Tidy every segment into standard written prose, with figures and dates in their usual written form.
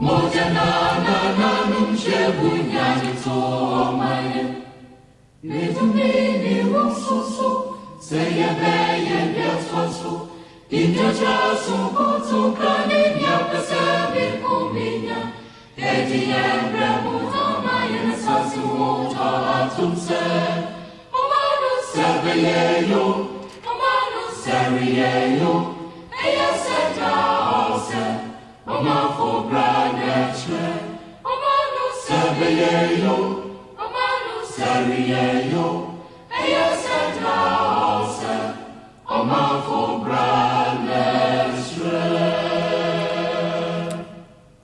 Mojana na numshebunya nito maye. Nitumini wososo, seyebe biasoso. Injaja sukutu kani nyakasebe kuminya. Edi yemre mutama yenasasu mota atumse. Omanu sebeyeyo, omanu seriyeyo. Eya seta ose. Omafo braneche, omanu sebeyeyo, omanu seriyeyo, eya setaose, omafo braneche.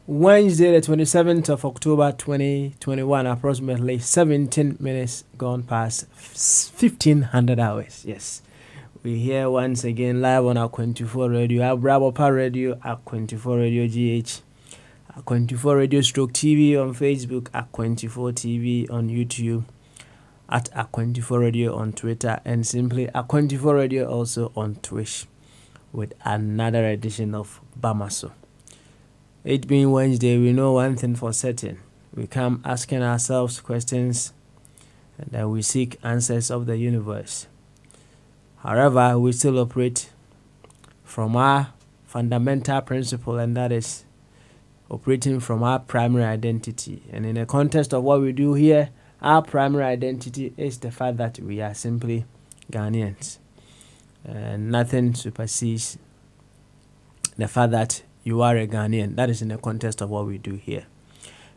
Wednesday, the 27th of October 2021, approximately 17 minutes gone past 1500 hours. Yes. We're here once again live on Aquantifo Radio, Abrabopa Radio, Aquantifo Radio GH, Aquantifo Radio Stroke TV on Facebook, Aquantifo TV on YouTube, at Aquantifo Radio on Twitter, and simply Aquantifo Radio also on Twitch, with another edition of Bamaso. It being Wednesday, we know one thing for certain. We come asking ourselves questions, and then we seek answers of the universe. However, we still operate from our fundamental principle, and that is operating from our primary identity. And in the context of what we do here, our primary identity is the fact that we are simply Ghanaians. And nothing supersedes the fact that you are a Ghanaian. That is in the context of what we do here.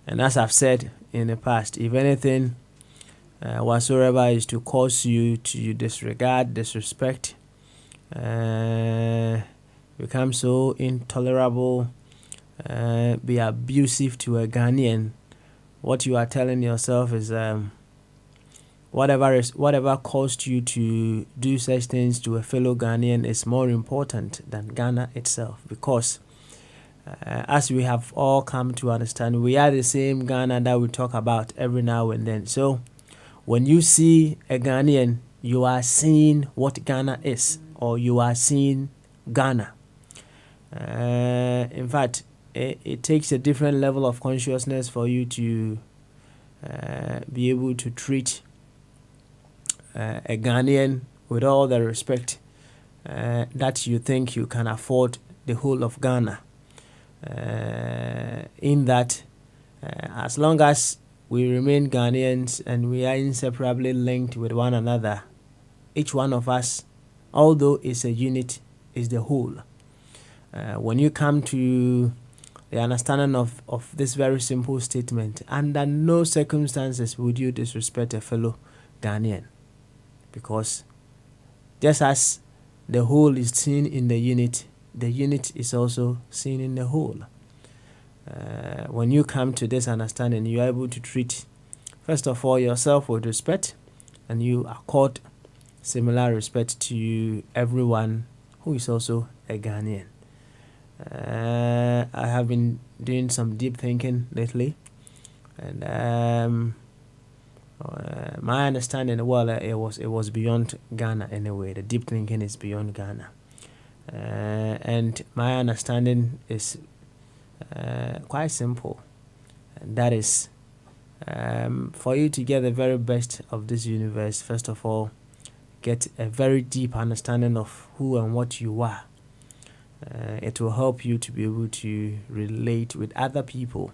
And as I've said in the past, if anything whatsoever is to cause you to disregard, disrespect, become so intolerable, be abusive to a Ghanaian, what you are telling yourself is whatever caused you to do such things to a fellow Ghanaian is more important than Ghana itself, because as we have all come to understand, we are the same Ghana that we talk about every now and then. So when you see a Ghanaian, you are seeing what Ghana is, or you are seeing Ghana. In fact, it takes a different level of consciousness for you to be able to treat a Ghanaian with all the respect that you think you can afford the whole of Ghana. In that, as long as we remain Ghanaians and we are inseparably linked with one another, each one of us, although it's a unit, is the whole. When you come to the understanding of this very simple statement, under no circumstances would you disrespect a fellow Ghanaian, because just as the whole is seen in the unit is also seen in the whole. When you come to this understanding, you are able to treat, first of all, yourself with respect, and you accord similar respect to everyone who is also a Ghanaian. I have been doing some deep thinking lately, and my understanding, well, it was beyond Ghana anyway. The deep thinking is beyond Ghana, and my understanding is quite simple, and that is, for you to get the very best of this universe, first of all, get a very deep understanding of who and what you are. It will help you to be able to relate with other people.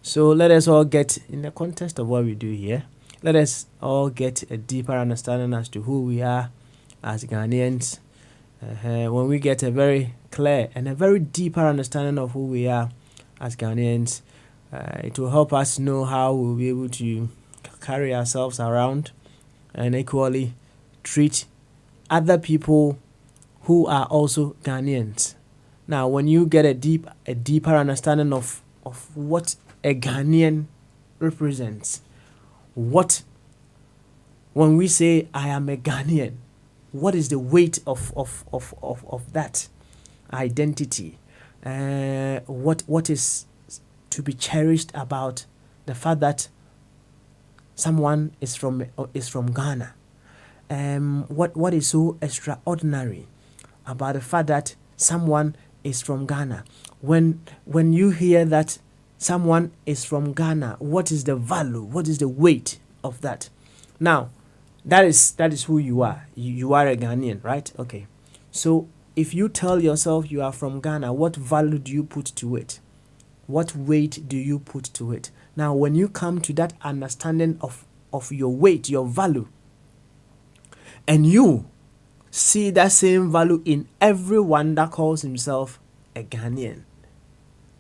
So let us all get, in the context of what we do here, let us all get a deeper understanding as to who we are as Ghanaians. When we get a very clear and a very deeper understanding of who we are as Ghanaians, it will help us know how we'll be able to carry ourselves around and equally treat other people who are also Ghanaians. Now, when you get a deeper understanding of what a Ghanaian represents, when we say I am a Ghanaian, what is the weight of that identity? What is to be cherished about the fact that someone is from Ghana? What is so extraordinary about the fact that someone is from Ghana? When you hear that someone is from Ghana, what is the value? What is the weight of that? Now, that is who you are. You are a Ghanaian, right? Okay. So if you tell yourself you are from Ghana, what value do you put to it? What weight do you put to it? Now, when you come to that understanding of your weight, your value, and you see that same value in everyone that calls himself a Ghanaian,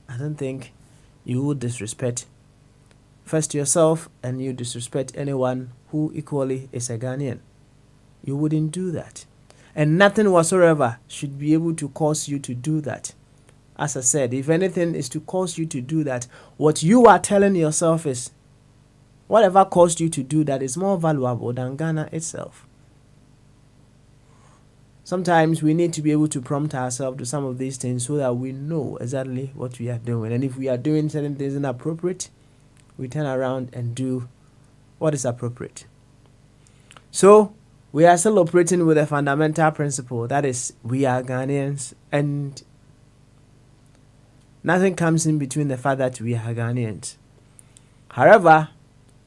I don't think you would disrespect first yourself, and you disrespect anyone who equally is a Ghanaian. You wouldn't do that. And nothing whatsoever should be able to cause you to do that. As I said, if anything is to cause you to do that, what you are telling yourself is, whatever caused you to do that is more valuable than Ghana itself. Sometimes we need to be able to prompt ourselves to some of these things so that we know exactly what we are doing. And if we are doing certain things inappropriate, we turn around and do what is appropriate. So we are still operating with a fundamental principle, that is, we are Ghanaians, and nothing comes in between the fact that we are Ghanaians. However,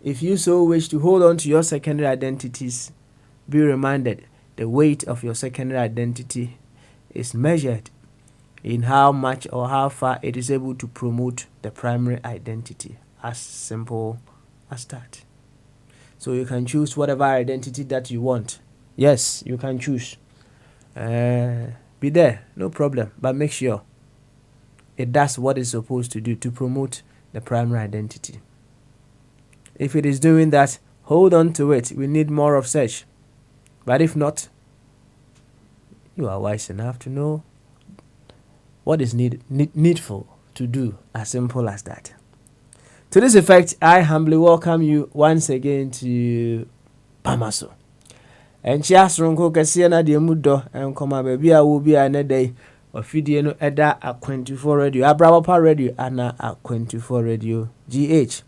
if you so wish to hold on to your secondary identities, be reminded the weight of your secondary identity is measured in how much or how far it is able to promote the primary identity. As simple as that. So you can choose whatever identity that you want. Yes, you can choose. Be there, no problem. But make sure it does what it's supposed to do to promote the primary identity. If it is doing that, hold on to it. We need more of such. But if not, you are wise enough to know what is needful to do, as simple as that. To this effect, I humbly welcome you once again to Pamaso. And Chiasronko Cassiana de Mudo and Coma Babia will be another day of Fidiano Eda at 24 Radio, Abrapa Radio, Anna at 24 Radio GH.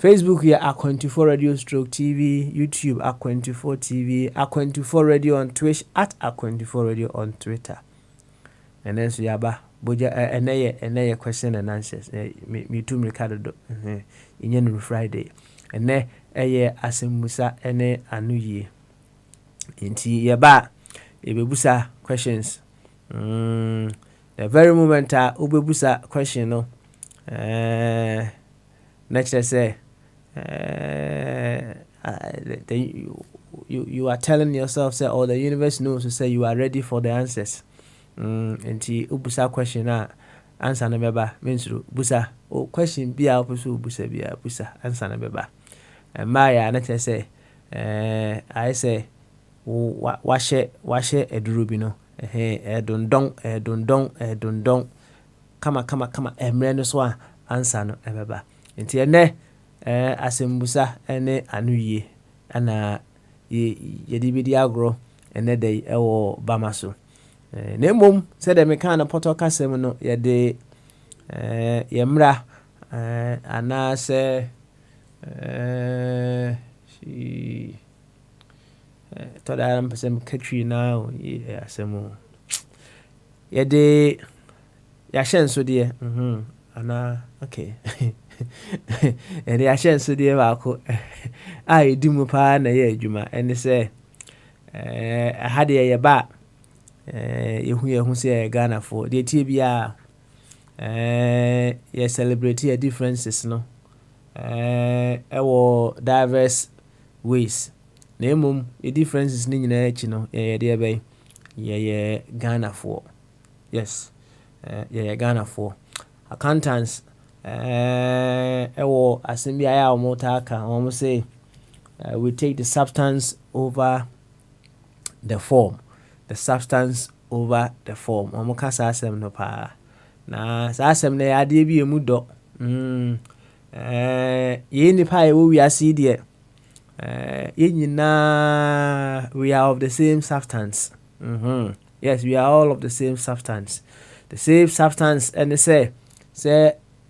Facebook here at 24 Radio Stroke TV, YouTube at 24 TV, at 24 Radio on Twitch, at 24 Radio on Twitter. And then so yaba boja and question and answers. Me too Ricardo in Friday. And then Asemusa ene anuye. Inti yaba ebebusa questions. The very moment ubebusa question no. Next I say you are telling yourself, say, the universe knows to say you are ready for the answers. Nti ubusa question answer na beba means busa question bia opusu busa bia busa answer na beba. Maya na say I say washe eduru bi no edondon kama emre no so answer no beba. Nti ene asembusa ene anuye ana yedibidi agro ene dey ewo Bamaso. Nemom said the mechanic potoka semino yede yemra ana se she toda am person catchy now asemu yede ya shen so de ana okay ere ya shen so de ba ko ai dimu pa na ye adwuma ene se hade ye ba yehu say Ghana for the tie bia ye celebrate your differences no ewo diverse ways na emom the differences ni nyina echi no ye de be ye Ghana for. Yes, ye Ghana for accountants ewo asembia ya omotaka omo say we take the substance over the form. The substance over the form. Omoka sa asem no pa. Na sa asem na ade bi emu do. Ye ni pa e wo wi ase de. Ye nyina we are of the same substance. Yes, we are all of the same substance. The same substance, and they say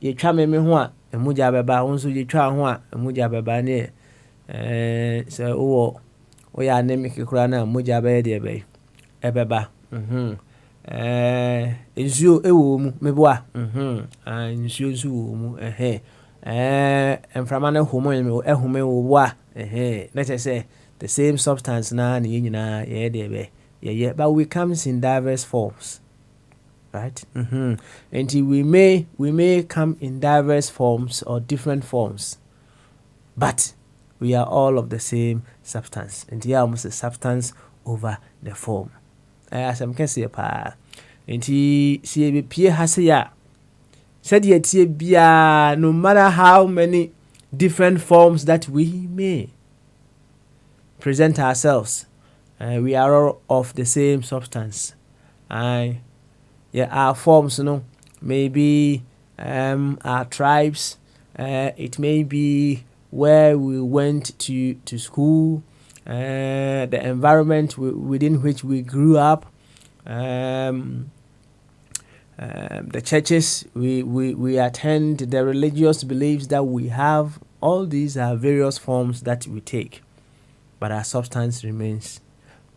ye twa me ho a emuja beba, won so ye twa ho a emuja beba ne. So o ya anemic kura na emuja be de be. Ebeba. nsuo ɛwɔ mu meboa nsuo nso wɔ mu mframa no ɛhome wɔ boa na kyerɛ sɛ the same substance na ne nyinaa yɛyɛ deɛ bɛ yɛyɛ, but we comes in diverse forms, right? And we may come in diverse forms or different forms, but we are all of the same substance, and here almost a substance over the form. As I'm can say pa, and see pie hasaya said yet bia, no matter how many different forms that we may present ourselves, we are all of the same substance. Our forms, maybe our tribes, it may be where we went to school, the environment within which we grew up, the churches we attend, the religious beliefs that we have. All these are various forms that we take, but our substance remains.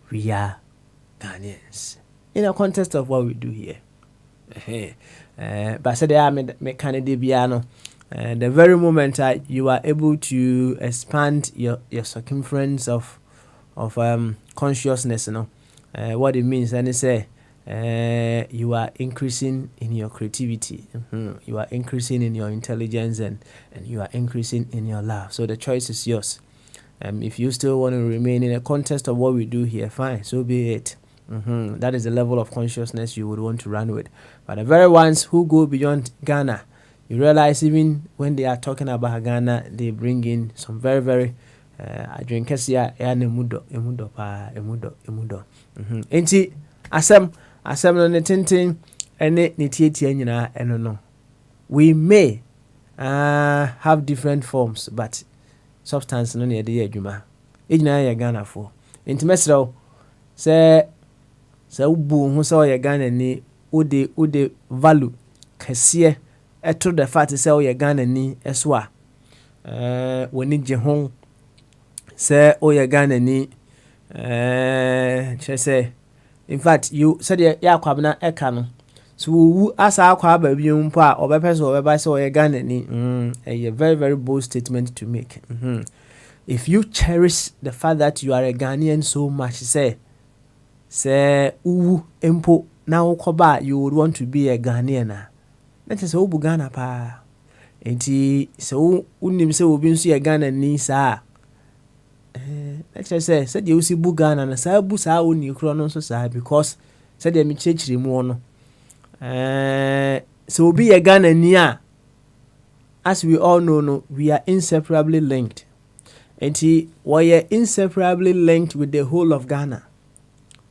We are Ghanaians in the context of what we do here. But said me Canada piano. The very moment you are able to expand your circumference of consciousness, what it means, and it's you are increasing in your creativity, you are increasing in your intelligence, and you are increasing in your love. So the choice is yours. If you still want to remain in the context of what we do here, fine, so be it. That is the level of consciousness you would want to run with. But the very ones who go beyond Ghana, you realize even when they are talking about Ghana, they bring in some very, very adwenkesia emudo. Enti asem no ne tenten ene ne tietie nyina eno no. We may have different forms, but substance no ne de adwuma. Ejina ya Ghana for. Enti mesrew se ubu hu se o ye Ghana ni ode value kese eto the fact say o ye Ghana ni eso a woni je ho se o ye Ghana ni say in fact you said ya kwabna eka no so wu asa akwa ba bi mpo a obepese obeba se o ye Ghana ni a very, very bold statement to make. If you cherish the fact that you are a Ghanaian so much, say empo na ukoba, you would want to be a Ghanaian. That is so Ghana pa. Enti so unim se obi nso ye Ghana ni sa. Let's just say said you see bu Ghana na sa bu sa oni kro no so sa, because said me chechiri mu no. So be a Ghana ni a, as we all know, we are inseparably linked. Enti we are inseparably linked with the whole of Ghana.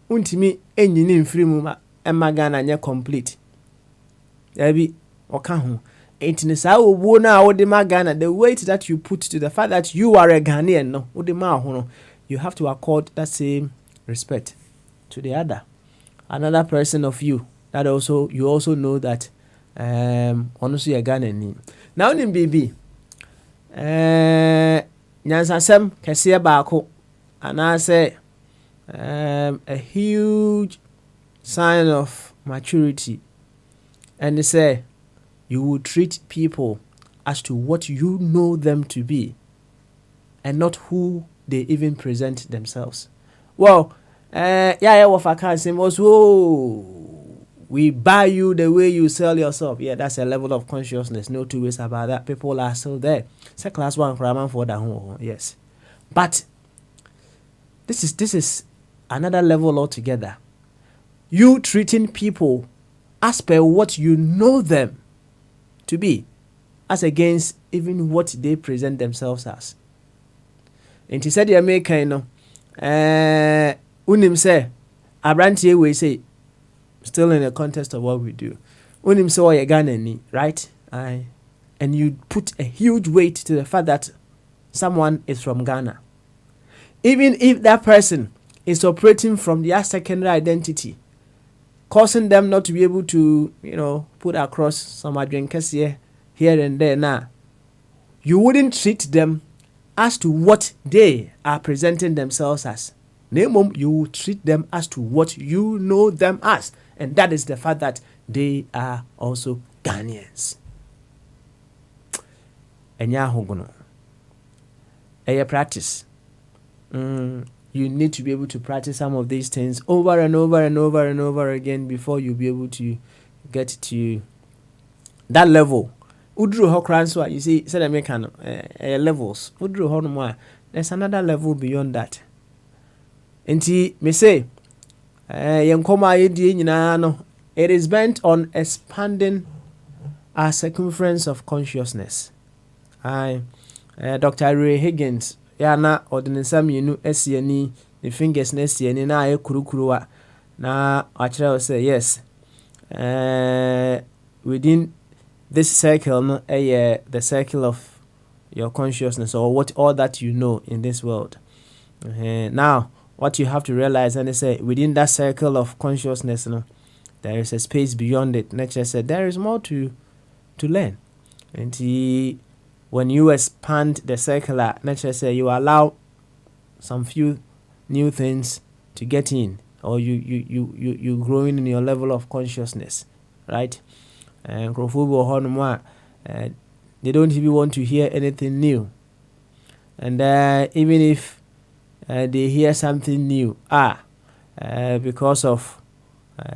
Untimi enyini mfiri mu ma Ghana nye complete. Ebi oka ho. Enti ne sa obuo na wode ma Ghana, the weight that you put to the fact that you are a Ghanaian no, wode ma ho no, you have to accord that same respect to the another person of you that you also know that honestly a Ghanaian. Now in baby nyansasem kese baako ana say a huge sign of maturity, and they say you will treat people as to what you know them to be and not who they even present themselves. Well, we buy you the way you sell yourself. Yeah, that's a level of consciousness. No two ways about that. People are still there. Say class 1 for for that home. Yes. But this is another level altogether. You treating people as per what you know them to be, as against even what they present themselves as. And he said the American unim say abrantie we say, still in the context of what we do. Unim say oye Ghana ni, right? And you put a huge weight to the fact that someone is from Ghana. Even if that person is operating from their secondary identity, causing them not to be able to, put across some adwenkesie here and there now, you wouldn't treat them as to what they are presenting themselves as. You will treat them as to what you know them as. And that is the fact that they are also Ghanaians. Enya hogono. Aya practice. You need to be able to practice some of these things over and over and over and over again before you'll be able to get to that level. Udru Hokranswa, you see, said American levels. Udru Honoma, there's another level beyond that. Enti me say, it is bent on expanding our circumference of consciousness. Dr. Ray Higgins, yana ordinance mienu esiani, the fingers nesiani na aye kurukuruwa na achira say yes. Within this circle, no, the circle of your consciousness, or what all that you know in this world. Now, what you have to realize, and they say within that circle of consciousness, no, there is a space beyond it. Nature said there is more to learn. And when you expand the circular, nature said you allow some few new things to get in, or you growing in your level of consciousness, right? And they don't even want to hear anything new. And even if they hear something new, because of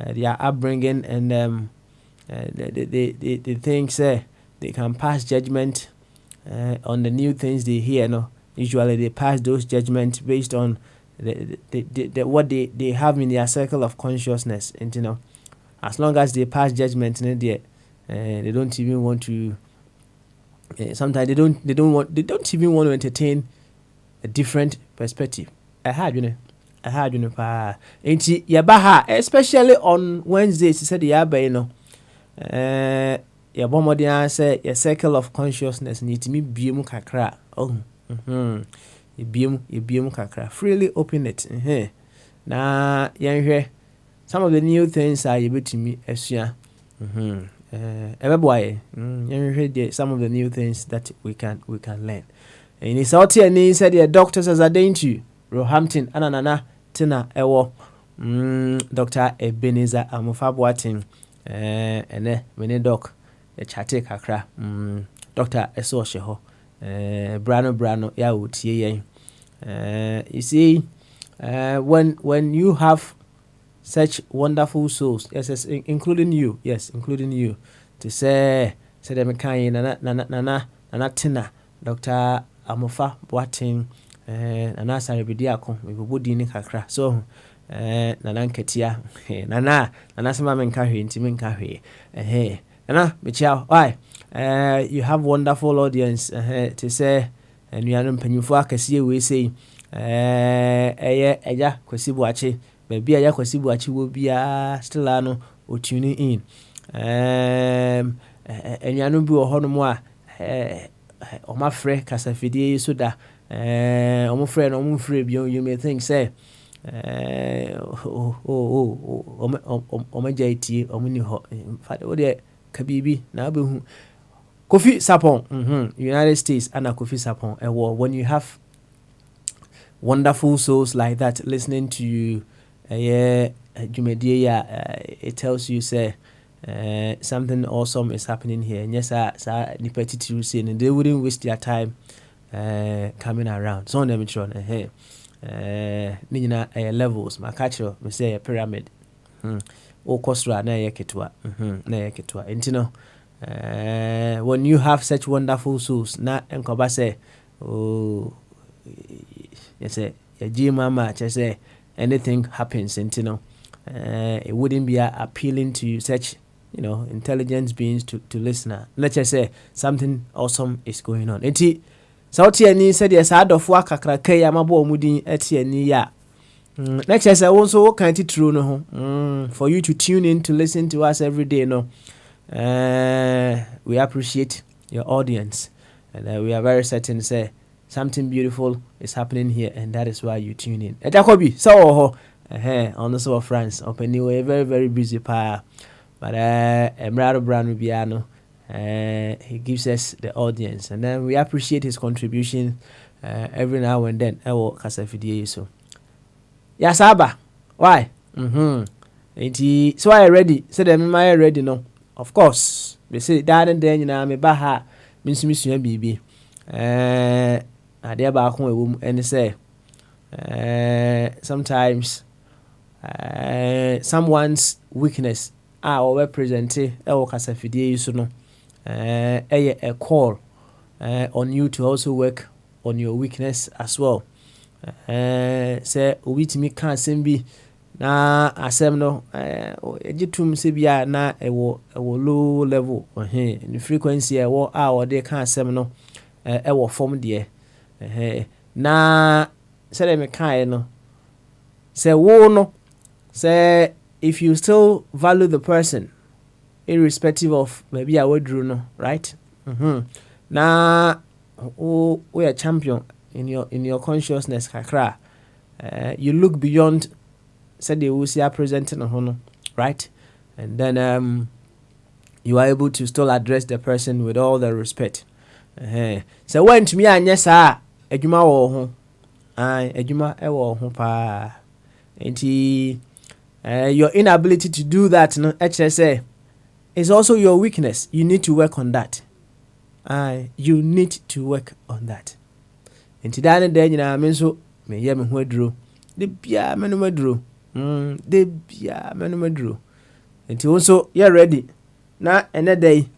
their upbringing and they think they can pass judgment on the new things they hear. No, usually they pass those judgments based on what they have in their circle of consciousness. And as long as they pass judgment, they don't even want to. Sometimes they don't even want to entertain a different perspective. I had pa. Yabaha, especially on Wednesdays, he said yabaino. Yabomodian say your circle of consciousness need to be bium kakra. Bium kakra. Freely open it. Na yanhwe. Some of the new things are able to me esua. Some of the new things that we can learn. And it's out here and he said the doctors as a dainty. Roehampton ananana tina ewo Dr. Ebenezer Amofaboatin ene mene doc e chate kakra Dr. Eso Sheho Brano ya utie yen. You see, when you have such wonderful souls, yes, including you, to say them kind nana tina Dr. Amofa Boatin nana sarebidiako mebodi ni kakra so nana nketia nana sema menka hwe ntimi nka hwe nana mechia why you have wonderful audience to say nuanu mpanyufo akase we say eja kwasibu achi baby eja kwasibu achi wo bia still ano o tune in nuanu bi wo hono a o ma frɛ kasafidie so da omo frɛ no omo frɛ bi you may think say omo jaiti omo ni ho fade wo de kabibi na abehu Kofi Sapon United States and Kofi Sapon when you have wonderful souls like that listening to you it tells you say something awesome is happening here. And yes, sir, and they wouldn't waste their time coming around. So let me try levels. My catcher, we say a pyramid. O kostra na yeketwa. And you know, when you have such wonderful souls, na enkoba say, oh, yes, mama, just say anything happens, and you know, it wouldn't be appealing to such intelligent beings to listen. Let's just say something awesome is going on. Enti Sautiani said yes, I of work akrake amabo mudin etiani ya. Next I say also kind true no for you to tune in to listen to us every day. No, we appreciate your audience, and we are very certain say something beautiful is happening here, and that is why you tune in. Jacobi, so on the soul of France, open anyway, very very busy pa. But Emrado Brown Biano, he gives us the audience, and then we appreciate his contribution every now and then. So Yasaba. Why? So I ready. Say them my ready no. Of course. We say that and then me ba ha minsumisuya bibi. Ade ba ko ewo and say sometimes someone's weakness or represent kasa fidie so no a call on you to also work on your weakness as well. Say obitimi kan asem bi na asem no ejitum se bia na ewo low level the frequency ewo a de kan asem no ewo form de na say dem kan no say wo no say if you still value the person irrespective of maybe a wodru no, right? Na we are champion in your consciousness kakra. You look beyond said they will see are presenting on, right? And then you are able to still address the person with all the respect. So when to me yes edwuma wo ho edwuma e wo ho pa enti your inability to do that no HSA is also your weakness. You need to work on that. You need to work on that. Enti da ne da nyina me so me ye me ho aduro de bia me no maduro de bia me no maduro enti wonso ye ready na ene day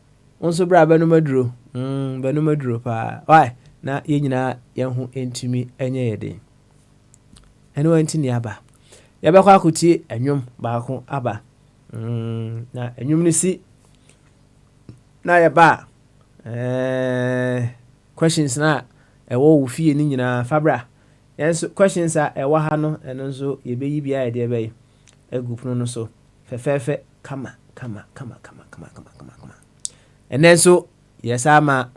wonso bra ba no maduro ba no maduro pa why na ye nyina ye ho entimi enye ye de eno enti ni aba ye be kwa akuti enwom ba ko aba na enwom ni si na ye ba questions na ewo wo fie ni nyina fabra yes questions a ewo ha no eno nso ye be yi bia ye de be agupuno no so fefefe kama and then so yes ama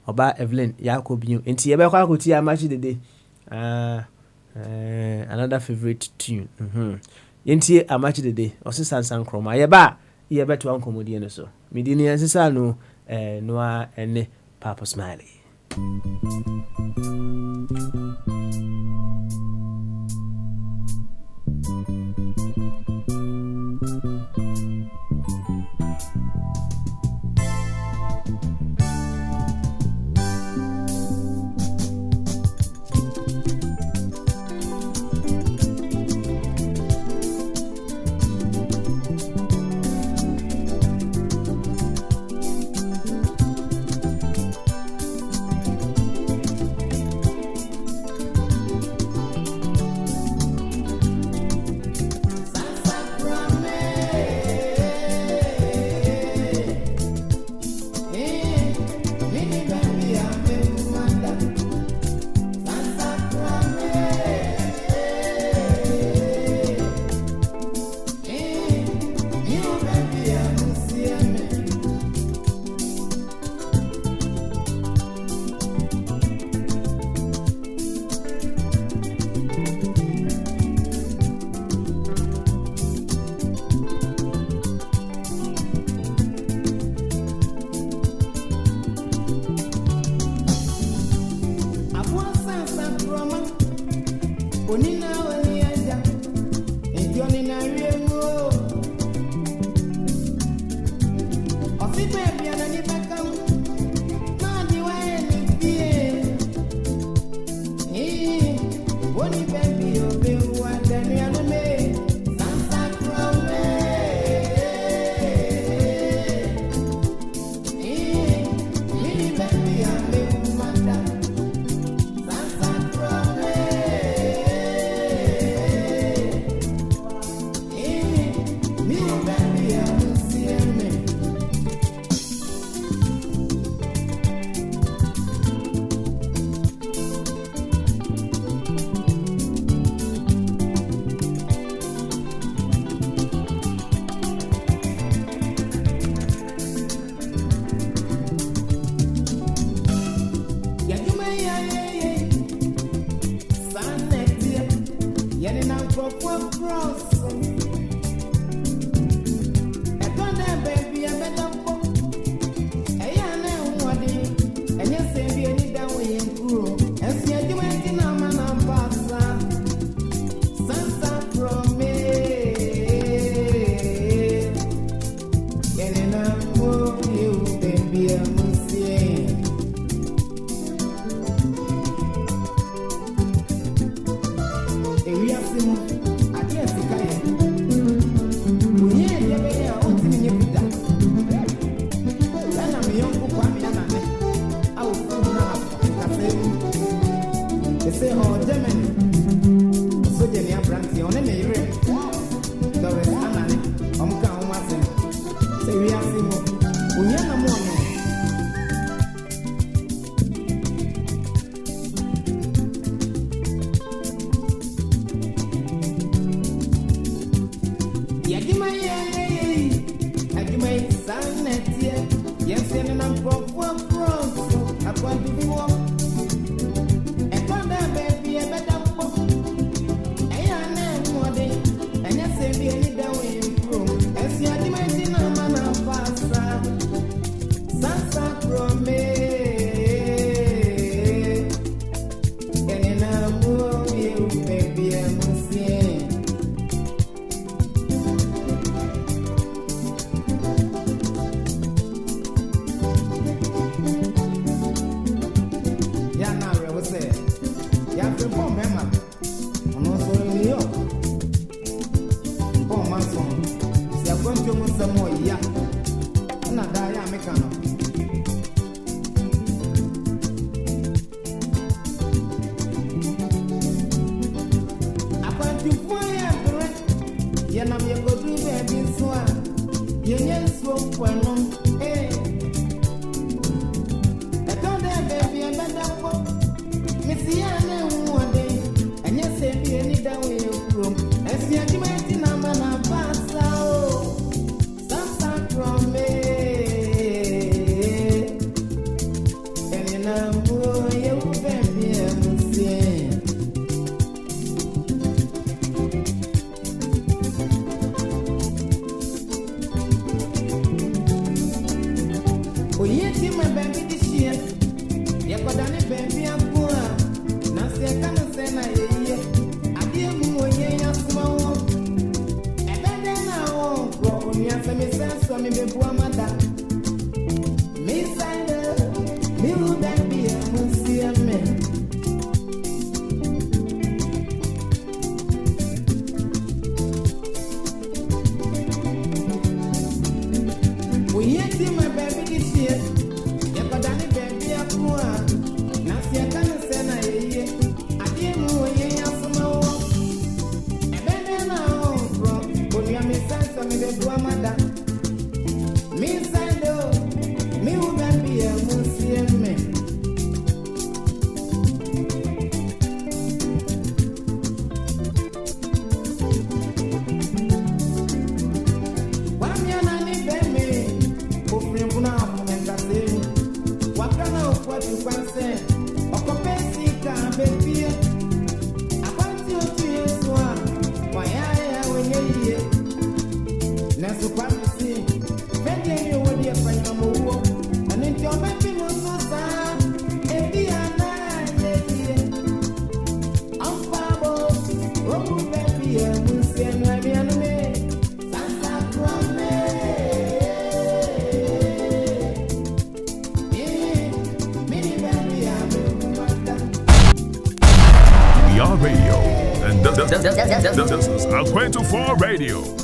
oba Evelyn Yakobiu enti ye be kwa akoti amachi dede another favorite tune enti amachi dede osesansan kroma ye ba ye beto ankomodie no so medini ensesa no noa ene Papa Smiley. This is Aqua24 Radio.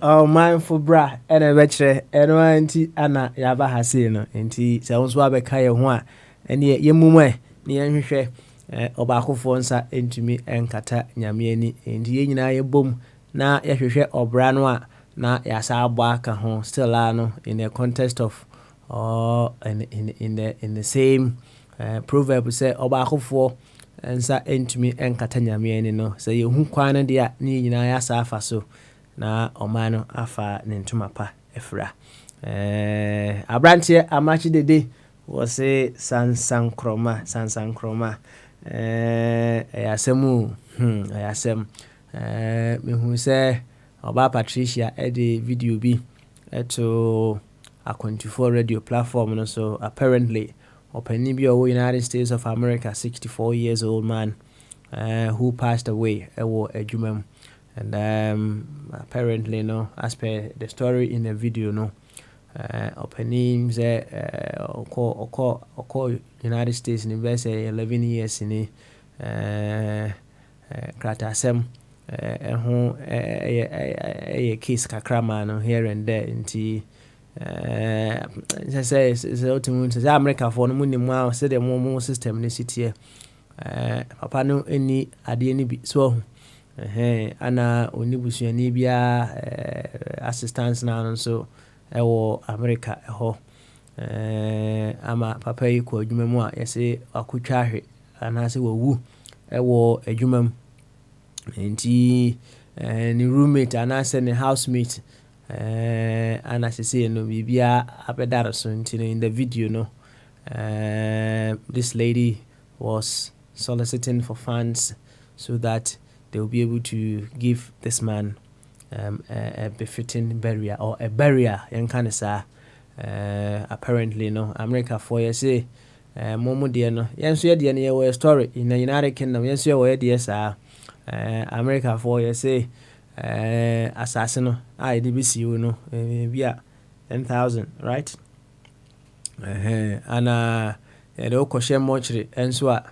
Oh, mindful bra, and a veteran, and auntie Anna Yaba Hasino, and tea sounds wabe kaya one, and yet ye mume, near share, obako fonsa into me and kata nyamieni, and ye na ye boom, na yashe or branwa, na yasa baka home, still ano in the context of, in the same proverb say, obako for. Ensa entumi enkata nyame no sɛ yehu kwana dia ne nyina ya safa so na ɔman afa ne ntoma pa efra abrantie amachi dede wo se sansan kroma ayasemu ayasem mehu sɛ Oba Patricia the video bi eto A24 radio platform no, so apparently Openibio United States of America, 64 years old man who passed away a jumem, and apparently no, as per the story in the video no, Openim say oko United States University 11 years in kratasem ho a case kakrama no here and there inti says America for no money more said the more system in city papa no any ade ni bi so ana onibusu ani bia assistance na so ewo America ho ama papa yi ko adwuma mu a yese akotwa hwe ana se wawu ewo adwuma mu enti ni roommate ana se ni housemate and as I say no bibia abedaro so in the video no this lady was soliciting for funds so that they will be able to give this man a befitting burial or a burial yankanisa apparently no America for you say momo de no yenso ye de ne ye story in the United Kingdom yenso ye de sa America for you say assassin no DBC no bia 10,000 right ana the okoshe mochre enso a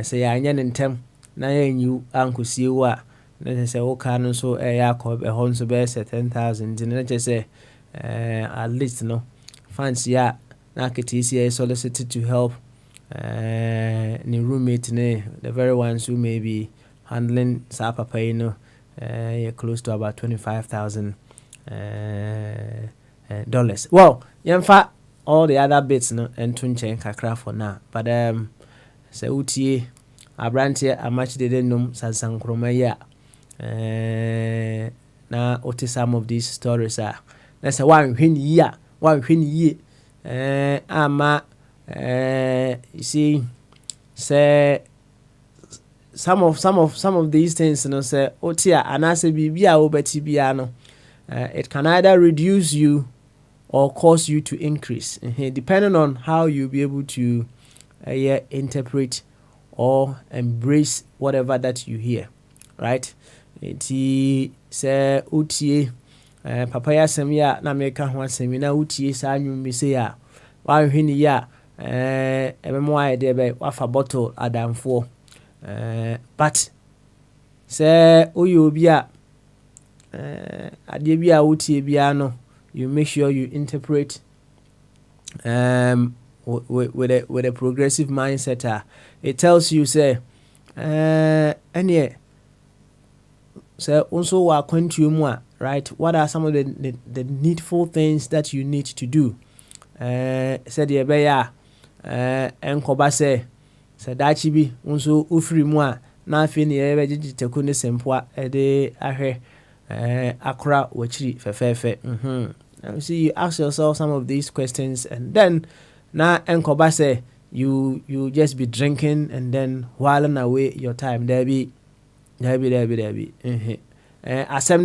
say ya nya ntem na yanyu ankosie wo a na say wo ka no so yakọ be hon so be 10,000 din na say at least no fans ya na ketisi solicited to help ni roommate ne the very ones who may be handling Sapa Paino, close to about $25,000. Well, yemfa all the other bits no and tunche kakra for now. But se utie abrantie amachi de num sansan kroma ya na oti some of these stories are na say one hwini ye ama you see say some of these things, you know, say otia anase bibia obeti bia no, it can either reduce you or cause you to increase, depending on how you be able to interpret or embrace whatever that you hear, right? Iti say otie papa ya semia na meka ho asemi na otie sa anwum bi se ya wa hwini ya ememo aye de be wafa bottle adamfo. But say oyo bia ade bia wotie bia no, you make sure you interpret with a progressive mindset. It tells you say any say also wa kwantu mu, right? What are some of the needful things that you need to do? Said ye be ya enkoba say dachi bi unso ofiri mu a na afi ne ye beji teku ne sempoa de ahwe akra wachiri fefefe Now see, you ask yourself some of these questions, and then na enkoba say you just be drinking and then whiling away your time. There be assembly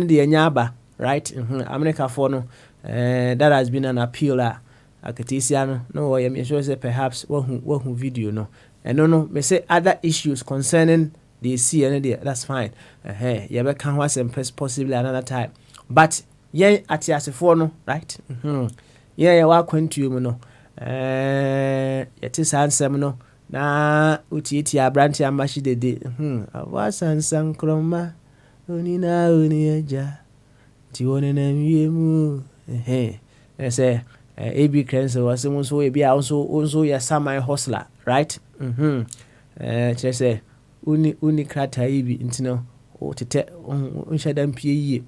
the nyaba, right? America for no that has been an appeal akatisia no I sure say perhaps what video no and no me say other issues concerning the sea and that's fine you be can was possibly another time, but yen atiasefo no, right? Yeah wa kwantu mu no yeti sansem no na utieti abranti amashi dede awa sansan kroma Unina Uniaja. Tionem Yemu. I say, A.B. Crenso was also a be also ya semi hustler, right? Just say, Uni crata ibi intino, or to te unshadam P.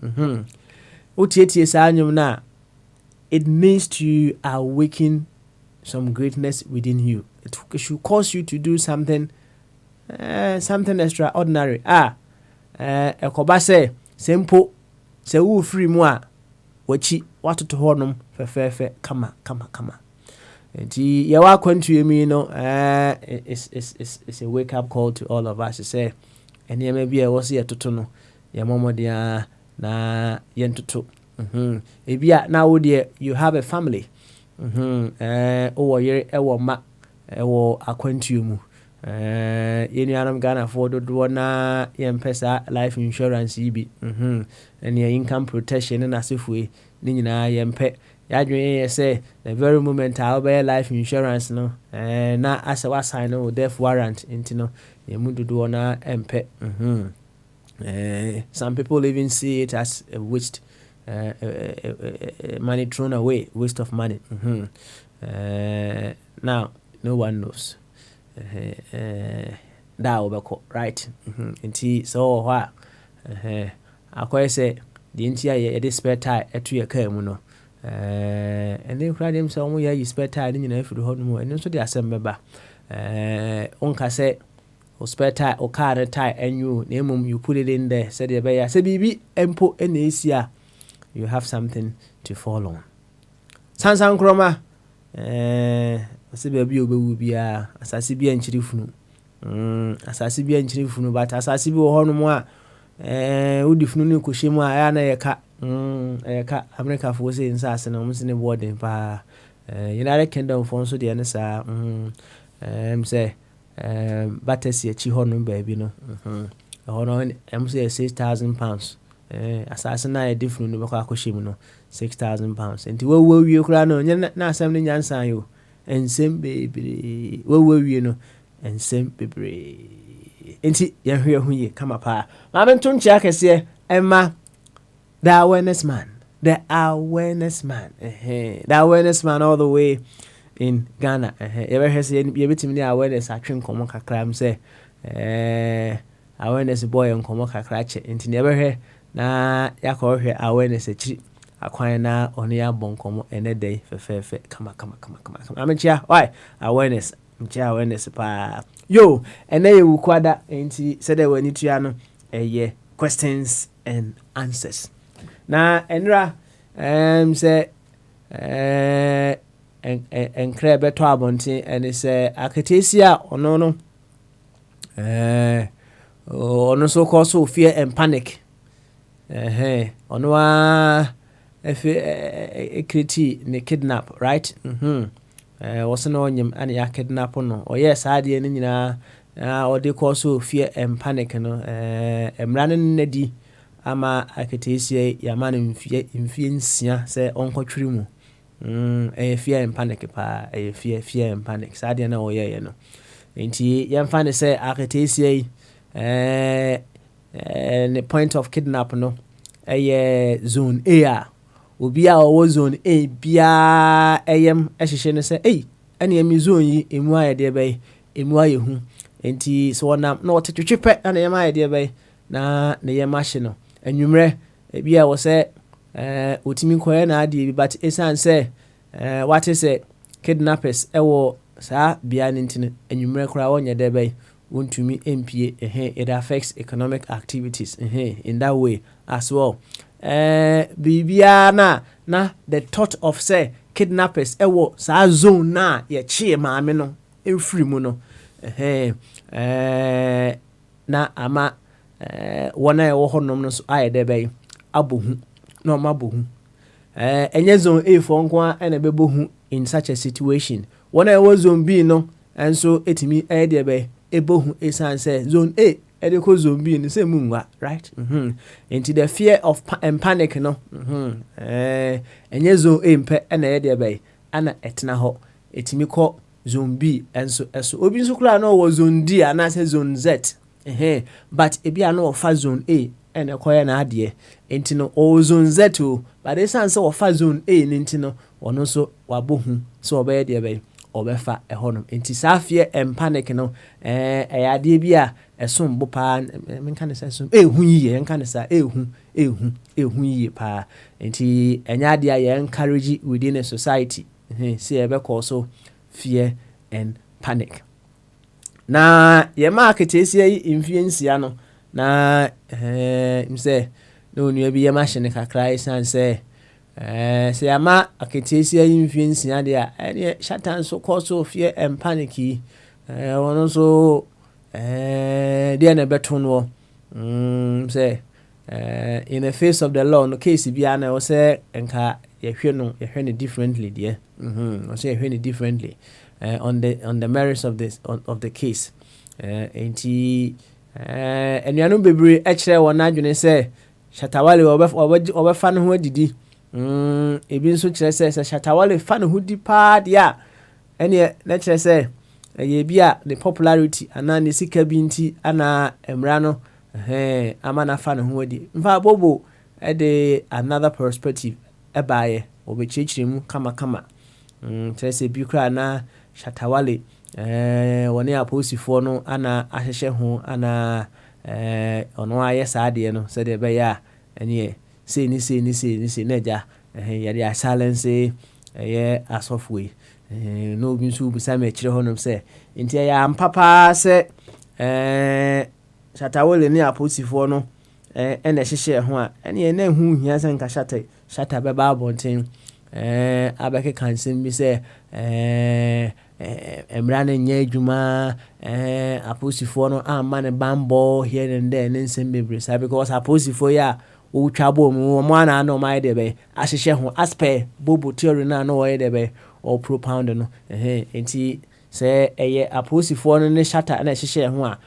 Utieti sanyum na. It means you are awaken some greatness within you. It should cause you to do something extraordinary. Ekoba say simple say wo free mu a wachi watoto honum fefefe kama. Enti ye wa kwantu emi no it's a wake up call to all of us to say ene ma bia wo se yetoto no ye momodia na yentoto. Ebia na wo de you have a family. Owo yere ewo ma ewo akwantu mu. Yeni anam Ghana for do na yempesa life insurance yibi. And your income protection and asifwe ni nyina yempe. Yadwen say the very moment I buy life insurance no na asa wa sign no death warrant intino yemudu do na empe. Some people even see it as a waste. Money thrown away, waste of money. Now no one knows that obeko, right? Nti so hwa akwai say the ntia ye spare tire etu ye car mu no and then kra dem say omo ye spare tire ni nyina afiru ho no mu eno so de asem beba onka say o spare tire o car tire enyu na emum you put it in there say de be ya say bibi empo ena esia you have something to fall on. Sansan kroma ase baby obewu bia asase bia nchiri funu asase bia nchiri funu but asase bi wo hono mu a udi funu ni ko shemu a ya na yeka America fo se nsase na mo se ne boarding pa United Kingdom fo so de ne sa say batasi echi hono baby no hono say £6,000 asase na e different no beko akoshemu no £6,000 enti wo wie kura no na asem ne nyansan yo ensem bebre wo wie no ensem bebre enti ye hwe hu ye kama pa ma me ntonchi akese emma the awareness man the awareness man all the way in Ghana ye be hwe se ye betimi ni awareness atwen komo kakra am say awareness boy nkomo kakra che enti ne be hwe na yakọ hwe awareness echi akwan na ono ya bonkomo ene dey fefefe kama amechia why awareness mchia awareness pa yo ene ye wukwada enti sede wani tua no eye questions and answers na enra say enkre beto abontin ene say aketesia ono no ono so cause fear and panic onwa ekriti ne kidnap right was no nyim an ya kidnap no o yes ade ni nyina o de cause fear and panic no emran nnedi ama aketesie ya man mfie nsia se onkotwiri mu fear and panic pa fear and panic sade na o ye no enti yemfa ne se aketesie the point of kidnap no zone A obi a o zone A bia ayem ehhehye ne say ene yemi zone yi emu ayede be emu ayehu enti so na otetwetwepe na yem ayede be na ne yem ahye no anwumre bia wo say otimi koye na ade bi but esan say what is say kidnappers ewo sa bia ne ntine anwumre kora wonye de be wontumi empie it affects economic activities in that way as well bibia na the thought of say kidnappers ewo sa zone na ye chie maame no efiri mu no na ama wona ewo honom no so ayede bay abohu no mabohu enye zone A for nko ena bebohu in such a situation wona ewo zone B no enso etimi ayede bay ebohu esan say zone A edeko zone B ni say munwa right into the fear of and panic no enye zone A mpe ena yede bay ana etna ho etimi ko zone B enso obi nso kura no wo zone D ana say zone Z but ebi ana ofa zone A and acquire an idea into no all zone Z2, but this answer of far zone A nintino or no so wabohu so obey the bay or befa a honum into Safia and panic no a idea be a soon bopan and can say soon a and can say a pa and an idea encourage within a society see a beck also fear and panic. Na ye market is ye influence no na him say no nua bi ye machine kakra isan say say ama aketesia influence ya dia ene shatan so cause of fear and panic wono so dia na beto no say in the face of the law no case bia na o say enka ye hwe no differently there o say hwe no differently on the merits of this of the case enti enuanu bebre ekire wona adwene se Shatawale obefa no ho adidi ebi nso kire se Shatawale fa no ho di pa dia ene na kire se ye bia the popularity ana ne sika bi nti ana emra no ama na fa no ho adi mfa bobo de another perspective ebaye obechichiri mu kama kire se bi kra na Shatawale woni aposifo no ana ahehye ho ana ono aye saade no se de be ya ene sei ni naja ya dia silence ye asofwe no bi nso bisa me kire honom se nti ya ampapa se Shatawale ni aposifo no ene hyehyɛ ho a ene na hu hia se nka shata be ba abonten abeke kansem bi se emrane nya adwuma aposifo no amma ne bambo here and there nsem bebre sa because aposifo ya o twabo mu mo ana na o mai de be ahyehyɛ ho aspe bobo theory na na o ye de be o propound no enti say eye aposifo no ne shata na hyehyɛ ho a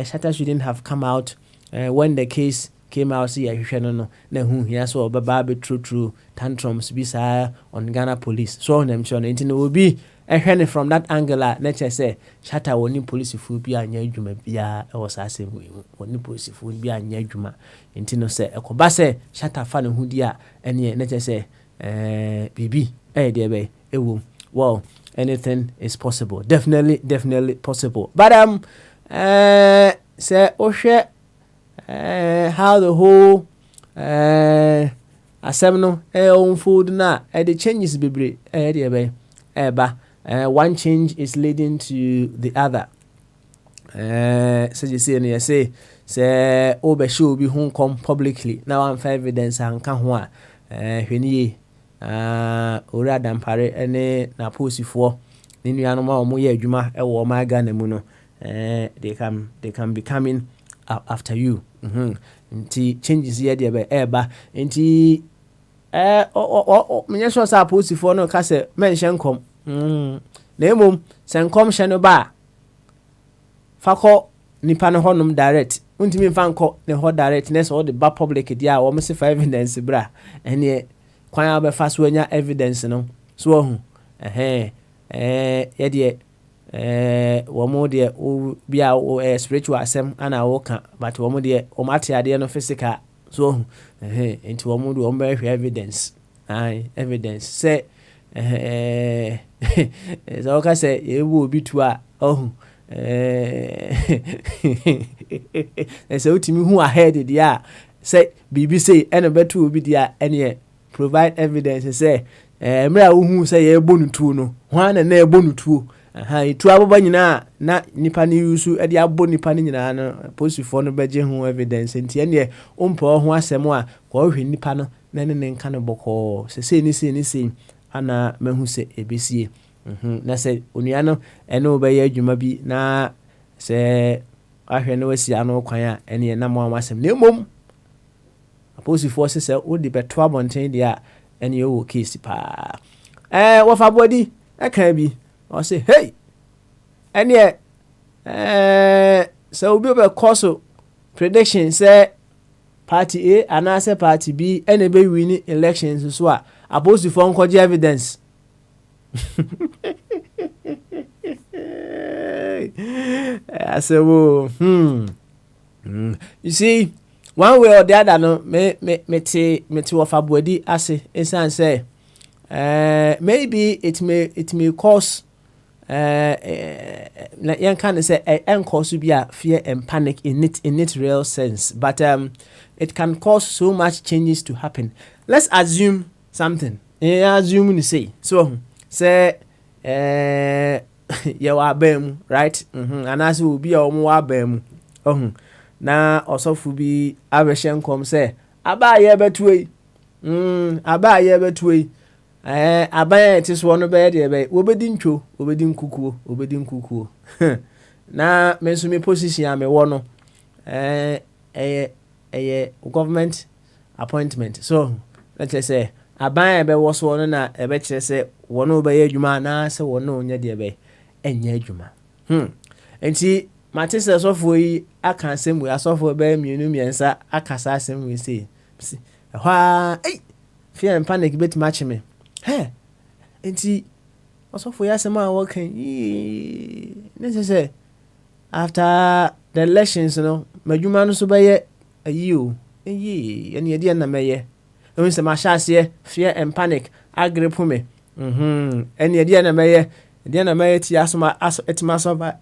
shata shouldn't have come out when the case came out see ahwehwɛ no na hu hia so obeba be true tantrums bi sa on Ghana police so on them sure enti no obi ehwene from that angle na che say Shata woni police fu bi anya adwuma bia e wo sa asem woni police fu bi anya adwuma enti no say ekoba say Shata fa ne hudi a ene na che say bibi de be ewo well anything is possible, definitely possible, but say ohwe how the whole assembly unfold na the changes bebre de be eba one change is leading to the other. So you see, and you say Obe show be home come publicly. Now I'm for evidence and can one. When ye ora dampare ene na posi for ninu anoma omo ye adwuma e wo ma Ghana mu no they can be coming after you. Nti changes here there be eba nti me so sa posi for no ka se mention come na emom senkom hye no ba fakọ nipa no honum direct untimi fanko ne ho direct na so the ba public dia wo mse for evidence bra ene kwan abefa so anya evidence no so ohu ye de wo mo de bia spiritual asem ana wo ka but wo mo de o mate ade no physical so ohu enti wo mo de wo be evidence evidence say so ka say ye wo obi tu a ohu say utimi hu ahead dia say bibi say ene betu obi dia ene provide evidence say mra wo hu say ye bonu tu no ho na na bonu tu itu ababa nyina na nipa ne yusu e dia abo nipa ne nyina no posifo no beje hu evidence nti ene ompo ho asem a ko hwe nipa no na ne nka no boko say ni ana mehu se ebesie na se onua no ene obeye adwuma bi na se ahwe no wasi ano kwan a ene na mo amasem na emom aposifo se odi beto abonten dia ene wo case pa wo fa body e kan bi o say hey ene so obi be course prediction say party A and say party B ene be win elections so a aposifo nkoje evidence I said, well, you see, one way or the other no me of abodi ase insan say maybe it may cause yan can say and cause to be a fear and panic in its real sense, but it can cause so much changes to happen. Let's assume something. Assume you say you are bem, right? And as will be a more bem. Na osofu bi abehye kom say aba ye betwe aba ye betwe aban it is one be de be obedi ntwo obedi nkukuo na me so me position am wo no government appointment, so let's say aban be wo so no na e be kire say wono be ye adwuma na say wono nya de be enye adwuma enti Matisse asofo yi aka asem we asofo be mienu miensa akasa asem we say hwa fear and panic bit match me enti asofo ya asem a work say after the elections madwuma no so be ye ayi ene ye na meye we say ma shase fear and panic agrip me ene ye na meye ti asoma etima survive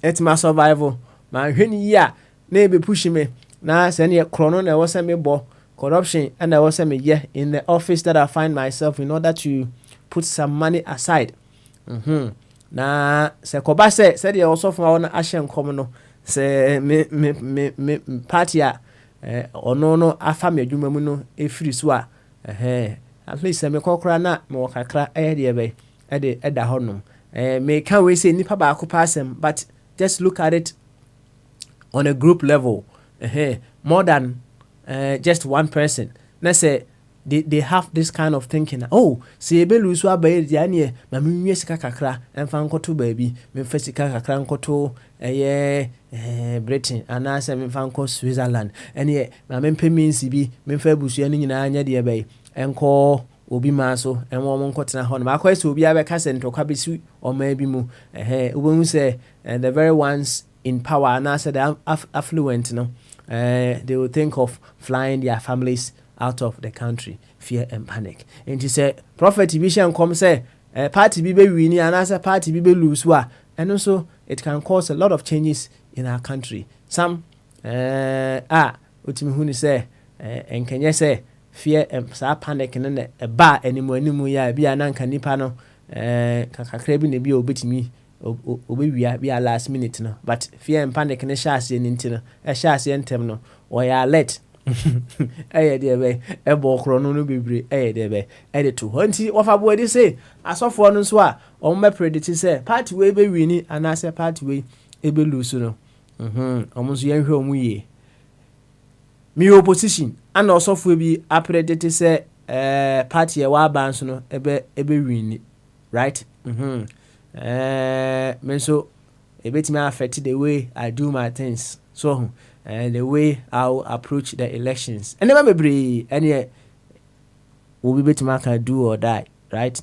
etima survival ma hweni ya na be push me na se ne krono na wo se me bo corruption and I was in the office that I find myself in order to put some money aside. Na se koba se de also for one ahye nkom no se me party a ono afa me adwuma mu no efiri so a at least me kokora na me wakakra de be eda honom me can we say nipa ba ko pasem, but just look at it on a group level, more than just one person. Let's say they have this kind of thinking. Oh, see ebe lusu abaye dianie, ma minwe sika kakra, emfa nkoto baby, memfa sika kakra nkoto Britain, anase memfa nko Switzerland. Ene ma mempe minsi bi, memfa busu ani nyina anya de ebe enko obi maso enwo mo nkotena ho no akwese obi abeka sento kwabesu o ma bi mu ubonu say the very ones in power and I said affluent they will think of flying their families out of the country, fear and panic. And he said prophet vision come say party bi be win and I said party bi be lose wa, and also it can cause a lot of changes in our country. Some utimi huni say enkenye say fear and panic and a bar anymore ya be ananka nipa no kakakra bi ne bi obetimi obi we are last minute no, but fear and panic ne shase nti no shase entem no or ya alert de be e bo kro no bebre de be de to nti ofa bo de say asofo no so a o me predict say party we be win and I say party we e be lose no omo so yan hwe omu ye mi opposition and asofo bi a predict say party e wa ban so no e be win, right? Me so a bit me affect the way I do my things, so the way I'll approach the elections. And never be any will be bit mark do or die, right?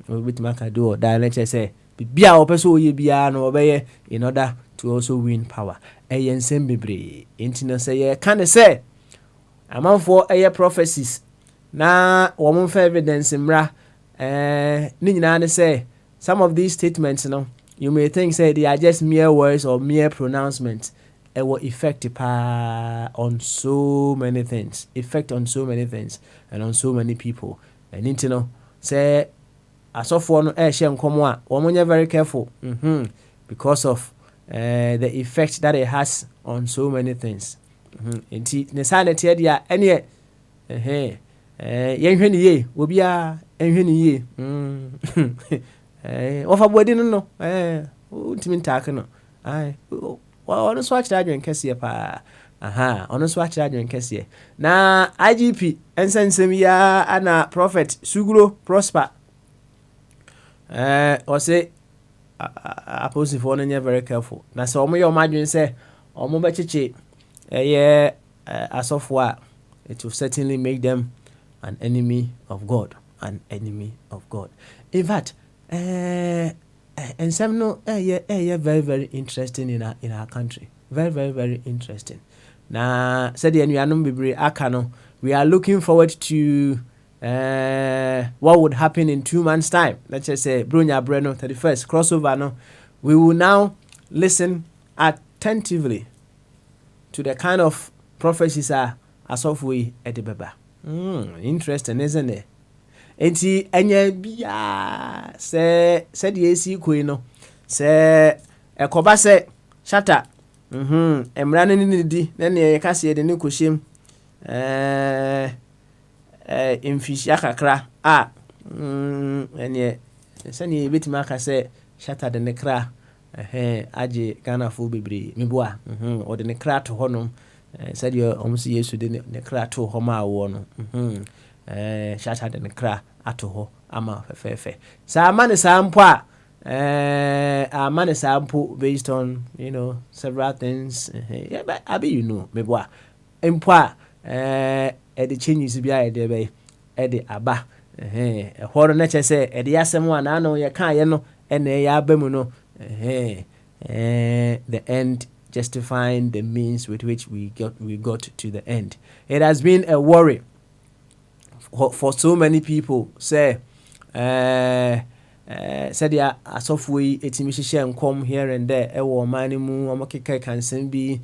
Will be mark do or die. Let's say be our person you be an obey in order to also win power. A yen be intina say can say among for a prophecies na woman for evidence mra ni say some of these statements, you may think say they are just mere words or mere pronouncements. It will effect on so many things, and on so many people. And say as of one woman very careful, because of the effect that it has on so many things. The silent idea any yenhweni obia enhweni ye ofa bodi no ultimate attack no ono so akira adwen kese pa ono so akira adwen kese na IGP ensensem ya ana prophet Suguro Prosper o say apostle for no very careful na so omo ye omo adwen say omo be chichi asofo a it will certainly make them an enemy of God, in fact and some no very very interesting in our country, very interesting, na said the anuanom bebre aka no, we are looking forward to what would happen in 2 months time. Let's just say Brunya Breno 31st crossover no. We will now listen attentively to the kind of prophecies as of we at the baba. Interesting, isn't it? Enti enya bia se the AC queen no se ekoba se shatter emra ne di na ne ka se de ne kohyem imfishia kakra ene se ne betima ka se shatter de ne kra aje Ghana fo bebre meboa o de ne kra to honom se de omsi Yesu de ne kra to ho ma wo no shatter de ne kra ato ho ama fefefe sa amane sampo amane sampo based on several things yeah but abi meboa empo e de changes bia e de be e de aba horo na chese e de yasem ana no ye kan ye no ene ya abamu no the end justifying the means with which we got to the end. It has been a worry for so many people say said ya asofwe etimi hihye nkom here and there e wo mani mu amokeka kansen bi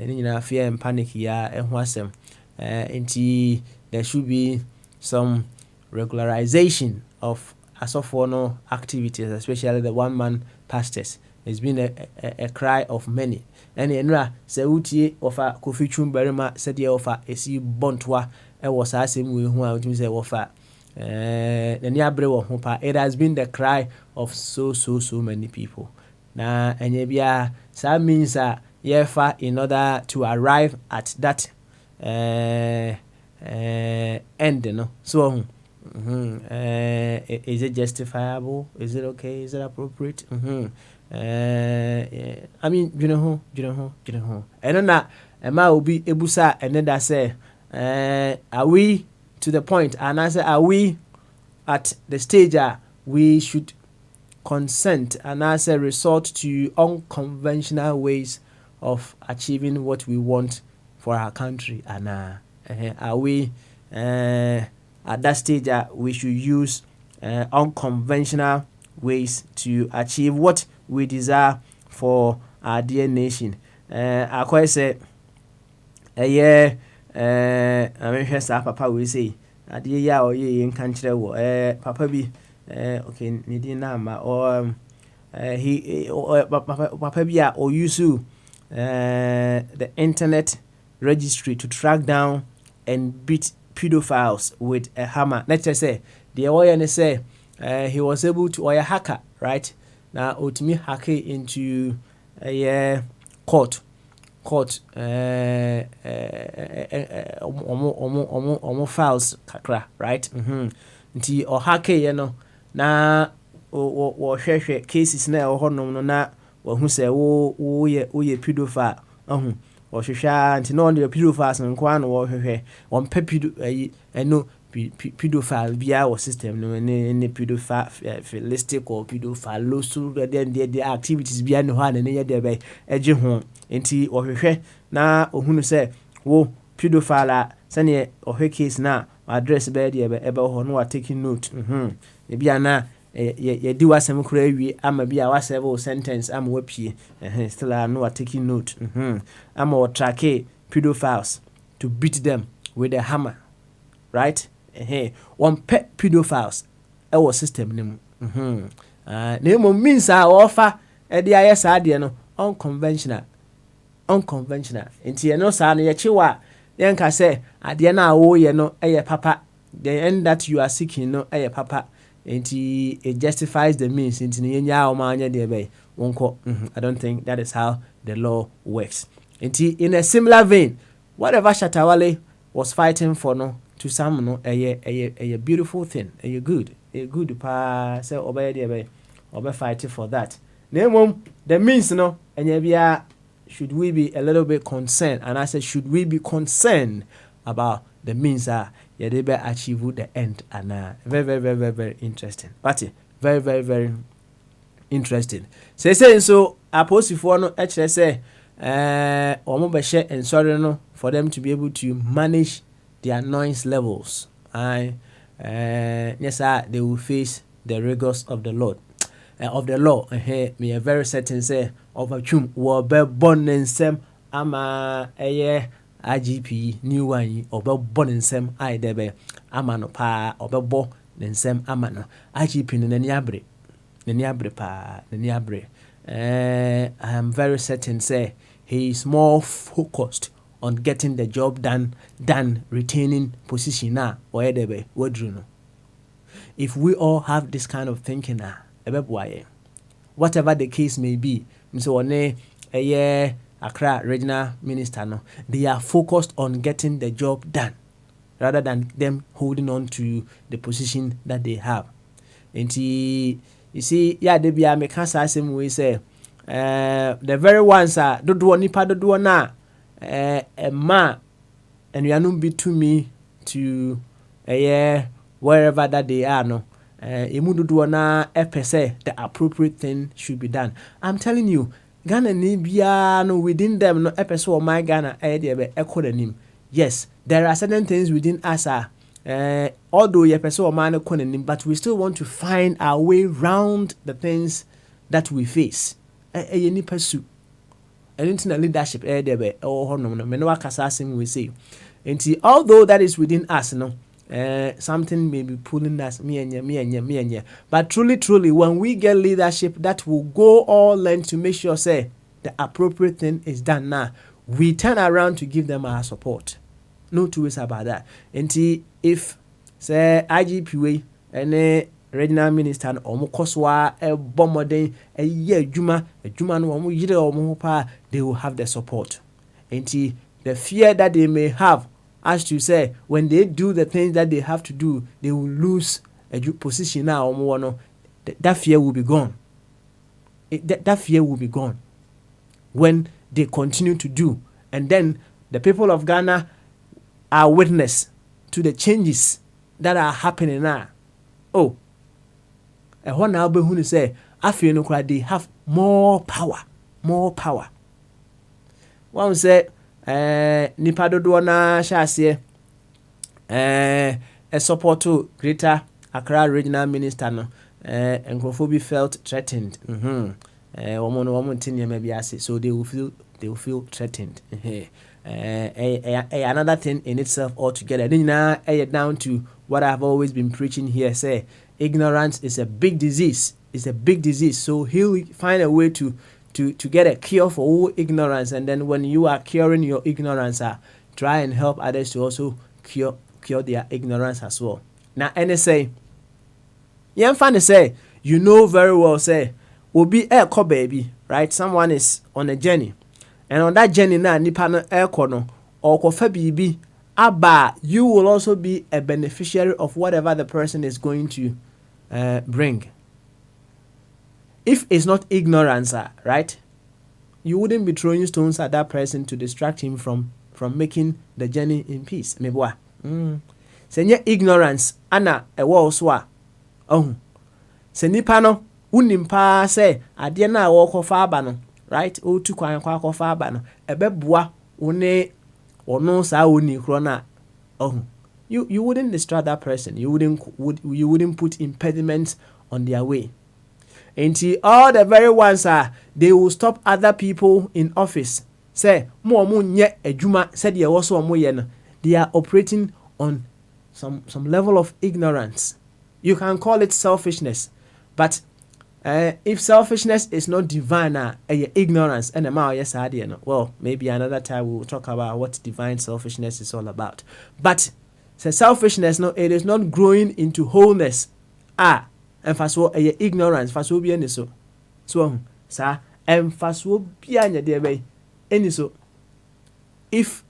ni nyina fear and panic ya eho asem enti there should be some regularization of asofo no activities, especially the one man pastors. It's been a cry of many. And enra se utie ofa Kofi Twumbarima said ye ofa esi bontwa e was asem we hu a utimi say ofa nani abre wo ho pa. It has been the cry of so many people. Na enye bia that means yefa in order to arrive at that end no. So is it justifiable? Is it okay? Is it appropriate? I mean, you know. And na ema obi ebusa and then that say are we to the point, and I say are we at the stage we should consent and I say resort to unconventional ways of achieving what we want for our country, and are we at that stage we should use unconventional ways to achieve what we desire for our dear nation. I quite say I mean here's papa we say adeɛ ya oye nka nkyerɛ wo papa bi okay nidi nama or he papa bi or use the internet registry to track down and beat pedophiles with a hammer. Let's just say the oya say he was able to, or a hacker, right? Now ultimately hack into a court files kakra, right? Nti or hack na o hwehwe cases na o honom no na wo hu se wo ye pedophile o hwehwa nti no the pedophiles nko an wo hwehwe on pedophile bia or system no ne pedophilistic or pedophile so the activities bia no ha na ye de be eje ho nti o hwehwe na ohunu se wo pedophile sane o hwe case na address be de ebe ho no wa taking note e bia na ye di wasem kura wi ama bia wasebe sentence ama wapie still no wa taking note ama o track pedophiles to beat them with a hammer, right? One pet pedophiles our system name name means offer e dia yes ade no unconventional enti no sa no ye chiwa yenka say ade na wo ye no eye papa, the end that you are seeking no eye papa enti it justifies the means enti nyanya o ma anya de be wonko I don't think that is how the law works. Enti in a similar vein, whatever Shatawale was fighting for no to some no a beautiful thing, a good pa say obey there be obe fighting for that. Name the means no and should we be a little bit concerned, and I said should we be concerned about the means they be achieve the end, and very interesting. But very interesting. Say so apostle no actually say omo be share and sorry no for them to be able to manage their noise levels. Yes, they will face the rigors of the Lord. Of the law, me a very certain say of a chum will be born in sem ama IGP new one or be born in sem I debe amano pa or be born in sem amano IGP in the niabre pa the niabre. I am very certain say he is more focused on getting the job done than retaining position now or debe wodruno. If we all have this kind of thinking now, whatever the case may be, so Accra regional minister no, they are focused on getting the job done rather than them holding on to the position that they have. And you see, yeah, they be a mekasa same way say, the very ones are do nipa do na ma and you are not be to me to wherever that they are no. The appropriate thing should be done. I'm telling you, Ghana Nibia no within them no episode of my Ghana echo. Yes, there are certain things within us although ye episode of man but we still want to find our way round the things that we face. Any pursue. Anything leadership we say. And although that is within us, no. Something may be pulling us, me and you. But truly, when we get leadership that will go all length to make sure, say, the appropriate thing is done now, we turn around to give them our support. No two ways about that. And if, say, IGPA and regional minister or Mokoswa, a bombardier, a year Juma no they will have the support. And the fear that they may have, as to say, when they do the things that they have to do, they will lose a position now. That fear will be gone. That fear will be gone when they continue to do. And then the people of Ghana are witness to the changes that are happening now. Oh, and one now who say, I feel no cry, they have more power. One say, nipa dodo na shase a support to Greater Accra regional minister no Nkrofo felt threatened so they will feel threatened. Another thing in itself altogether down to what I've always been preaching here, say ignorance is a big disease. So he'll find a way to get a cure for all ignorance, and then when you are curing your ignorance, try and help others to also cure their ignorance as well. Now, and they say, you know very well, say, will be a co baby, right? Someone is on a journey, and on that journey now, nipa air corner or kofa bibi, you will also be a beneficiary of whatever the person is going to bring. If it's not ignorance, right, you wouldn't be throwing stones at that person to distract him from making the journey in peace. Meboa. Senye ignorance, ana ewo oswa. Se nipa no, unimpa se, adye na wako faba no, right, o tu kwa kwa faba no, ebeboa, ono sa uni krona. You wouldn't distract that person. You wouldn't put impediments on their way. And all the very ones they will stop other people in office. Say, nye ejuma said ye also they are operating on some level of ignorance. You can call it selfishness, but if selfishness is not divine, ignorance and well, maybe another time we will talk about what divine selfishness is all about. But selfishness, no, it is not growing into wholeness. Emphasis ignorance, faso bi any so sir, emphasis bi anya de be any so. If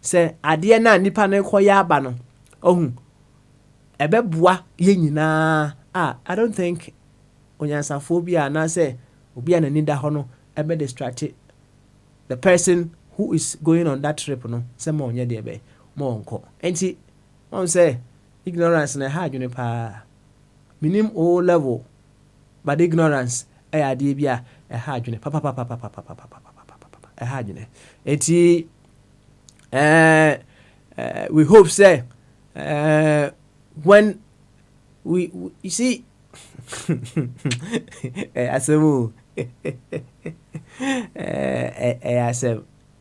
say ade na nipa na koya aba no ebeboa ye nyina I don't think onyansaphobia na say obi ana ni da ho no ebe distract the person who is going on that trip no say mo nya de be mo onko enti won say ignorance na ha adwene pa minim O level, but ignorance, adibia, a hardware, papa, hadwene enti we hope say when we you see asemu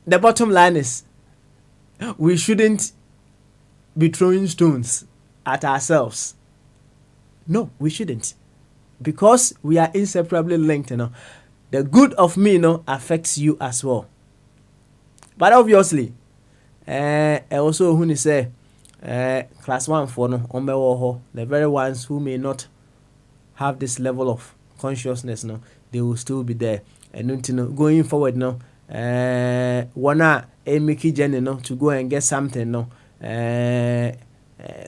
the bottom line is we shouldn't be throwing stones at ourselves. No, we shouldn't, because we are inseparably linked. The good of me affects you as well. But obviously also who say class 1 for the very ones who may not have this level of consciousness, they will still be there. And going forward, wanna make journey to go and get something,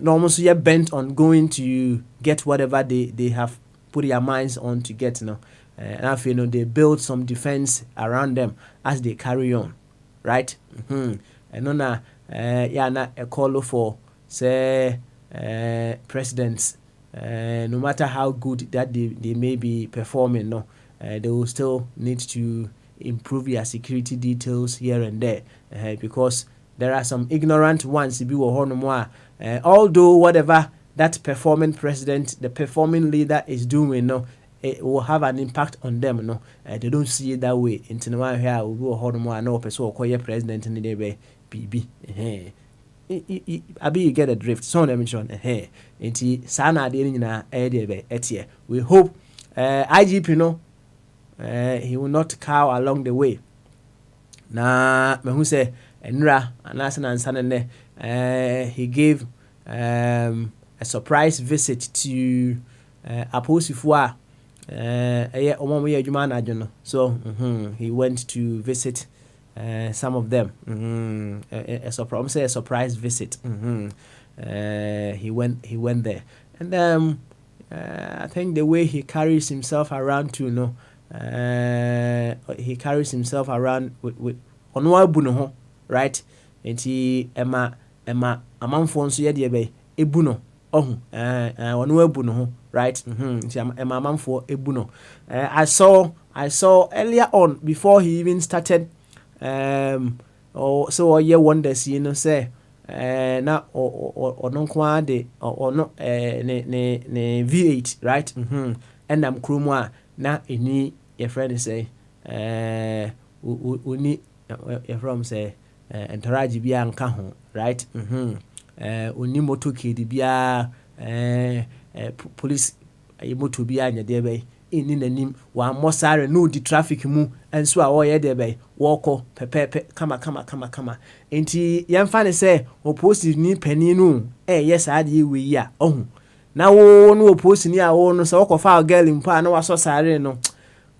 almost you're bent on going to get whatever they have put their minds on to get, and I feel they build some defense around them as they carry on, right? And na a call for say presidents, no matter how good that they may be performing, they will still need to improve their security details here and there, because there are some ignorant ones. Although whatever that performing president, the performing leader is doing, it will have an impact on them. They don't see it that way. Into the here will go on no person call your president in the day, BB. Abi you get a drift. So let me show you. Sana na etie. We hope IGP he will not cow along the way. Na me who say Enra Anasan and Sanane he gave a surprise visit to Aposifua so he went to visit some of them. A surprise visit. He went there, and I think the way he carries himself around too, he carries himself around with onwa right? And he Emma amanfo nso ye de be ebu no onwa ebu no right? Emma amanfo ebu no. I saw earlier on, before he even started so ye wonders, say na ononkwa de no ne V8, right? And I'm krumwa na eni your friend say uni your from say entourage bia nka ho, right? Uni moto kid bia police moto bia nya de be eni nanim wa mosare no di traffic mu enso a oye de be woko pepepe kama enti yemfa ne say opposite ni pani no yes ade we yi a ohun na wo no opposite ni a wo no so wokofa girl mpa na waso sare no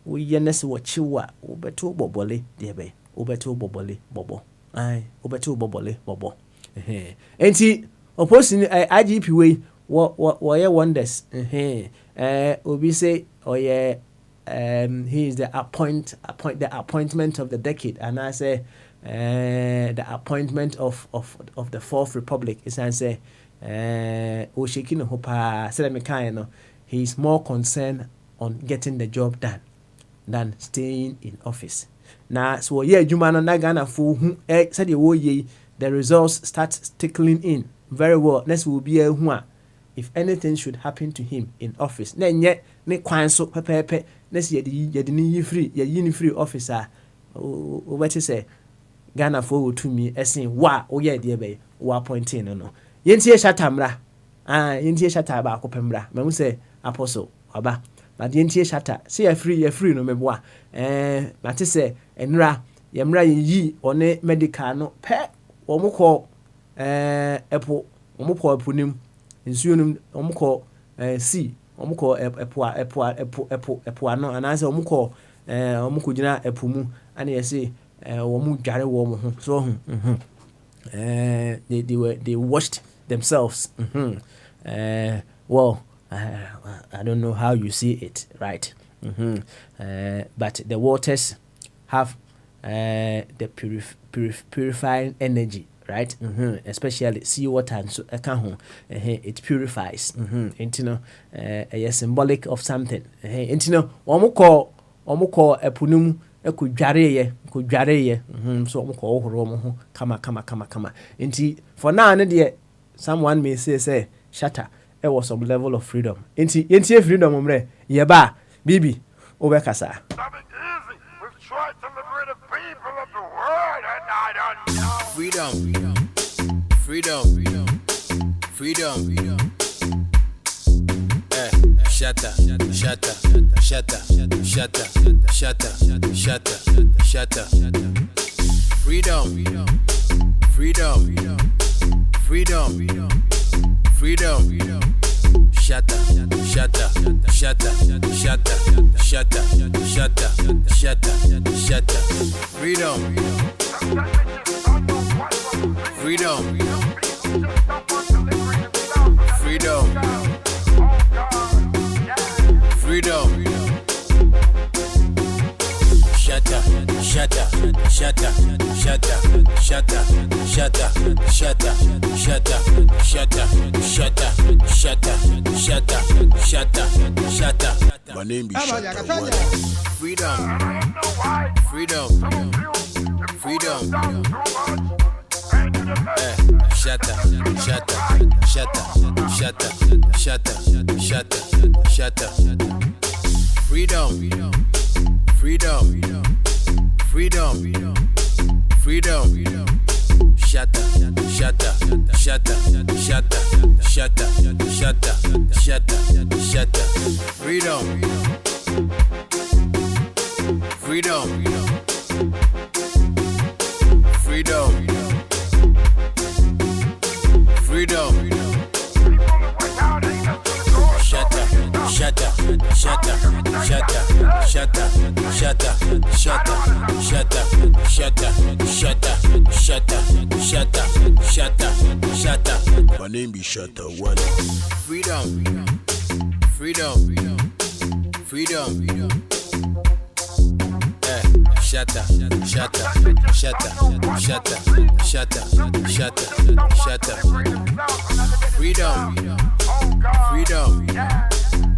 wo ye nese wo chiwa wo beto bobole de be wo beto bobole bobo ai wo beto bobole bobo enti opposite IGP we wo ye wonders obi say he is the appointment of the decade, and I say the appointment of the Fourth Republic is, I say Oshekino Hopa Selemekano. He is more concerned on getting the job done than staying in office. Now, so yeah, Jumano Nagana for who said the results start trickling in very well. Next will be a one. If anything should happen to him in office, then yet ne kwan so pepepe na si yedi free officer o better say Ghana for to me esen wa o ye de be wa appointing no yentie shatamra yentie shata ba akopemra me hu say apostle aba but yentie shata say ya free no meboa but say enra yemra yi one medical no pe wo mokọ epo wo mokọ eponim nsuonum omukọ sea omukọ epo ano anase omukọ gina epo mu ana yesi omu dware wo mo ho so they washed themselves. Well, I don't know how you see it, right? But the waters have the purifying energy, right? Especially seawater, and so it purifies. Symbolic of something. Omukọ epunum could dware so mo kama nti for now ne de someone may say shatter there was some level of freedom nti yentie freedom omre ye ba bibi obekasa freedom. Shatter. My name be Shatta. Freedom. Shatta. My name be Shatta One. Freedom.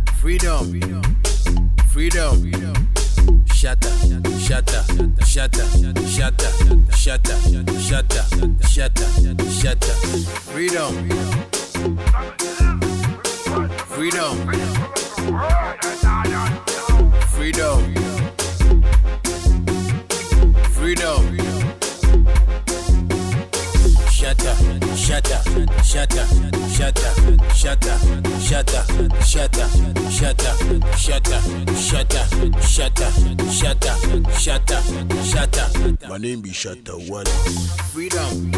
Shatta. My name be Shatta One. Freedom.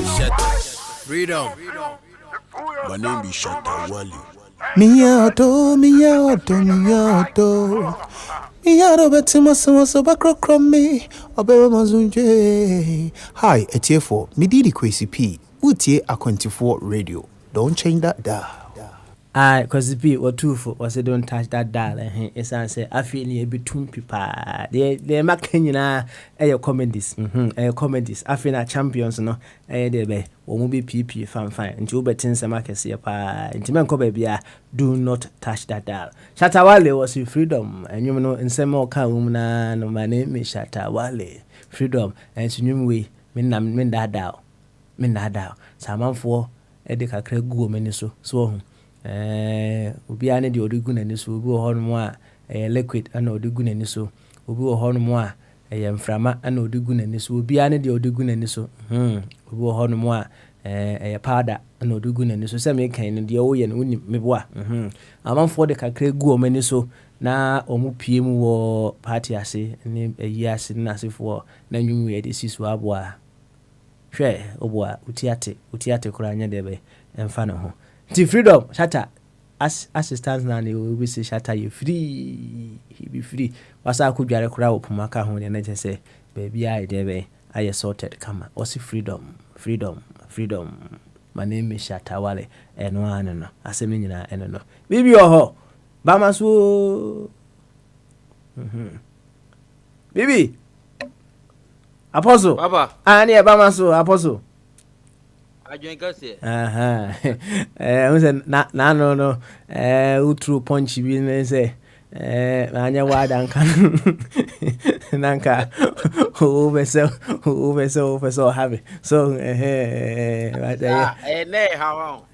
Shatta. Freedom. My name be Shatta Wale. Miyato Miyaro betima so bakro me obere mazunje. Hi, etiefo mididi Kwesi P. Utie A24 radio. Don't change that dial. Kwesi P or two for was don't touch that dial it's answer I feel a bit too pipa they making your comedies comedies I feel na champions no they be o be pp fine nti obetin se market here pa nti menko ba do not touch that dial. Shatta Wale was freedom and you know nsem o ka na no my name is Shatta Wale freedom and nyum we men da dial samanfo e de kakra gu o meni so obi ane de odigu nani so obi ohonmo a liquid ana odigu nani so obi ohonmo a mframa ana odigu nani so obi ane de odigu nani so obi ohonmo a powder ana odigu nani so se me kan ne de wo ye no uni meboa amanfo de kakra gu o mani so na omu piem wo party ase ne ayi ase na asefo na nwunwu ye de siso aboa hwe oboa utiate kuranya debe emfa no ho the freedom Shatta as it stands now they will say Shatta you free he be free wasa akudware kura opumaka ho ne na je say baby I debe I sorted kama what's freedom My name is Shatawale and one assembly and no. Baby oh Bamasu Baby Apostle Papa. Near Bamasu Apostle. I join Cassie. I said, no, true punchy business. Anya wide and can Nanka over so happy. So, right there. How?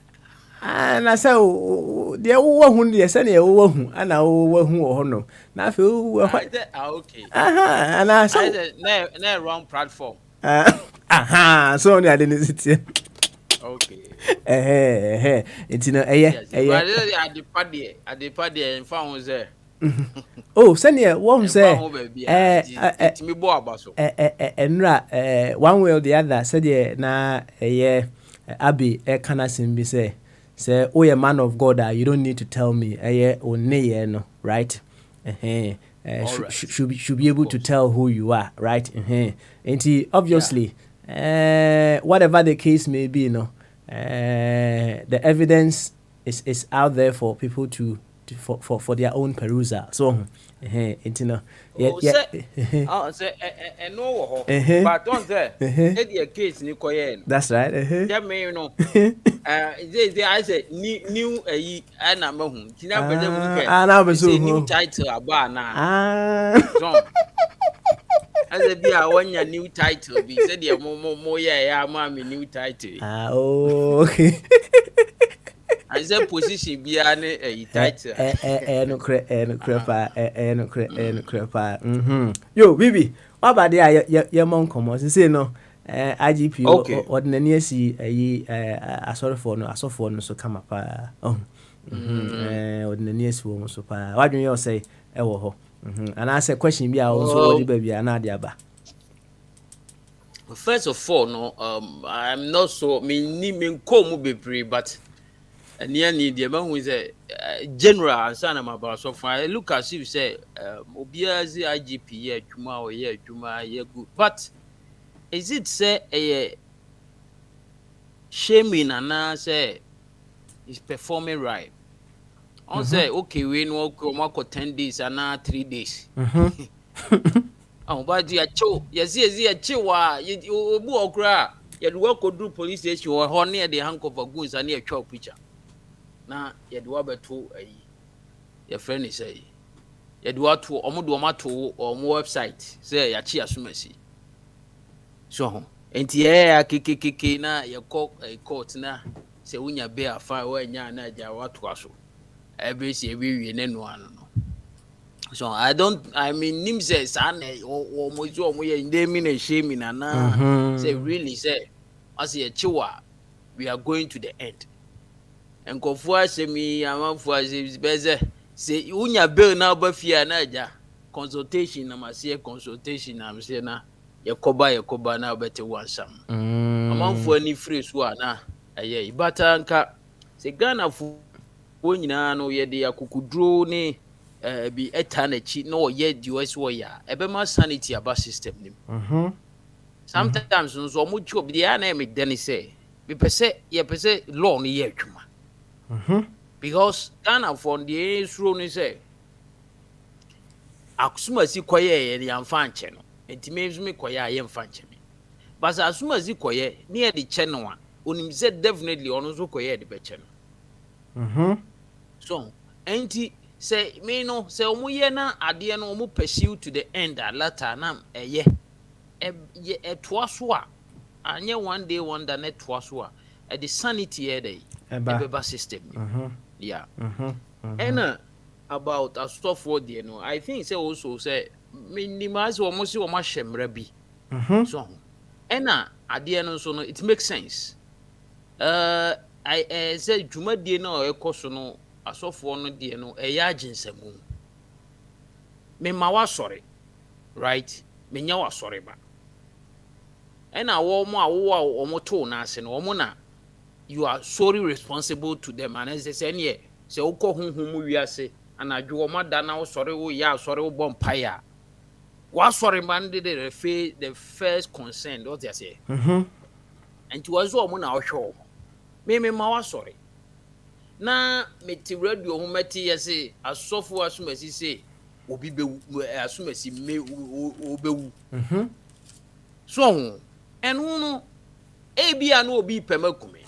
And I said, the old one, the sunny old one, and I over who or no. Now, feel Okay. and I said, No wrong platform. So I didn't sit. Okay. It's in a At the party and found was there. Oh, Sanya, one say, me boabaso. and one way or the other, said ye, na Abby, canasim be say, oh, a man of God, you don't need to tell me, or nay, no, right? Should be able to tell who you are, right? And obviously, whatever the case may be, the evidence is out there for people to for their own perusal. So, no, but don't say, a case, Nicoyen. That's right. That may you know. I said, new and I'm home. I was new title about now. As a dear one your new title, be said, yeah, more, yeah, mammy, new title. Okay. I said, position be a title. No crepa. Yo, baby, what about your mom come on? Say no. IGP or the near see a sorry for no, so come up. Or the nearest woman so far. What do you say? And ask a question be also baby and Nadiaba. First of all, no, I'm not so mean come be free, but near need the man who is a general and son about so far. I look as if say Obiazi IGP, yeah, Juma or yeah, Juma, yeah, good. But is it say a shaming and say he's performing right? On say okay, we know come 10 days and now 3 days. Oh, but you cho, yes, a chiwa, you walk ra, you walk or do police station or honey at the hunk of a goose and near chalk picture. Now, you do about two your friend is say, you do out to Omodomato or more website, say a chia sumacy. So, and yeah, kiki na your cock a court na, say when you bear fire when you're not what to us. Every say we in one. So I mean, Nim says, son, or Mojo, we are naming and shaming, and say, really say, I say a chiwa, we are going to the end. And go for say me, I'm for is better. Say, Unya bill now, but fear naja consultation, I'm say consultation, I'm saying, Yakoba now better one some. Among for any phrase one, yeah, but anka say Ghana for when you know, ye dear kukudro ne. Be a tanachi no yet US warrior, a bema sanity about system. Sometimes, so much of the anemic Dennis say, be per se, ye per se, long year. Because Ghana for the age rule say, Aksuma si quiet the infant channel, and it makes me quiet young fancy. But as soon as you quiet near the channel one, when said definitely on also quiet the channel. So, ain't say me no say omuye na ade no omu pursue to the end at latter na eye toaso a anye one day wonder net toaso a the sanity e dey eba system yeah and about a stuff for the no I think say also say minimize omo si omo hwemra bi so and ade no so no it makes sense I say dwumadie na o ekoso no asofo no de no eya aginsemu me ma wa sori right me nya wa sori ba ena wo mo awo mo to na ase no mo na you are solely responsible to them and as they say ne se ukọ honhom mu wiase anadwo wo mada na wo sori wo ya sori wo bompire wa sori man de the first concern what they say and to us all now show. Me ma sorry. Na me ti radio ho meti yesi asofo asumasi say obi be asumasi me obewu. So enu no ebia na obi pemakume.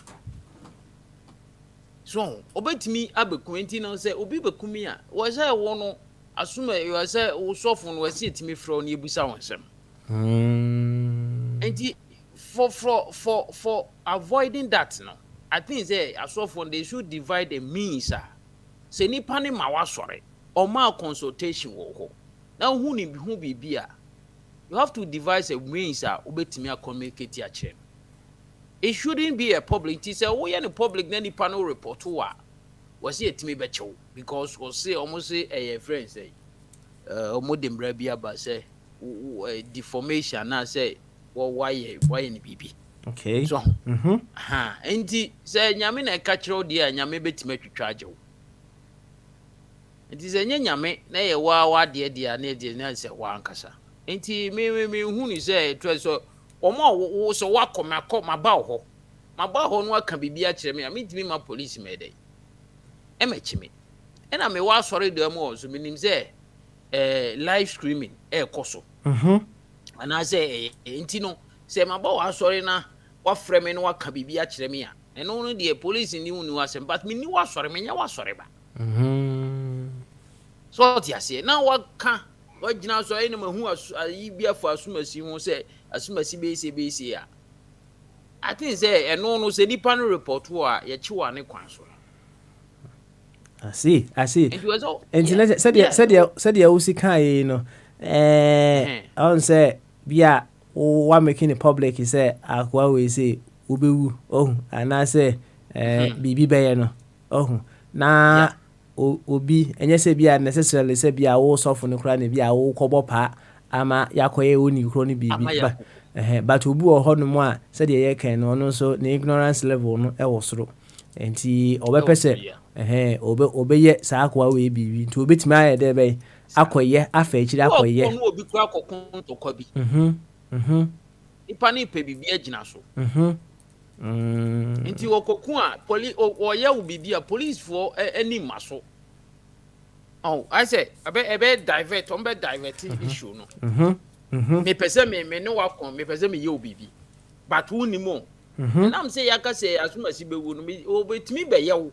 So obetimi abekumi nti na say obi bekumi a wo say wo no asuma yo say wo sofo no wasi etimi fro na ebusa wonsem. And for avoiding that no, I think say asofo they should divide the means say nipa ne ma wa sore or ma consultation wo ho. Now who ni who bibia you have to devise a means obetimi communicate a chen. It shouldn't be a public. It say oh yeah, the public then the panel report to was it me becho because was say almost say a friend say almost dem rabia ba say deformation na say why in bibi. Okay. So enti say nyame na ka kire odi a nyame betime twetwa ajewo. Enti say nyame na ye wa de na de na say wa ankasa. Enti me hu ni say to so omo so wakoma ba ho no aka bibia kire me a me ma police me dey e ma chime e na me wa sori do mo so minim say live streaming koso ana say enti no say ma ba wa sori na wa frɛ me no aka bibia kire me a eno no de police ni hu ni wa sem but me ni wa sori me nya wa sori ba so ti ase na wa ka wa gina so ene ma hu ayi bia fo asumasi hu say asumasi be say a I think say no say nipa no report wo a ye chi wa ne kwan so. I see. And yeah. said ya usi kai no on say bia wa making it public he say akwa we say obewu and I say bibi be no na obi enye say bia necessarily say bia wo sofo no kra na bia wo kobo pa ama yakoye oni kro no bibi ba but obi wo ho no mo a said ye kan no no so na ignorance level no e wo soro enti obepese obeye sa akwa we bibi nti obetimi aye de be akoye afa ekiri akoye no obi kura kokon to kwa bi ipa ni pe bibi agina so nti okokun a oye wo bibi a police for any maso I say ebe divert issue no me pese me no wa kon me pese me ye obibi but who ni mo and am say yaka say asumasi bewu no me obetimi be ye wo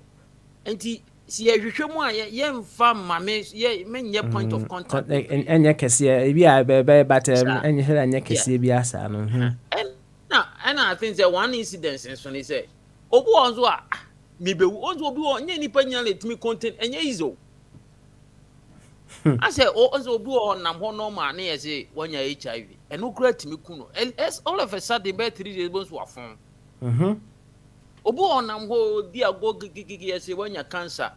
enti si ye hwehwe mu a ye mfa mame ye menye point of contact enya kese e bi a be but enya hera enya kese bi asa no and I think that one incident since when he say obu onzo a me bewu onzo obi o nya nipa nya letimi content enya izo I say onzo obi o nam ho normal na ye say wanya HIV and no great me kuno all of a sudden by 3 days bones were phone obu o nam ho di ago gigi ye say wanya cancer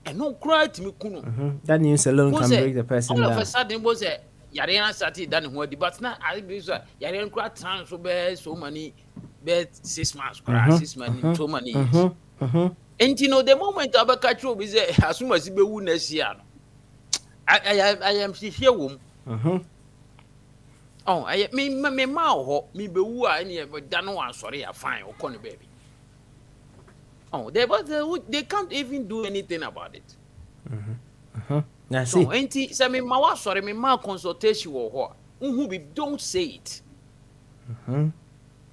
and no great me kuno that news alone can break the person all down of a sudden bones yare na started done ho di but na I be so yare nkra trans so many be 6 months 6 months so many and you know the moment abaka tro be say asumasi be wu na sia no I am here wom I me ma ho me be wu a ne da no ansori ya fine o ko ne baby they can't even do anything about it na see so enti say me ma wa sorry me ma consultation wo ho who be don't say it and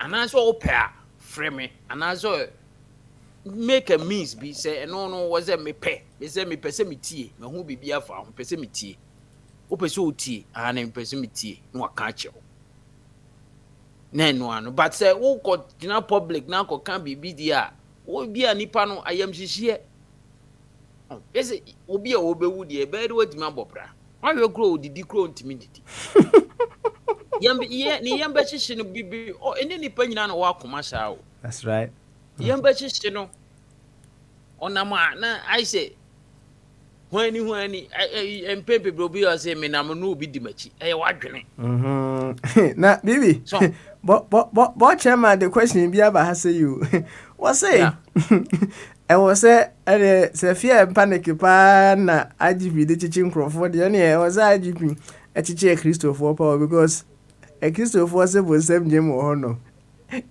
as all pair frame me and as make a means be say no was a me pay be say me pese me tie me hu bibia fa ho pese me tie o pese o tie and me pese me tie no aka che no ano but say wo ko gina public na ko kan bibi dia wo bia nipa no ayam hihie ese obi a obewu dia be de wadimi abobra awe kro odidi kro ntimi didi yambe ni yambe hihie no bibi ene nipa nyina na wa koma sha o that's right yamba hihie no onama na I say hwani empempe brobi o say me nam no obi dimachi wadwene na bibi so but chairman the question be about how say you what say I was say fear and panic pa na IGP the teaching Crawford the ne was IGP a teacher Christopher power because a Christopher say was same game or no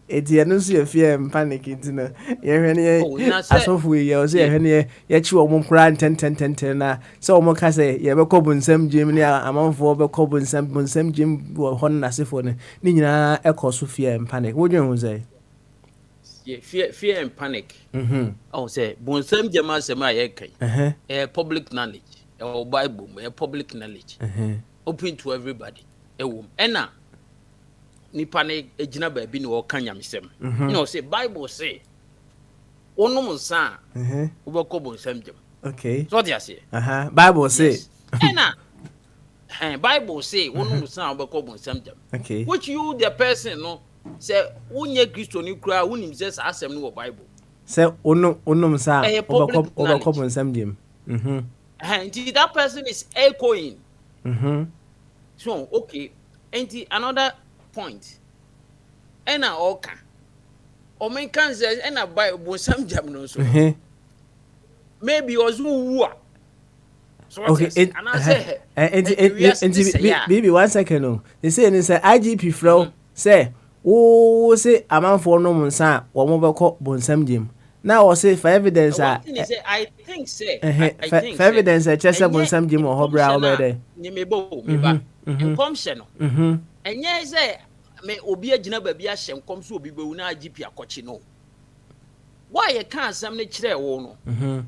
Eti eno so ye fear and panic into no. Ye hwene Oh, ye na say asofu ye o say ye hwene ye chi omo kra ten na. So omo ka say ye be kɔ bonsam gym ni amanfo be kɔ bonsam gym wo hɔ na sefo ne. Ni nyina ekɔ so fear and panic. Wo dwen ho say? yeah, fear and panic. Oh, say bonsam jama sema ye kai. Public knowledge. Bible, public knowledge. Open to everybody. Ena nipa ne ejina ba bi ne wo kan nyamsem. You know say Bible say onum nsa wo beko bonsam jam. Okay. So what you say? Bible say. Ena Bible say onum nsa wo beko bonsam jam. Okay. Which you the person no say unye Kristo ni kura unim say asem no Bible. Say onum sa obeko bonsam jam. And that person is echoing. So okay, and another point. Ena oka. O men kan say ena Bible some jam no so. Maybe ozu so okay, and I say baby 1 second no. They say IGP flow say oh say amanfo no munsa wo mo beko bonsam jam. Now I say for evidence I think say for evidence chese bonsam jam o hobra over there. Ni mebo nkomhye no. Enye say me obi agina ba bi ahye nkom so obi bewu na IGP akɔkye no. Why you can asem ne kire wo no.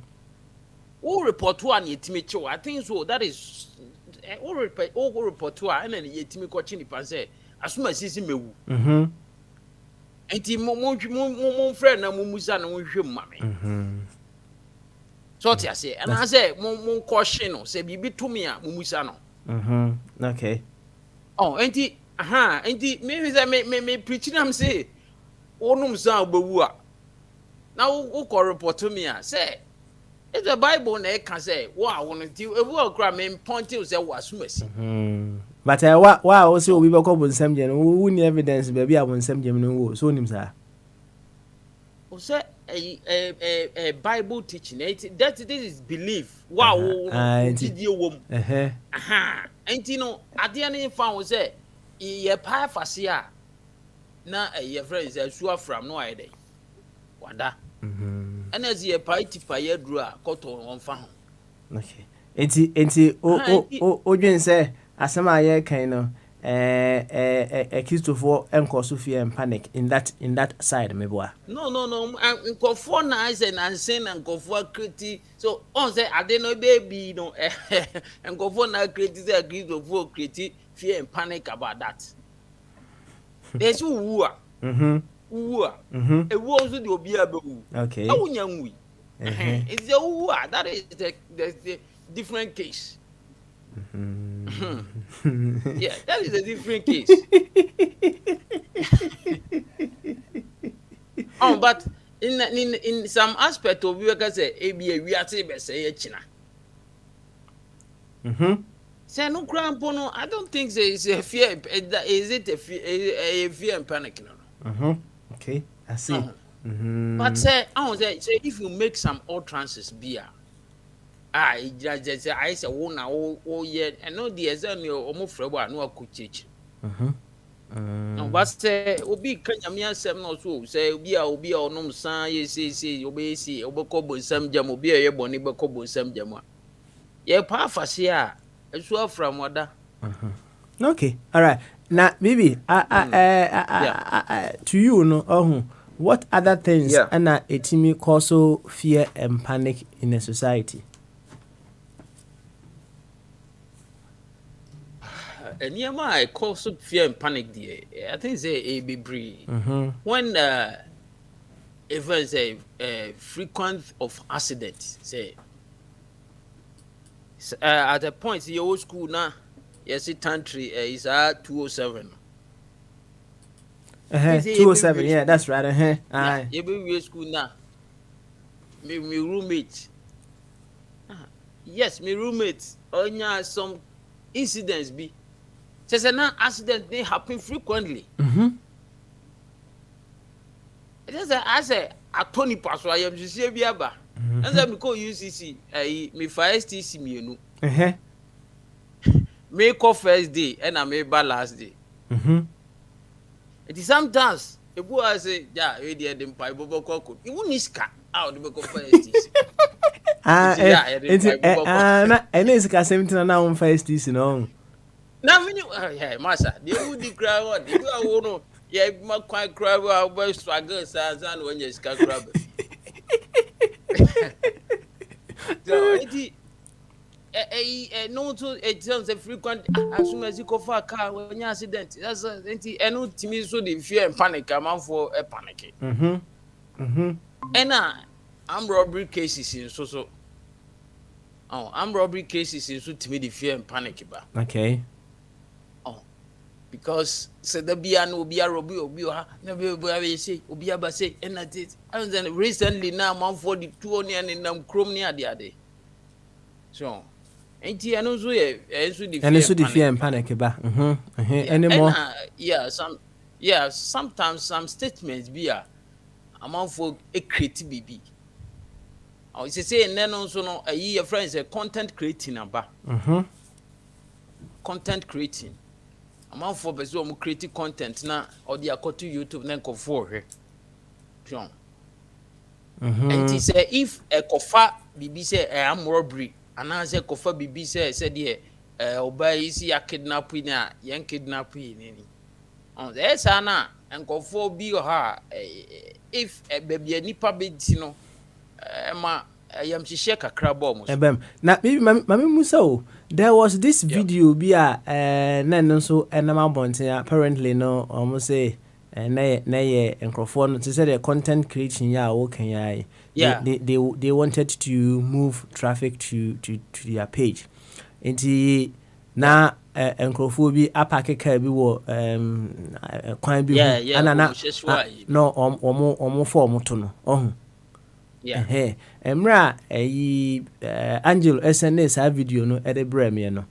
Who report to an yetimi chew? I think so that is who report to an yetimi kɔkye ni pa say asuma sisi mewu. Enti mo friend na mo musa na mo hwem ma me. So what you say? And I say mo caution no say bibi to me a mo musa no. Okay. Oh, enti me say me preaching am say onum sa obewu a. Na wo ko report to me a say it's the Bible na e can say wa won ti ewu okra me point you say wa sumasi. But what also we beko bonsam jam no ni evidence baby a bonsam jam no wo so nim sa. O say a Bible teaching that this is belief. Wow, did you wom? Enti no ade na fa wo say ye pa fase a na ye friend say sua from no ide. Wada. And as ye pa itipa ye dru a koto won fa ho. Okay. Enti o dwen say asema ye kan no Christopher enkoso fear and panic in that side meboa. No nkofo na I say na say na nkofo kriti so on say ade no baby no nkofo na kriti say Christopher kriti fear and panic about that. There's who ewu also the obi abewu. Okay. Awunya nwi. It's the who that is the different case. Yeah, that is a different case. But in some aspect of we can say ABA we are say China. Say no crampono, I don't think it's a fear. Is it a fear and panic? No. Okay, I see. But say if you make some utterances beer. I just I say oh yeah and no the exam you almost freba no akuchichi. No but say obi kanyame asem no so say obi a onom san ye say obi si obekọ bonsam jam obi a ye boni bekọ bonsam jam a ye pa afase a esu afram wada. Okay, all right. Now maybe to you no what other things and etimi cause fear and panic in a society? And I cause fear and panic there. I think say a be when even say frequent of accidents say at a point your old school now yes country is 207. 207, yeah, that's right. You be school now. Me roommate. Yes, me roommate. Onya some incidents be. Says an accident they happen frequently. It is I say a Tony Paso I am just here biaba. And then because UCC me first TC me no. Me call first day and I may last day. It is sometimes Ebu ase ja we dey dem pai bobo koko. Iwu ni ska out the go first. Na ene sika 17 na on first is no. Na mini yeah masa. Dey who di cry what? Dey go no. Yeah, my quite cry we boy struggle sans when you ska grab. So it no to it sounds a frequent as soon as you go for a car when you accident. That's no to me so the fear and panic am for a panic. And I'm robbery cases in so. Oh, I'm robbery cases in so to me the fear and panic ba. Okay. Oh. Because said the be no be a robbery or be ha never be say obi aba say and that it. And then recently now I'm for the 2 onion in them chrome near the other. So enti eno so ye enso the fear and panic ba anymore sometimes some statements be among for a creative baby I say neno so no your friends say content creating aba content creating among for be so mo create content na or dey akoto YouTube na ko for hwe so enti say if a kofa bibi say am robbery ananse kofa bibi say de oba isi ya kidnap na yen kidnap ni on there na enkofo bi ha if baby nipa beti no ma yam hihye kakra ba omo ebem na bibi mami musa o there was this video bi na nso enama bonten apparently no omo say na ye enkofo no to say the content creation ya wo kan ya they wanted to move traffic to their page. Enti na enkofo bi apake car bi wo kwan bi anana no omo form to no ohun emra Angel SNS a video no e de brem no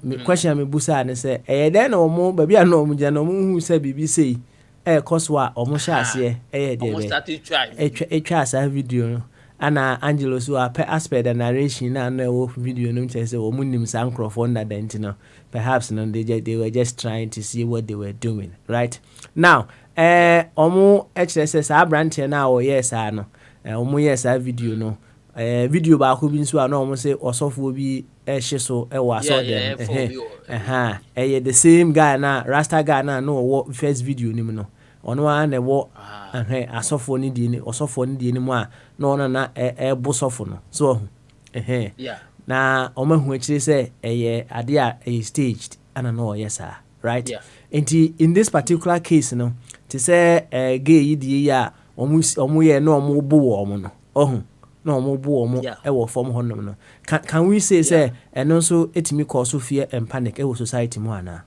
me question me busa ne say den na omo ba bia na omo ja na omo hu say bibi sei koswa omo sha ase de twa asa video no ana Angelo so aspect the narration na no video no say omo nim sa microphone na dent no perhaps no they were just trying to see what they were doing right now omo HSS brand na o yes no omo yes video no video ba ko bi nso na omo say osofo bi hye so e wa so dem the same guy na rasta guy na no first video nim no ono an na wo asofo ni die ni osofo ni die ni mu a no na bosofo no so na omahu akire say ade a staged ana no yes right in this particular case no to say gay yi die ya omu ye no omu bo wo omu no ohun no omu bo omu e wo form honom no can we say eno so etimi cause fear and panic e wo society mu ana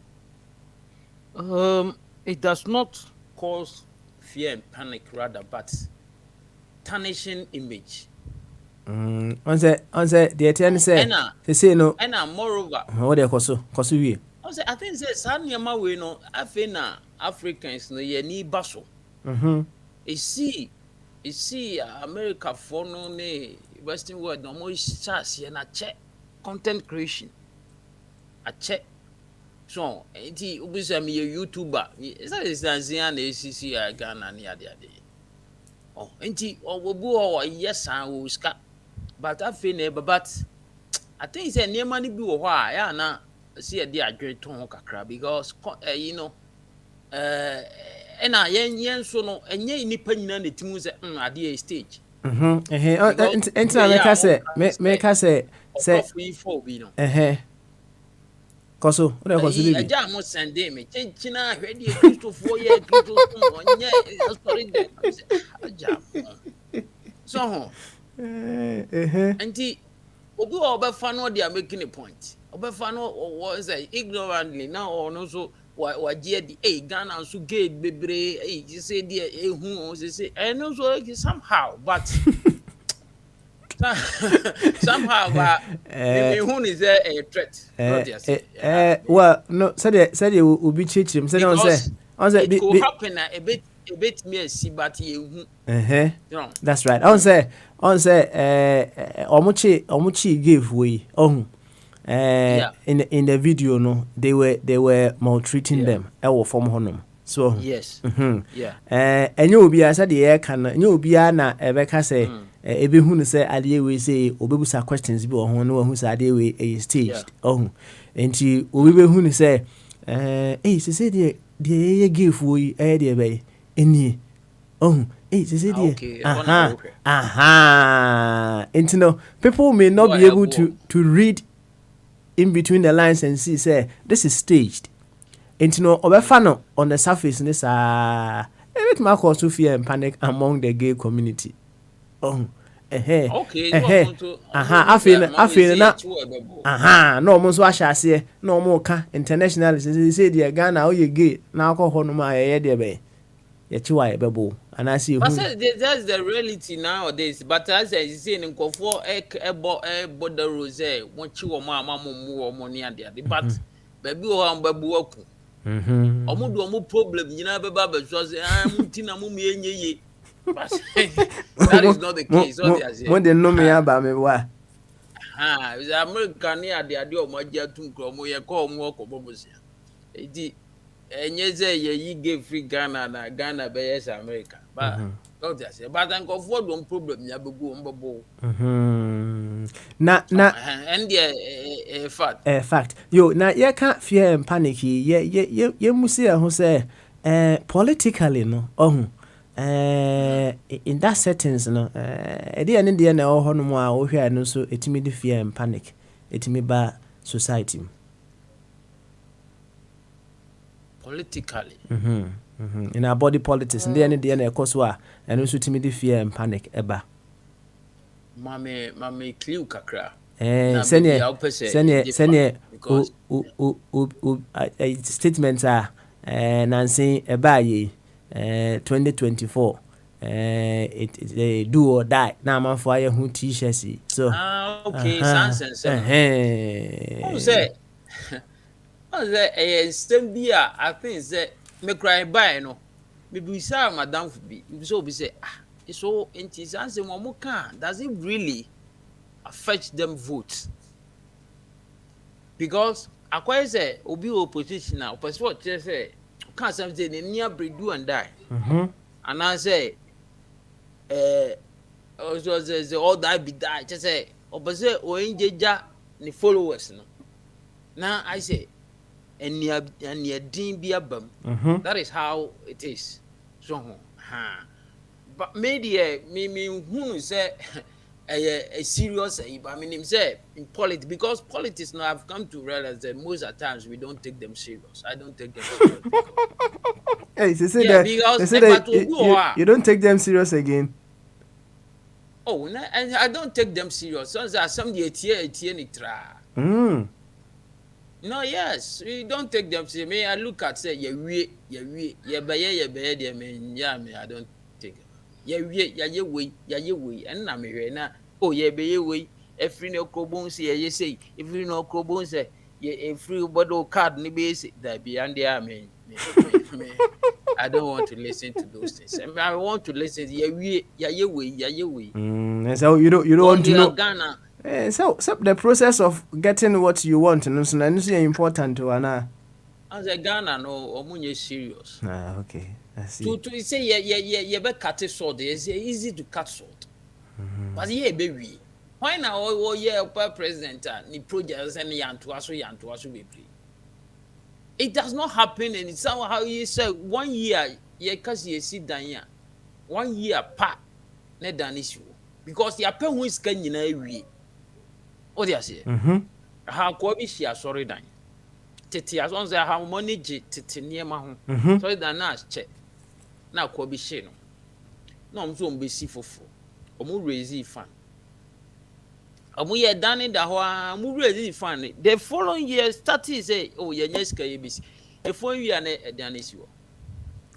it does not cause fear and panic rather but tarnishing image on say the ten say no and moreover what they cause we I think say sanyama we no afena Africans no ye ni baso you see America for no ne western world no more chance ye na check content creation a check so enti ubisa me YouTuber is Tanzania na ACC Ghana ni ade enti obu o yes and we ska but afena but I think say niema ni bi wo ho a ya na see dey adwen ton kakra because you know ena yen so no enye nipa nyina na timu se ade stage entina make say koso o de koso bibi aja mo sende me chinchina hwede Christopher ye Christopher onye story de aja so anti obi obefa no dey making a point obefa no was ignorantly now or no so waje di Ghana so gate bebre you say there ehu say no so somehow but somehow but ehu is a threat well no said you obi chichim say on say it could happen a bit me see but ehu that's right on say omuchi give way in the video no they were maltreating them e wo form honum So Yes. Yeah. Enye obi asa de ye ka na enye obi na ebeka say ebe hu ne say ade we say obebusa questions bi wo ho na wo hu say ade we e staged. Oh. Enti obi be hu ne say se de ye give we e de be eni. Oh. Se de. Okay. Enti no people may not be able to read in between the lines and see say this is staged. Enti no obefa no on the surface this it might cause fear and panic among the gay community. Okay. Afei na no mo so ahase no mo ka international say the Ghana o ye gay na alcohol no ma ye de be ye chi wa ye bebo and I see but that's the reality nowadays. But as I say in Kofo border rose won chi wo mo amamu wo mo ni ade but baby o am babu aku omo do omo problem nyina beba beso say mutina mu enye but that is not the case. What they say when they know me about me wa is America ni ade omo agya tum kro omo ye ko omo okobobosia edi enye say ye yi give free Ghana na Ghana be yes America but what they say but an go for do problem nya begu ombobo na and the fact yo na ye can't fear and panic ye musi ho say politically no in that settings no e dey na dey na ho no mo a wo hwe no so etimi de fear and panic etimi ba society politically in our body politics and dey na e koso a eno so etimi de fear and panic eba mame clue kakra senior statement Nancy Ebaye 2024 it do or die now man for who t-shirts so okay sense stem bia I think say me cry buy no me be say madam for be so be say so enti sense mo can does it really affect them votes? Because akwa say obi opposition now person what say can something near bredu and die and I say also say all that be die just say opposite o enjeja ni followers no now I say and near din be abam that is how it is so but media me who say a serious but I mean say in politics because politics now I've come to realize that most of the times we don't take them serious. I don't take them serious. Hey, you don't take them serious again. Oh, and I don't take them serious. Some no, yes, we don't take them serious. Me, I look at say I don't take it. And na me na oh ye be we every no krobon say ye say every no krobon say ye every body card ni be say that be and there me I don't want to listen to those things. I want to listen ye we so you don't want to know Ghana. So the process of getting what you want and so important to ana as a Ghana no omunye serious. Okay. I see. To say ye be cut sword is easy to cut sword. But ye baby. Why now all year president ni projects and yanto be play. It does not happen and it's somehow you say 1 year ye cause ye sit down here. 1 year pa ne dan issue. Because ya pen who is can nyina ewie. What do you say? Ha ko bi shia sorry dan. Tete as on say ha money tete niema ho. Sorry dan na check. Na ko bi she no. Na om so mbesi fofo. Omu raise fan. Omu ye dani da ho omu raise fan. The following year started say oh ye nyeska ye bisi. The following year na dani si wo.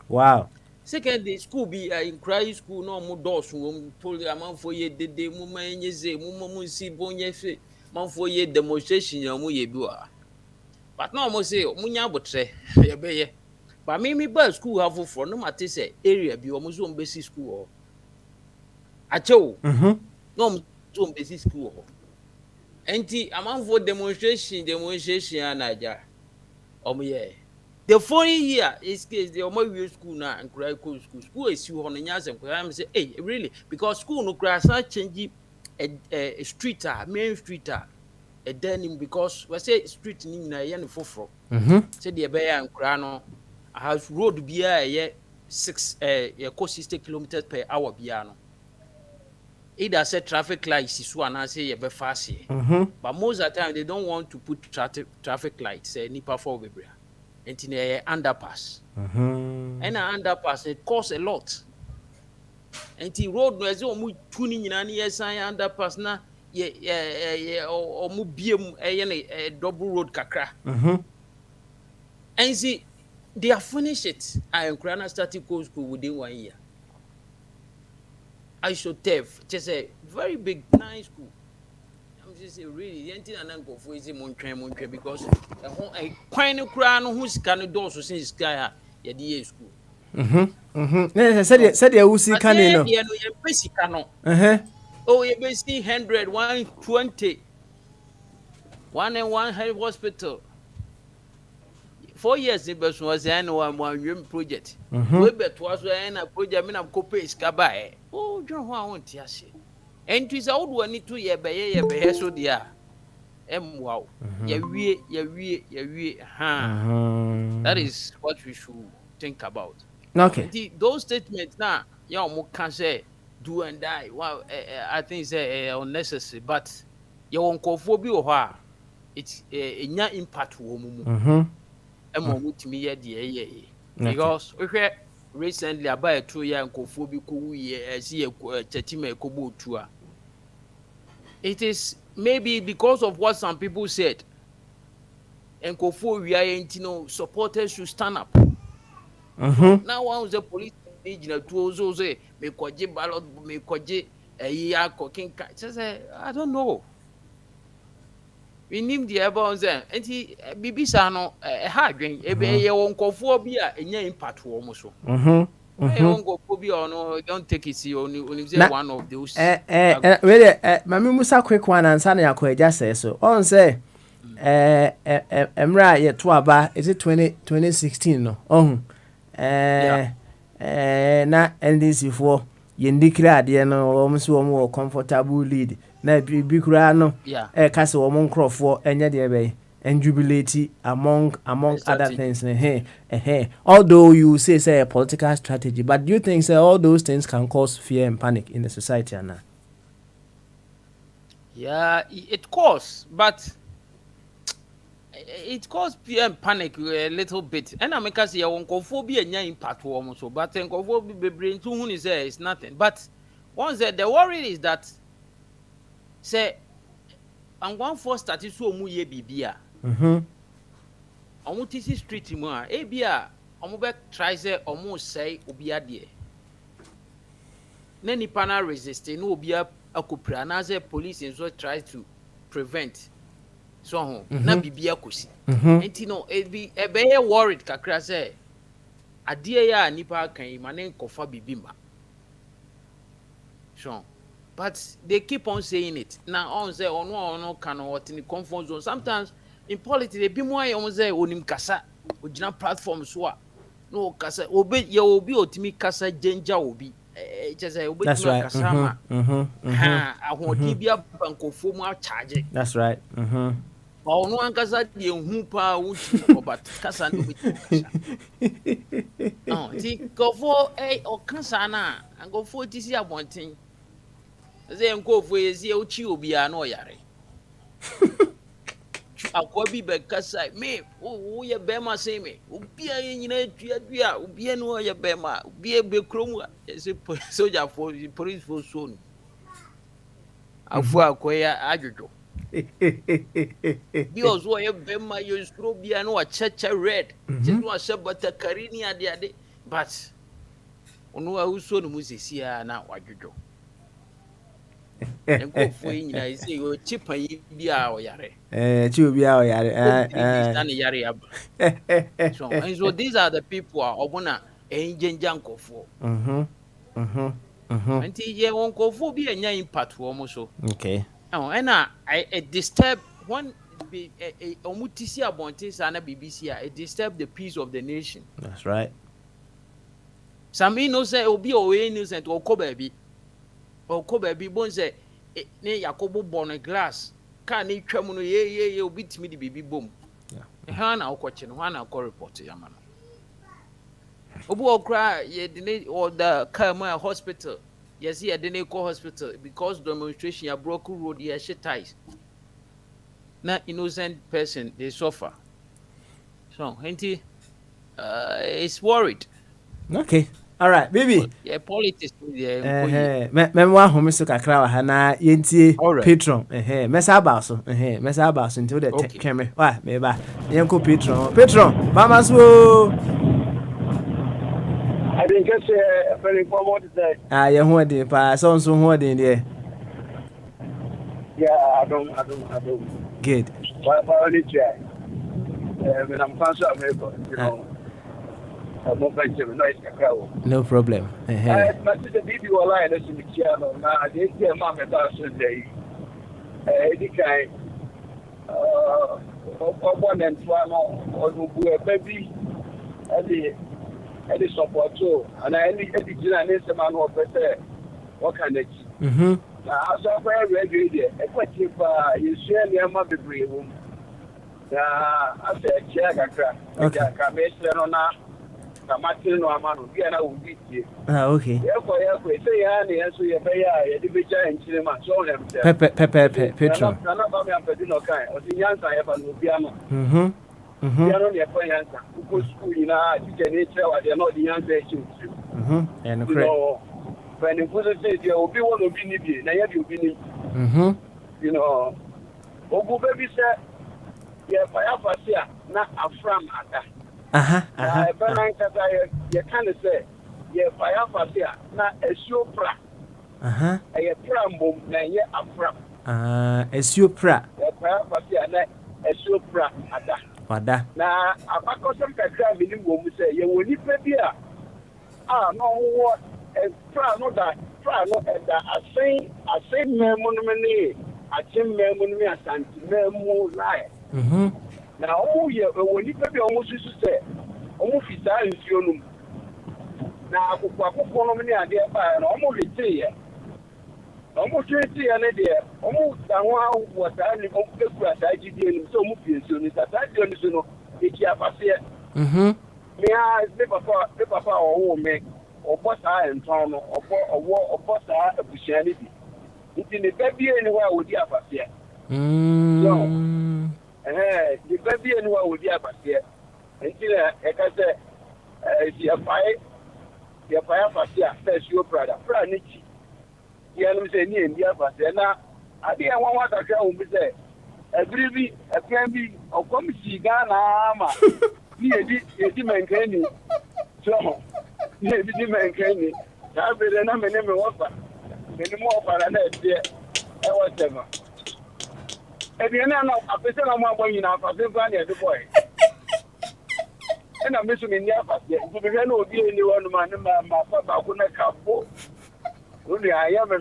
Wow. Secondary school be in cry school no mu dos wo poli amanfo ye dede mu manyeze mu si bonye fe manfo ye demonstration ya mu ye bi wa. But now mo say mu nya botre ye be ye. But me ba school have for no matter say area bi o mo so mbesi school o. Acho. No mo so mbesi school o. Enti amanfo demonstration anaja. O mo ye. The following year is the Omo school now and cry school is you on the Yas and I say, hey, really? Because school no grass are changing a street, main street, a denim because we say street in a yen for said the Bay and Crano has road be a 60 kilometers per hour piano. Either say traffic lights is one I say be fast here. But most of the time they don't want to put traffic lights nipa for Bibria. And in a underpass. And an underpass it costs a lot. And the road was almost tuning in any underpass na or mubium a double road kakra. And see they have finished it. I am Krana started school within 1 year. I should have just a very big nice school. I'm just really anything and go for easy montreal because a quite crown who's can do so since sky ya school. Said you see can no. Oh, you basically 100, 120. 1 and 1 health hospital. 4 years in person was an one project. We bet was a project in a copy scabai. Oh, John, I want to see. And it is old one need to ye by so dear. Wow. That is what we should think about. Okay. Those statements now, you can say do and die. Well, I think it's unnecessary, but your uncle phobia it's a impact woman. With me because recently I buy a 2 year phobic see a chatima kobo tour. It is maybe because of what some people said. And we are supporters should stand up. Now one was the police agent to also say me kwaje ballot me kwaje a cooking. I don't know. We need the about them. And he Bibisa no hard drink. Ebe won't go for beer and your impact almost. Don't go for beer or no, don't take it. See only one of those. Really, Mammy Musa quick one and Sunny Aqua just say so. On say, Emra yet to aba, is it 2016? No, na NDC for Yendikra, the almost more comfortable lead. Na bi kura no kase wo monkro for enye de be and jubilate among other things although you say a political strategy, but do you think say all those things can cause fear and panic in the society or not? Yeah, it causes, but it causes fear and panic a little bit. And I make us say onkophobia nya impact almost, but onkophobia be brain to who is it's nothing. But once the worry is that say I'm going for start so mu ye bibia omo tisi street mu a e bia omo be try say omo say obi ade na nipa na resist no obi akopra na say police so try to prevent so ho na bibia kosi enti no e be worried kakra say ade ya nipa kan ma ne nkofa bibima so. But they keep on saying it. Now on say no can what in the comfort zone. Sometimes in politics they be more on say onim kasa original platform so no kasa obi ye obi otimi kasa danger obi just say obi kasa ma ahodi bia bankofo mu a charge. That's right. But no one kasa de hu pa wuti but kasa no be kasa. No, ti go for o kasa na and go for tisi abontin. Say enko fo yesi e uchi obi a no yare akwabi be kasa me wo ye be ma say me obi a nyina tuadua obi no ye be ma obi e be krom say soldier for police for soon afu akoya adwodo bi ozo ye be ma ye stro bia no wa cheche red je no asabata karini ade but onu a uso no musisia na wadwodo enko foi nyina ise yo chipa yi bia o yare chi obi a o yare yare aba so and so these are the people obuna enjenja nkofo anti ye nkofo bi enya impact wo mo so okay and I disturb when be a omutisi abonte sana BBC it disturb the peace of the nation. That's right. Some innocent obi o innocent or ko baby bon say ne yakobo born glass can e twam no ye obi timi di bibi bom. Yeah. Ha na okoche no, ha na ko report yama no. Obi okra ye de or the Kama hospital. Yes, he didn't go hospital because demonstration ya broke road ya shit ties. Na innocent person they suffer. So, it's worried. Okay. All right, baby. Yeah, politics. Yeah. Memwa home so kakra wa hana yentie Alright. patron. Mesa abaso. Mesa abaso until the keme. Wa me ba. Yenko patron. Patron. Mama so. I didn't get a very formal today. You ho dey pa so ho dey there. Yeah, I don't. Good. But only try. When I'm concerned, America, you know, I'm not going to know it's a crowd. No problem. But the video line is in the channel. Now, I didn't get my method Sunday. Any kind of 1 and 2 or baby. Any support too, and any generation man who better what can it? Now, as a very ready, a question you share near my degree room. I said, check a crack. Okay, come on now. Martin no amano, be an old bit. Okay. Therefore, say, Annie, and so you pay a division in cinema, so them. Petron. I'm not Pedino kind, or the young I have a Lupiano. They are not your friends who go to school in teacher nature, they are not the answer to. And you know, when you put it, there will be one of you, now you be, you know, Ogu baby said, yeah, by here, not a from at that. You can't say, yeah, by here, not a super. A pram boom, now you're a from. A super. By here, not a super at that. Wada. Na abakosem kakra bi ni wo mu se ye woni pa bi no wo fra no da asen memu no me achim memu no me asanti memu lai na o ye woni pa bi o mu susu se o mu fita nsuo no na akokwa no me ni ade ba na o mu retire ye o mu retire ne de o mu danwa wota ni o ku asa gidi ni so mu pienso ni tata dio ni so no eki afase me a be papa o me o bossa enton no o bossa abusia ni bi nti ne baby ni wa odi afase so the baby ni wa odi afase nti na e ka se si afai afase a first your brother ni chi ya no se ni endi afase na ade en wan wata ka o bi se ebiri bi ekan bi o komisi Ghana ma ni edi menkani so ni edi menkani ya be na me wofa me ni mo para na e wa tema ebi na apese na mo agbo yin na afase fa na e boy ena me so me ni afase so be na obi eni wonu ma ne ma fa ba ko na kapo uni aya me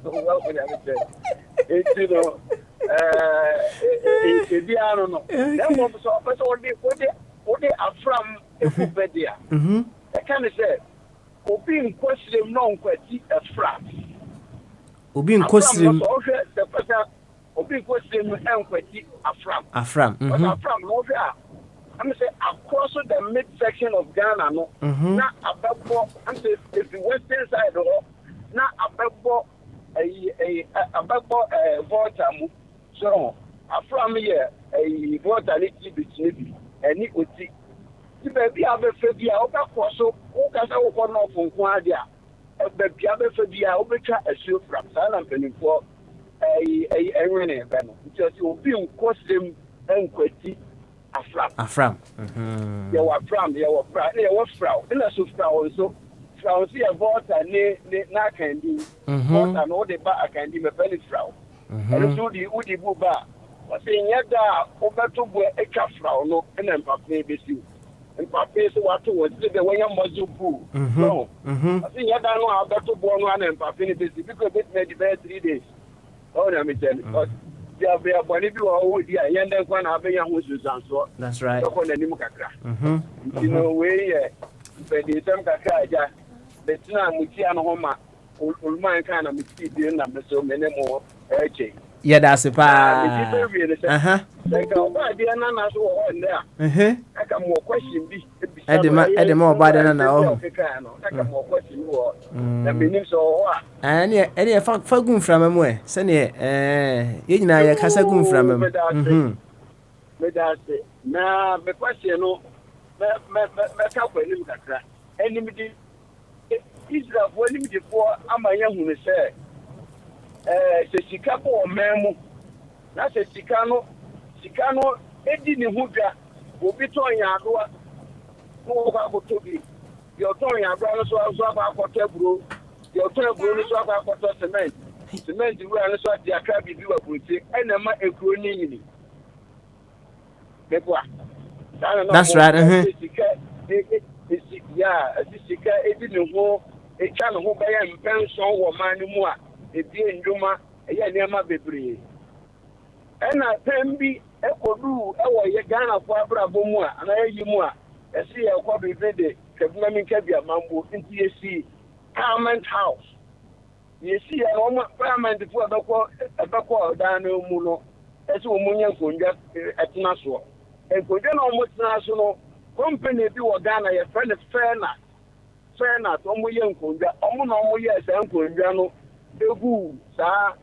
well for them it's you know it's the ano no then what so what they are from everybody I can say obi nkwasem no nkwati afra obi nkwasem the person obi nkwasem nkwati afra but afra no I'm say across the midsection of Ghana no na ababo I'm say if the western side of na ababo volta mu so afra me a volta ni bitini eni oti ti be bi abefa bi a obekoso wo ka sa wo ko no funku ade a be bi abefa bi a obetwa asuo from sana mpanimfo enwene be no nti o obi nkosem enkwati afram ya wa from ina so so see a voter na kandi voter no de ba akandi me pele frau and so di udi bu ba o se nyada o beto bu e ka frau no ina mpape besi mpape so wato wo se de wanya mozu pu no o se nyada no a beto bu no ana mpape ni besi because it may be 3 days oh na me tell be a body or dear, and then one have a young so. That's right. You know, way, but the time Kaka, the time we see an homa, my kind of mistake, number so many more. Yeah, that's a pa. Like our dear Nana, so on there. I can more question be. At the more bad than now. I can more question more. The meaning so. And yeah, any fagun from him way. Send it, you know, your casagun from him. Now, the question, no, enemy Israel, when him before, I'm a young woman, say. Chicago or Memo. That's a Chicano, Eddie Huga, will be towing Yadua. No, about to be. You're towing Yadua, so I was about Tebro. You're towing so about cement. Cement, you are so at the Akabi, you are going to and a man a crony. That's right, yeah, Eddie Nuho, a channel who by a pension or man. In Juma, a Yanama Bebri. And I can be a Kodu, a Yagana Fabra Bomua, and I Yumua, a sea of Kobe Vede, Kabman Kabia Mambo, in TSC, Parliament House. You see, a woman, Parliament before a backward Dano Muno, as a woman Kunja at Nassau. And Kunjan almost national company do a Ghana, a friend of Fairness, Omoyan Kunja, Omo, yes, and Kunjano. Egu sa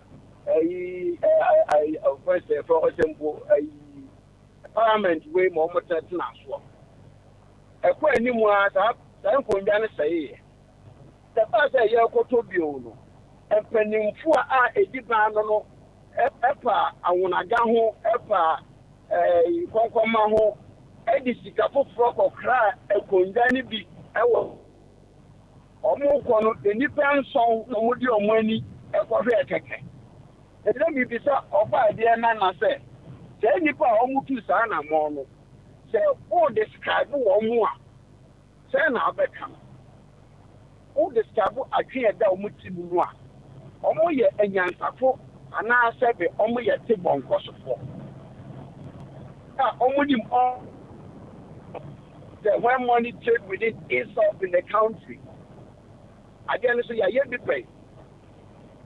first for example parliament way more na so ekwa ni mu ata san konja ne sai the past year ko to bi ono empanimfu a ediba no epa awunaga ho epa konkoma ho edisika foforo kokra ekonja ni bi ewo omo kono enipa nson no mudi omani ekohwe ekeke edem bi bisa oba de na na se enipa omutu sa na mo no se o describe wo mu a se na abeka o describe adwe da omuti mu a omo ye enyansafo ana sebe omo ye te bonkosofo omo dim when money trade within itself in the country. Again, so yeah, be paid.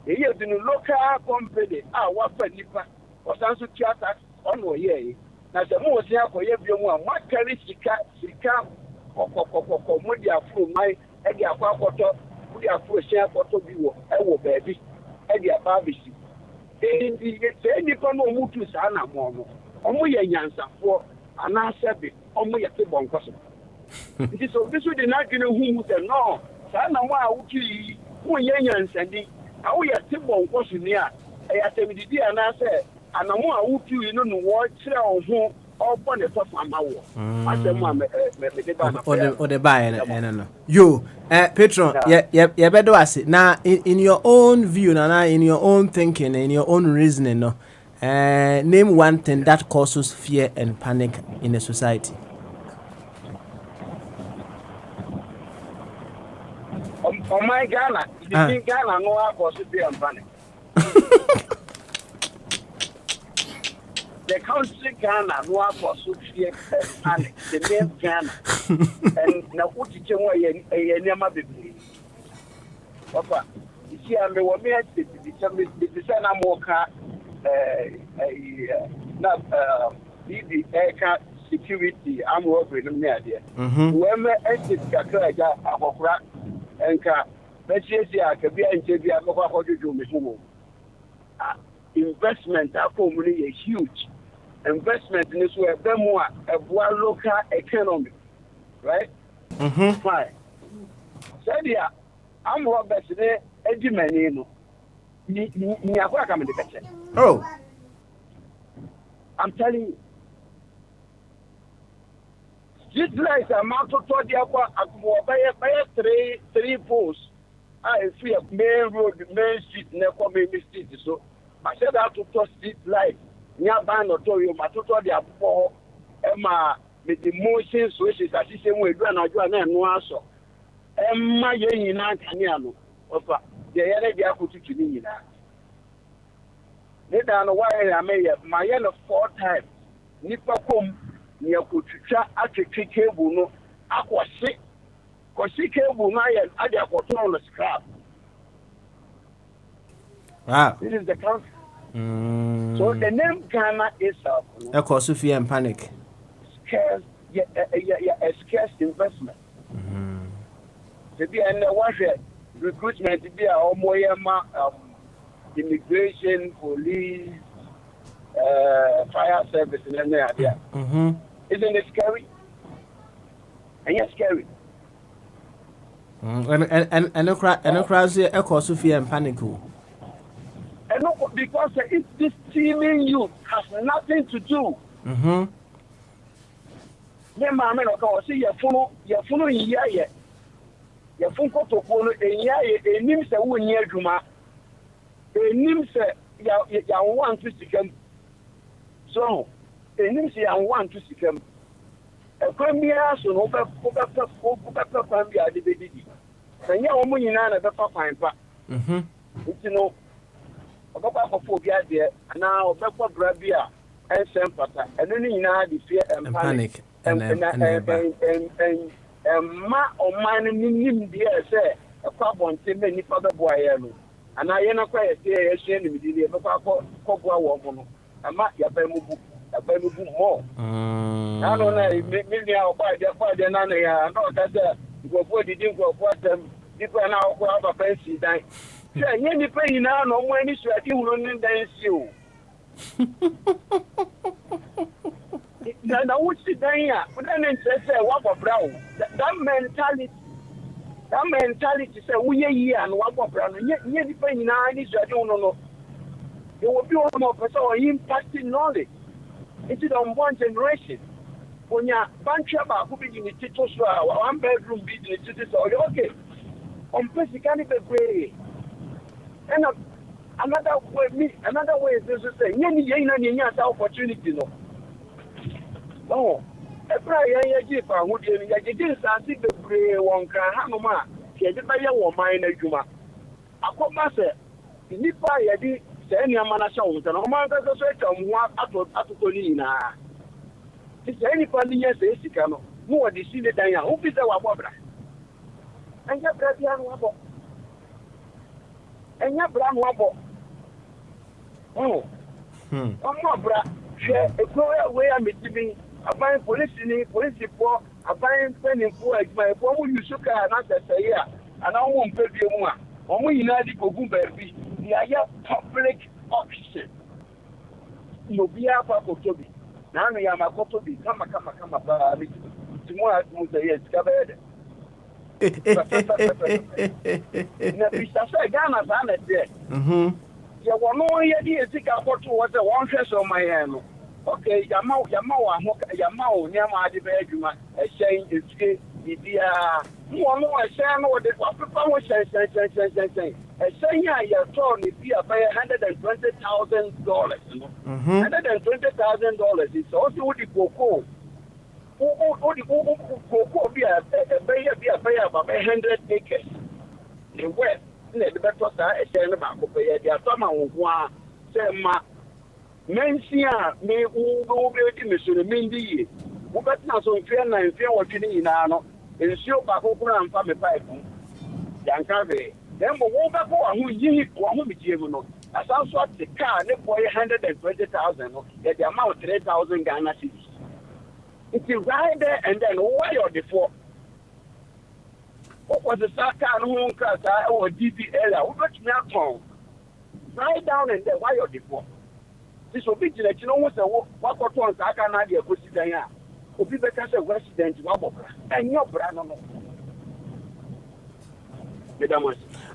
Here, the local company, what for Nipa, or Sansu Tiata, on no ye. Now, the most here for every one, what carry Sika, or Modia through my Edia Quapoto, we are for share for Tobiwo, Ewo baby, Edia Babishi. Any con of Mutu Sana Momo, Omoya Yansa for an Asabi, Omoya Tibon Cosmo. This is the not who said no. Sana wa uki who yan sending. How we are Tibon Cosmia. I attend the dear and I said, and I'm more uki, you know, what who upon the top of my war. I said, Mamma, or the buy and you, Petron, yeah, better was it. Now, in your own view, now, in your own thinking, in your own reasoning, no, name one thing that causes fear and panic in a society. On my Ghana, you think Ghana no one causes fear and panic. The country Ghana no one causes fear and panic. The name Ghana. And now what you can wear a never be. Papa, you see, I'm the one here to send a more car, the air security. I'm working with me there. Whoever enters Kakaja, Abokra, and Ka, let's say, I can be in Jabia, what you do, Miss Momo. Investment, that company is huge. Investment in this way, a local economy, right? Fine. So, yeah, I'm Robert today, Eddie Manino. Oh, I'm telling you. Street lights are mounted to the three posts. I see a main road, main street, never main street. So I said that to street lights. Near Ban or Toyo, my tutor, they are poor. Emma, with the motion switches, as she said, we do not do no answer. Emma, you're not Caniano. The energy I put to me. Neda no why I may my yellow 4 times. Nipa kom near Kucha atwitwe cable no akwase. Kwase cable na ya ade akoto on the scrap. Wow. This is the country. So the name Ghana is a cause of fear and panic. Scarce, a scarce investment. To be and recruitment to be a homoyama immigration, police, fire service, and then there. Isn't it scary? And yes, scary. And no crowds here, a cause of fear and panic. And no, because this teeming youth has nothing to do. Yeah, mamma, I see your phone in here. Your phone call to phone in here, a name say 1 year Juma. A name say ya want to see him. So, a name say I want to see him. A premier, so no better, the baby. And your woman in another fine part. You know. Papa for there, and now Papa Grabia and Sempata, and then you know the fear and panic and ma or mine in dear say a carbon many father boy, and I am quite a shame with the Papa Cobra woman, and Mat Yabemu more. I don't know, maybe I'll buy their father and I know that before they didn't go for them, people are now have a fancy die. Yeah, you pay now no money so I can run dance you. Now what's the day? But then say what for brown. That mentality say we here and what for brown. You pay now this I don't know. There will be more person impacting knowledge. It is on one generation. When you bunch about who be in the title so 1 bedroom business so okay. On person can be brave. And another way is to say, any opportunity. No, a prayer, if I would get something to pray one can have ma, get the buyer or mine a juma. I come myself, the Nipa Yadi, any amanations, and Oman does a search on one at Tolina. It's any funny yes, Esicano, more the city than your officer or Bobra. And your brother. And your brother wobble. Oh, I'm not bra. Share a prayer where I'm meeting. I find police report. I find spending for my former Yusuka and after say, and I won't pay you more. Only United Kogun baby, the Aya public option. No be a papa Toby. Now I am a Kotobi. Come, tomorrow I will say yes, covered. Ghana's honest there. You were no idea to take out what was the one dress on my hand. Okay, Yamao, near my bedroom, a saying it's good. One more, I say, no, the Papa was saying, a saying, you told me be a $120,000. $120,000 is also the cocoa. Cocoa be a bay about 100 acres. The west, the better side, a about the Atama, say, ma, Mensia may all be Mr. Mindy. Who got now so fair and fair watching in Arno, and show back over and family pipe. Yankave. Then, but what about who you want me to as also the car, they boy 120,000, the amount of 3,000 Ghana cities. It's right there and then why are the four? What was the Saka and home class or DPL? What me up right down and then why are the four? This will be that you know what's what one Saka and idea was there. If you become a resident, and your brother.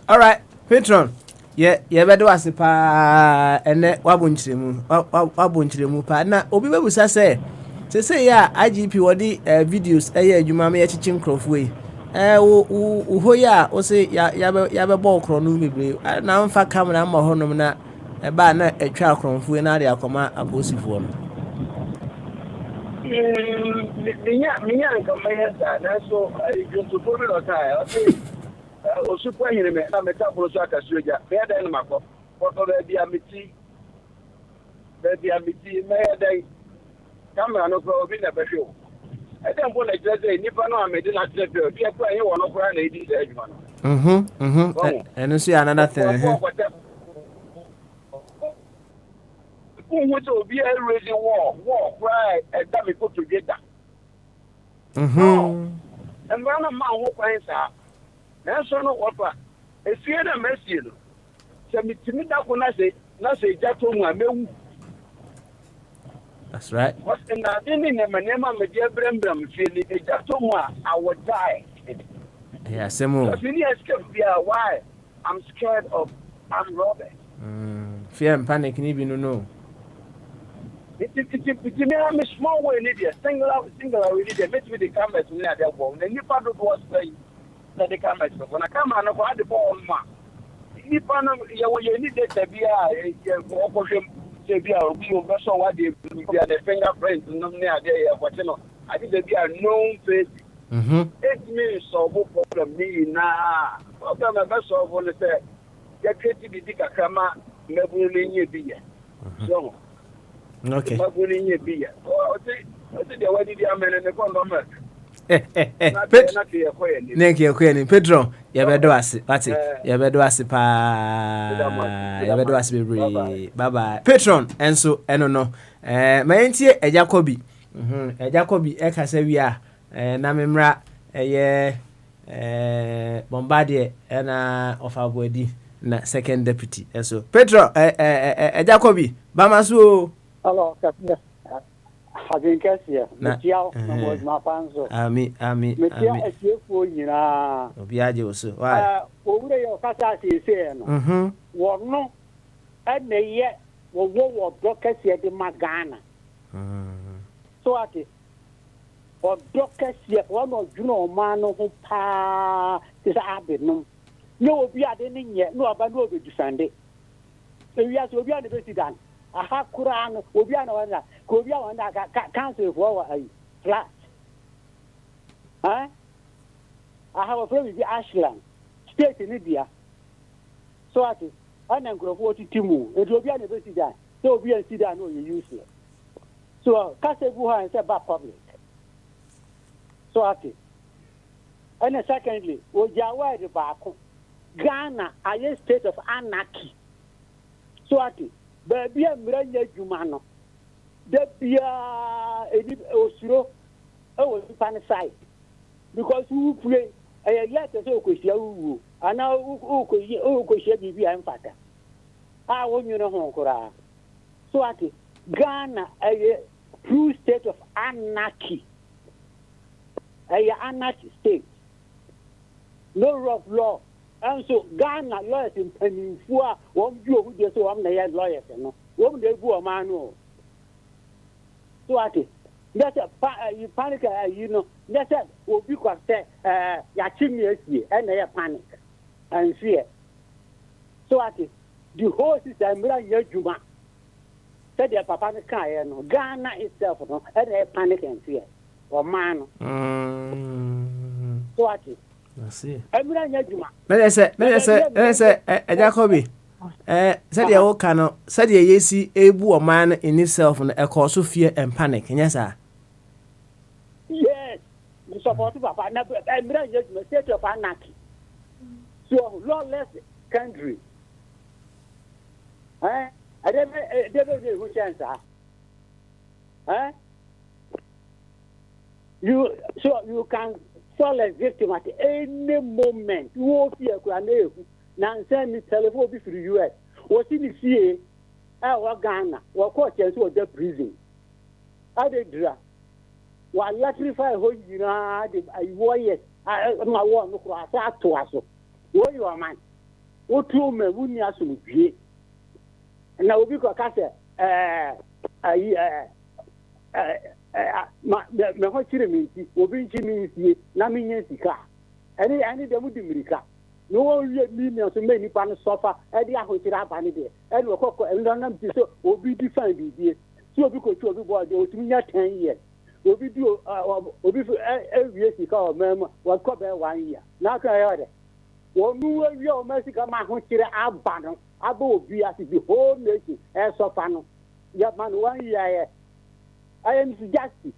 All right, Patron. Yeah, better was a pa and wabunchrimu pa. Now, Obi was say. Say yeah, IGP wadi videos you mama chichin crofway. Uhoya o say ya ball cronu bebre. Na mfa camera ma honom na ba na atwa cromfwe na dia akoma abosifo no. Me come here na so you to put it on time. Okay. O super hire me na meta bro so akasoja. Me da na makọ. Photo be bia meti. Baby, I'm meeting my day. Camera no go in a show. I don't want to just say, Nippon, I made it at the door. You are playing one of our ladies, everyone. And you see another thing. Who wants to be a raising war, cry, and then we put together. And one of my who finds out. That's not what a fear of mercy. So, me to me, that when I say, Jato, that's right. What's in that? In my name, my dear Brembram, feeling a Jato, I would die. Yeah, Samuel. Why? I'm scared of armed robbers. Fear and panic, even no. It's a small way, Lydia. Single, Lydia. Met with the cameras near their wall. And you part of was saying that the cameras. When I come on, I had the ball, ma. You need to be a operation. Say, be a vessel, what they the fingerprints, no near there, what you know. I think they are known face. It means so problem me now. Problem a vessel of the say, your creativity can come out, never in your beer. So. Okay. Thank you, Queen Pedro. You better do us. That's it. You better do us. You better do us. Bye bye. Patron. And so, I don't know. My auntie, a Jacobi. A Jacobi, a Casavia, Namimra, Bombardier, and of our body, second deputy. And so, Pedro, a Jacobi, Bamasu. Hello, having Cassia, Michelle, was my panzo. Ami. Michelle, a few for you know. Obiajo, so why? Over your Casasi saying, well, no, and they yet will go or Cassia de Magana. So at it, or Cassia, one of Juno Mano who pa is Abinum. No, we are then yet, no, about no to Sunday. So we are to be on the president. Aha Quran obiana wanda ko bia wanda cancel for ai flat I have a friend with Ashland state in India so at it ana nkrofo titimu e do bia na be sida so obi an sida no you useless so kasebu ha say ba public so at it and secondly ojawa de baako Ghana a state of anarchy so at it baby amranya juma no da bia eni osuro e wo pan side because who pray yet so okosia wu ana okosia bibi an fata a wonyu no ho kora so ati Ghana a true state of anarchy a anarchy state no rule of law. And so Ghana lawyers in Peninsula won't do who just one they had lawyers, no. Won't they go a man? So at it. That's a you panic, you know. That's it. Will be quite Yachimias and they panic and fear. So at it. The whole system, Juma said their papa no Ghana itself, no, and they panic and fear or man. So at it. I see. Let us say, a Jacobi. Said the old cano, said the AC able a man in itself and a cause of fear and panic. Yes, sir. Yes, the support of Papa, and the state of anarchy. So, lawless country. I never know who chance you can fall a victim at any moment. You won't fear now send me telephone to the US. What's in the CA? Our Ghana, what court chance was the prison. I did draw. While electrify who you know, I warriors, my war no cross out to us. Where you are, man? What two men wouldn't ask me? And now we got me ho chire me nti obi nchi me nsie na me nya sika ani dem di mirika no wo wie million so me nipa no sofa e di ahochire aba ne de e no kokko e ndo nam ti so obi di fan bi die so obi ko tu obi bo de otumi nya 10 years obi di obi e wie sika o mem wa ko be 1 year na ka ya de wo nu wie o ma sika ma ho chire aba no aba obi asi the whole nation e sofa no yeah, man, 1 year. I am justice.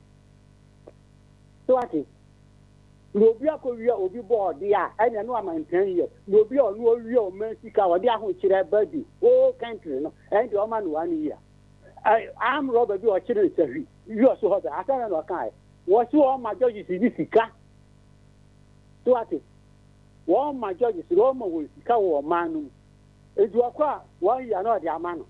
So what is? Nobody will be bored, dear. I know I'm 10 years. Nobody will real Mexico or the Ahunchira body, whole country, and your man 1 year. I'm Robert, you are children. You are so hot. I can't know. What's all my judges in this car? So what is? One my judges, Roma will cover man. It's your car. 1 year, not your man.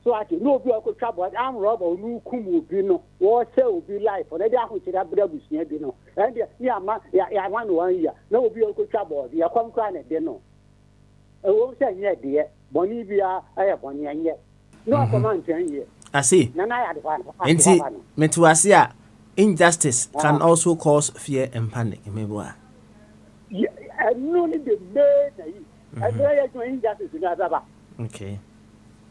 So I can no be able to trouble. I'm Robert, no Kumu, Bino, or sell be life, or the Ahunchira Brabus near Bino. And yeah, man, 1 year. No be able to trouble. You come crying at dinner. I won't say yet, dear. Bonivia, I have 1 year yet. No command 10 years. I see. Enti metuasia injustice can also cause fear and panic. Mebwa. Yeah, I know the made. I know you injustice in Azaba. Okay.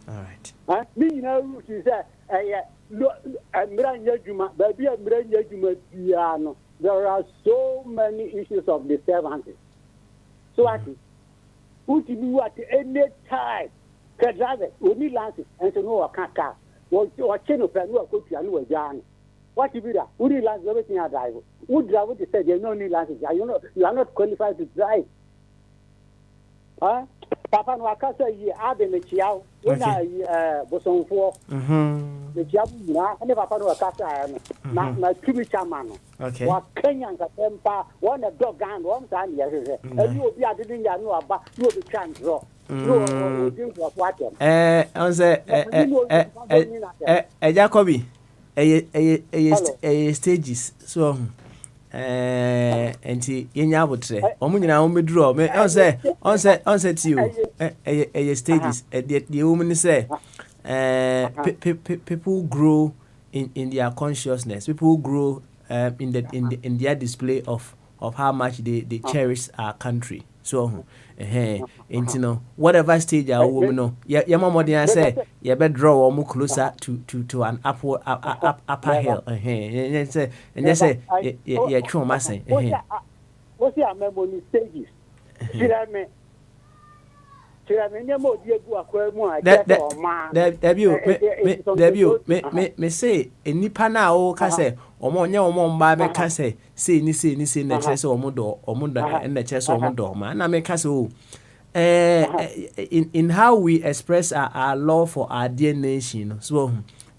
All right. Me know she said, I'm Juma, baby, I'm Juma piano. There are so many issues of disturbances. So I think, who to do at any time? Because only lances and so no, I can't car. Or channel plan, no, go to a Jan. What you do that? Would you lance everything I drive? Would drive what you said, you no need lances. You are not qualified to drive. Huh? Papa no akasa yi abe me chiao wona boson fo the chiabu na ene papa no akasa na tibi chama no okay wa Kenyan ka tempa one dog gang one time ya se e obi adedin ya no aba no obi tran draw no odin for kwatem on say Jacobi stages so enti yenya abotre omu nyina wo meduro me on say ti o stages the woman say people grow in their consciousness, people grow in their display of how much they cherish our country. So enti no whatever stage our woman no ya mama dey say you better draw omu closer to an upper hill and say ya twa ma say what's your memory stages tira me nyemo di egu akwa mu a je o ma me say enipa na o ka say omo nya omo mba be ka say ni na kire say omo do na kire say omo do ma na me ka say o in how we express our love for our dear nation so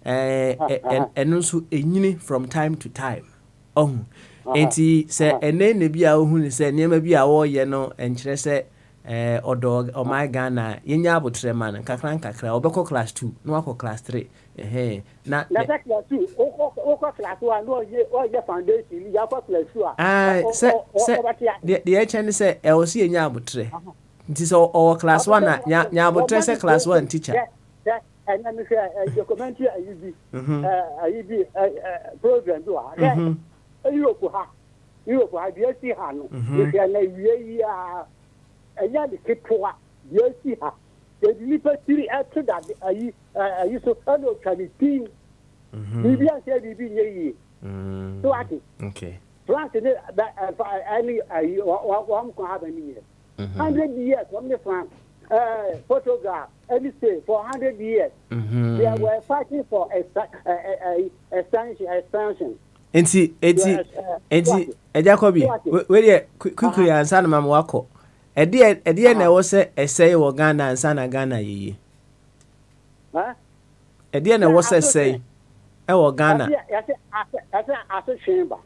and also enyini from time to time enti say ene bi a ohun say niam bi a wo ye no enkire say odo o my Ghana yenya abotre man kakra obeko class 2 no akọ class 3 na class 2 o class 1 no ye foundation ya class 2 the HN say LC yenya abotre nti so o class 1 na nya abotre say class 1 teacher and then the commentary IUB program do Europe ha bi si ha no we na wie ya enya de kepoa bi si ha the nipa tiri after that ayi so no can team bibi an say bibi nye so what okay France that any one can have any year 100 years from the France photograph any say for 100 years they were fighting for expansion enti Jacobi we dey quickly answer na mama wako ede na wo se essay wo Ghana answer na Ghana yiyi ede na wo se say e wo Ghana aso chamber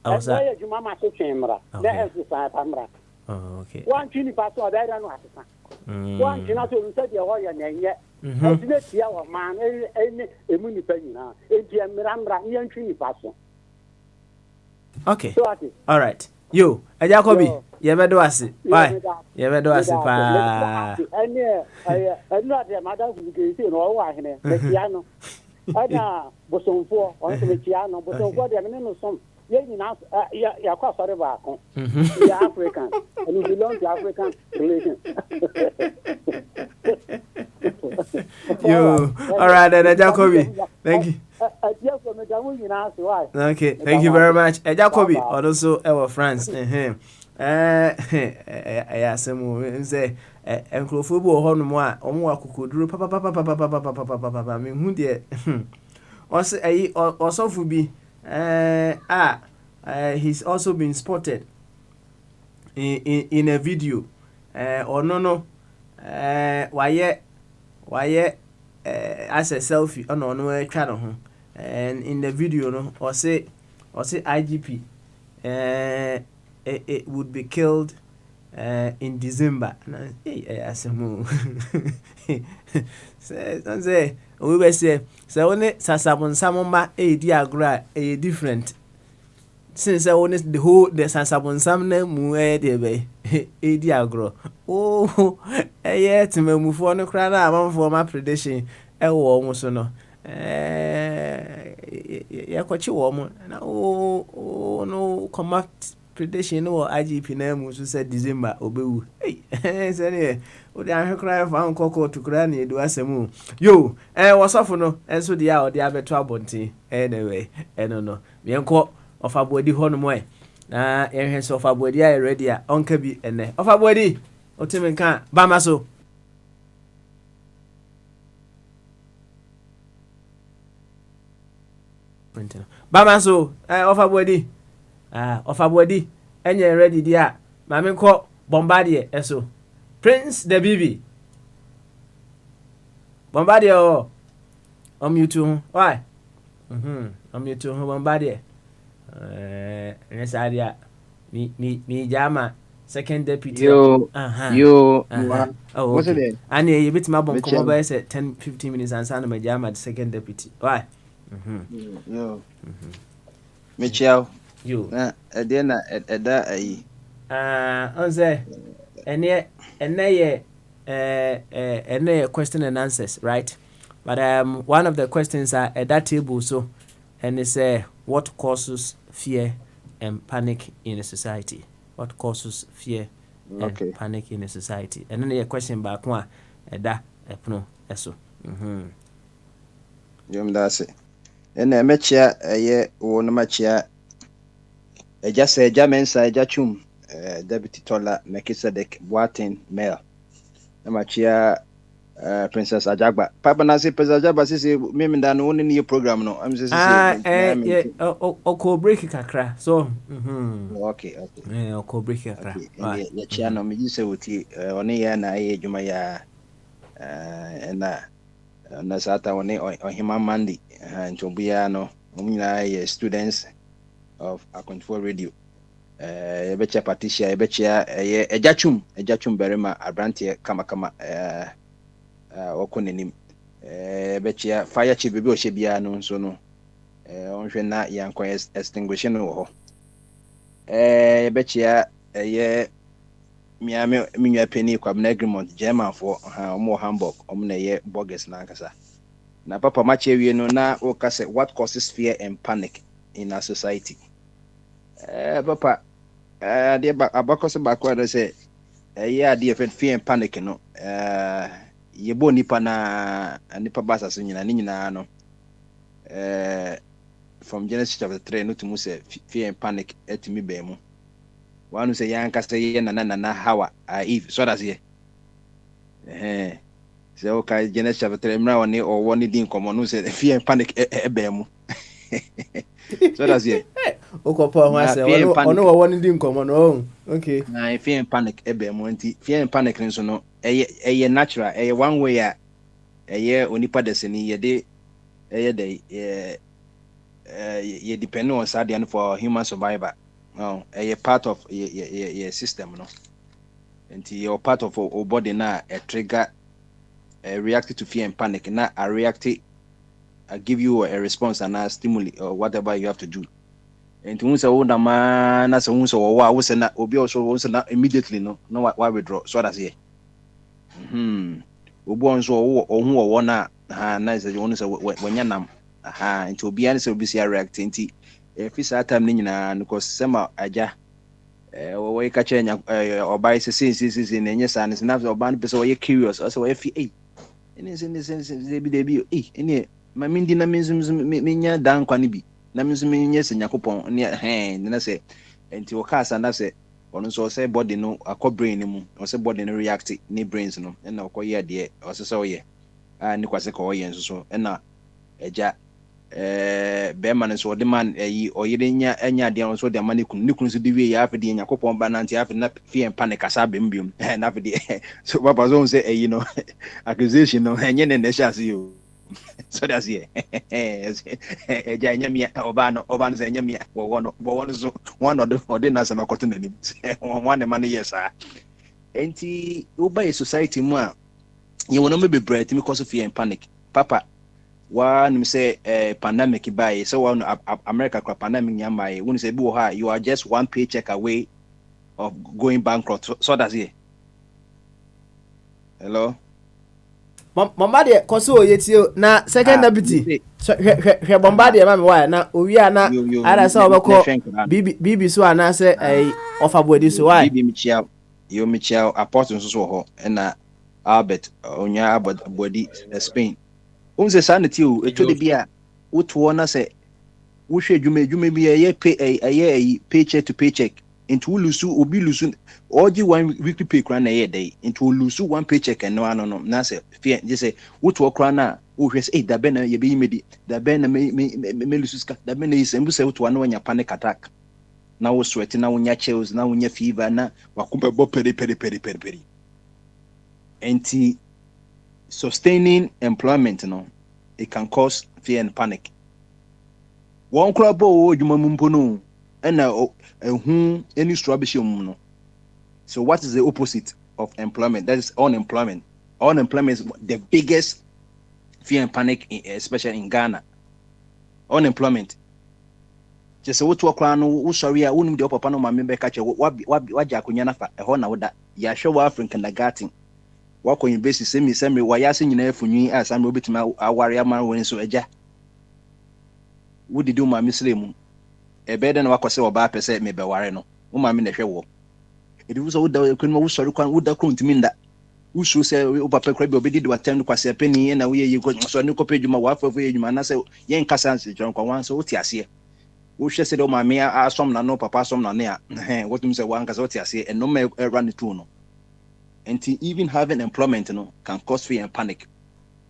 ya juma ma so chamber na exercise pamra okay one chini pass o da no asesa one china so nse de ho ya na enye odine tia wo man emu ni pa nyina enti emramra ni antwi ni paso okay all right yo Jacobi ye bedo ase bye ye bedo ase pa no de madam ku ke no wa hene be tia no ana bosonfo on se tia no bosonfo de me no som ye nyina ya kwa sore ba ko ya African and we belong to African relations yo all right then Jacobi thank you okay thank you very much Jacobi also our France ɛyɛ asɛm o sɛ nkurɔfoɔ bi wɔ hɔ nom a ɔmo akokoduro papapapapapapapapapa mehu deɛ ɔsɛ ɛyi ɔsɔfo bi he's also been spotted in a video ɔno no wayɛ as a selfie ɔno atwa ne ho and in the video no ɔsɛ IGP it would be killed in December. Asemu. Say we were say only Sasabon Samoma di agra different. Since only the whole the Sasabon Samne mu de di agro. Oh, yet me move on the crowd among for my prediction. Almost no. Yakwachi woman. Oh no, come up. Prediction no IGP na mu so say December obewu say ne o de ahwe kra fa nkoko to kra na edu asemu yo wasofo no enso de a o de abeto abonten anyway no yenko ofabodi ho no mo na yenhwe so ofabodi a ready a onka bi ene ofabodi otimi nka bama so ofabodi ofabodi enye ready dia mame ko Bombardier eso Prince the Bibi Bombardier you too why you too Bombardier nesadia mi jama second deputy yo what's it and you bit my bomb come over say 10-15 minutes and sana my jama the second deputy why yo Michelle you then that on say any question and answers, right? But one of the questions are at that table so and it's what causes fear and panic in a society? What causes fear and panic in a society? And then a question back one at that eso. That's it. And a matcha one matcha just a Jamensa Jachum, Deputy Tola Mekisedek Boatin Mayor. Amachia Princess Ajagba. Papa Nasi Pezajaba says, Mim than one in your program. No, I'm just Oko break kakra. So, okay. Oko break kakra. The channel, me say with you, only an age, Jumaya, and Nasata on him Mandi, and Tobiano, students of Akonfo Radio. Ebecha Patricia, Ebecha, Ejachum Berema, Abrantia, Kamakama, Okonenim, Ebecha, Fire Chief Bibo Shebiano, Sono, Onshena, Yanko extinguishing or Ebecha, Miami Penny, Quabnegrimont, German for more Hamburg, Omne, Bogus Nankasa. Na Papa Mache, we know now, what causes fear and panic in our society? Papa, dear Abacos backward say, dear fear and panic, no. Yebo nipa na nipa basa sunyina nina no. From Genesis chapter 3, no to Muse, fear and panic at me bemu. One who say Yanka say na Hawa, Eve, so does ye. So okay, Genesis chapter 3, Mrawane or one didn't come on who said fear and panic bemu. So that's it. Okopa wase ono woni di nkomo no okay na fear and panic ebe mo nti fear and panic nso no eye natural one way a onipa deseni ye de ye depend on sadian for human survival no part of your system no nti you're part of our body na a trigger react to fear and panic na a react I give you a response and a stimuli or whatever you have to do. And to say, oh, the man, that's a was not obi also was not immediately no why withdraw. So that's it. Obo so or who or one nice as you want to say when you're nam. And to be honest, be reacting. If it's that time, because some aja or catch or buy since in any son is enough or band person or you're curious also if he in this they be any. My mindi na minya dan kwani bi na minso minya se nyakopon ne na se enti o kasa na se ɔno nso ɔsɛ body no akɔ brain no mu ɔsɛ body no react ne brains no ɛna ɔkɔyɛ deɛ ɔsɛ sɛ ɔyɛ a ne kwase ka ɔyɛ nso so ɛna ɛgya bɛrima no nso ɔde man ɛyi ɔyere nya deɛ nso de ama ne kunu nso de wie yɛ afɛ deɛ nyakopɔn ba nante afɛ na fie mpa ne kasa bɛmbiom na afɛ deɛ so papa so sɛ ɛyi no accusation no ɛnyɛ ne nɛhyɛ ase yo so that's it ɛgya ɛnyɛ mia ɔba no sɛ ɛnyɛ mia wɔwɔ no so wɔn ɔde na asɛm akɔto n'anim wɔn ne ma no yɛ saa enti woba yɛ society mu a yɛwɔ no bebree timi kɔ so fear and panic papa wa nim say pandemic by so one America pandemic nyamai when say bi wo ha you are just one paycheck away of going bankrupt so that's it. Hello Mama de koso yetio na second deputy hwe bomba de ma me wa na owi ana ara say obekọ bibi so ana say ofa bodi so why bibi michia apostle so ho na Albert onya body Spain unse sanity o etwo de bia woto na se wo hwe dwuma bi ye paycheck to paycheck into obi lusu oji one weekly pay kran na ye day into lusu one paycheck and no na se fear je say woto kran na wo hwe say da be na ye be yimedi da be na me lusu ska da be na yise mbu say woto na wanya panic attack na wo sweat na wonya chills na wonya fever na wakumba bo peri anti sustaining employment it can cause fear and panic. One crab o dwuma mumpo no na any rubbish no. So what is the opposite of employment? That is unemployment. Unemployment is the biggest fear and panic, especially in Ghana. Unemployment. Just what to akra no wo sorry a wonum de papa no ma me be ka che wa akonya na fa ho na woda ya hwe wa African kindergarten wako university semi wayase nyina afunyi asa me obetima aware ama won so agya wodi do ma mislemu ebede na wakose oba pese me be ware no wo ma me na hwe wo edibu so woda ekunu wo sori kwan woda krontimi nda wo so se wo papa kra bi obedi do atem kwase pani na wo ye ko so ne ko pedwuma wa afafo ye dwuma na se ye nkasa nse jon kwa wan so wote ase wo hwe se de ma me asom na no papa asom na ne a wotum se wan kasa wote ase eno ma run to no. And even having employment can cause fear and panic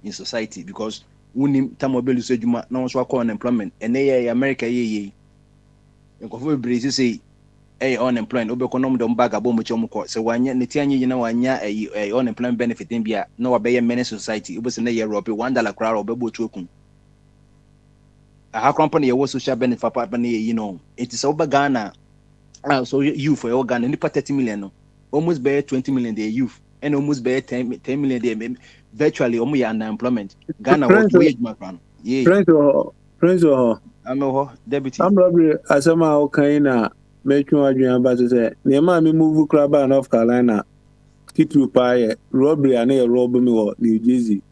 in society because when tamobelu say juma na won so call unemployment and America ye nkofo bebree say unemployment obekọ no mo bag abo mo chom ko say wanya neti anye na wanya unemployment benefit bia na wa be many society obese na Europe $1 crowd obebo chuokun a company ye social benefit papa na ye it is over Ghana so you for your Ghana ni 30 million no almost by 20 million they youth and almost by 10 million they virtually almost unemployment. Ghana what wage macron. Yeah. Prince I'm deputy. I'm robbery asama okaina make you adrian but say nema me move craba North Carolina titu paye robbery and a rob me or New Jersey.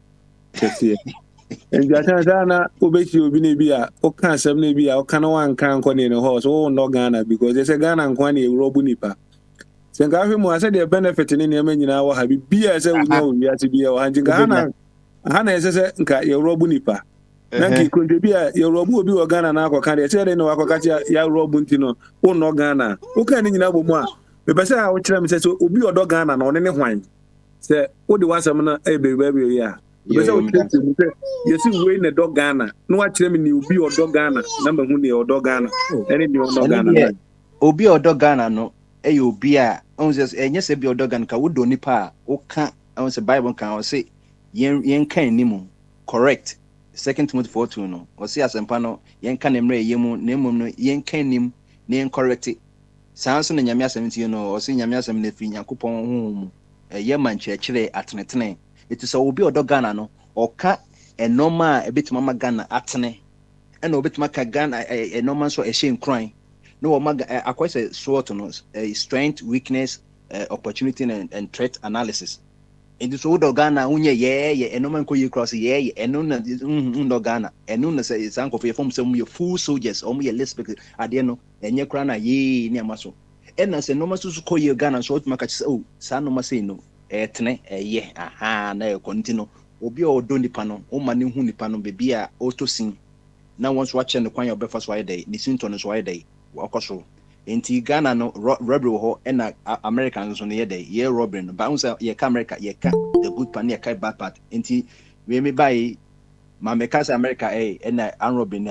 And Jatana Ubechi obi na bia o kan sem na bia o kan wan kan ko ne horse o no Ghana because they say Ghana nkwan e rob nipa. Senga hwe mu ase de benefit ni ne ma nyina wa ha bia se wunya wi ate bia wa hanji Ghana hana ese nka ye robu nipa na ki konje bia ye robu obi wa Ghana na akoka de se de no akoka ya robu ntino wo no Ghana wo kan ni nyina bomu a be pese a wo kire me se obi odo Ghana na one ne hwan se wo de wasam na e be baby ya be pese wo kire se ye si we ne do Ghana no wa kire me ni obi odo Ghana na ma hu ne odo Ghana eni ni odo Ghana obi odo Ghana no obi a onse enye se bi odogan ka wodo nipa o ka onse Bible kan o se yen kan nimu correct 2 Timothy 4:2 no o se asempa no yen kan emre yemu na emum no yen kan nim na yen correct sanso na nyame asem ti no o se nyame asem na fi yakopon hu ye manchekere atenetene eti so obi odogan no o ka enoma ebetima magana atene ena obetima ka Ghana enoma so ehye nkran no akwese SWOT no strength, weakness, opportunity and threat analysis. In this old Ghana unye ye enoma nko ye cross ye enona ndo Ghana enona say sanko for form some your full soldiers or your less because adeno enye kra na ye ni amaso ena say no maso ko ye Ghana so maka say oh sa no masay no etene ye aha na e continue obi odo nipa no o mane hu nipa no be bia otosin na won so ache ne kwan ye obefa so aye dey ni sinto no so aye dey wakoso Enti Ghana no robbery ho and Americans on the other year robbery no bounce ye America ye ka the good part ye ka bad part enti we me buy my mecas America and robbery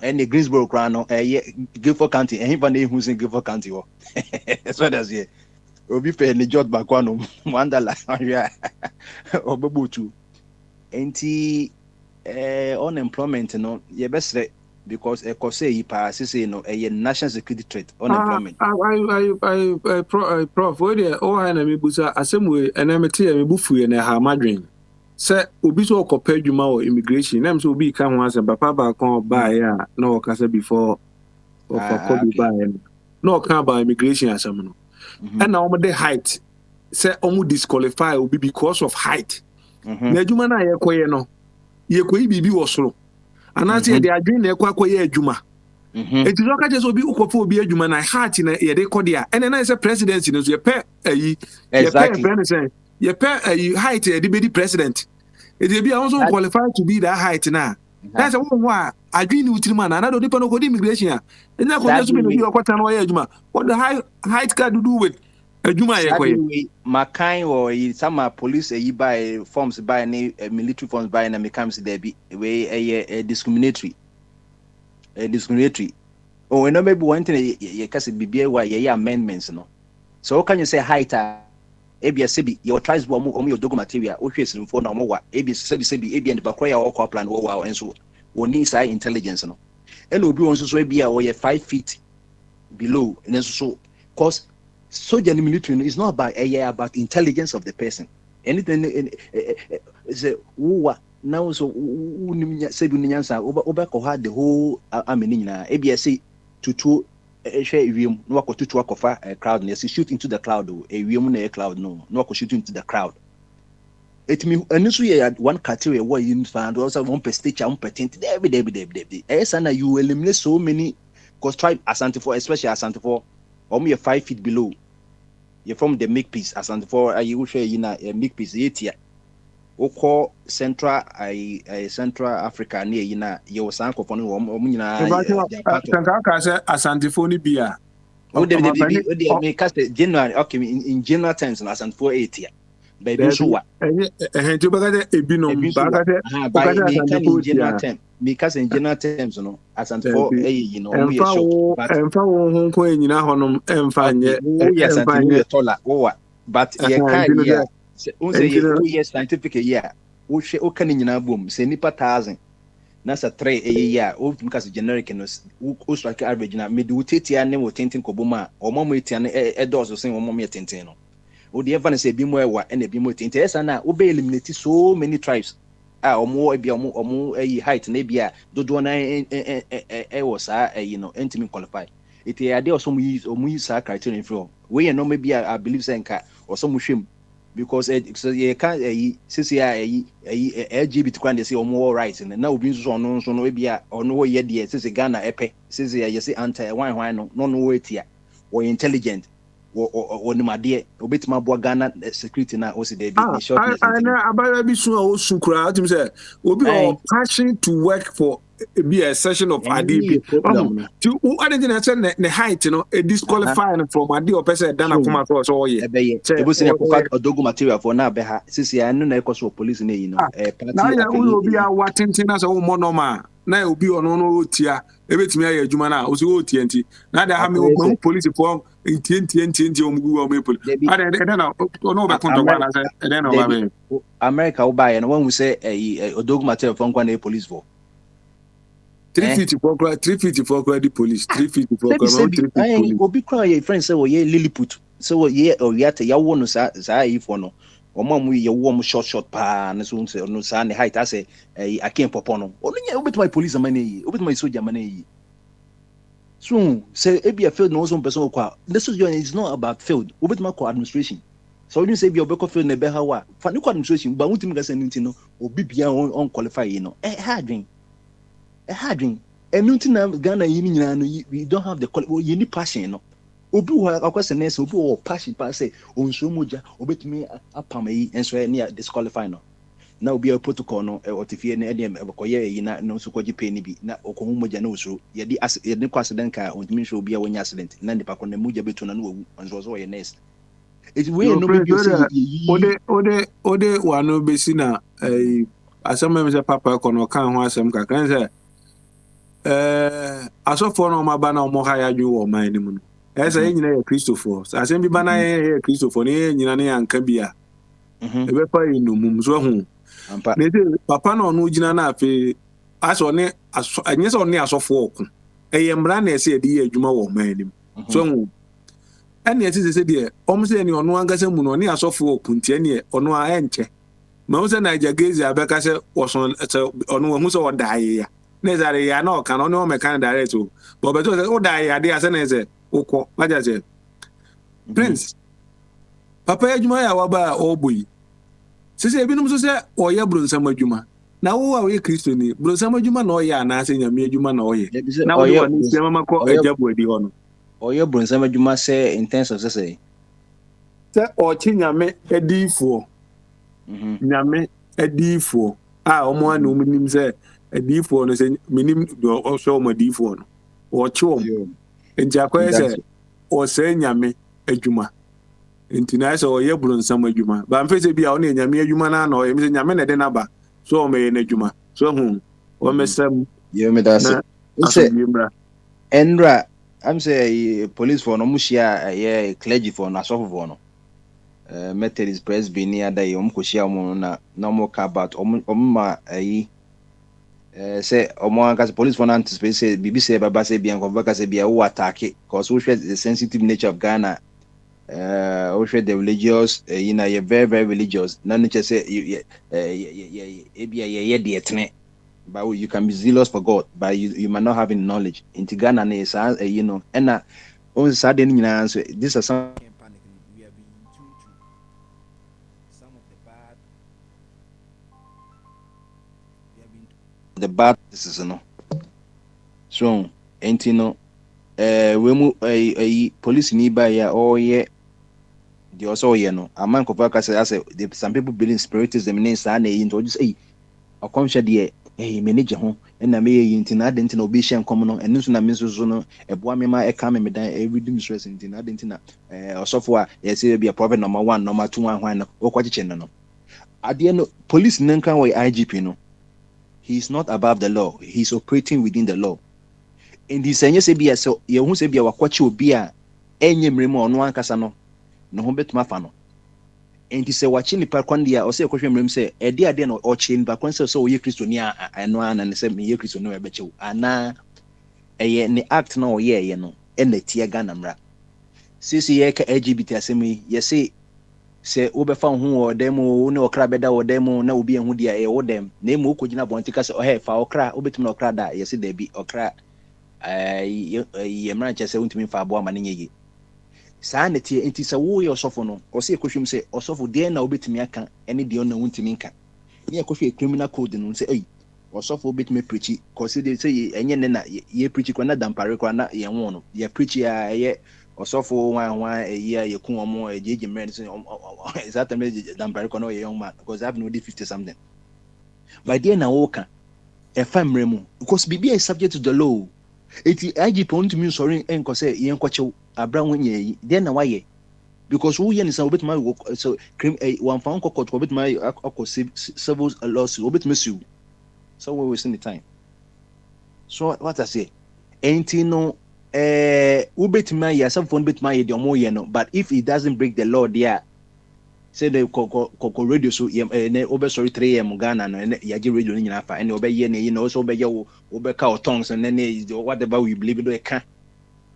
and the Greensboro crown no Guilford County and him who's in Guilford County that's what that's here obi pay ni jot back one wandala obebutu enti unemployment no ye best because a cause say no a national security threat unemployment. Prof, where the I na me busa asem and I'm tell me bufu na ha madwen. Say obi so okopɛ dwuma or immigration. Na me so obi ka ho asem papa ba kon ba ya na o ka say before of Kobe ba ya. No kan about immigration asem no. And now the height say omu disqualify obi because of height. Na dwuma na ye koye no. Ye koyi bibi wo soro. And I say they are doing a quack juma. It is okay just be ukofo be a juma na heart in a decodia. And then I say presidency is your pair exactly your pair height a deputy president. It will be also qualified to be that height now. That's a why I dream with man and I don't depend on immigration. And that could just be a quarter or juma. What the height got to do with a juma? Makai or some police buy forms by any military forms by and becomes there be a discriminatory. Oh, and maybe one thing you can say be why amendments no. So how can you say height? ABS your tries one your dog material, which is in for no more. ABS AB and the Bakoya or plan wow and so one needs high intelligence no. And will be also be a 5 feet below and so cause. Soldier in the military is not about intelligence of the person. Anything say now so had the whole ABS to a crowd and shoot into the cloud a cloud no shoot into the crowd. It means and one criteria what you found also one per stage and per tint every day. And you eliminate so many because tribe Asante for especially Asante for only 5 feet below. You're from the make piece as and for you share a make piece 8 year. Oko Central Africa near your sanko for no Asantifoni beer. General okay in general terms as and for 8 year. Baby so what? Because in general terms, no, as and for you know, we are short, but but scientific year, boom, say nipa 1,000. That's a 3 a year, because generic and strike average now, mid utia name or tinting kobuma, or mommy a dose of saying mommy tintino. Would the ever say bimwa and a bimo tintes and now obey eliminated so many tribes. Or more a height maybe a do one was intimate qualified. It idea of some use criterion for we no maybe I believe Senka or some shame because you can't CCI LGBT can say or more rights and now being so known so maybe or no yet dear says Ghana epe says you say anti why no wait here or intelligent. Or my dear, obit my Ghana security now also they be short. I be so crowd himself will be all passion to work for be a session of IDP. To who didn't I said the height, you know, a disqualifying from ID or person done come across all year. It was a dogo material for now, Beha. Since I know the cost of police in you know. Now will be our watching as a monoma. Now will be on no tia. Every time I Jumana was TNT. Now they have me police form. America will buy and when we say a dog material from one police for 354 credit police 354 police. Obi cry your friend say ye Lilliput so ye or yet ya won sa if no or mom we your warm short pa and so say no sa the height I say I can't pop on only obit my police money obit my soldier money. So say be a field no some person kwa this is not about field obit my administration. So you say be obeko field na be hawa fa ni administration but won't me say anything no obi bia on qualify you know harding anything na Ghana nyina no we don't have the you need passion no obi wa akwase nurse obi wa passion pa say onso moja obetumi apam yi enso near disqualify no na obi a protocol no otifie na edem koye yi na no so kwaji pay ni bi na okohu moja na usuru yedi ko accident ka ontimi hwe obi a wonya accident na nipa ko na moja betu na no wu onzo so ye next it we no be ode wano besi na asem me se papa ko no kan ho asem ka kan se asofo no maba na omo ha ya dwu wo man ni mu no esa nyina ya Christopher asem bi bana ya Christopher ni nyina ne anka bia ebe pa inu mum so hu papa no no gina na afi aso ne anye so ne asofo oku eyemra na ese edi adwuma wo man ni so hu ene eti se de omse ne ono angasa mu no ne asofo oku ntie ne ono a enche ma wo se na jagezi abeka se woson ono hu so odaaye ya ne zare ya na oka no ne o mekan direct o but beto se odaaye ya de ase na se ukwo maja se prince papa adwuma ya waba oboyi sese ebi num so se oye bronsam adwuma na wo a we Kristo ni bronsam adwuma na oye ana se nyame adwuma na oye na wo ni se mama ko ajabu adi hono oye bronsam adwuma se in terms of se o chi nyame adifo nyame adifo a omo anu minim se adifo no se minim do o so mo adifo no o chi o nja ko se o se nyame adwuma ntina se oye bronsam adwuma ba mfese bia o na nyame adwuma na na oye mse nyame na de na ba so o me na adwuma so hu o mesam ye me da se enra am say police for no mushia ye clergy for na so for no Methodist Presby ni ada yi omkoshia omo na mo ka about omma ayi say omo anka police for anticipate say bibi say baba say bian convoca say bia wo attack cause we share the sensitive nature of Ghana we share the religious you know you very very religious na no say ye de etne but you can be zealous for God but you might not have knowledge in Ghana na is you know and na on Saturday ni nyina so this is some the bad this no so entino we mu police ni ba ya oye the also ye no aman ko faka say some people believe in spiritism ne sa na yi into just akomhwe de manage ho na me yi ntina de ntina obi hye nkom no enu so na me so no eboa me ma e ka me dan everyday stress ntina de ntina osofo a ye say be a prophet number 1 number 2 ahwan no okwachiche no ade no police nkan we IGP no. He is not above the law. He is operating within the law. In the sense say bia so ye hu say bia wakwachi obi a enye mremo ono ankasa no no ho betuma fa no. Enti se wachi nipa kwandia o say kwhwe mrem say ede ade no o chi nipa kwan say so ye Kristo ni eno ana ne say me ye Kristo no ebeche ana eye ne act na o ye no ena tie Ghana mra. Sisi ye ka LGBT asemi ye say se obefa hu o dem o ne okra beda o dem na obi ehu dia e o dem na emu okogina bontika se o he fa okra obetumi na okra da ye se da bi okra ye mranche se untimi fa abo ama ne nyeye saa ne tie enti se wo ye osofo no o se ekohwem se osofo de na obetumi aka ene de na untimi nka ne ekohwe criminal code no se osofo obetumi preach cause they say enye ne na ye preach kwa na dampare kwa na ye won no ye preach ya ye osofo wan ye ku omo ejeje medicine exactly dampare kwa no ye young man because I have no 50 something by the na woka e famre mu because bibia is subject to the law eti IGP want me sorry enko say ye nkwache abra wonye yi then na waye because who ye ni sa obetuma so one found court obetuma akọ civil lawsuit obetuma sue so we wasting the time so what I say enti no ubetuma ya some phone betuma ye de omo ye no but if it doesn't break the law there say the koko radio so ne obe sorry 3am Ghana no ya ji radio ni nyina fa ene obe ye ne ye no so obe ye wo obe ka o tongues and ne whatever we believe do e ka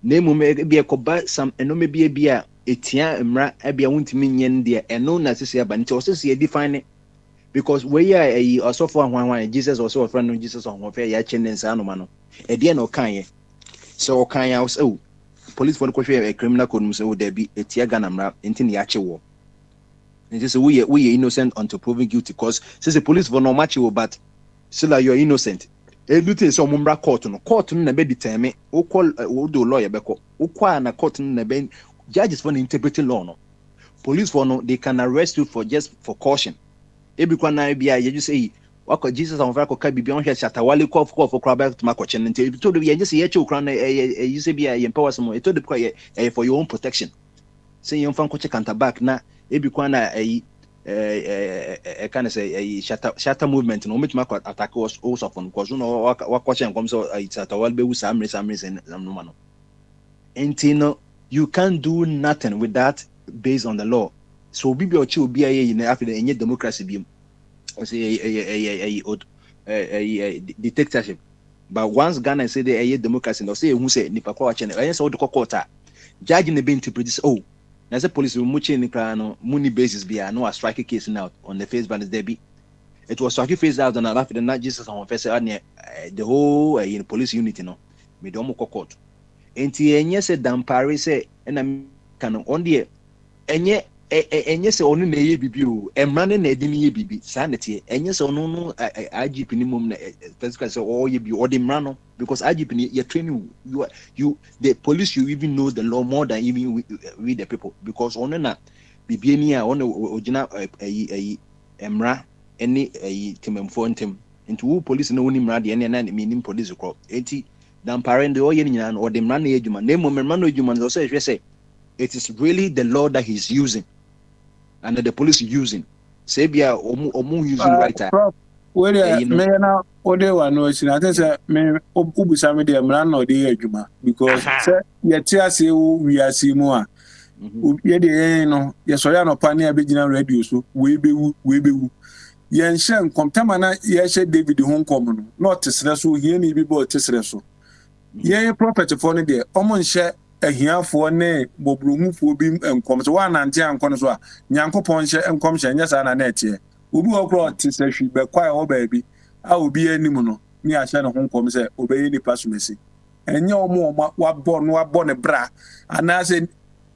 na emu me bia ko ba some eno me bia etia mra bia wontimi nyen de eno na sese aba nti o sese e define because we are osofo ahwan Jesus also friend no Jesus on fe ya chenensa anoma no e de na o kan ye so o kan ya o police for kwhwe criminal code so there be etia Ghana mra nti ne ya chewo. And just we are innocent until proven guilty because since the police for no match you but still you are innocent. Everything so mumbra court no na be determine o call do lawyer beko o kwa na court no na be judges for interpreting law no police for no they can arrest you for just for caution ebi kwa na bia ye just say wako Jesus on fara koka bibia on hwe chatawale ko for craba to makoche nti to do ye just ye che okra na you say bia ye empower some to the kwa ye for your own protection say you fan koche counter back na ebi kwa na kind of say shatter movement no meet mark attack was also on cause no wakoche nkom so chatawale be wu samre no mano enti you can't do nothing with that based on the law. So bibi ochi obi aye in after the democracy bi say a dictatorship. But once Ghana say they a democracy, no say who say nipa kwa chene. I say what the court judge in the bin to produce na say police will much in no money basis be no a strike case now on the face ban there be. It was strike face out on after the not Jesus on face the whole police unity no me do mo court. Enti enye se dampare se na kan on the enye se onu na ye bibi o emrane na edi ye bibi sanity enye se onu no IGP ni mom na specifically say all ye bi or the mrano because IGP ni you training you the police you even know the law more than even we the people because onu na bibi ni a onu ogina emra any tememfo ntem into who police no ni mra de na meaning police crop enti dampare de oye ni nyina no the mra na ejuma na mom mra no ejuma no say it is really the law that he's using and the police using. Sebia omu using right time. Where me na ode wa no sin I think say me obusa me dey mra na ode adwuma because say ye ti ase wi ase mu a ye dey no ye so ya no pa na abegina radio so we bewu ye nhye nkomtama na ye hye David honkom no not tesere so hie ni bi bo tesere so ye property for no dey omo nhye ahiafo ne bobromufo bi enkom so wa nante ankon so a nyankopon hye enkom hye nya sa na na etie obi okro tese hwi be kwai wo ba bi a obi anim no ni ahye ne honkom se obeyi ni pasumesi enye omo wabɔ ne bra ana se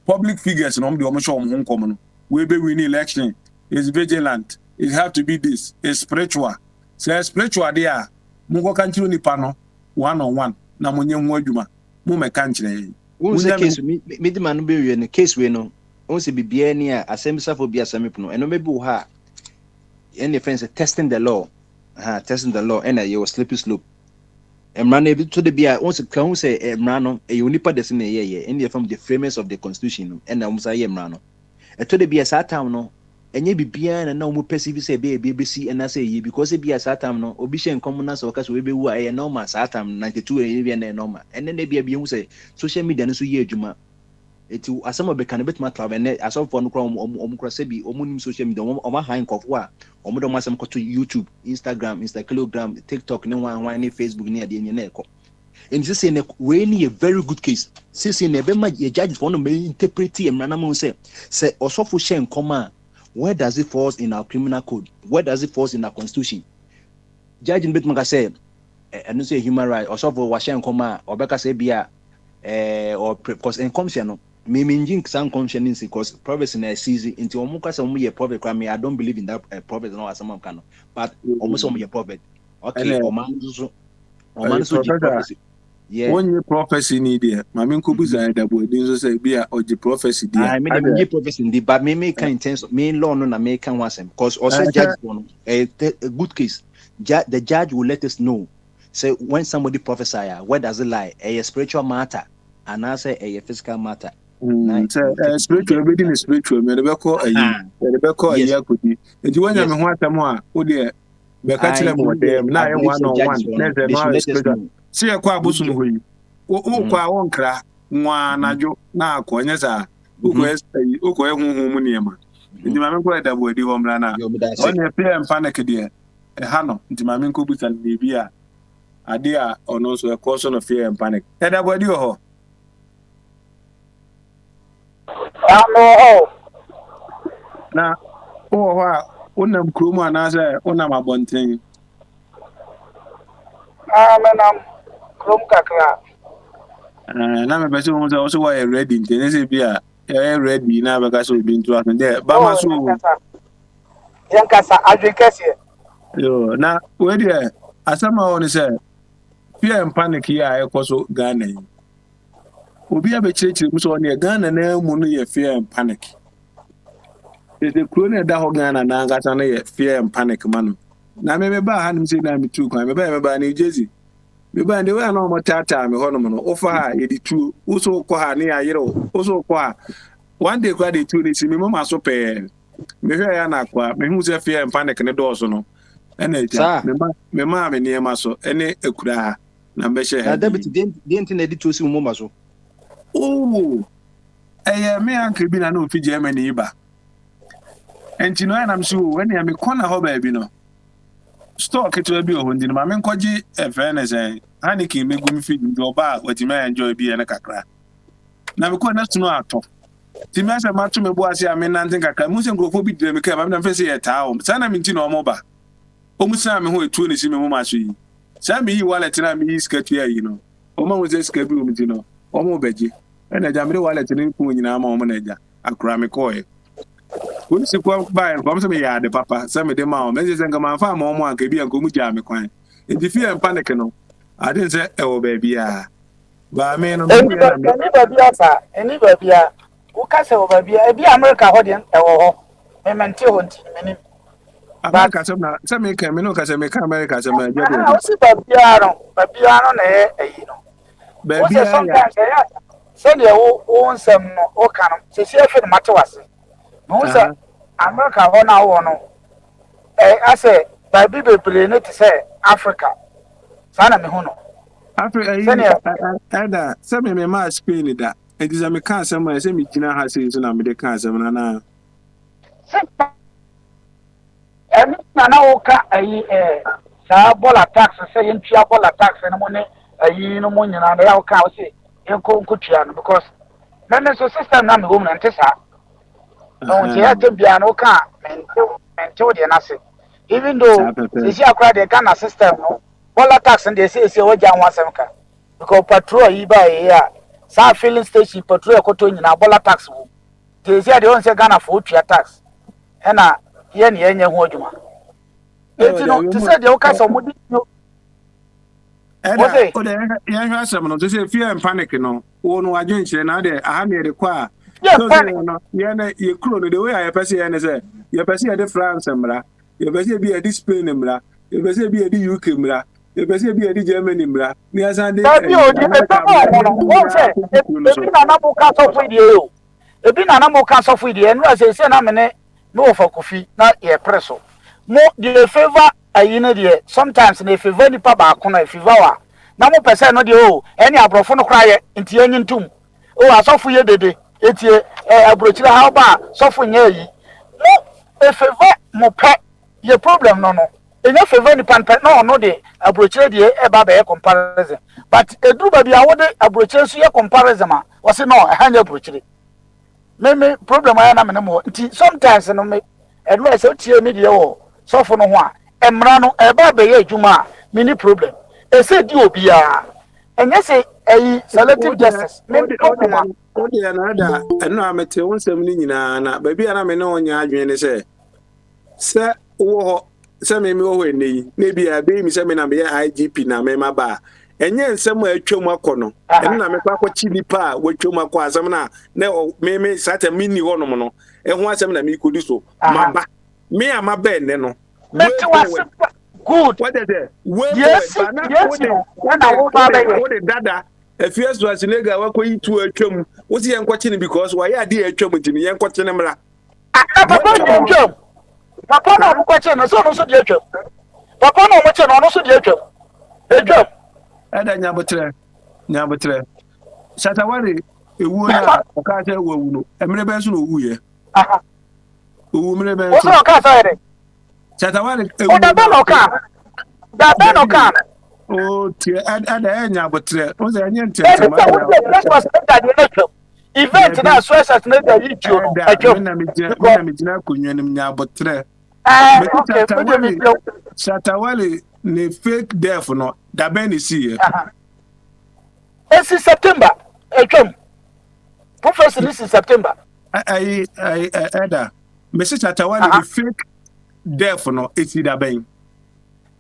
public figures no de omo hye omo honkom no we be win election is vigilant it have to be this is spiritual say spiritual there mo ko kan kiro nipa no one on one na mo nye ho adwuma mo me kan kire who say case me the man be in case we no who say bibia ni a assemblysafo bi assemble no eno maybe wo ha any friends testing the law and you slippery slope emra na to the bia who say emra no e unipa de na ye in the from the framers of the constitution and na say emra no e to the bia sa time no enye bibia na omo perceive say be see and say ye because bia sa time no obi hye nkom na so kaso we be wu a normal sa time 92 e bia na normal and then bia hu say social media no so ye adwuma eti asama be kan bet ma travel and asofo no kra omo kra say bi omo nim social media omo high nkofo a omo do masam ko to YouTube, Instagram, Instagram, TikTok ne wan ne Facebook ne ade ne na ekọ and this say we ni a very good case say na be ma ye judge for no me interpret e mrana mo say osofo hye nkom a where does it fall in our criminal code? Where does it fall in our constitution? Judge in Bitmaka said, and say human right, or so for Washan Koma, or Becca say Bia, or because in commission, me some conscience because privacy in a season into Omukas only a prophet crime. I don't believe in that prophet, no, as someone can, but almost only a prophet. Okay, Oman prophecy. Yeah. When your prophecy need there, Mamin Kubuza that boy didn't say be a prophecy there. I mean the prophecy in the but me make intense main law no American once because also judge a good case. The judge will let us know. Say when somebody prophesy, where does it lie? A spiritual matter and answer a physical matter. Spiritual everything is spiritual. Me the call a year could be. And you want to know what more? Oh dear. Be catching them with them. Now one on one. See a kwa busu no yi kwa wonkra nwa najo na akonye sa ukwe huhu mu niema ndi mame ko da bo di ho mra na onye pm panic de e ha no ndi mame ko buta ni bia ade a ono so e cause no fear and panic e da bo di ho na ho a unam kromu anase unam abonten menam krom kakra na me bese mo so why ready nte se bia ready na be ka so bi ntu aso de ba ma so yankasa adwekese yo na we de asama woni se fear and panic ya e koso Ghana yi obi a be chirechire mu so ne Ghana na mu no ye fear and panic the crony da Hogana and Angatana, fear and panic man. Now, maybe by hand, say, I'm too kind, maybe by New Jersey. Maybe they were no more tata, me honoman, offer her, it true, also qua near Yero, also qua. One day, quite the two, they see me, Mamma so pay. Maybe I am aqua, me who's a fear and panic in the doors, no. And it's me mamma near Maso, any a cra. Number share. Deputy didn't edit to see Momaso. Oh, me uncle been a no Fiji Germany, and you know, I'm sure when I'm a corner hobby, you know. Stock it will be a hundred. My men koji a fairness, Haniki make me feed your bar, what you may enjoy being a cacra. Now, we couldn't know at all. Timasa Matume Boasi, I mean, nothing I can Musan go for bit them, I'm not facing a town. Sana Mintino Moba. Omusam who 20 Simomasi. Sammy, wallet and I'm east you know. Oma was a scaboo, you know. Omo Beji. And a jammy wallet and in our manager, a crammy coy. When she walked by and comes to me, the papa, some of them are messages and come on farm on one can be a Gumujami coin. In the fear and panic, I didn't say, oh, baby, but I mean, anybody, who can say, baby, I be America, audience, or maintain many. America, some make a minute as I make America, some piano, you know. Baby, sometimes send your own some or can say, matter was. Most America, 1 hour. I say, by people playing it to say Africa. Sana Mihuno. Africa, some may mask Spain that. It is a mechanism, I say, Mikina has it in America. And Nanaoka, a bola tax, saying bola tax and money, no money, and I'll count it in Kuchian because then there's a system I'm home and Tessa. No, she had to be an oka and told the answer. Even though they see a crowd, they can system, no bola tax and they say, what Jan was because patrol, you buy here, South filling station, patrol, cotton in a bola tax. They say they don't say Ghana for tax. And yen wojuma etino to say the okasa mudi no o de yan hwasem no to say fear and panic no wo no adwenche na de aha me de kwa no yen ye kro no the way I person yen say ye person de France mra ye person bi de Spain mra ye person bi de UK mra ye person bi de Germany mra ni asande ebi o de no say ebi na na mo ka so fu die o ebi na na mo ka so fu die no say na me ne no for coffee na ye presso mo the favor ayina de sometimes na favor ni pa ba ko na favor wa na mo pese no de o any abrofo no kra ye nti anyi ntum o asofu ye dede etie abrochira ha ba sofu nya yi no e favor mo pe ye problem no enya favor ni pan no de abrochira de e ba ye comparison but eduru ba bia wo de abrochira so ye comparison ma wo se no e hanya abrochira me problem I am no sometimes no me advice o tie me de o so for no ho a emra no e ba be ye adwuma mini problem e say di obia enye say selective justice me problem o de na da eno amete wonsem ni nyina na ba bia na me no nya adwen ne se wo ho se me wo ho eni na bia be mi se me na be IGP na me ma ba enye nsem atwam akono eno na me kwa chi nipa watwam akọ asem na me sata mini honom no ho asem na me kodi so maba me amaba ne no good what is it yes when I go back what the dada if you as was nega wakoyi tu atwam wo se yenkoche ne because why ade atwam ntini yenkoche ne mra papa atwam papa na mo koche no so de atwam papa na mo che no so de atwam Ada nyabotre Shatawari ewu na okaje ewu no emre be so no wu ye aha ewu mre be so o ka sa ere Shatawari ewu o da be no ka o tie ada nyabotre o se enye ntete event na so asat na da yi tio no atwa na me gina konwanim nyabotre Shatawari ne fake death no da ben see it's September etwam professor this is September I Ada message Shatawari the fake death no it's da ben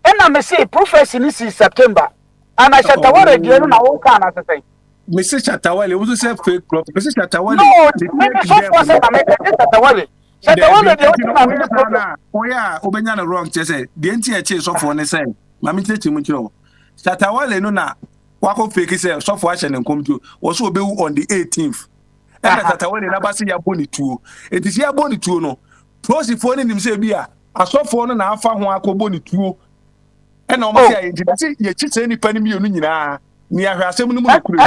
and I say professor this is September and I Shatawari dey no na won kan na say message Shatawari we say fake prophet message Shatawari no maybe so for say na Shatawari Shatawale de o na sana oya obenya na wrong say the enti e che sofo ne say mami cheche mu kiro Shatawale no na wako fake say sofo a hye ne nkomtu wo so obewu on the 18th and Shatawale na basi ya boni tuo etisi ya boni tuo no prosifo ne nim say bia asofo no na afa ho akoboni tuo e na o mo say enti basi ye chiche ni pani mi onu nyina ni ahwe asem no mu kuru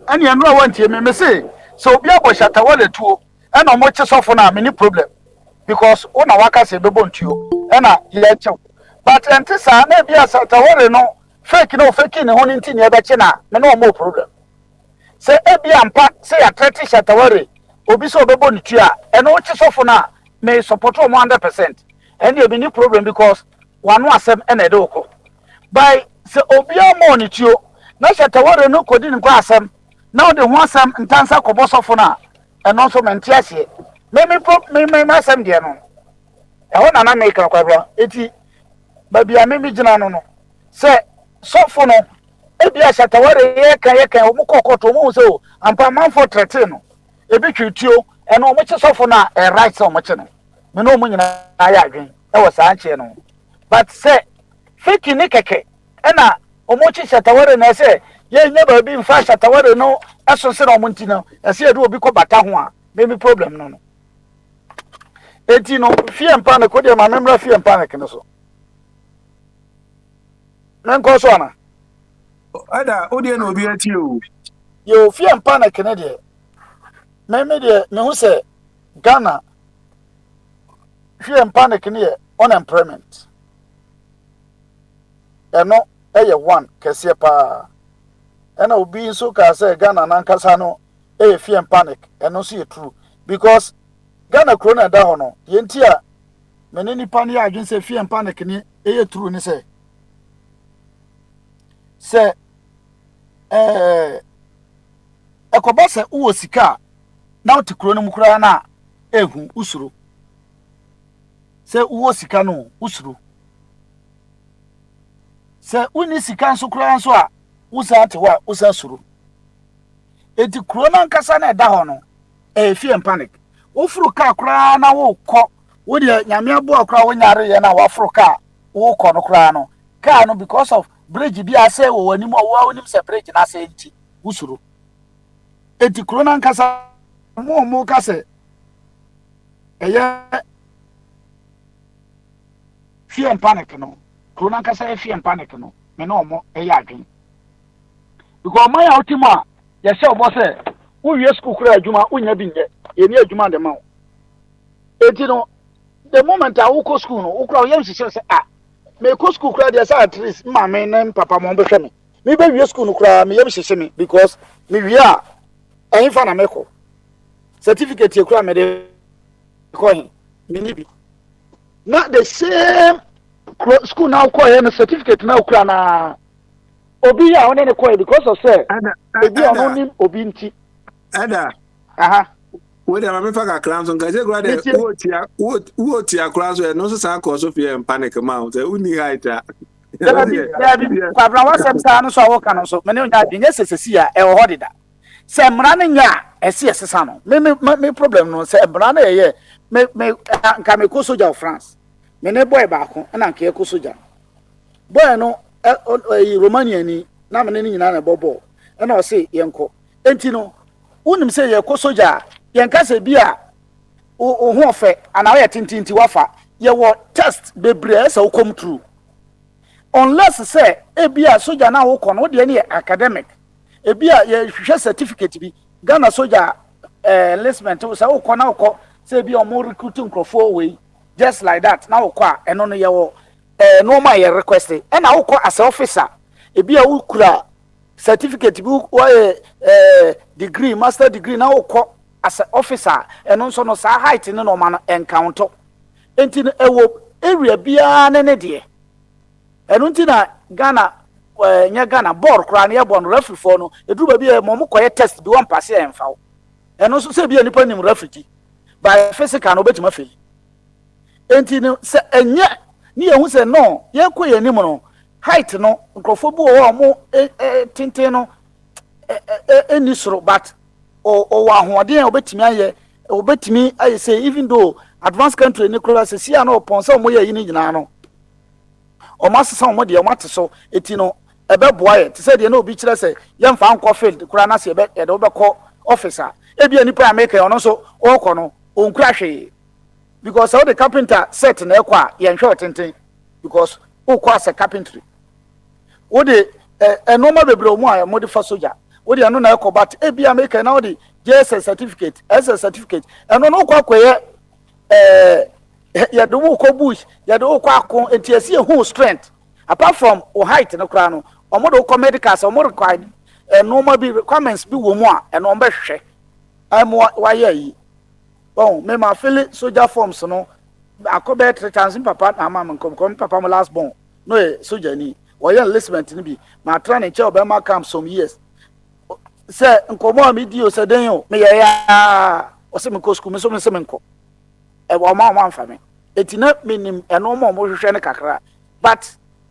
ani anu awantie me say so obi abo Shatawale tuo e na mo che sofo na me ni problem because una waka se bebo ntuo e na ye chew but entisa na bia Shatawale no fake no fake ni ho ni nti ne be che na me no mo problem se e bia ampa se ya trete Shatawale obi so bebo ntuo a e no che sofo na me support o 100% and you be ni problem because wanu asem e na de okọ by se obi amo ni tuo na Shatawale no kodi ni kwa asem na o de ho asem ntansa kobo sofo na e no so mente ahye me asem de no e ho na make na kwabra eti babia me gina no se sofo no e bia Shatawale ye kan o mu kokoto mu se o ampa manfo trete no e bi twituo e no mo che sofo na e right so mo che no me no mo nyina ya adwen e wo saa che no but se fake ni keke e na o mo che Shatawale na se ye nya ba bi mfa Shatawale no aso se no mo nti no e se edu obi ko bata ho a me problem no eti no fie mpa na ko de ma memra fie mpa na kene so nan ko so ana ada odi na obi ati o yo fie mpa na kene de me de me hu se Ghana fie mpa na kene ye unemployment eno eye one kese pa ena obi nso ka se Ghana nan kasa no fie panic eno so ye true because Ghana corona da ho no yenti a mene nipa ne adwen se fie panic ni eye true ni se ekoba se uwo sika na oti corona mu kura na ehu usuru se uwo sika no usuru se uni sika nso kura nso a usa ate wa usa suru eti corona nkasa na da ho no fie panic ofuru ka kura na wo kọ wo de nyame abo kura wo nyare ye na wa furu ka wo kọ no kura no ka no because of bridge bi ase wo wani mo wo onim se bridge na ase enti usuru eti corona nkasa mo ka se fie panic no corona nkasa fie panic no me no mo adwen because my ultima ya se obo se wo wie school kura adwuma unya bi nye ye ni adwuma de ma wo eti no the moment I go school no wo kura ye nhihye se me go school kura de say at least ma me na papa mo be hwe me be wie school no kura me ye nhihye me because me wie a ayin fa na me ko certificate ye kura me de ko hin me ni bi na the same school now ko ye no certificate na kura na obi ya one ne ko because of say ebi ono nim obi nti ada we dey ma fa ka kran so nka se gura de wo ti akra so no so sa ko so fie panic ma say uni haita kwa bra wa sem sa no so wo kan so me ne nya bi nya sesesi a e ho deda se mra ne nya ese sesa no me problem no se mra na ye me nka me ko soja of France me ne boy ba ko na nka e ko soja boy no Romania ni na me ne nyina na bobo e na o se yenko enti no unim se ye ko soja yenka se bia o ho ofe ana we tintinti wafa ye wo test bebre se wo come through unless say bia soja na wo kono de ne academic bia ye hwehwe certificate bi Ghana soja enlistment so wo kono wo say bia o mo recruiting crofo we just like that na wo kwa eno no ye wo normal ye request e na wo ko as officer bia wo kura certificate bi degree master degree na wo ko as officer eno nso no sa height ne no ma no encounter enti no ewo area bia ne de eno nti na Ghana nya Ghana board kra na ye bon referee for no eduru ba bia mo koye test bi won pass e mfa wo eno nso se bia nipa nim referee by physical no betima feli enti no se enye ni ehun se no ye koye nim no height no nkrofo bi wo mo tintin no ni soro but o wa hoden obetimi aye obetimi I say even though advanced country ni kura se sia no pon se mo ye yini nyina no o ma sesa mo de o mate so eti no ebe boa ye te se de na obi kire se ye mfa anko field kura na se ebe ye de obekọ officer ebi ani pa make ono so o kọ no o nkura hwe because all the carpenter set na ekọ a ye nhwe otenten because o kọ as a carpentry o de enoma bebre o mu a mo de fa soldier o de anu na ekọ but ebi make na o de JS certificate SS certificate eno no kwa koye ya do ko bush ya do ko akon entiasi hu strength apart from o height no kra no omodo ko medical so mo required normal be requirements bi wo mu a eno mbe hwehwe am wa ya yi bon me ma fill soldier forms no akobe 3 chance papa na mama kom papa mo last born no soldier ni wo ya enlistment ni bi ma tra ne che obema camp some years se nkomo mi di o se den o me ya o se me ko school me so me se me nko e wo ma amfa me etina minim eno mo hwehwe ne kakra but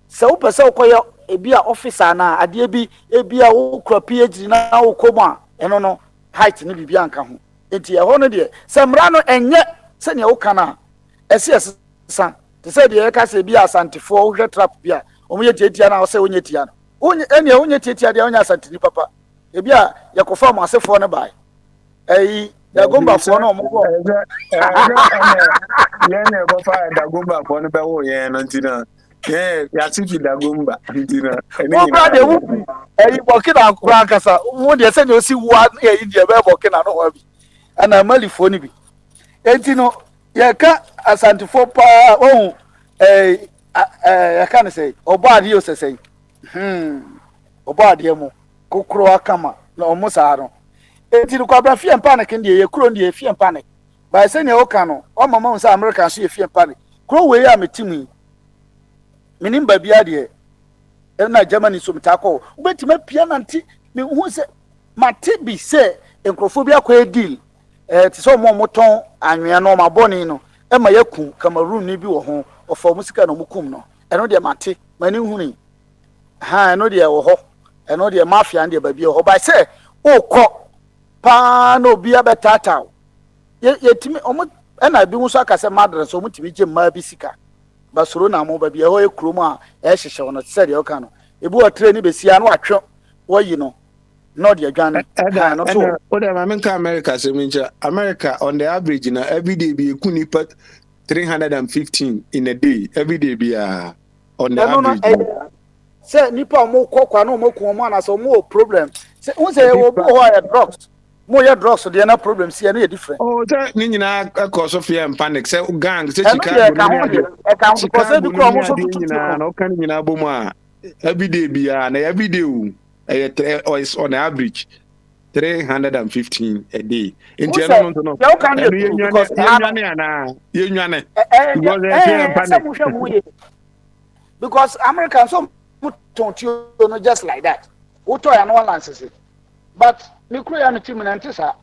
se wo pese okoye ebi a officer na ade bi ebi a wo kra PhD na wo komo a eno no height ne bibia anka ho enti e ho no de se mra no enye se ne wo kana ese san te se de e ka se bi asantefo wo hwe trap bia o mo ye tietia na wo se onye tia no onye ene onye tietia de onye asantini papa ebi a yakofa mo asefo ne bai Dagomba for no mo. Yene go fa Dagomba for no be wo yen no ntina. Ya tifi Dagomba ntina. Mo bra de wu. Burkina Akura kasa. Mo de se ne osi wa e di e be Burkina no wa bi. Ana malifo ni bi. Enti no ya ka asantifo pa ohun ya ka ne say obo ade yo sesei. Obo ade mo kokoro akama na omo saaro. Eti ko abra fie panic ndi ye kuro ndi ye fie panic ba se ne o ka no o mama unsa America so ye fie panic kuro we ya metimi minim ba bia de e na Germany so mitako ubetima pia nanti me hu se mate bi se enkrofo bi akwa deal ti so mo moton anwea no ma boni no e ma yaku Cameroon ni bi wo ho ofo musika no mukum no e no de mate mani huni ha e no de wo ho e no de mafia ndi ba bia ho ba se o ko pa no bia betata yetimi omo na bi nso akase madre so mutimi je ma bi sika basoro na mo ba bia ho ekrom a ehhehye wono tse de oka no ebu o tre ni besia no atwe wo yi no no de adwane no so o de ma menka America se mincha America on the average na every day be ekuni pat 315 in a day every day be on the average se nipa mo kokwa no mo ko mo na so mo problem se unse wo bo ho drugs mo ya drugs de na problem si na different ta ni nyina cause of fear and panic say gang say Chicago e kan ko se bi ko mo so nyina no kan nyina bo mu a every day bi na every day o is on average 315 a day into no because Americans so don't you know just like that what to ya no lances but me kura no team na ntisa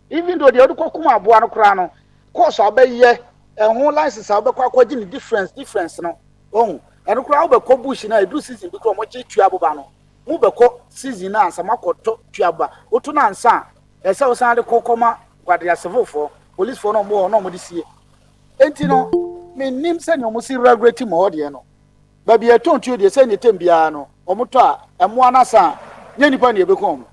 even though the other kokuma aboa no kura no course obeye ho license obekwa kwaji ni difference no oh eno kura obekọ bush na edu season bi kura mo che tua boba no mu bekọ season na ansa makoto tua boba otu na ansa ese o san de kokoma kwade asevofo police for no mo de sie enti no me nim se ne mo si regulate mo de no ba bia tontu de se ne tembia no omoto a emo anasa nya nipa ne ebekom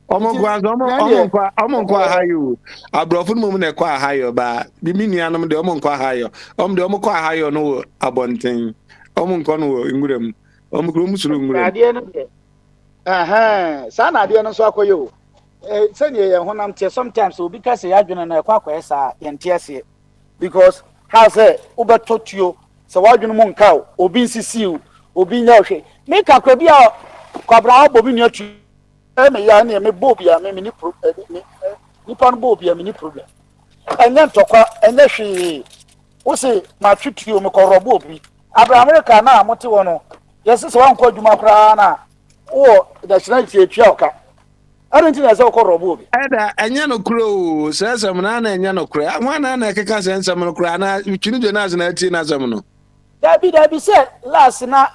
Omonkwa hayo abrofo no na kwa hayo ba bi minuanom de omonkwa hayo de omokwa hayo no abonten omonkwa no ngurem omukro musuru ngurem ade no sana ade no so akoyo sani ye honam tie sometimes obi ka se adwene na kwa esa yente ase because how say ubetotuo se wadwene mu nka obi nsisiu obi nya ohwe me kakra bi a kwabra obobi ni atu me ya na me bobia me ni problem ni pan bobia me ni problem enya ntokwa enya hwe wo se ma twituo me korobo obi abra America na amote wo no yesi se wankọ adwuma kra na wo da chinati etwa oka arenti na se korobo obi eda enya no kro sesem na enya no kra nwana na ekeka sensem no kra na twinu de na na ati na asem no dabi se last na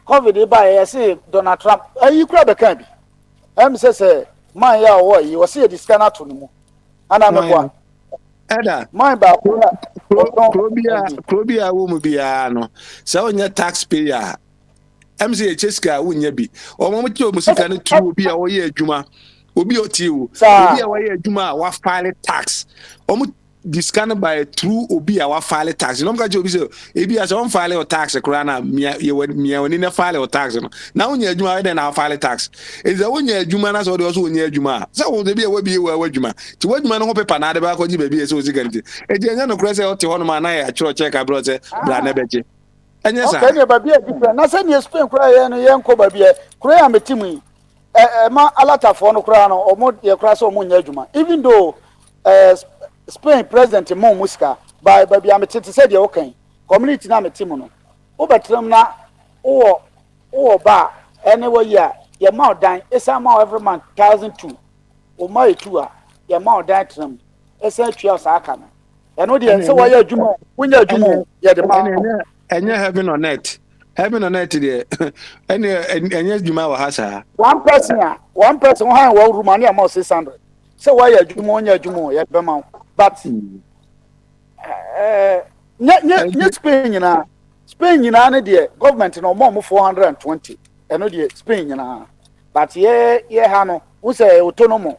covid ba yesi Donald Trump kra be kan bi say man ya wo yi wo se discount to no mu ana meboa Eda mine ba Krobia wo mu bia no sa onye taxpayer MC Cheska wonya bi o mo ti o musika no tu obi a wo ye adwuma obi otiwo obi a wo ye adwuma wa file tax o mo discount by through obi a wa file tax no mka je obi so ebi as on file or tax kura na mia woni na file or tax no na wonya adwuma we na file tax is a wonya adwuma na so de so wonya adwuma sa wo de bi e wa bi e wa adwuma ti wadwuma no ho paper na de ba ko ji ba bi e so sika nti e je nya no kura se o te ho no ma na ya chiro check abro se bra na beje enya sa okay ne ba bi e different na se ne Spain kura ye no ye nko ba bi e kura ya metimu ma alatafo no kura no o mo ye kura se o mo nya adwuma even though Spain president mo musika by baby am tete said you okay community na metimu no wo betram na wo ba anyway year your mouth dan esa ma every month 1,002 o ma etu a your mouth dan tram esa twa sa aka no eno de se wo ya adwuma wonya adwuma ye de ma enye heaven on earth there enye adwuma wa ha sa one person ha wo Romania ma 600 se wo ya adwuma wonya adwuma ye be ma but Spain nyina ne de government no mo 420 eno de Spain nyina but ye ha no wo say autonomous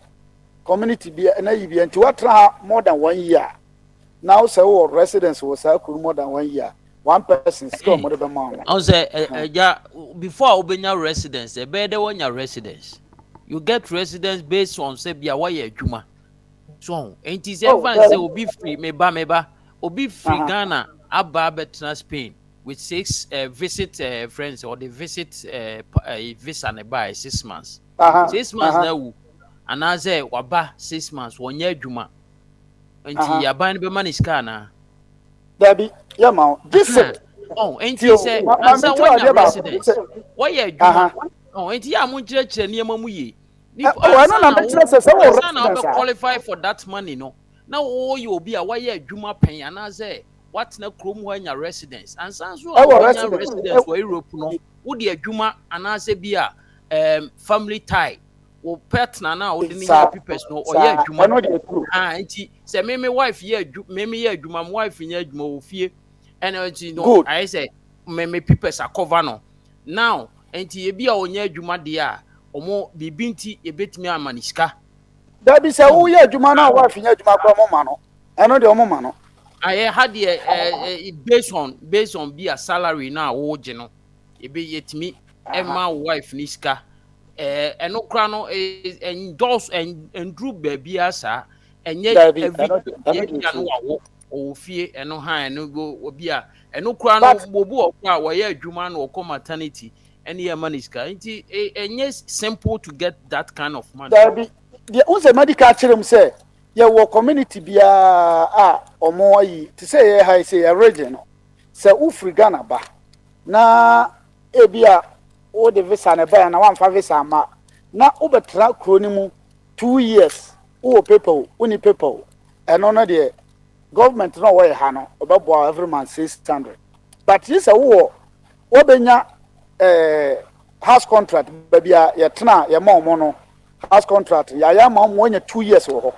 community bi na yi bi anti watra more than 1 year now say wo residence wo say more than 1 year one person still more than man I say before obenya residence e be de wonya residence you get residence based on say bia why adwuma so enti say fan say obi free meba obi free Ghana aba betra Spain with 6 visit friends or the visit visa ne by 6 months 6 months na wu and I say waba 6 months wonya adwuma enti ya ban be manage kana Debbie yeah ma this enti say answer wonya residence why adwuma enti ya mu kire niam mu ye qualify for that money no now you be a why adwuma pen and say what na krom ho anya residence and so residence for Europe no wo de adwuma and say bia family tie wo pet na wo de nya papers no o ye adwuma enti say me wife ye adwuma my wife nya adwuma wo fie energy no I say me papers are cover no now enti ye bia onya adwuma de a omo bibinti ebetimi amaniska da bi se wo ye adwuma na wa finya adwuma kwa mo ma no eno de omo ma no I had based on be a salary na wo je no ebe yetimi ema wife niska eno kra no endorse and group baby asa enye every no wo ofie eno ha eno go obi a eno kra no bobu okwa wo ye adwuma na okọ maternity any maniska nti enye simple to get that kind of money the unse medical chirim say ye wo community bia omo yi to say ye high say a region say ufri Ghana ba na ebia o de visa na ba na wan fa visa ma na obetra kro ni mu 2 years o people uni people eno no de government no wo ha no obebo every month 600 but this wo benya house contract babia ye tena ye ma omo no house contract ya ma omo nya 2 years wo ho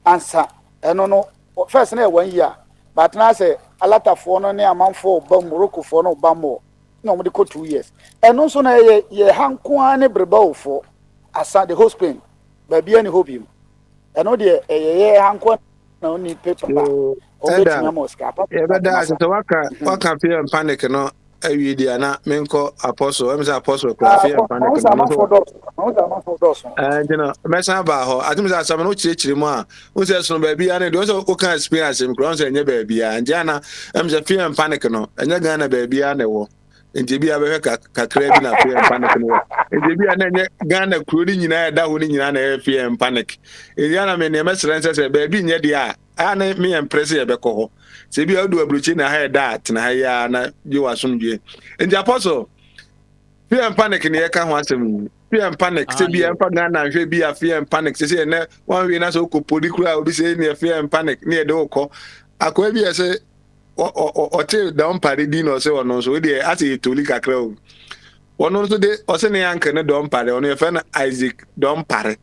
ansa eno no first na 1 year but na say alatafo no ne amanfo ba Morocco fo no ba mo na omo de ko 2 years eno so na ye hanko ane breba ofo asa the whole Spain babia ni hobby eno de ye hanko na oni paper ba o betima mo scapa e beda so waka fear panic no awie dia na menko apostle em say apostle cry fear panic no mesa ba ho atim say asam no chirechiri mu a won say so ba bia na de so o kan experience em kron say enye ba bia nja na em say fear panic no enye Ghana ba bia na wo nje bia be kakra bi na fear panic no nje bia na enye Ghana kuro ni nyina da ho ni nyina na fear panic eya na me ne mesrence say ba bi nye dia a na me impress ye be ko ho se bi adu abruchi na ha that na ya na je wasomdue nti apostle fear and panic ne ka ho asem fear and panic se bi en pa Ghana hwe bi a fear and panic se na one way na so ko podikura obi se ne fear and panic ne de okọ akọ bi se o te down party di no se wono so de ase toli kakra o wono so de o se ne yank ne down party ono ye fa na Isaac down party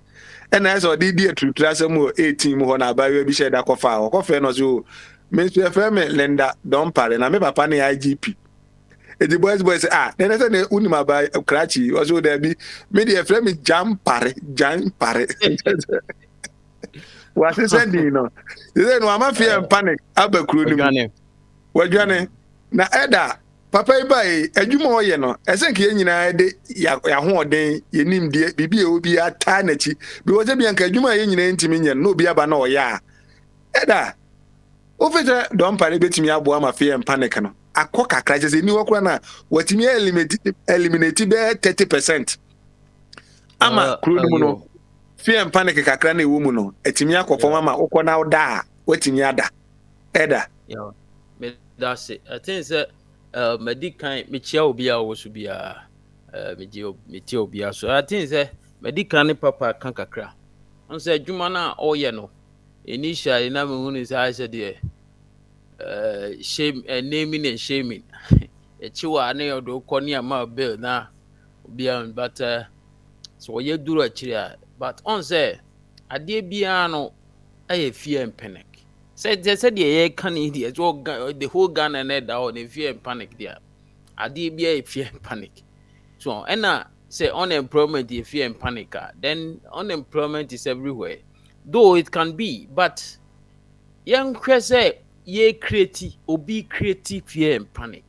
ɛna ɛsɛ ɔde di atuturu asɛm wɔ 18 mu hɔ na abayewa bi hyɛ da kɔfa ɔkɔfɛ no so me nso yɛfrɛ me Linda Dɔmpare na me papa ne IGP edi boys ah nene sɛ ne unim aba krachi ɔso da bi me de yɛfrɛ me Jampare wa se sending no they no ama fear and panic abakuro ni mu wadwane na ɛda papa yi bai adwuma ɔyɛ no ɛsɛ nke nyinaa de ya hoɔden yenim de bibi e obi ata nachi bi wo sɛ bi anka adwuma yɛ nyinaa ntimi nyɛ no obi aba na ɔyɛ a ɛda ofete Dɔmpare betimi aboa ma fear and panic no akɔ kakra kyɛ sɛ ni wɔkora na watimi eliminate be 30% ama kuro ni mu no fear and panic kakra na ewo mu no etimi akɔfɔ mama ukɔ na oda watimi ada ɛda yeah me that's it. I think that medical me chia obi a wo so bia me tie obi a so I think that medical ne papa kan kakra on say adwuma na ɔyɛ no initially na me hu ni say I said there shame naming and shaming echiwa na yodo kɔ ne ama bill na obi a but so ye duru akiri but on say ade bia no aye fear and panic said the can the whole gun and head down in fear and panic there ade bia fear and panic so and say unemployment is fear and panic then unemployment is everywhere though it can be but young say ye create obi create fear and panic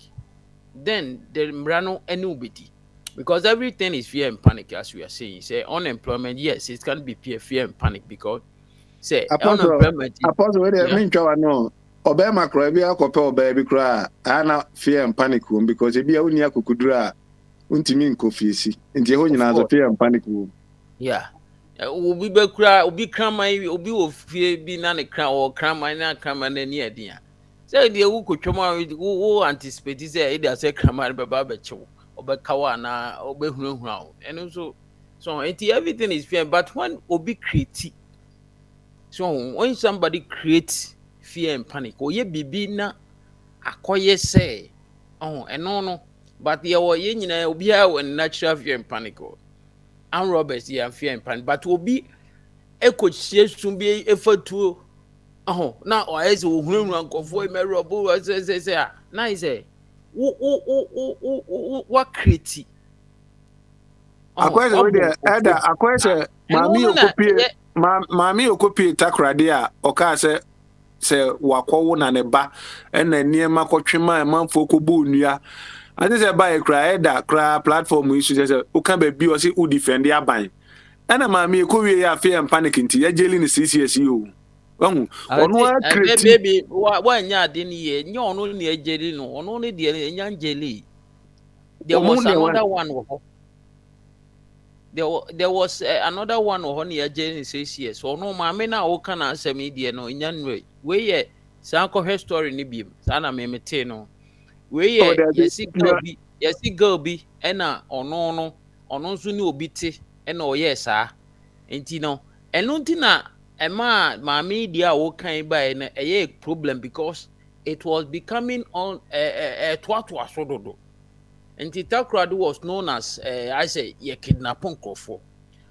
then the mrano anybody because everything is fear and panic as we are saying say unemployment yes it can be fear and panic because say unemployment apostle we dey mean twa no obema kro bi akopɛ oba bi kra ana fear and panic wom because e bia uni akokudura untimi nkofiesi nti ho nyina zo fear and panic wom yeah obi be kra obi kraman obi wo fie bi na ne kra o kraman na kraman na ni adia say de wu kotwoma wo anticipate say e dey say kraman be ba chew obekawa na obehunahuna and so everything is fear but when obi create so when somebody creates fear and panic oye bibi na akoye say no but ye wo ye nyina obi a natural fear and panic and robbers here fear and panic but obi ekochie sumbi efatuo na o eze ohunahuna nkofo me robo say na say what create akwese we dey elder akwese mami okopie takrade a oka se wakɔwo na ne ba ɛna niema kɔtwema manfo kɔbɔ onua ade se ba ekra elder kra platform issue se oka ba bi o se u defend aban ɛna mami ekowie ya fear and panic nti ya jeli ni CCS o wahu ono akreti baby wa nya ade ni ye nya ono ni ejeli no ono ne de nya njeli there was another one there was another one on here Jane says yes so no mama na o kana asemi de no nyanwe we ye san ko history ni biem sana me mete no we ye yesi girl bi ena ono nso ni obi te ena o ye saa enti no eno nti na ema mama de a o kan ba na eye problem because it was becoming on twatwa sododo. And Takrade was known as I say ye kidnap nkofo.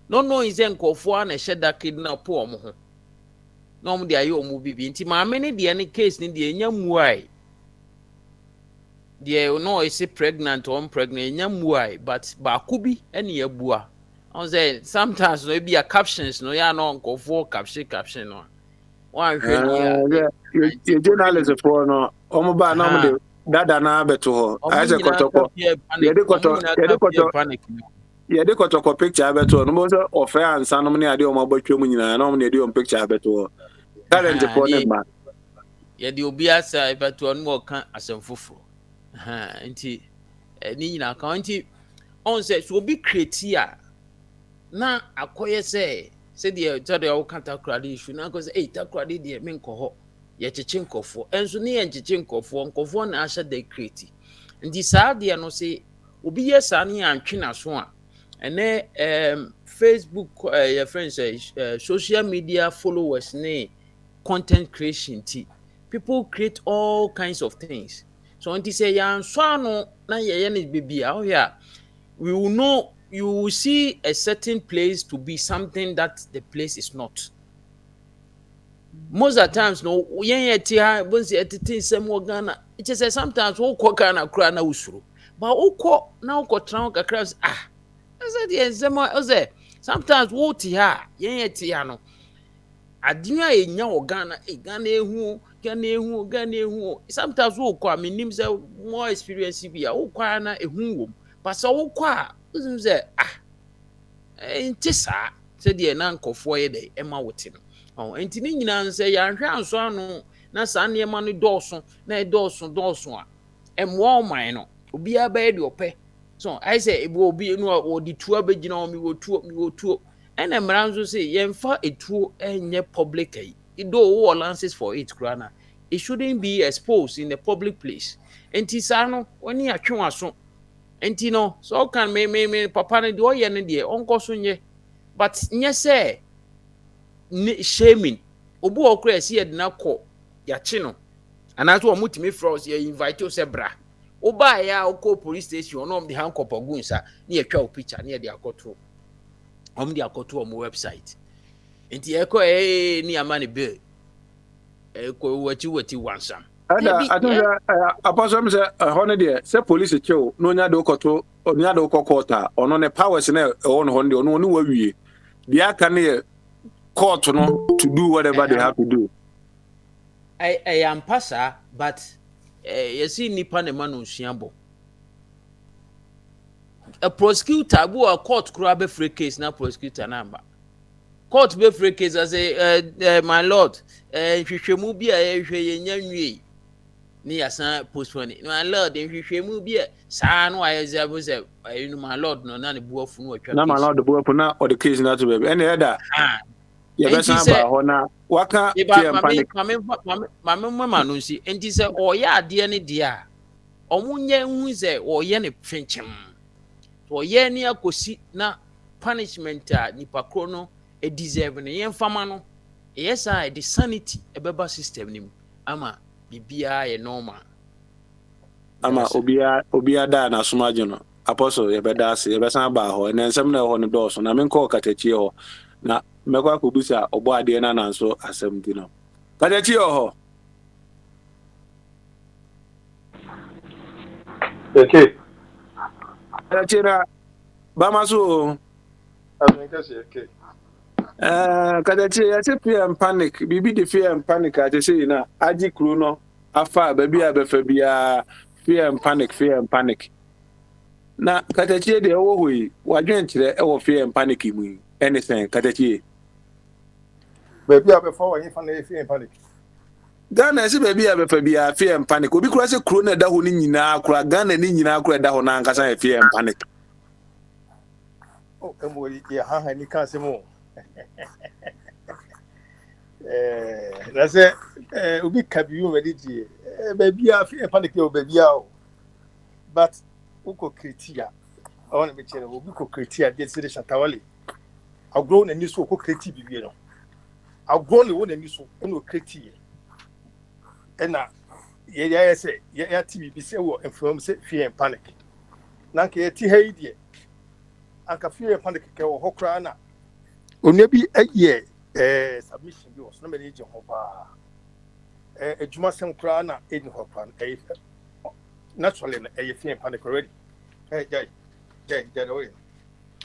No is nkofo na she da kidnap omo ho. No mo de aye omo bibi nti ma me ne de ne case ne de enya muai. De no is pregnant or pregnant enya muai but ba kubi ene ye bua. On say sometimes no be a captions no ya no nkofo caption no. One hwe ye journalist for no omo ba na mo de dada na beto ho ase kotoko yede kotoko picture beto no mo se ofe ansa no ne ade o mabotwa mu nyina no ne ade o picture beto talent for ne ma yede obi asa beto no mo ka asemfofo nti ni nyina ka nti on se so obi create a na akoye se de tade o kan Takrade issue na ko se Takrade de me nko ye cheche nkofo enso ne ye cheche nkofo na ahya de create ndi saa de no se obi ye saa ne antwe na so a ene Facebook your friends social media followers ne content creation ti people create all kinds of things so until say yan so ano na ye ne bibia oh yeah we will know you will see a certain place to be something that the place is not. Most of the times, no, once Ghana, it just sometimes Ghana cry na usuru. But now kakras I said sometimes no. Adia Ghana sometimes more experience na but so say said the de Emma Wotin. Oh, and Tinian say, Yan na Sandy money Dawson, na Dawson, and more minor, be a bed your pay. So I say it will be no or the 2 me will 2, and a Maranzo say, Yen for a true and ye public. It do all lances for it, Grana. It shouldn't be exposed in the public place. And Tisano, when you are so. And Tino, so can me, Papa, do ye and dear, Uncle Sunye. But yes, say, shaming. Obu okra si ed na ko ya chi no. Anato omutimi froze ye invite you sebra. Oba ya okọ police station no the handcuff ogunsa na ye twa picture na ye de akoto. De akoto on website. Enti eko ni amane bill. Eko wati wansam. I think apostle say honey say police chew no nya do koto nya do kokota ono ne powers na on honde ono no wawie. Dia kan ye court no to do whatever they have to do. I am passer, but you see nipa ne man unsiambo. A prosecutor who a court grab a free case na prosecutor number. Court be free case as a my lord, hwehwemu bi a hweyenyanwie ni asan postpone. My lord, hwehwemu bi sa no ayezabo say my lord no na ne buafu no atwa. Na my lord the buafu na or the case na to be. Any other waka mama no si enti se oya ade ne de a omunye hu se oye ne fenchim to oye ne akosi na punishment a nipa kro no e deserve ne yemfama no yesa the sanity ebeba system nim ama bibia ye normal ama obia da na somaje no apostle yebeda ase yebesan ba ho ne nsem na ho ne do so na menko katachi ho na mekwa kubusa obo ade na nanso asem di no kadachi ho okay kadachi bamaso amenkasi okay kadachi ya se fear and panic bibi the fear and panic ate say na aji kru no afa ba bia be fa bia fear and panic na kadachi de wo hoyi wadwen kire e wo fear and panic mu anything kadachi baby abefo wa yin fa na fear and panic Ghana si baby abefa bia fear and panic obi kura se kro na da ho ni nyina kura Ghana ni nyina kura da ho na ankasa fear and panic oh emori ya ha ni kan se mo Rase ubi kabiyu mediji baby fear and panic o baby o but uko kritia I want to make sure ubi ko kritia dey say Shatawale agro na niso ko kriti bibie no agro le wona niso no kriti ena ye say ya TV bi say wo inform say fear and panic na ke ye ti ha die anka fear and panic ke wo hokra na onye bi aye submission bi was na me je ho ba ejuma sem kra na eni hokra naturally na fear and panic already jai oye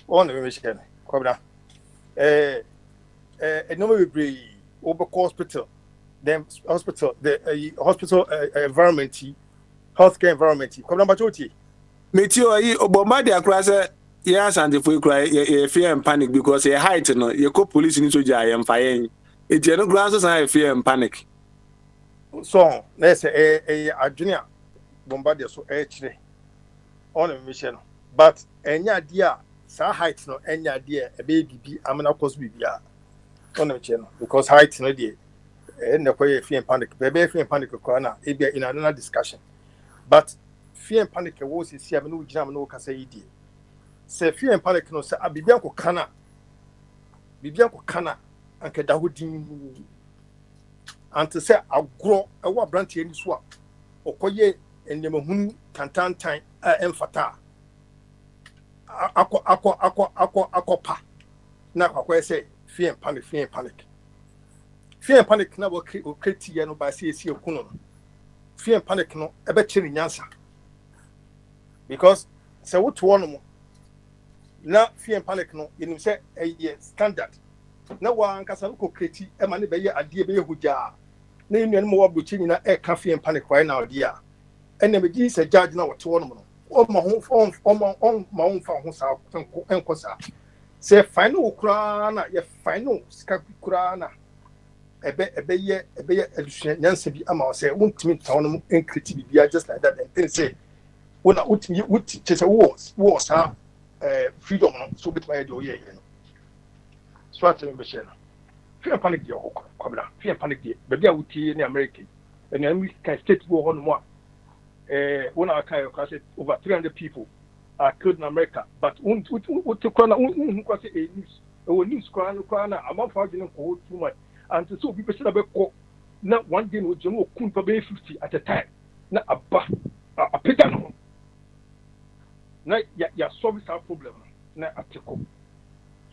on me share kwabra no me be over hospital them hospital the hospital environment healthcare environment kwabra ba choti metio ayi oboma de akra say yes and if we cry you fear and panic because your height no you call police ni soja am fire it you no grants say fear and panic so let's say adwene bombardier so chire on me share but enya dia sa height no enya dia e be bibi amana cause bibia on me share no because height no dia na koye fear and panic be fear and panic ko na e be in another discussion but fear and panic was see am no gina no kasa yi die se fear and panic no se bibia ko kana anke da hodin ante se agro e wa branch eni so a okoye enyemahunu tantantan emfata akɔpa na akɔkɔ sɛ fear and panic fear and panic na wɔkreti yɛ no ba sɛ esi ekunu no fear and panic no ɛbɛkyɛ ne nyansa because sɛ woto hɔ no mo na fear and panic no yɛnim sɛ ɛyɛ standard na wankasa no kɔkreti ɛma ne bɛyɛ adeɛ bɛyɛ hugyaa na yɛn nuanom wɔ aburokyi nyinaa ɛka fear and panic right now deɛ a ɛna megye sɛ judge na wɔte hɔ no mo no ɔma ho saa ɛnkɔ saa sɛ final koraa na yɛ final sika koraa na ɛbɛyɛ adusua nyansa bi ama sɛ wontumi ntaw no nkriti bibia just like that and then say wona wotumi kyɛ sɛ wɔ saa freedom no so bituma yɛ deɛ ɔyɛ no so atɛm bɛhyɛ no fear panic deɛ ɔkɔ kwabra fear panic deɛ baabi a wotie ne America ɛna America state bi wɔ hɔ no mu a when I say over 300 people are killed in America, but news amount for too much, and so people said about not one day with General Kun 50 at a time. Not a pick no. Now, your service our problem. Now, a tickle.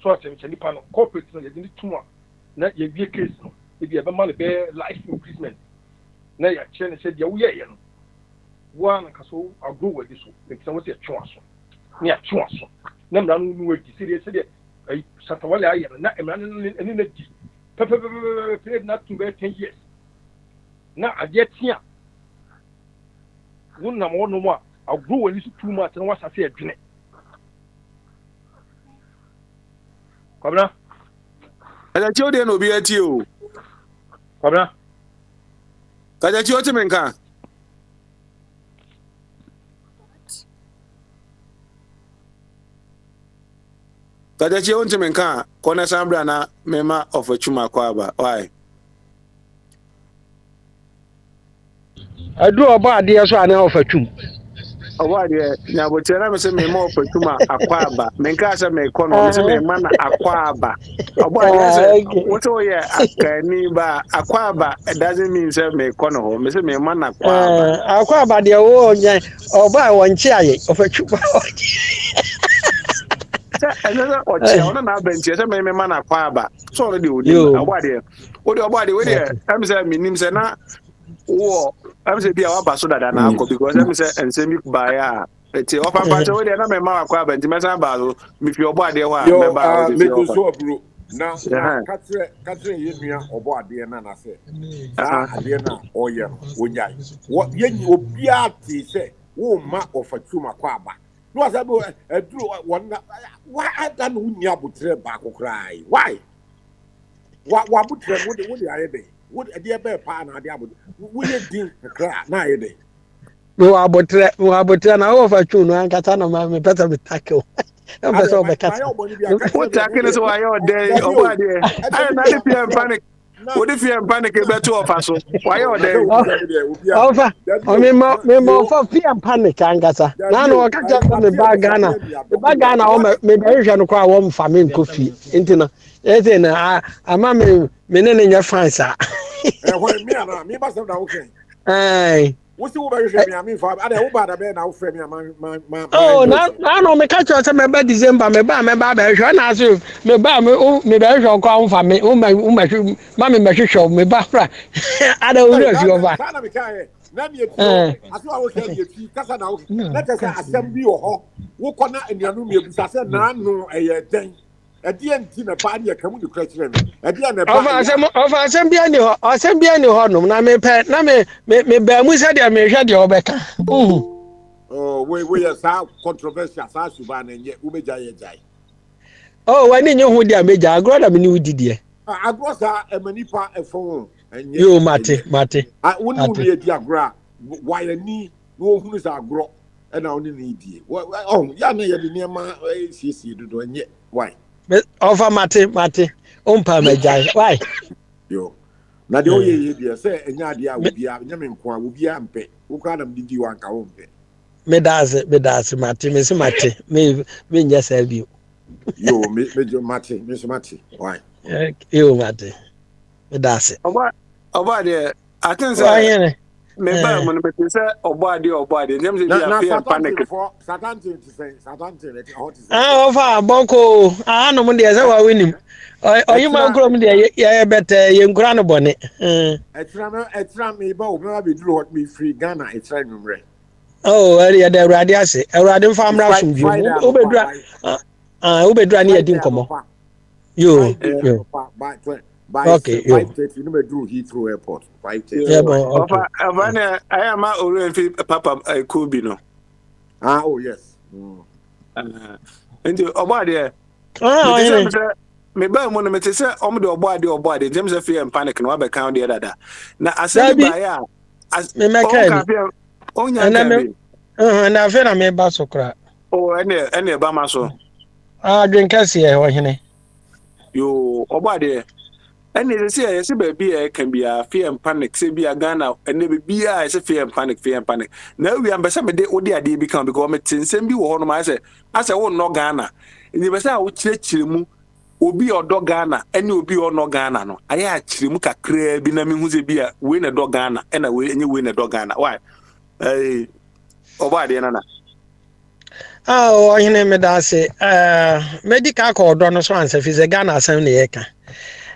So I say, Chanipan corporate, you need too much. Not your case. If you have a money, bear life imprisonment. Now, your chain said, yeah. One kaso agro with this one. Like someone say chance. Near chance. Nam ranu no work. Serious. I Satawale I am not a man in energy. Played not to bear 10 years. Now I get here. One no more. I'll grow a little too much and what I say a drink. Kabra. And I told you no be at you. Kabra. Kaja Chiotimenka. Kadachi Ontimenka, Kona Sambrana, Mema of a Chuma Kwaba. Why? I do about the so I know of a chum. Oh, why, now, but tell me, say, Memo of a Chuma, Aquaba, Menkasa may call me man Aquaba. What oh, yeah, Akaniba, Aquaba, it doesn't mean, sir, may corner, Miss Man Aquaba. Aquaba, the old, or buy one chair of a chupa. Another or Chiana Benches, I may man Aquaba. So, you, a body. What your body with it? I'm saying, Nimsena, or I'm saying, be our pastor than uncle because I'm saying, and send me by a. It's off a battle with another Aquaba and Timasa Bazo, with your body. Make so, bro. Now, Catherine, you me or body and I say, Diana, or yeah, what you be at, say, oh, ma of a Chuma Quaba. No, as I drew one. Why I don't know about back or cry? Why? What would I be? Would a dear bear pan? Would it be a cry? Now, day. No, about an hour of a tune and Katana, my better with tackle. I'm better over Katana. What tackle is why you're there? I'm not if you're panic. What if you're panic about 2 of us? Why are they over? I mean, more for fear and panic, Angasa. Now, I can't just from the Bagana. The Bagana, maybe I shall cry one famine coffee. Intina. Yes, and I'm a meaning in your France. Me must have okay. Aye. What's the over? I mean, for I don't bad about now, frame my. Oh, no, me catch us about December, me buy me baby, and I say, me buy me baby shall come for me, mammy, me show me back. I don't know if you're back. As well as you, Cassano, let us assembly or hawk, walk on in your room, I said, no, a thing. At the end, in a party, I come to question. At the end of assembly, I may pet, me bear, we said, I may shut your back. Oh, we are so controversial, Suban, and yet Ubejay. Oh, I didn't know who they are major. I got a new Didier. I brought a manipa a phone, and you, Mate. I wouldn't be a diagram. Why a knee, no, who is our grot, and I only need you. Oh, Yana, near my CC to do, and yet, why? Offer Mate, umpa major. Why? Yo. Now the only say, and Yadia will be a Yamin Kwa will be ampe. Who can't did you want Kaumpe? Me does, Mate, Miss Mate, me just help you. You, Major Mate, Miss Mate. Why? You, Mate. Me does it. About there, I can say, Me ba mo no be say obade dem say be fear panic. Ofa boko no mo de say wa winim. Oyima krom de ye bete ye nkura no bone. Etra me ba obi ma be duro hot me free Ghana etra nwumre. Oh, area the Awurade ase. Awurade mfa amra somdwe. Obedura ne yedi nkomo. Yo. Okay, 5:30 you know do Heathrow Airport. 5:30. Yeah, but okay. I am already Papa Kubi no. Oh yes. Nti obade. Me ba mo no me say om de obade dem say fear and panic no be count the other. Na asem ba ya as me make onya kabi. Na fe na me ba so kra. Oh ene ba ma so. Dwen kase e ho hene. Yo obade. And they say baby can be a fear and panic, say be a Ghana, and never be a fear and panic. Now we ambassador de Odia de become because it's same be one of my say, as I won't no Ghana. And the Bessa would chilimu, Obi or dog Ghana, and you be or no Ghana. No, I actually muka crab in a who's a beer, win a dog Ghana, and you win a dog Ghana. Why? Obadi Nana. Oh, I name it. I say, medical cordon swans if he's a Ghana, Sunday eka.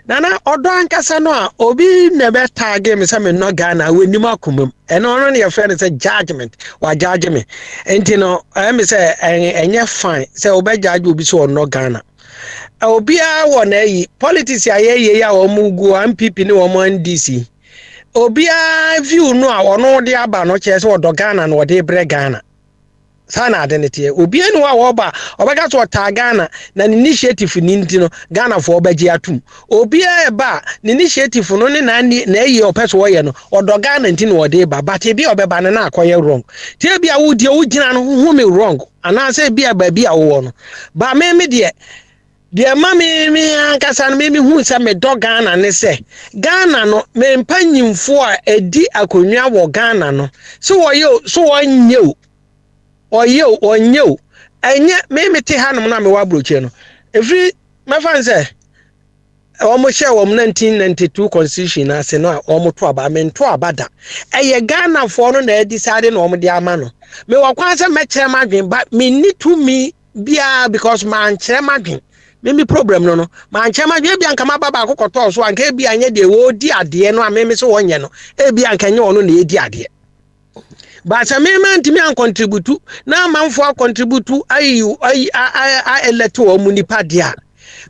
Nana odo ankasa no a obi na be tag me say me no Ghana wenim akomam eno no ne friend say judgment wa judge me enti no me say enye fine say obi judge obi so no Ghana obi a wo na yi politics ayeye ya o mugu MPP ni wo mo NDC obi a view no a ono de aba no che say odo Ghana no de bre Ghana sana identity obi enu a wo ba obeka so ta Ghana na initiative ni ntino Ghana for obeji atum obi e ba na initiative no ne na eyi opeso wo ye no odo Ghana ntino wo de ba but e bi obeba na akoye wrong tie bia wo die wo gina no hu me wrong ana say bia ba bia wo no ba me de mami ankasa no me hu say me do Ghana ne say Ghana no me mpanyimfo a edi akonwa wo Ghana no so wo ye so wo nye onye enye me te hanom na me wa broche no every my fan say omo share wo 1992 constitution na se no omo to aba me to abada eye Ghana for no na decide na omo de ama no me wa kwa say me kire madwen but me need to me bia because man kire madwen me problem no man kire madwen bia nka mababa akokoto so anka bia anye de wo di ade no ameme so wonye no e bia nka nye ono na edi ade. But a man to me and contribute now man for contribute I elect to munipadia.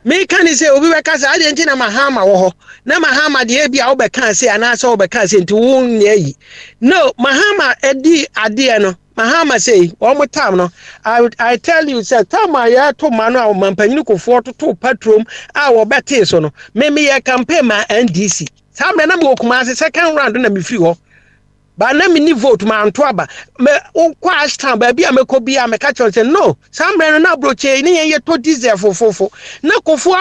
Me can say obi beka say ade ntina mahama wo ho na mahama de bia wo beka say anasa wo beka say nti wo nyai no mahama edi ade no mahama say one time no I tell you say time ya to manu a mampanyini kofo to patrom a wo bete so no me ye campaign ma NDC sam na me okuma say second round na me free ho ba na me ni vote ma anto aba me kwa stand ba bia me ko bia me ka say no sam na broche ni ye to diesel fofofo na kofo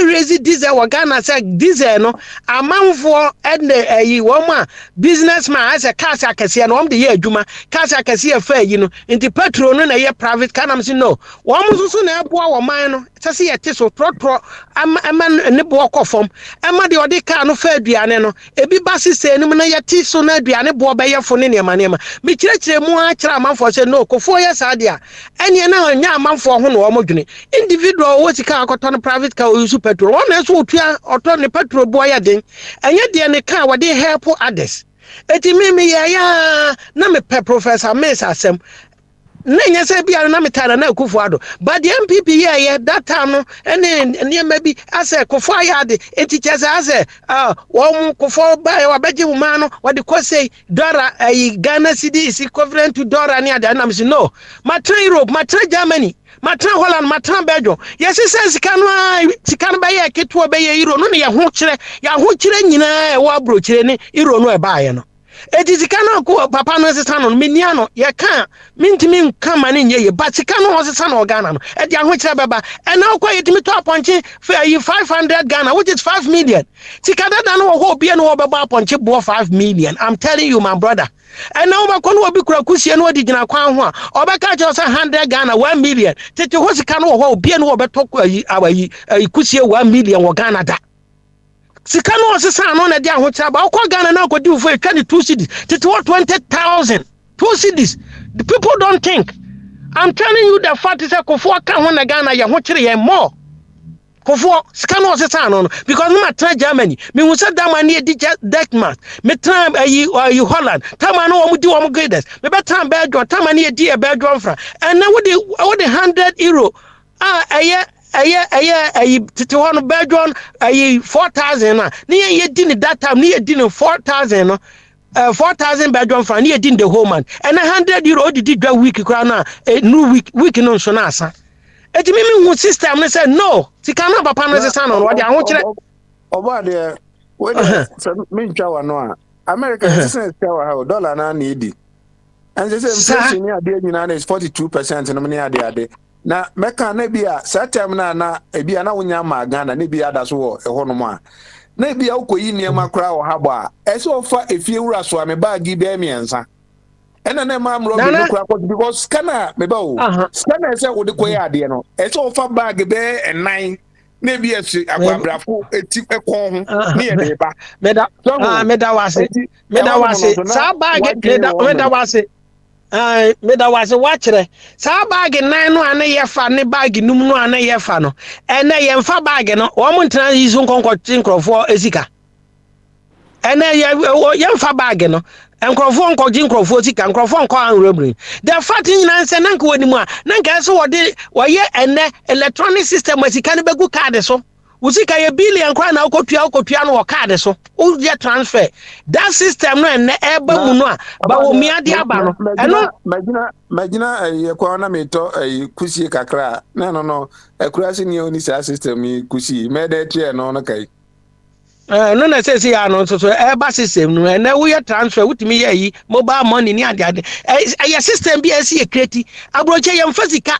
raise diesel wa Ghana say diesel no amanfo and yi wo ma businessman as a cash akese no om de ye adwuma cash akese fa yi no nti petrol no na ye private canam say no wo mo so na eboa wo man no say ye so trotro ama ne bo kofom ama de odi car no fa aduane no ebi basi se nim na ye ti so na aduane bo ye fo ne nema me kirekire mu a kira amanfo say no kofo ye saade a ene na nya amanfo ho no wo modwene individual wo sika akoto no private car use petrol wo na so otua oto ne petrol bo ya den enye de ne car wo de help others eti me ya na me pe professor Mesa asem nenya say bia na metara na Akufo Addo but the MPP here that time no ene maybe as Akufo ayade etiche say wo Akufo ba wa beje huma no what dey say dollar Ghana cedi is equivalent to dollar ni ada na me say no matra Europe matra Germany matra Holland matra Belgium yes say sika no ba ye keto ba ye euro no ne ya ho kire nyina e wa bro kire ni euro no e ba ye no Etikano ko papa no sesa no meniano ye kan mintimi nka mane nye but sikano ho sesa no Ghana no e dia ho kire beba e na ko yetimi to aponche 500 Ghana which is 5 million sikada da no ho bia no beba aponche bo 5 million I'm telling you my brother and now ba kono obi kura kusie no odi gina kwan ho a obeka che 100 Ghana 1 million tete ho sikano ho bia no beto ko ayi kusie 1 million wo Ghana da sika no osesa no na dia ho kira ba okwa Ghana na akodi ufo etwa ni 2 cedis tete what 20,000 2 cedis. The people don't think. I'm telling you the fact is that Kofo ka ho na Ghana ye ho kire ye more. Kofo sika no osesa no because me tra Germany me hu say that man e di Denmark me tra you Holland time no wo di wo graders me be tra Belgium time na e di e Belgium fra and now with the €100 tete ho no Belgium 4,000 na ye di ni that time ni ye di ni 4,000 no 4,000 Belgium franc ni ye di the whole month and €100 did the week kra na new week no so na asa. Eti mimi hu system ne say no sika na papa no sesa no what dey ahwo kire oba dey we dey me ntwa wa no a America sesa wa dollar na na edi and say inflation ni ade nyina na is 42% no me ade na meka na bia satem na ebia na wonya ma Ghana na bia da so wo eho no ma na bia ukoyi niema kra wo habo a ese ofa efie wura so a me baagi be miensa ena na ma amro be kra because scanner me ba o scanner say wo de koyi ade no ese ofa baagi be enan na bia si akwabrafo eti ekon ho ne ye de ba meda wase sa baagi meda wase meda wase wachre sa baagi nan no ane ye fa ne baagi num no ane ye fa no ene ye mfa baagi no wo montena yisu nkonko tinkrofo esika ene ye mfa baagi no enkrofo nkoji nkrofo sika nkrofo nko anrebri the fact nyina nse nanka wani mu a nanka so wo ye ene electronic system asika ne begu card so usika ye billion kwa na okotua no wo card so o ye transfer that system no ene eba mu no a ba wo miade aba no eno magina ye kwa na meto kusie kakra na no akurasi ni oni system kusie me de tie no no kai no na say ya no so eba system no ene wo ye transfer wutimi ye yi mobile money ni ade ye system bi esi ye create abroche ye mfasika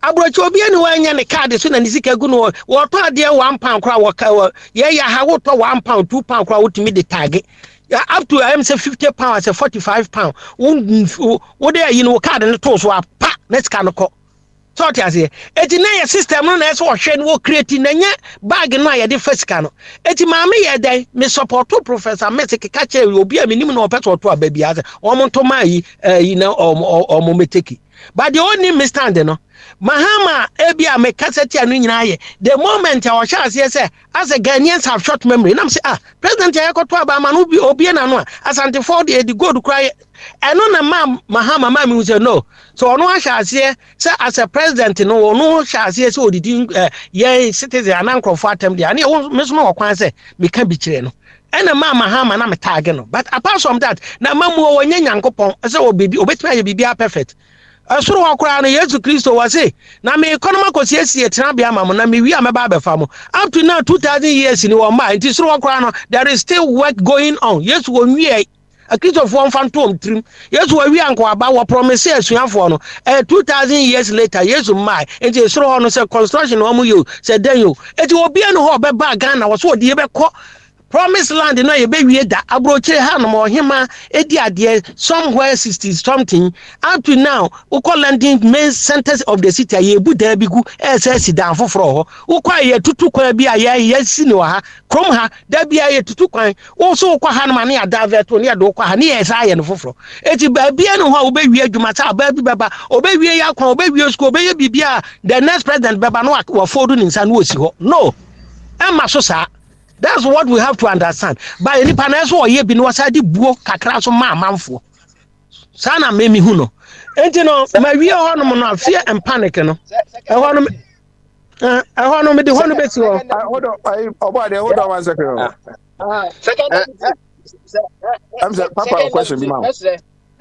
abrocho obi ene wanya ne card so na nisika gu no wo to ade £1 kra wo ka ye ya ha wo to £1 £2 kra wutimi de tag up to I am say £50 say £45 wo de yi no card ne to so pa let's can ko so tiase eti na ye system no na so hwe no create na nya bag no ye de fasika no eti maame ye den me support professor Messi ka che obi a menim na opeto to ababia ase o mo to mai yi na o mo meteki but the only me stand no Mahama ebia me cassette anu nyina ye the moment I was say as a Ghanaians have short memory na say president yakoto abama no obi na no asante for the go to cry eno na Mahama ma me say no so ono ahase say as a president no ono ahase say odidi ye citizen anankro for atem dia na me so no okwan say me ka bi kire no ena Mahama na me tag no but apart from that na mamu wonye nyankopon say obibi obetuma ye bibia perfect asuru wakura na Yesu Kristo wase na me economic kosiesie tena bia mamo na me wi ameba abefa mo up to now 2000 years ni wo ma nti suru wakura no there is still work going on Yesu wonwie a Kristo for phantom trim Yesu wa wi anko aba wo promise asuafo no 2000 years later Yesu mai nti suru ho no say construction no mo yo say den yo eti obi anu ho beba Ghana wo so odi ye beko promised land no ye be wie da abroche ha no mo hema edi ade somewhere 60 something up to now uko landing main centers of the city ye bu da bigu ss dan foforo ho uko ye tutu kwa bi ye si no ha krom ha da bi ye tutu kwan wo so uko ha no ma ne ya da veto ne ya do uko ha ne ye sa ye no foforo eti ba bi no ho obe wie adwuma ta ba bi baba obe wie ya kwan obe wie school obe ye bibia the next president baba no wa fodu ni nsa no osi ho no emma so sa. That's what we have to understand. By any panels or ye been was I did buo kakra so ma manfo. Sana me mi hu no. Enti no my we no fear and panic no. I want me the one bit hold on 1 second. I'm saying Papa question be ma'am.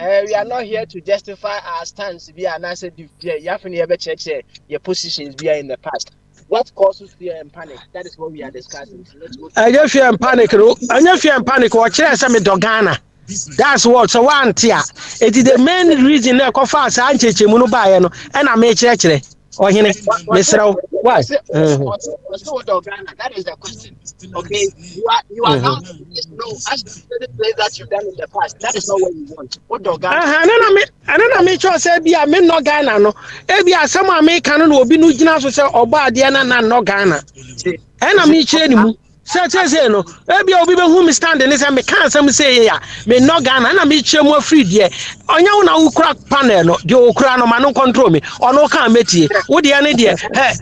We are not here to justify our stance via answer you have to check your positions via in the past. What causes fear and panic? That is what we are discussing. So let's go. I fear and panic. I fear and panic. What chance am to Ghana? That's what. So one tia. It is the main reason that Kofa Sanchez Munu buy no, and I make church. Or him, Mr. Why? That is the question. Okay, you are not. No, as the place that you've done in the past. That is not what you want. What do Ghana? I don't make sure say be a men no Ghana no. Ebi a some American no obi no gina so say oba ade na no Ghana. And I me che ni mu. say no ebi obi be hu me stand ne say me kan sam say ya me no Ghana na me chemu afri de onya wo na wo kura panel no de wo kura no ma no control me ono kan metie wo de ne de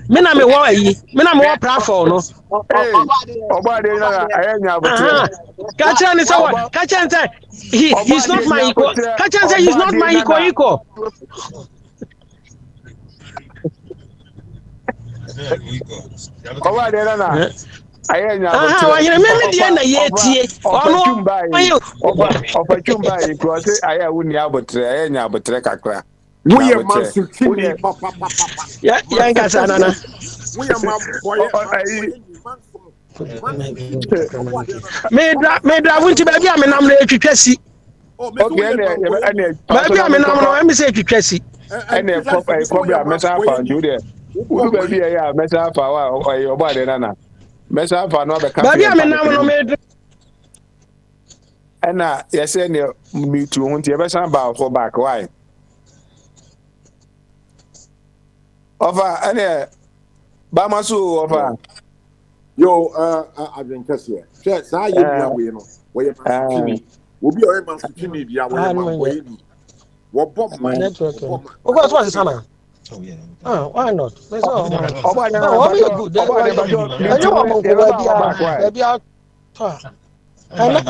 me na me wo ayi me na me wo platform no Obade na ayenya abotre kacha ni say what kacha say he's not my equal kacha say he's not my equal Obade na ayenya abotre wa hire me de na ye tie ono opachumba ko say aya wuni abotre ayenya abotre kakra we are massive chini papa ya ngasa nana we are my boy me dra wunti ba bia me nam na etwetwasi okay ba bia me nam no me say etwetwasi ene ko bia me sa fa ndu de u ba bia ya me sa fa wa obade nana me sa fa no be ka ba bia me nam no me ena yese ne mi tu hunti e be san ba for back why Ofa ene ba maso ofa yo advenkase she sa ye bia we no we ye masukini obi o ye masukini bia we ye maboye ni wo bob my network o go so sana why not me so oba na good bia ta ana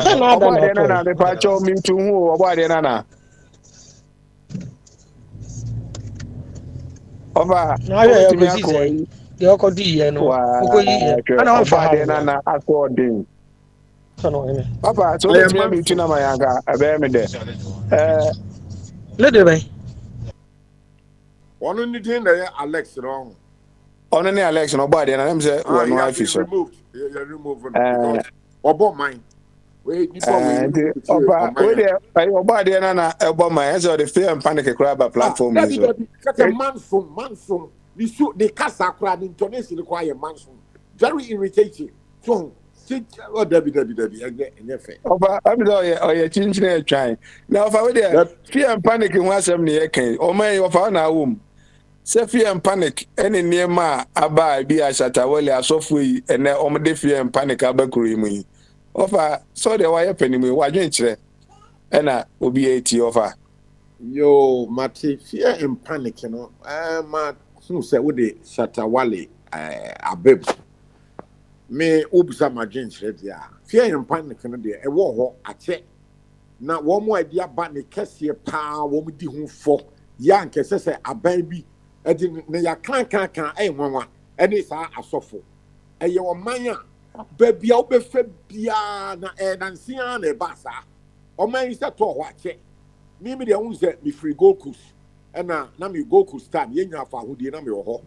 na me pa cho mi tu hu oba de na Oba na ya go si say de oko di ye no oko yi ye ana wan fa de na according so no ene papa so let me tu na mayanga abe me de le de bay ono ni din na Alex no ono ni Alex no ba de na me say we no afi so remove because obo mine we ni for we oba we de oba de na ebo mine so the fear and panic crowd platform is so man from the casa crowd intonation require man from very irritating so Debbie oba abido ye chinchine atwan na ofa we de fear and panic in wasem ne yekan o man ofa na awum se fear and panic ene niema aba bi ashatawale asofo yi ene omde fear and panic abakuru mu ofa so de wa ye panimu wa dwen kire ena obi eti ofa yo mate fear and panic no ma who say we de shatawale abeb me obisa ma dwen kire dia fear and panic no de e wo ho ache na wo mo adi aba ne kese pa wo mo di hu fo ya nkese se aban bi edi ne ya kan nwanwa eni sa asofo eye wo man a babia wo be fa bia na nansia na ba sa o man se to ho ache mi de hu se mi free gokus na mi gokus stand ye nya fa hodie na mi wo ho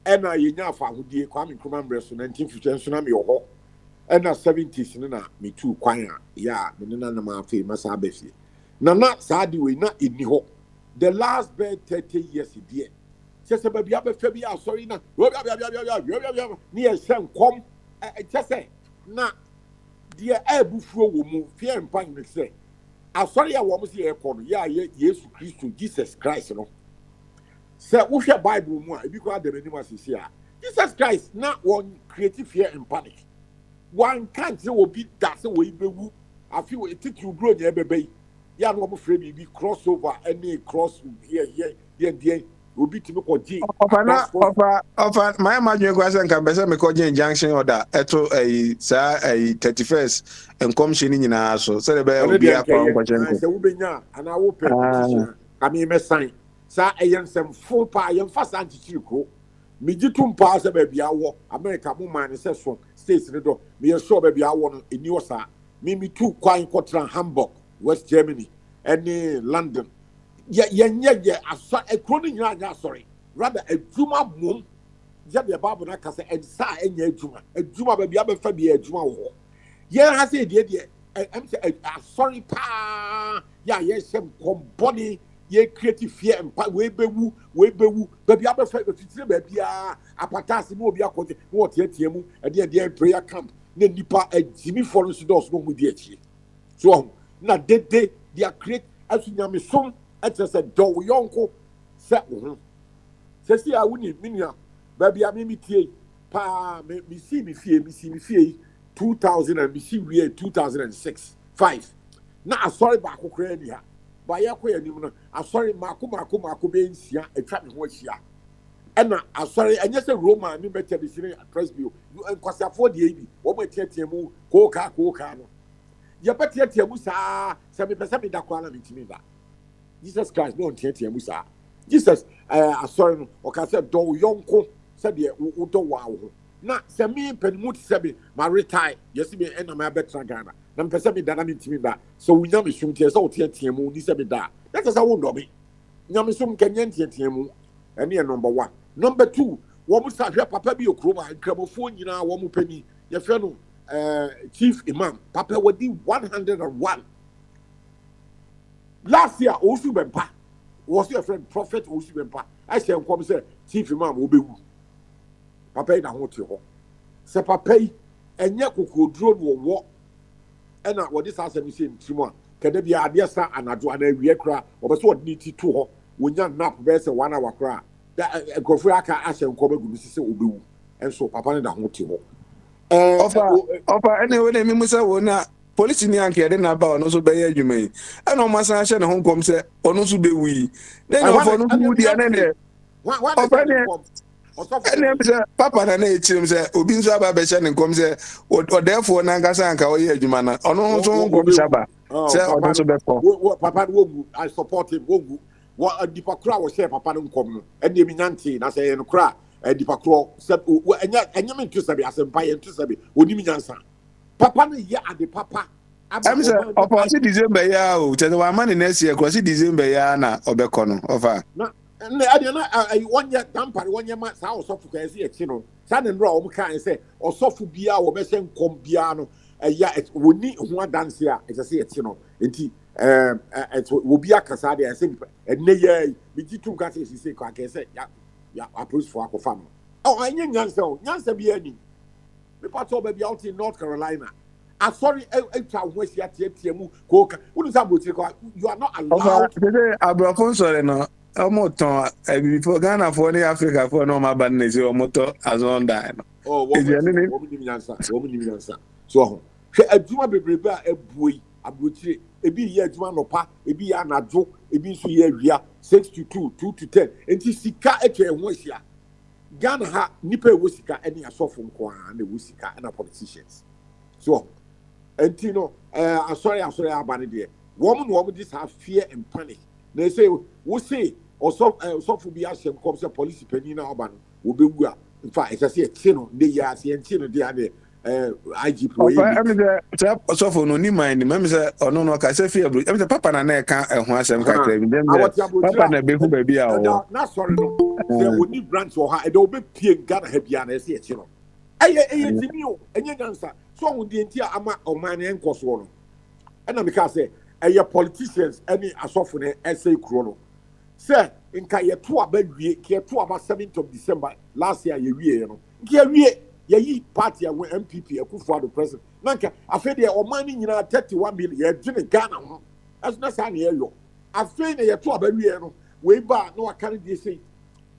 ye nya fa hodie kwa mi kuma mbre so 1950 so na mi wo ho 70s ni na mi tu kwan a ya me na ma fa masa abefi na sa di we na eni ho the last bed 30 years there just baby abefa bi sorry na ni e sen kom just say na dia ebufuo wo mu fear mpan me say asori a wo mo say e ko no ya Yesu Christ Jesus Christ no say wo hwe Bible mu a ebi ko adem ni masisi a Jesus Christ na one creative fear and panic one can't say obi da say wo ibewu afi wo titi bro nya ebebe ya no mo frame bi crossover any cross here obi timi ko ji ofa my imagine go asan kan bese me ko ji injunction order eto sa 31st enkomshi ni nyina so se le be obi akwa ngwachen se wo benya ana wo pe kami me sign sa eyensem full pa yem fast anti ko mi jitum pa se ba bia wo America mo man se so states ne do me sure ba bia wo no eni wo sa mi tu kwan kotra Hamburg West Germany any London ye asa ekroni nyanya sorry rather adwuma mom je the Bible na kase ensa enya adwuma ba bia be fa bia adwuma wo ye ha se de em say sorry pa ya ye sem komboni ye creative fear empa we bewu ba bia be fa fitire ba bia apatase mo bia kote wo tie mu de prayer camp na nipa ajimi forest dos no mu di achi so na de dia create asunyame som etse se do yonko se se si a woni minia ba bia mi tie pa me see me fear 2000 and me see we 2006 5 na asori ba akokra ni ha ba ye ko yanim no asori mako be nsia atwa me ho ahia ena asori enye se Roma ni beta be sire presbyo enkwasafo de ebi wo mo tietie mu ko ka no ye betia mu sa se me pese me da kwala me timi da Jesus Christ no tietie mu sa Jesus asori no o ka se do yonko se de wo do wa wo na se me penmut se be ma retire yes me ena ma betra Ghana na mpese me da na me timi da so wunya me sum tie se o tietie mu ni se me da that is how wo do me nya me sum kenya tietie mu ene number 1 number 2 wo mu sa hwe papa bi okroma nkramofo nyina wo mu pani ye fe no chief imam papa wadi 101 last year Osu Bempa was your friend prophet Osu Bempa I say come say chief imam obewu papa na ho te ho se papa enye kokodro no wo ena wo dis asem say ntimo a kada bia ade sa anadwo ana awie kra obeso wo ni ti to ho wonya nap be say 1 hour kra da ekofo aka asem ko bagu sise obewu enso papa na ho te ho Ofa anyway me musa wona police ni anke de na ba ono so be adwuma yi ana o masa hye ne ho nkom se ono so be wi na no for no wudi ana ne ofa ne ene se papa na echirim se obi nso aba be hye ne nkom se odefo na nkasa anka o ye adwuma na ono so nkom shaba se ono so be ko papa wo I support him wo dipa kra wo share papa no nkom no ene mi nyanti na se ye no kra dipa kro se enya me ntusabe asempa ye ntusabe oni mi nyansa papa no ye ade papa am say opa si December ya o tete wa man next year cross December ya na obekọ no ofa na ade na wonye dampare wonye ma sa osofu ka ese echi no sa ne nro o mu kan se osofu bia wo be se nkom bia no ya woni ho adanse a ese echi no enti wo bia kasa de ese enne ye mi jitu ka se ka se ya approach for akofam anya nyansa bia ni me pato ba bia out in North Carolina sorry etwa ho asia tietiemu ko ka unu sa botire ko you are not allowed abrafon sorry no omoton before Ghana for the Africa for no ma ban nezi omoto azonda no wo ni nyansa so ho hwe aduma bebrebe a ebuoi abotire ebi ye aduma no pa ebi ya anadwo ebi nso ye awia 6 to 2 2 to 10 enti sika etwa ho asia Ghana ha nipa ewo sika eni asofo nko a na ewo sika na politicians so enti no asori abane de wo dis have fear and panic they say we say osofu bi asem come say police pani na oba no wo bewu a in fact it's say e no de ya se enti no de ade IGP we osofu no ni mind me say ono no ka say fear bro say papa na ka ho asem ka kra bi dem papa na be hu ba bi a wo na sorry no say we need branch for her e do be pie Ghana ha bia na say e no eye timi o enye gansa so won de enti ama oman ne enkoso no na me ka say eye politicians any asofo ne essay kro no say nka ye to abawie ke to aba 7th of December last year ye wie no ke wie ye yi party we MPP Akufo-Addo president nanka afi de oman ni nyina 31 million ye gine Ghana ho as na sa ne ye yo afi ne ye to abawie no we ba no akare de say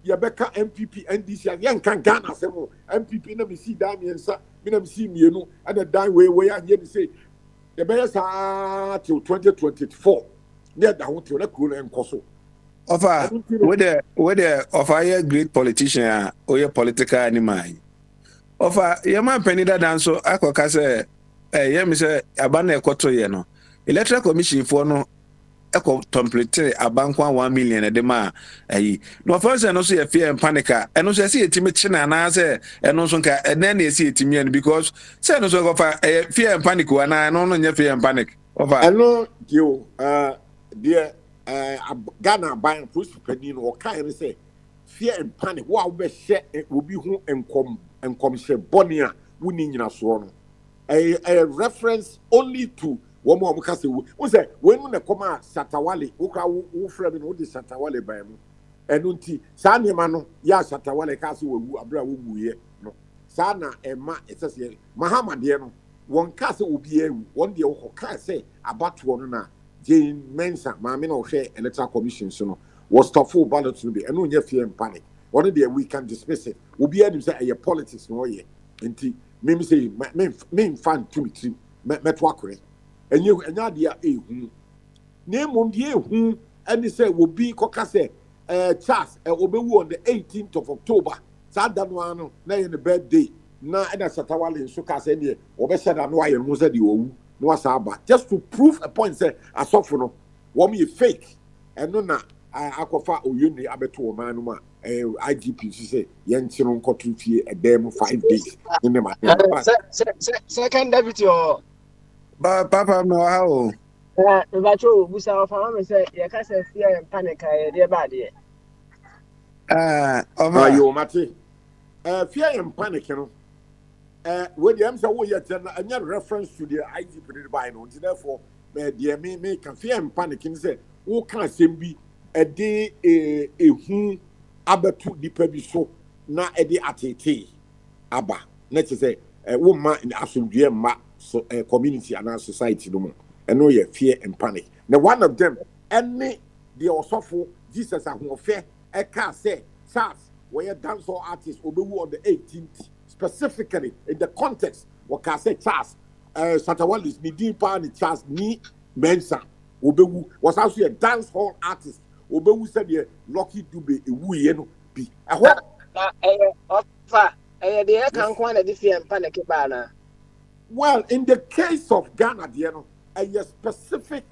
ye beka MPP NDC ye nkan Ghana asemo MPP na me si dan yensa me na me si mienu and dan we anye me say ye be sa till 2024 ne da ho till na kuro na enkoso offer with the offer great politician or your political animal offer your man penny that dance so akoka say yeah me say abana ekoto ye no electoral commission for no eko template abankwa 1 million de ma no first no so ye fear and panic and no say etimi china na say eno so nka enen na esi etimi en because say no so offer fear and panic na no no fear and panic offer hello you dear Ghana buying push penny or kind say fear and panic what we share will be who and share bonia winning in a swan a reference only to one more because we say when the comma Satawale who friend who the Satawale by me and unti Sanya mano ya Satawale castle will abra ye no Sana and ma it says Mahamadiano one castle will be one day or can say about one na Jane Mensa, Mamma no share electoral commission, so was top full ballot to be, and no fear and panic. one day we can dismiss it. We'll be able to say a politics no ye. Enti me say me fan to me metwakre. And you and nadia name on the and they say will be kokase Charles obewu on the 18th of October. Sada no na in the birthday. Na eda Satawale in Suka say ne obesha da no aye no say the owu no asaba just to prove a point say asofo no wo me fake eno na akofa oyuni abeto man no ma IGP say yen chiro nkoto fie edem 5 days in the man second deputy or papa no how Bacho busa of farm say you can say fear and panic dey bad here you mate fear and panic you know when the answer we yet and reference to the IGP by no therefore the me can fear and panic in say who can be a day a hu abetu dipa bi so na e de atete aba na che say wo ma in asomdue ma so community and society no mo eno ye fear and panic now one of them any the osofo Jesus ahofe e ka say SARS where dancehall artist obewu on the 18th specifically in the context what can say Charles Satawale is ni deeper ni Charles ni Mensa obewu was also a dancehall artist obewu said the Lucky Dube ewu ye no bi the can quite a different panic bana. Well, in the case of Ghana, you know, a specific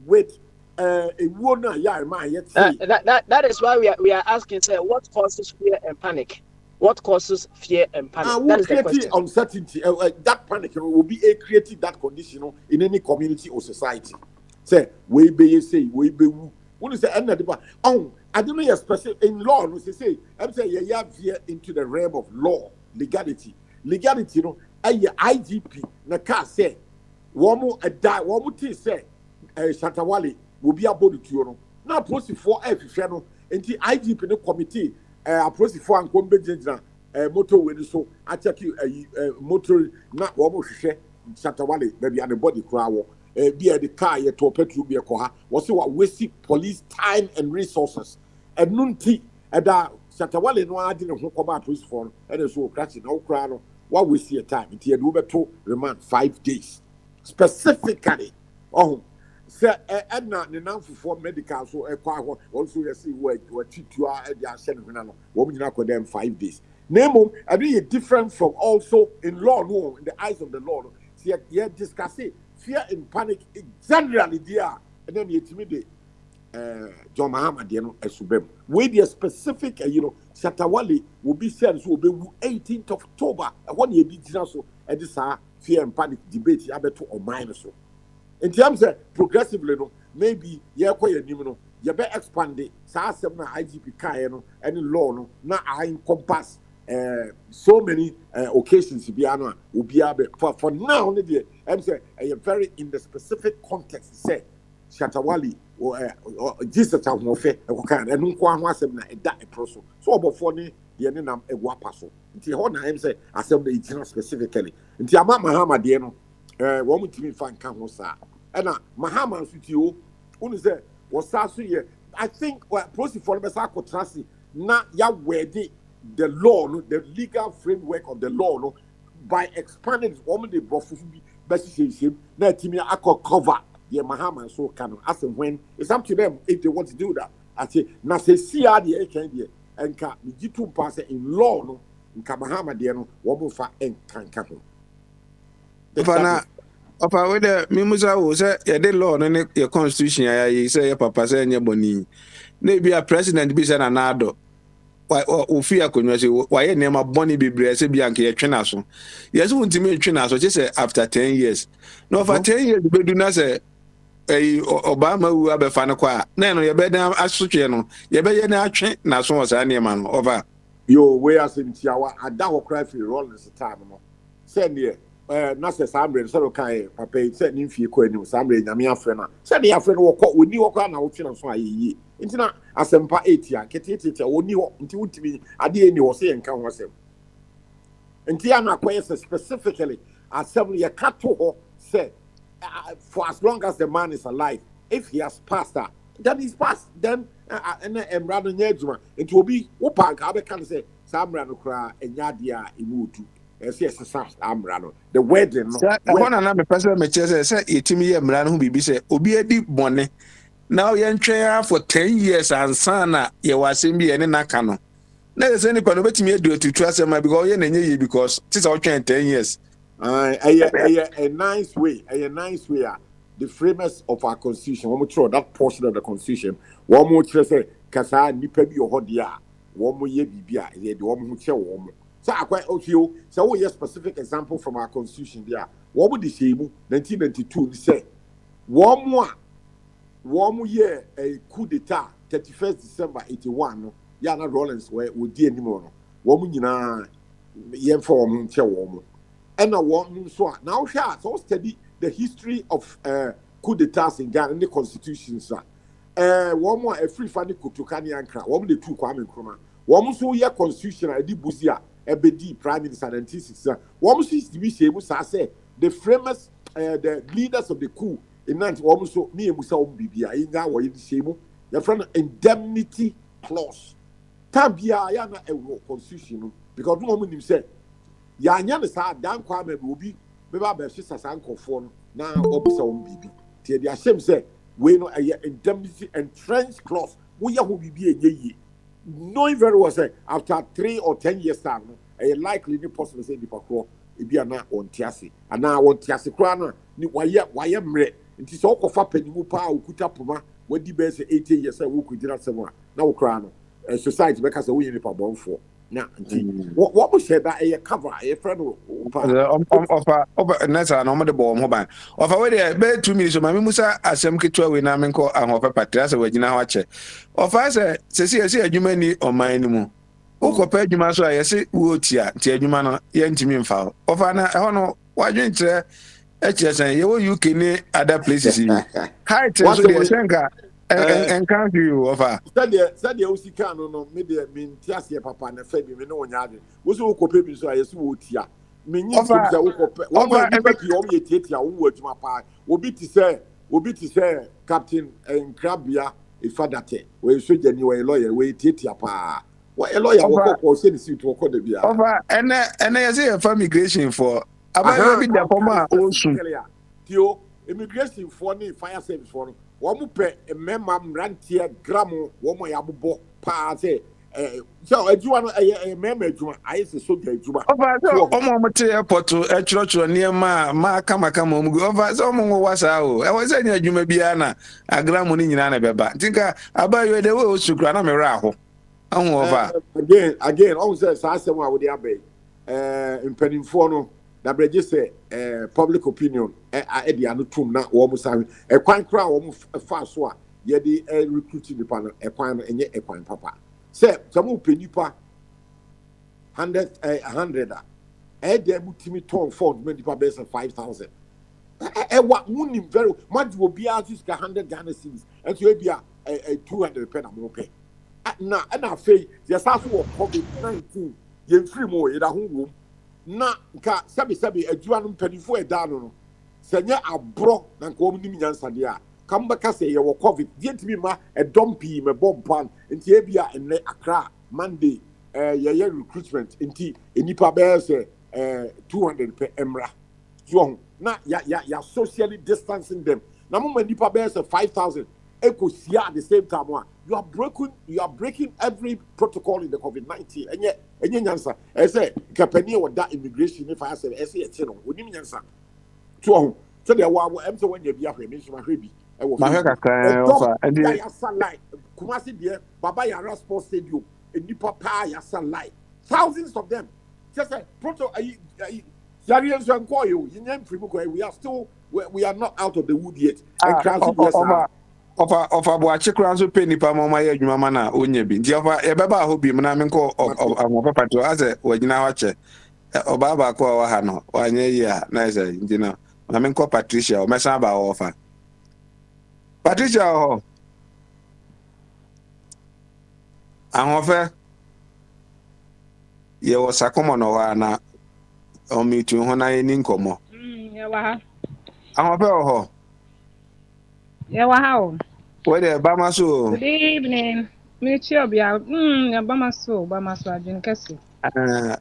with a woman, that is why we are asking, say, what causes fear and panic? What causes fear and panic? That is the question. Uncertainty. That panic will be creating that condition in any community or society. Say, we be say, we be. When you say, I don't know your specific in law. We say, I'm saying, you have here into the realm of law, legality, you know. IGP na ka say womu ada womu ti say Shatawale will be able to no na process for efihwe no enti IGP no committee process for ankombe gina motor we so a check motor na womu hwehwe Shatawale baby and the body kra wo be the car ye to petrol be ko ha wo say wa waste police time and resources and nunti ada Shatawale no ade ne ho ko ba process for no and so crash na wo kra no what we see a time, it here do to remand 5 days. Specifically, say Edna the now for medical so also you see where you are at the sending woman them 5 days. Name I mean different from also in law, no, in the eyes of the law. See, yeah, discussing fear and panic generally there, and then you intimidate John Mahama, you know, Subem. With the specific, Shatawale will be said so be 18th of October. One year did so, and this fear and panic debate, you have to or minus so. In terms of progressively, no, maybe you quite a you better expand it. SARS IGP Kayano and law no, now I encompass so many occasions to be able for now, I'm saying a very in the specific context, say Shatawale. Jesus ahofe ekokan enu kwa ho asem na eda eproso so obofo ne de ne nam egwa paso nti ho na em say asem na itina specifically nti ama Mahama de no wo mutimi fa nka ho sa na Mahama nsuti o unu say wo sa so ye I think process for be sa kotrasi na ya wedi the law no the legal framework of the law no by expanding woman the brofu bi be na timi akọ cover yeah, Mahama so can ask them when it's up to them if they want to do that. I say, na se see the can and can be two pass in law no in Mahama de no woman fa and can come. Opa with the Mimusa was the law no your constitution I say your papa say your boni. Maybe a president be an anado. Why Ufia could say why name a bonny be brace be anke twenaso. Yes, won't me twenaso just say after 10 years. No for 10 years we do not say Obama who have a fan qua. No, you better assume no. You better not train na so was any man over. Yo, where as in Tiawa, I don't cry for roll this time. Send here, Nasa Sambre, so kind papa said if you could know Sambre, Namia Frena. Said the friend will call with New York and out in so ye. Intina Asempa 80, get it, only until to me, I didn't was saying come was him. And Tiana questions specifically, as some year cut to her said. For as long as the man is alive, if he has passed that, that is past. Then and rather nyejuma. It will be upa nka can say samra no kra enya dia imutu. Yes, amrano. The wedding no. One na me person me chese say etimi ye mra no bibi say obi edi bone. Now ye ntwe for 10 years and sana ye wasem bi ene naka no. Na ye say ni pa no betimi edu tutu asema because ye na nye ye because this all 10 years. A nice way. The framers of our constitution, one more that portion of the constitution, one more say kasa nipa bi ohodia, one more ye bibia, ye the one who che one. So I quite okay. So we have specific example from our constitution there. What would the same 1992 say? One more year a coup d'etat 31st December 81. Yana Rollins were with the anymore. Woman yina yen for woman. And a woman so now so study the history of coup d'etats in Ghana and the constitution, sir. One more a free funny kutukani ankra, one the two Kwame Nkrumah. One so year constitution I did buzia. Ebedi Prime Minister 1960. One sees to be able to say the framers, the leaders of the coup in 19 almost me and Musa Bibia in that way the same. Your friend indemnity clause. Tabia yana a constitution because no woman him said Yanya sa dan Kwame will be Beba Bessis as uncle for now Obisa Bibi. Till the same say we know a indemnity and trench clause. We will be a ye. Knowing very well, say after 3 or 10 years time, a likely the possible say the pakro it be na on tiasi, and now on tiasi krana ni waya mre. It is all kofa penimu pa ukuta puma. When the best 18 years we could do that somewhere. Now krana a society because we in the pabon for. Now, what was said that a cover a friend of Nessa and the bomb mobile. Of a way there, 2 minutes of my Musa as some kitwa we namenko and of a patras of Regina Watcher. Of I say, see a human or my anymore. O compare you master, I say, Wootia, Tiajumana, Yantimin foul. Of Anna, I don't know why you enter you can other places. Hi, Shanka. And can't you offer? Said the Osika no media mean Tiasia Papa and Fabi, me no yard. Was all copy so I saw Tia. Meaning, one you take your own words, my part. Will be to say, Captain and Crabia, if father, where you should anyway, lawyer, wait, Titia Pa. What a lawyer will say the suit to call the beer. Over and I say a migration for about the former also. Tio, immigration for me, fire service for. One pay a memam rantier gramo, woman yabubo, pa say, so a Juan a member, I say so gay Juba. Over airport to a church near ma kama over someone was out. I was saying you may be Anna, a gramon in Anabeba. Think about you the way to Granama Raho. Again, also says someone with the abbey, in Peninforno. That register public opinion at the Anutum now almost having a quite crowd almost a fast one. Yet the recruiting the panel, a quine and yet a quine papa. Say, some penipa 100 a there would me torn for many base of 5,000. What wouldn't very much will be out just 100 Ghana cedis and so be a 200 pen more pay. Now, and I say, there's also COVID-19, you're free more in a home. Na ka sabi adwuma no mpanifo ɛda no sɛnyɛ abro na nko omu nim nyansa de a kamba ka sɛ yɛ wɔ covid die ntimi ma ɛdɔm pii me bomb pan nti ebia enne Accra Monday yɛ recruitment nti enipa bɛyɛ sɛ 200 per emra so na ya socially distancing them na mo nipa bɛyɛ sɛ 5,000 ekosia at the same time you are breaking every protocol in the COVID-19 enye nyansa say kapani or that immigration if I say say no onim nyansa so there wa am so when you be ahwe me so ahwe bi e wo ya sunlight Kumasi there Baba Yara Sports Stadium enipa pa ya sunlight thousands of them just say proto Yarians and Koyo we are not out of the wood yet and of a boy so penny pa mama ya adwuma ma na onye bi nti ofa e beba ho bi na me nko papa to ase wagina wache oba ba ko wa ha no wanye yi a na ise nti na me nko Patricia o mesa ba ofa Patricia ho ahofe ye wo sakomo no wa na o mi tu ho na ni nkomo ye wa ha ahofe ho ye wa ha o Where the Bama so? Good evening. Me Chiobia. Bama so adwin kese.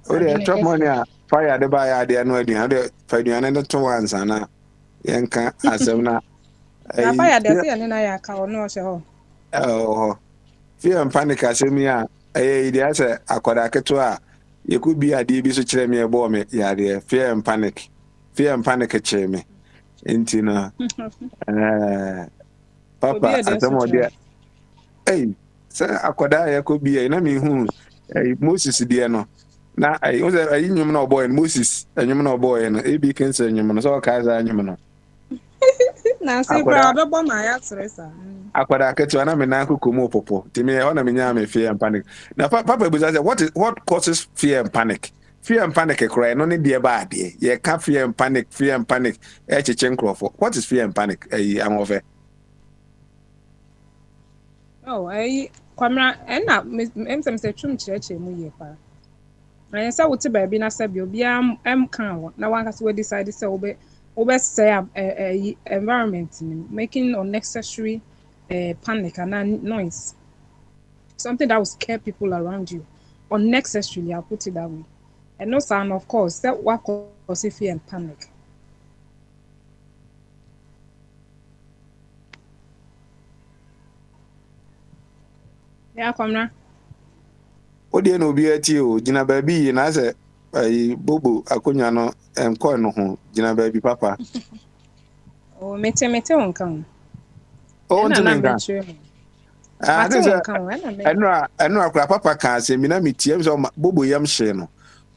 Where the top money fire the buy idea no idea. The fire the 2 ones ana. Yanka asem Na fire dey say na ya ka ono hye ho. Oh. Fear and panic asem ya. Idea say akwada keto a you could be a DB so chere me ebo me ya there. Fear and panic chere me. Intina. Papa asem there. Hey, sir, akwada ya could be na me hu Moses there no. Na I was a nyum no boy Moses, a nyum no boy no. E be ken say nyum no so ka za nyum no. Na say bra be ma ya tresa. Akwada ketu na me na kokomo popo. Timi e na me nya me fear and panic. Na papa be say what causes fear and panic? Fear and panic cry no need there ba there. Ye ka fear and panic. E chechen crofo. What is fear and panic? Am over. Oh, kwamra na em say twum kireche mu ye pa. Na say wote ba bi na say bi obi am kan wo na wan ka say we decide say we say environment making unnecessary panic and noise. Something that will scare people around you. Unnecessarily, I'll put it that way. And no sound, of course, that what causes fear and panic. Yeah, Kwamra. O de no bi ati o gina baabi na say bobo akonya no enko no ho gina baabi papa. Oh, mete on kan. Oh, nti anu akra papa ka se mi na metie so bobo yam hye no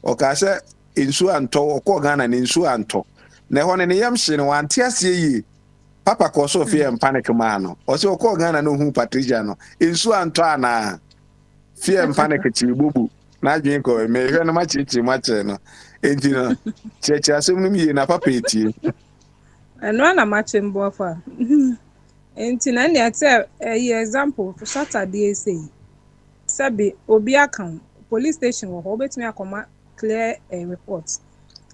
o ka se ensu anto okọ Ghana na ensu anto na ho ne yam hye no ante ase yi papa ko so fear and panic ma no o se okọ Ghana no hu Patricia no ensu anto ana fear and panic chi bobo na adwen ko me hwe no ma chichi ma che no enti no cheche asem no mi na papa etie eno na ma che mbo afa enti na ne ate example for Saturday say sabi obi akan police station wo obetumi akoma clear report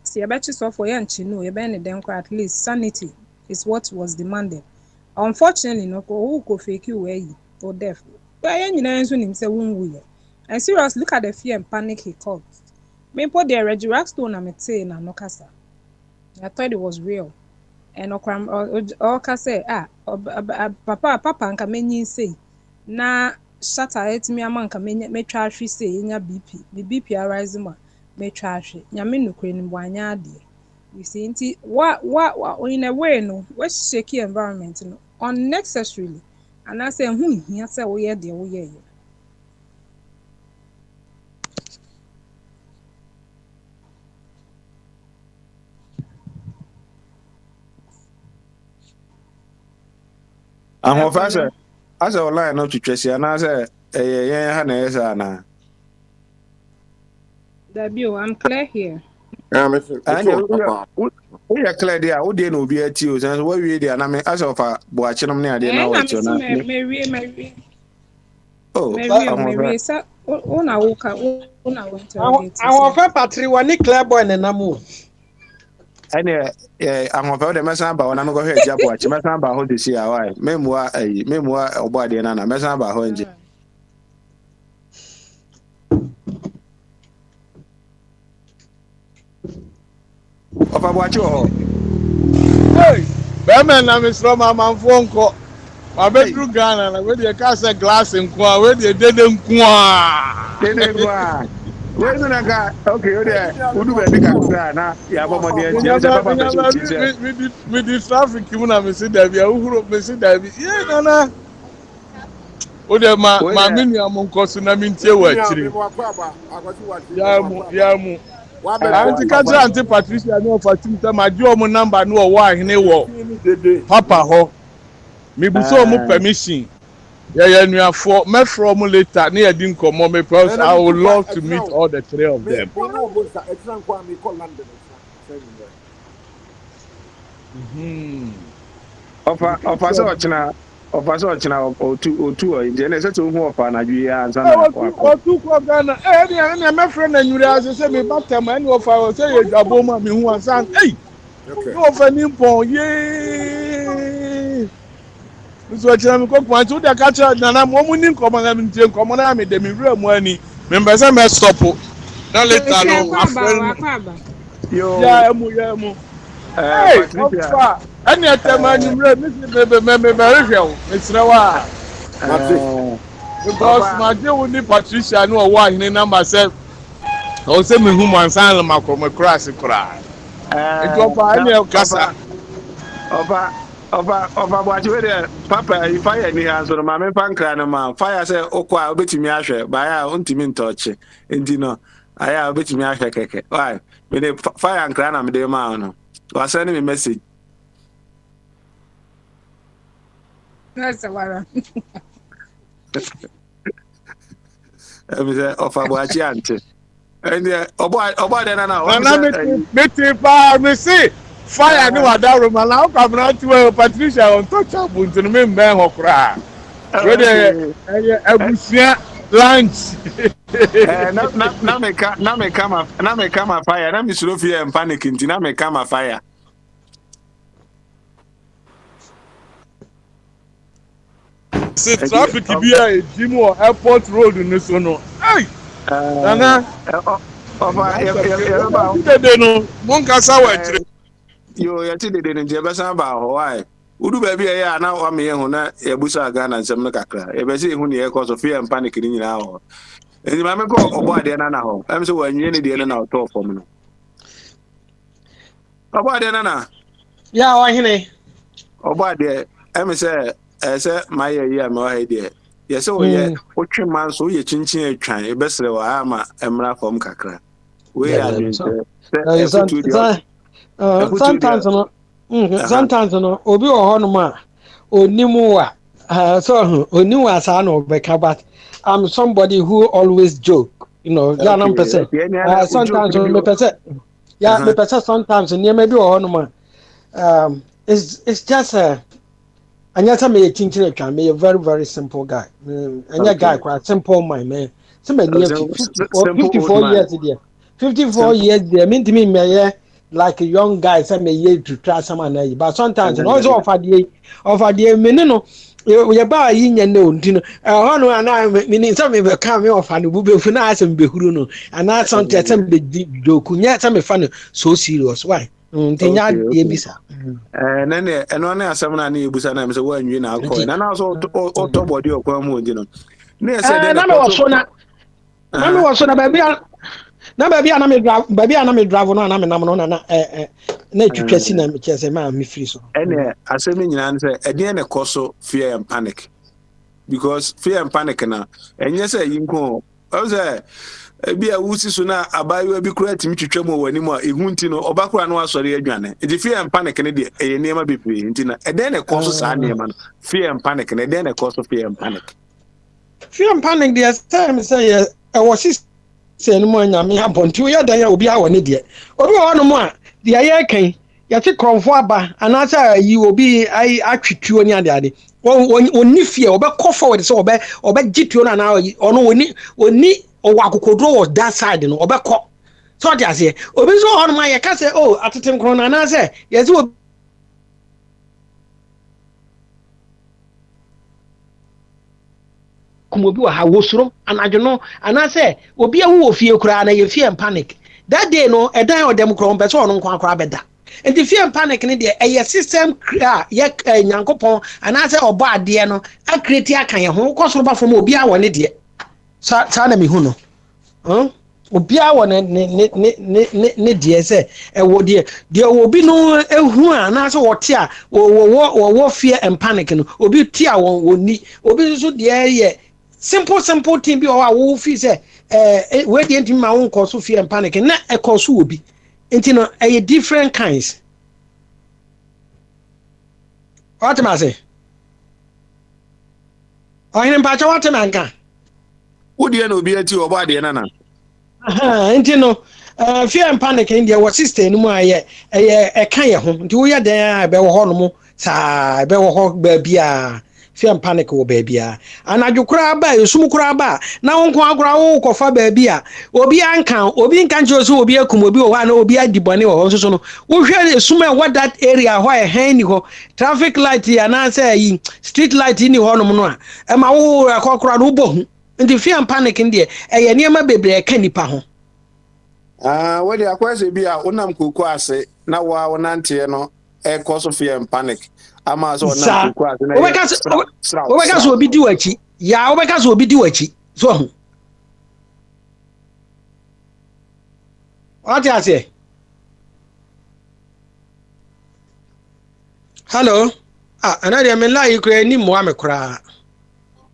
see abechi so for yan chinu e be ne den kwa at least sanity is what was demanded. Unfortunately no ko fake we or deaf but yan nyina nso nim say wonwu. And serious look at the fear and panic he caused. Me put the Reggie Stone na mete na no kasa. I thought it was real. And or say papa nka menyi say na shatter etimi amanka me twa hwe say nya BP arise ma me twa hwe nyame nukure ni bwanya ade. You see nti what in a way no we shake environment no unnecessarily and I say hu hia say wo ye de wo ye. Ahofa asa online no twetwesi ana say yen ha na yesa na Dabio, I'm clear here. We are clear there. Who dey no be at you? Since what we dey na me asa ofa boachinom ne ade na wacho na. Mary. Oh, Mary. Sa una woka una went. Ahofa patri wani clear boy na namu. Ane ahofa de mesa ba ona no go hwe jabo achi mesa ba ho de si awai memua obo ade na mesa ba ho nje ofa bo achi ho hey be men na misro mama mfo nko ma bedru Ghana na we dey ka say glass nko a we dey dede nko a we no naga okay o dey udu be de ka na ya bomo de nje papa be me di traffic mu na me see da bia uhuro me see da bi ye nana o dey ma menu am nko so na me ntie wa chiri ya mu anti kaja anti Patricia no for timta ma di omo number no wo ahene wo papa ho me bu so mo permission yeah, nuafo me from later na yedi nkomo me because I would love to meet all the three of them. Ofa so china otu o inde na se to hu ofa na dwi ya ansa na otu ko Ghana ni me friend na nyuri ase se me batem ani ofa o se ye dwabo ma me hu ansa hey no ofa ni pon ye nso kyerɛ me kokoma nti wode ka kyerɛ nana mo mu ni nkɔmmɔ na mentie nkɔmmɔ na me de me wura mu ani membɛ sɛ mɛ stop na later no afrɛ yo ya emu hey ofa ani atama nyumre me rehwɛ wo mesrɛ wa because my dear with Patricia no wa hine number sɛ o sɛ me hu mansan le makro cross kra it ofa ani kasa Oba watch with papa if fire ni hands on my pankra no ma fire say okwa obetimi ahwe ba ya ontimi ntɔche enti no aya obetimi ahwe keke why me dey fire ankra na me dey ma no was send me message that's a wara me say ofa watch ante and oba dey na me pa me see fire ni wada room na o come na to Patricia untouchable nti me mbe ho kra we dey abusia lunch na me kama fire na me suro fear and panic nti na me kama fire see traffic bi a ejimo airport road ni so no hey nana de no mon kasa wa chire yo ya ti de nje be san ba ho why udu ba bi ya na wa me hu na e busa Ghana nsem no kakra e be se hu ne e cause of fear and panic ni nyina ho eni ma me ko obo ade na ho em se wa nwie ne de na to fom no obo ade na ya wa hine obo ade em se se my year me wa de ye se o ye o twema so ye chinchin atwan e be sere wa ama emra fom kakra we ya de sometimes no obi wo ho no ma onimu wa so onimu asa na obeka but I'm somebody who always joke, you know, sometimes me person me person sometimes near maybe wo ho no ma it's just anyata me chinchire twa me a very very simple guy anya guy quite simple man so me near 54 years there 54 years there mean to me me like a young guy say me ye to try someone na but sometimes also offer the me no ye ba yi nya na onti no hono ana me say me be ka me offer no bube fu na asem be huru no ana sometimes say be doku nya say me fa no so serious why ntenya ye bisa nene eno na asem na na ebusa na me say wa nwi na akọ na na so to body okwa mu onji no na say dey na me wo so na na baby ana me drive no na me nam no na twitwa si na me chese ma me free so ene asem nyina ne say ede ne koso fear and panic because fear and panic na enye say yinko o say bi a wusi so na abayo bi kura timi twitwa mo wani mo ehu nti no obakura no asori adwane ede fear and panic ne de enema bebre nti na ede ne koso sa enema no fear and panic ne ede ne koso fear and panic the time say I was say no mo nya me abonti we dan ya obi awo ne de obi wo no mo a de aye kan ya te kronfo aba anasa yi obi ai atwituo ni ade oni fie obekọ forward so obegituo na na ono oni owa akokodro was that side no obekọ so dia say obi so ono ma ye ka say oh atetem kron na na say ye say kumobi wa ha wosoro anajo no anase obi awu ofie kura na ye fear and panic that day no edan odem kro mbe so ono nkwa akra beda and the fear and panic ni de eye system kra ye nyankopon anase obo ade no a create akan ye ho kosoro ba fom obi awo ne de sa na me hu no obi awo ne de se e wo de obi no ehu anase wote a wo fear and panic no obi ti a woni obi so de ye simple thing bi o wo fi say we dey ntimi ma won cause fear and panic na e cause obi enti no e different kinds what am I say o hin pa cha what man kan wo dey na obi ati obo ade na enti no fear and panic in there what sister no mu aye e kan ye ho enti wo ye dan be wo ho no mu sa be wo ho ba bia fear and panic wo baby anadwo kura ba esum kura ba na wonko agora wo kofa baby a obi nkan jo so obi akum obi wo ha na obi adibone wo so no wo hwe esum e what that area ho e han ni ho traffic light ya na say yi street light ni ho no no a e ma wo akokora no bo nti fear and panic ndi e niam bebre ka nipa ho what the akwese bi a unam kuku ase na wa wonante no e cause fear and panic ama so na kuku ase na obeka so obi di wachi ya obeka so obi di wachi so ho what you say hello anade me la ikura ni mo amekura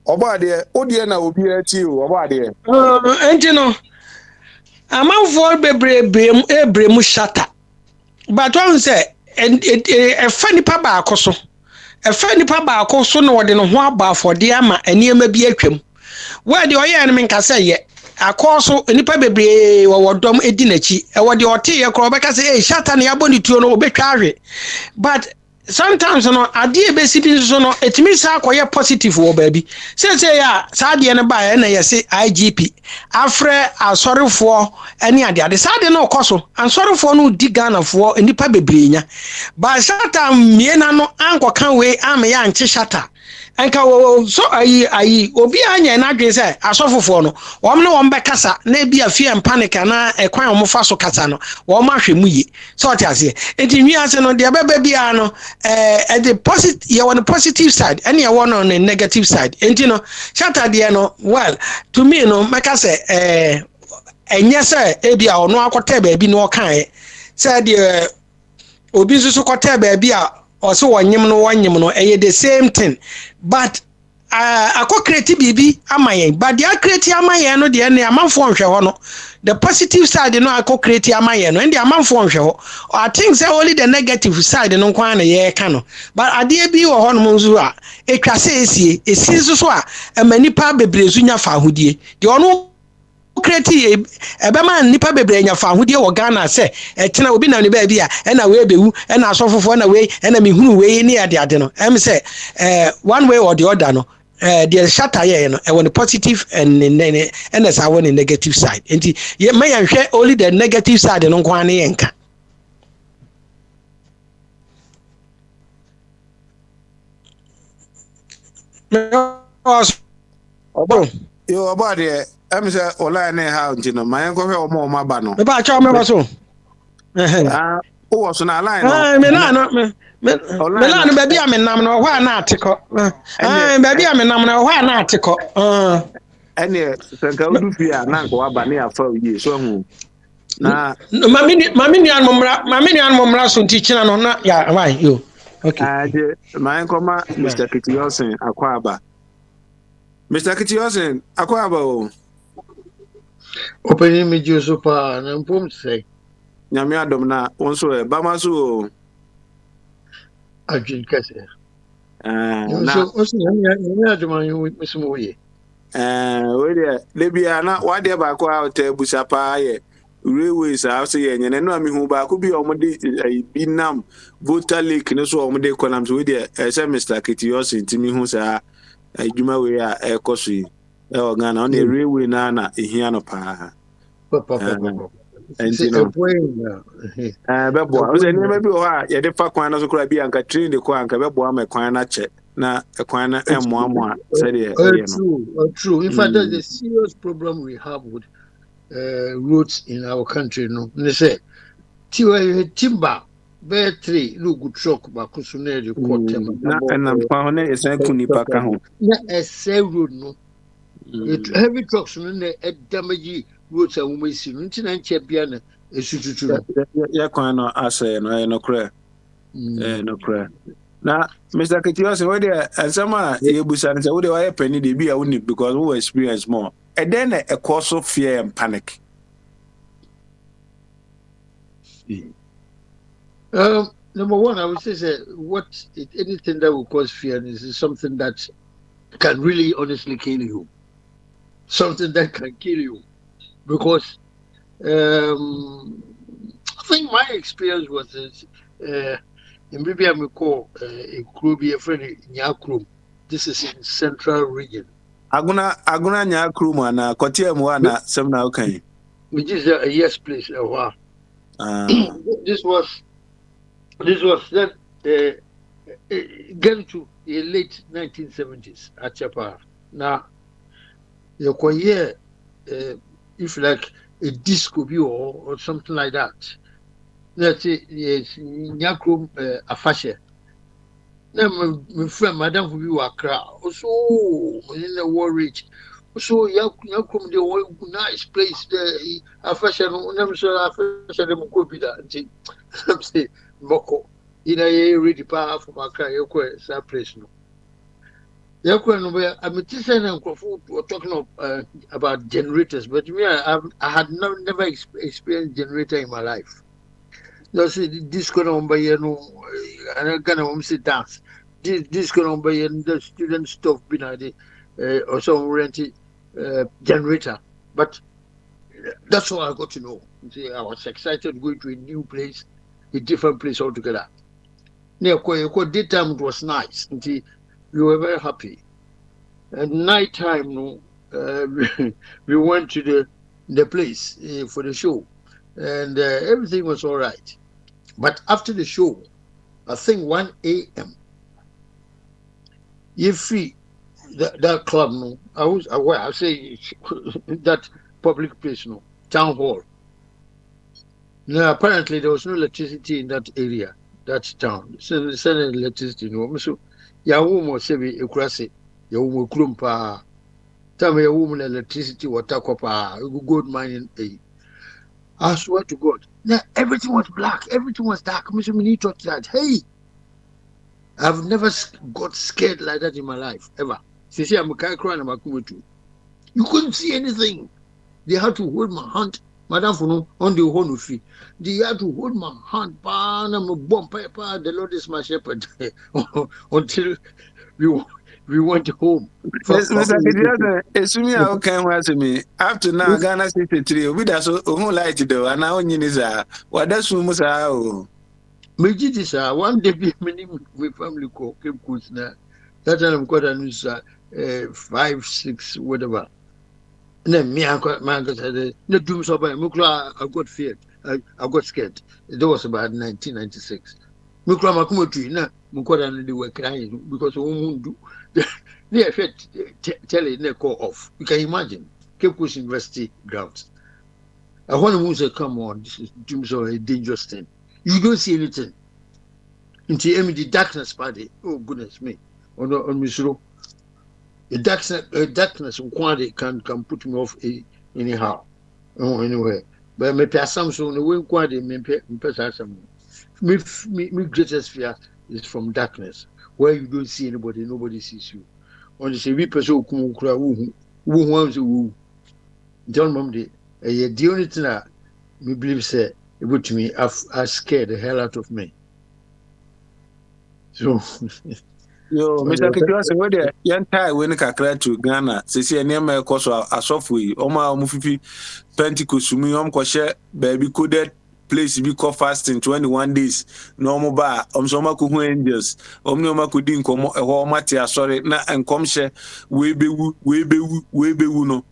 obade odie na obi ati o obade enti no amanfo bebrem shata but one say e fa nipa ba akoso no wode no ho aba afode ama eniema bi atwam we de oye en menka say ye akoso nipa bebre wodom edi nachi e wode ote ye kro beka say shata na yaboni tuo no obetwa ahwe but sometimes no ade be sibi so no etimi sa akoye positive wo baby say ya sa de ne ba na yesi IGP afre asorefo ani ade sa de no koso asorefo no di Ghana fo nipa bebrenya ba shata miena no ankokan we am ya nche shata anka so ayi obi anya na dwe say asofofo no wom ne wom be kasa na bia fear and panic na ekwan wom fa so kasa no wom ahwemu ye so what ase enti nwi ase no de beba bia no the positive you on the positive side and you one on the negative side enti no shata de no well to me no make say enye say e bia ono akota ba bi no kan say de obi so kota ba bi a also wanyem no the same thing but akọ create bibi amayen but dia create amayen no de na amanfo nhwe ho no the positive side no akọ create amayen no and the amanfo nhwe ho I think say only the negative side no kwan na ye ka no but ade bi wo ho no nzu a etwa se esi so a amanipa bebrezu nya fa hodie de ono create ebema nipa bebre nya fa hodie wo Ghana se etena obi na ne ba bia na we bewu na asofofo na we na mehunu we ni ade no em say one way or the other no the shatter here no when the positive and as I want the negative side enti ye may share only the negative side no kwa ne yenka yo obade em say ola na ha ntino man ko hwe omo ba no me ba cha me ba so o wo so na line no me na no me la no baby amenam no ho na atiko baby amenam no ho na atiko ene sanka udu fi a na ko aba ne afa yi so hu na mami ni an momra so ntichina no na ya why yo okay aje man ko ma Mr. Kitiosen akwaba Mr. Kitiosen akwaba o openi mi juso pa na mpom say nyame adom na wonso e ba maso ajin kase so osi nyame adom ayu misimo ye we dey lebia na wade ba ko out busa pa ye railways house ye nyene no ami hu ba ko bi omode binam voter lake ne so omode konam so we dey say Mr. Kitiosen timi hu sa adwuma we a ekoso yi e o Ghana on the railway na ehia no pa and you know bebo o se ni bi o ha ye de fa kwan na so kura bi anka train de ko anka bebo am kwan na che na kwan na emo a say de true in fact there's a serious problem we have with roads in our country no they say timber battery look truck ba kusu na de ko tem na kwa na esen kuni pa ka ho na ese road no heavy trucks no na damage roads and we see ntina nche bia na esututu ya kwan no ase no no kra no kra na Mr. Kitiosen we dey asama ye busa nse we dey why penny dey be a we need because we experience more and then a cause of fear and panic number one I would say anything that will cause fear is something that can really honestly kill you, something that can kill you. Because I think my experience was in Bibia Miko, a crew be a friend in Yakrum, This is in Central Region. Aguna nya kruma na kotia mu na semna okay. Which is a yes place a while. This was then getting to the late 1970s at Chapa. Now, you hear if like a disco view or something like that. Let's say yes, Nyakrum Afashe. Now, my friend, Madame, who you are crowd. Also, in the war rich. So Yakum the nice place there. Afashe no never saw Afashe them could be that. I'm saying Moko. In a ready power from Accra, Yoko, that place no. Yoko no where I'm we're talking about generators, but me I had never experienced generator in my life. That's this going on by no and I'm gonna say dance. This going on by the student stuff been or some rented generator. But that's all I got to know. See, I was excited going to a new place, a different place altogether. Near daytime it was nice. See, we were very happy. At night time, we went to the place for the show, and everything was all right. But after the show, I think 1 a.m. you free that club, no. I say that public place, no, town hall. Now apparently there was no electricity in that area, that town. So they sent electricity, no. So ya woman say we ekrase, ya woman krumpa. Tell me a woman electricity water kopa, gold mining. I swear to God. Now everything was black, everything was dark. We need to touch that. Hey, I've never got scared like that in my life, ever. See, I'm a crying about Kumutu. You couldn't see anything. They had to hold my hand, Madame Funo, on the horn fee. They had to hold my hand, I'm a bomb paper, the Lord is my shepherd. Until we went home. Mr. Kidiaga, Esumi a okay was me. After now, Ghana 63, we that's who light though, and now you is what that's Musa. Majidisa, one day, my family called Cape Coast now. That time I'm quite a 5, 6, whatever. And then me, I got my said, no doom so by Mukla, I got feared. I got scared. That was about 1996. Mukla Makumotu, na Mukota, they were crying because Umundu. They effect tell it, they call off. You can imagine Cape Coast University grounds. I want to say, come on, this is doom so a dangerous thing. You don't see anything. Until the darkness party. Oh, goodness me. On Misro. The darkness can put me off anyhow. Oh, anyway. But me pay some so the way quality me pay some. Me greatest fear is from darkness, where you don't see anybody, nobody sees you. Only say we person who kura who wants to John Momde. The only thing I believe say able to me, I scared the hell out of me. So. Yo, Mr. Kidiaga, where the young tie when kakra to Ghana, say near my course of a software, Oma Mufifi, Pentecost, me baby coded place be called fasting 21 days. No bar, Soma Kuhu Angels, Omnioma Kudin, Matia, sorry, na and come share, we be no.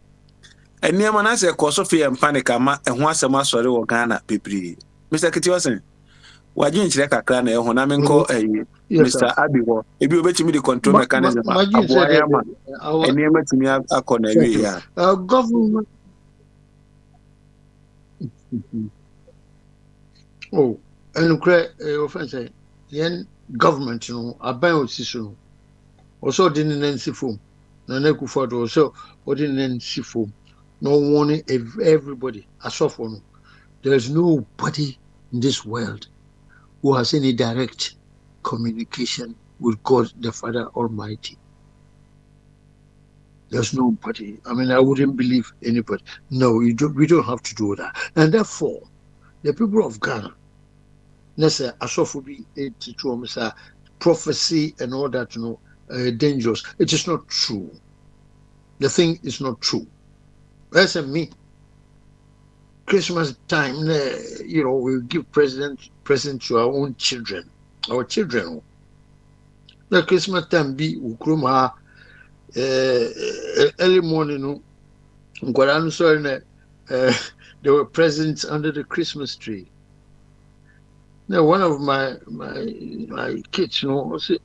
And near Manasa, Kosofi and Panicama, and once a master or Ghana, Pipri. Mr. Kidiaga. Wajin chireka krana e ho na me nko Mr. Abiwo e bi obetimi the control mechanism aboyama eni ematimi akona wi ya government oh and cry offense yen government no aban osisi also didn't nancy form na Nekufa also didn't nancy form no warning everybody asofo no there's nobody in this world who has any direct communication with God the Father Almighty. There's nobody. I mean, I wouldn't believe anybody. No, we don't have to do that. And therefore, the people of Ghana, let's say, asophobia, prophecy and all that, dangerous. It is not true. The thing is not true. That's me. Christmas time, we give present to our own children. Our children. The Christmas time be ukruma early morning no. There were presents under the Christmas tree. Now one of my kids, you know, say,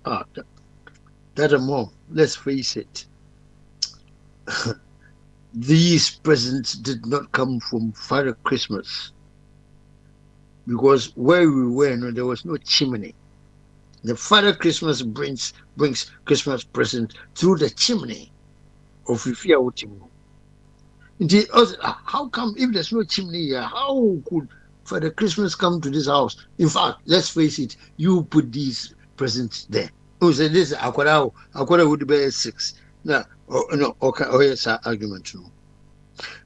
Dad, Mom, let's face it. These presents did not come from Father Christmas. Because where we were, there was no chimney. The Father Christmas brings Christmas present through the chimney of Ifia Otimu. How come if there's no chimney here, how could Father Christmas come to this house? In fact, let's face it, you put these presents there. Who said this? Akwara would be 6. Now, yes, argument. No.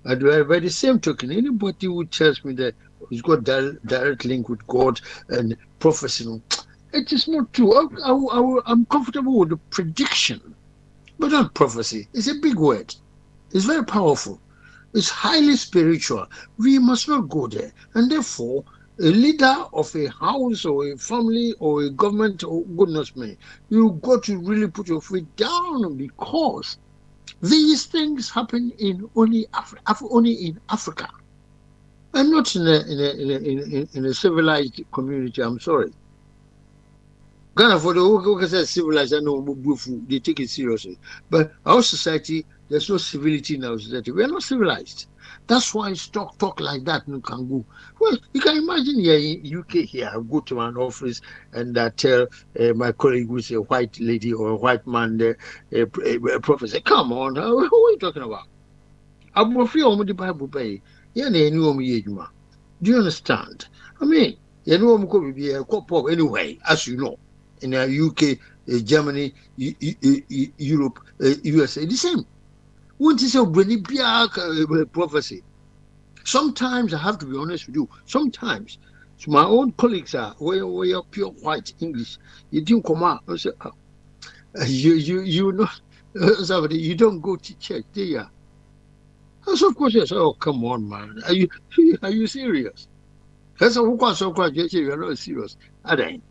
By the same token, anybody who tells me that he's got direct link with God and prophecy, no, it is not true. I'm comfortable with the prediction, but not prophecy. It's a big word. It's very powerful. It's highly spiritual. We must not go there. And therefore, a leader of a house or a family or a government, or goodness me, you got to really put your feet down, because these things happen in only in Africa, and not in a civilized community. I'm sorry. Ghana, for the who say civilized, I know they take it seriously. But our society, there's no civility in our society. We are not civilized. That's why talk like that no can go. Well, you can imagine here in UK here, I go to an office and I tell my colleague who's a white lady or a white man there, a professor, come on, who are you talking about? I'm afraid the Bible pay. Do you understand? I mean, you know, I'm going to be a couple anyway, as you know, in the UK, Germany, Europe, USA, the same. Prophecy. Sometimes I have to be honest with you. Sometimes, so my own colleagues are we are pure white English. You didn't come out. I say, you know, somebody, you don't go to church, do you? So of course, yes. Oh, come on, man. Are you serious? That's a who so quite you're not serious. I don't.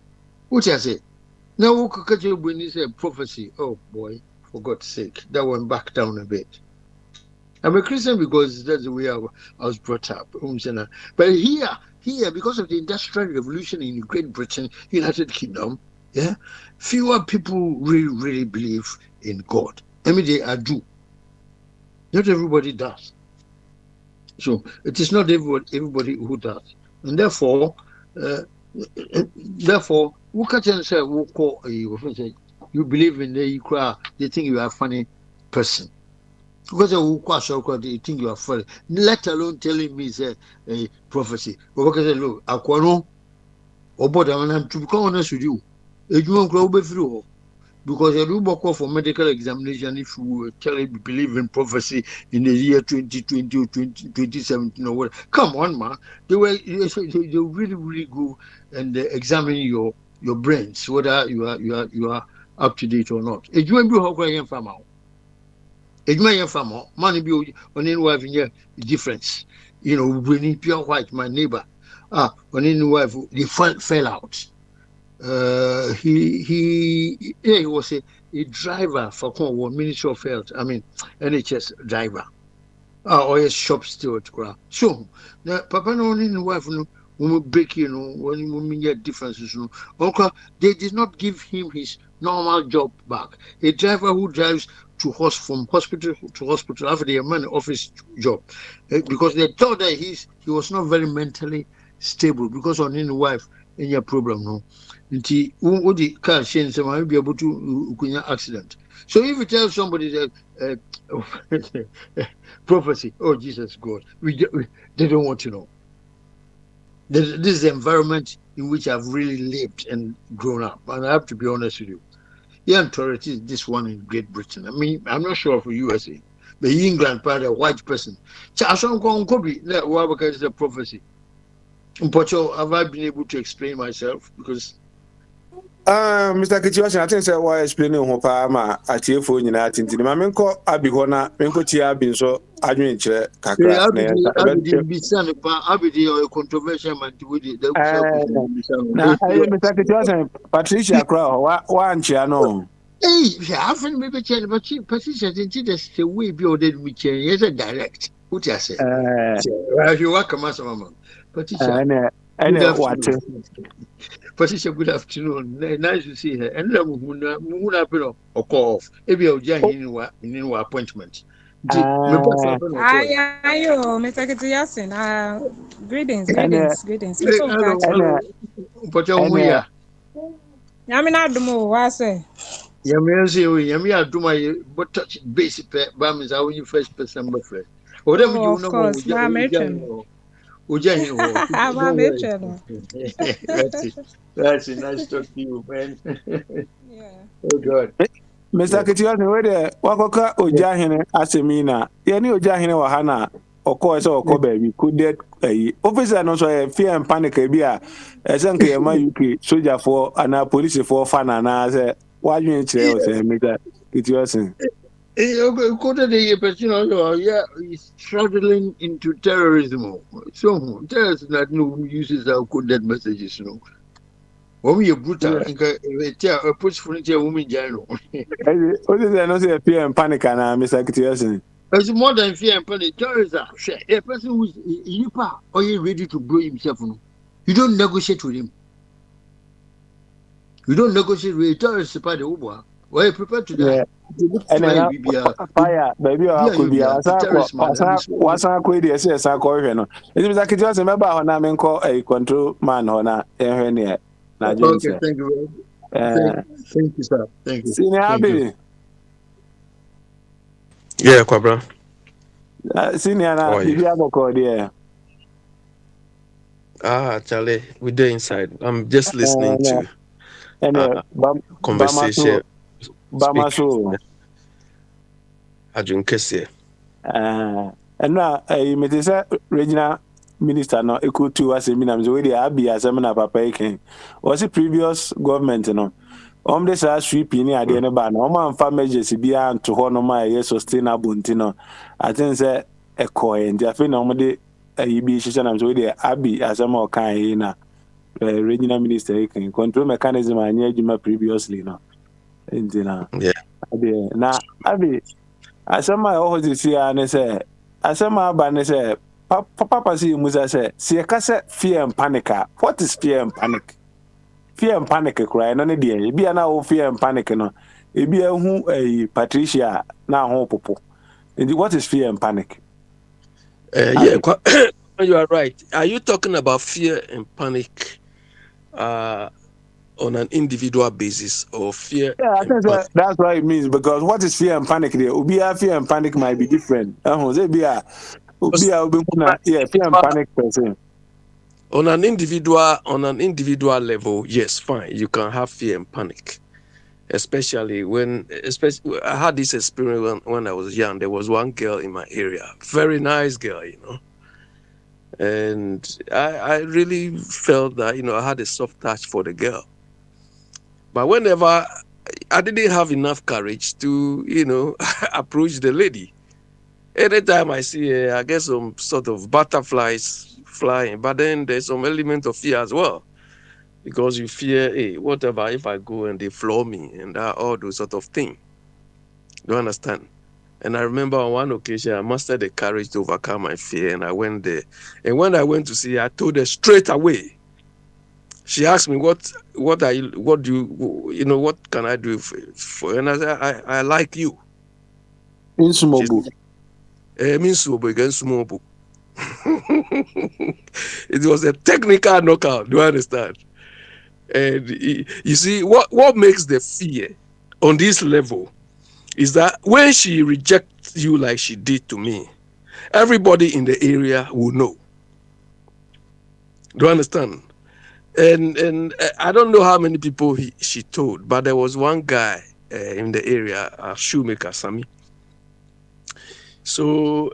What I say? Now, who could catch you when you say prophecy? Oh boy, for God's sake, that went back down a bit. I'm a Christian because that's the way I was brought up. But here, because of the Industrial Revolution in Great Britain, United Kingdom, yeah, fewer people really believe in God. I mean, I do. Not everybody does. So it is not everybody who does, and therefore, who can say you believe in the they think you are a funny person. Because they think you are funny, let alone telling me say a prophecy. Because look, Aquano, or but I'm to be honest with you, you won't grow through. Because you do work for medical examination if you believe in prophecy in the year 2020 or 2017 or whatever. Come on, man. They really go and examine your brains, whether you are up to date or not. If you do how can farm out. If you farm out, money be on any wife in here difference. You know, when he pure white, my neighbor, on any wife, they fell out. He was a driver for Cornwall Ministry of Health. I mean, NHS driver. Or a shop steward. So, now, Papa no one wife no when break when we get differences. They did not give him his normal job back. A driver who drives from hospital to hospital after the man office job, because they thought that he was not very mentally stable because on his wife any problem no. Nti the car change might be able to accident. So if you tell somebody that prophecy, oh Jesus God, they don't want to know. This is the environment in which I've really lived and grown up, and I have to be honest with you. Yeah, authority is this one in Great Britain. I mean, I'm not sure for USA, but in England, part a white person. Is a prophecy. Have I been able to explain myself? Because Mr. Kitchen, I think say why explaining ho pa ma atiefo nyina tintini ma menko abi ho na menko tia abi so adwen kire kakra na Abidi Bisan, Abidi or controversial man to the na Mr. Kitchen, Patricia Crow, one chia no. Hey, I often maybe tell but she Patricia didn't just the way be ordered with yes, a direct. What I say? You welcome, Master Mama. Patricia. Patricia, good afternoon. Nice to see her. And Muna Pino or call off. Maybe I'll join in appointment. Ayo, Mr. Kitiyasin. Greetings. But you're Yamina Dumo, what say? Yamia do my but touch basic bams. How you first person, my friend. Whatever you know, of course, I'm That's a nice talk to you, man. Oh God. Mr. Kitchen, where Wakoka Ojahine Asemina, Yanni Ojahine Wahana, or course or baby, could that officer no so fear and panic a beer, as Uncle my UK soldier for and police for fun and as why you ain't say, Mr. Kitchen. Yeah, he's struggling into terrorism. So terrorists that no uses our coded messages, you know. When we are brutal, a push for a woman, general. What is there no say fear and panic and Mr. Kitchen? It's more than fear and panic. Terrorists are a person who's in power or you ready to blow himself. You don't negotiate with him. You don't negotiate with a terrorist by the Uber. Well, you prepared to die. And fire, baby, I could be a what's our quid, yes, I call you. It was like it was a member on a man called a control man on a near. Okay, thank you. Thank you, sir. Thank you. Senior, yeah, Quabra. Senior, you have a call there. Charlie, we're there inside. I'm just listening to conversation. Bamaso. Ajun Kese. And now, a regional minister no equal to us in Minam Zoe, Abbey as a man papa king. Was it previous government, you know? This are sweeping near the end ban. Man, farmers be and to honor my sustainable, you know. I think that a coin, the affair normally a be Shishan Zoe, Abbey as a more kind regional minister can control mechanism I near previously, no. Yeah. Now, Abby, I saw my office here and say, I saw my banner say, Papa see Musa say, see a cassette fear and panic. What is fear and panic? Fear and panic cry, no idea. It be an hour fear and panic, no. It be a who a Patricia now home popo. What is fear and panic? Yeah, you are right. Are you talking about fear and panic? On an individual basis or fear? Yeah, I think that's what it means because what is fear and panic there? Fear and panic might be different. Fear and panic person. On an individual level, yes, fine. You can have fear and panic. Especially I had this experience when I was young. There was one girl in my area, very nice girl, you know. And I really felt that, you know, I had a soft touch for the girl. But whenever I didn't have enough courage to, you know, approach the lady. Anytime I see her, I get some sort of butterflies flying. But then there's some element of fear as well. Because you fear, hey, whatever, if I go and they floor me and all those sort of things. Do you understand? And I remember on one occasion, I mustered the courage to overcome my fear and I went there. And when I went to see her, I told her straight away. She asked me, what can I do for you? And I said, I like you. Insumobu. It was a technical knockout. Do you understand? And you see, what makes the fear on this level is that when she rejects you like she did to me, everybody in the area will know. Do you understand? And I don't know how many people she told, but there was one guy in the area, a shoemaker, Sami. So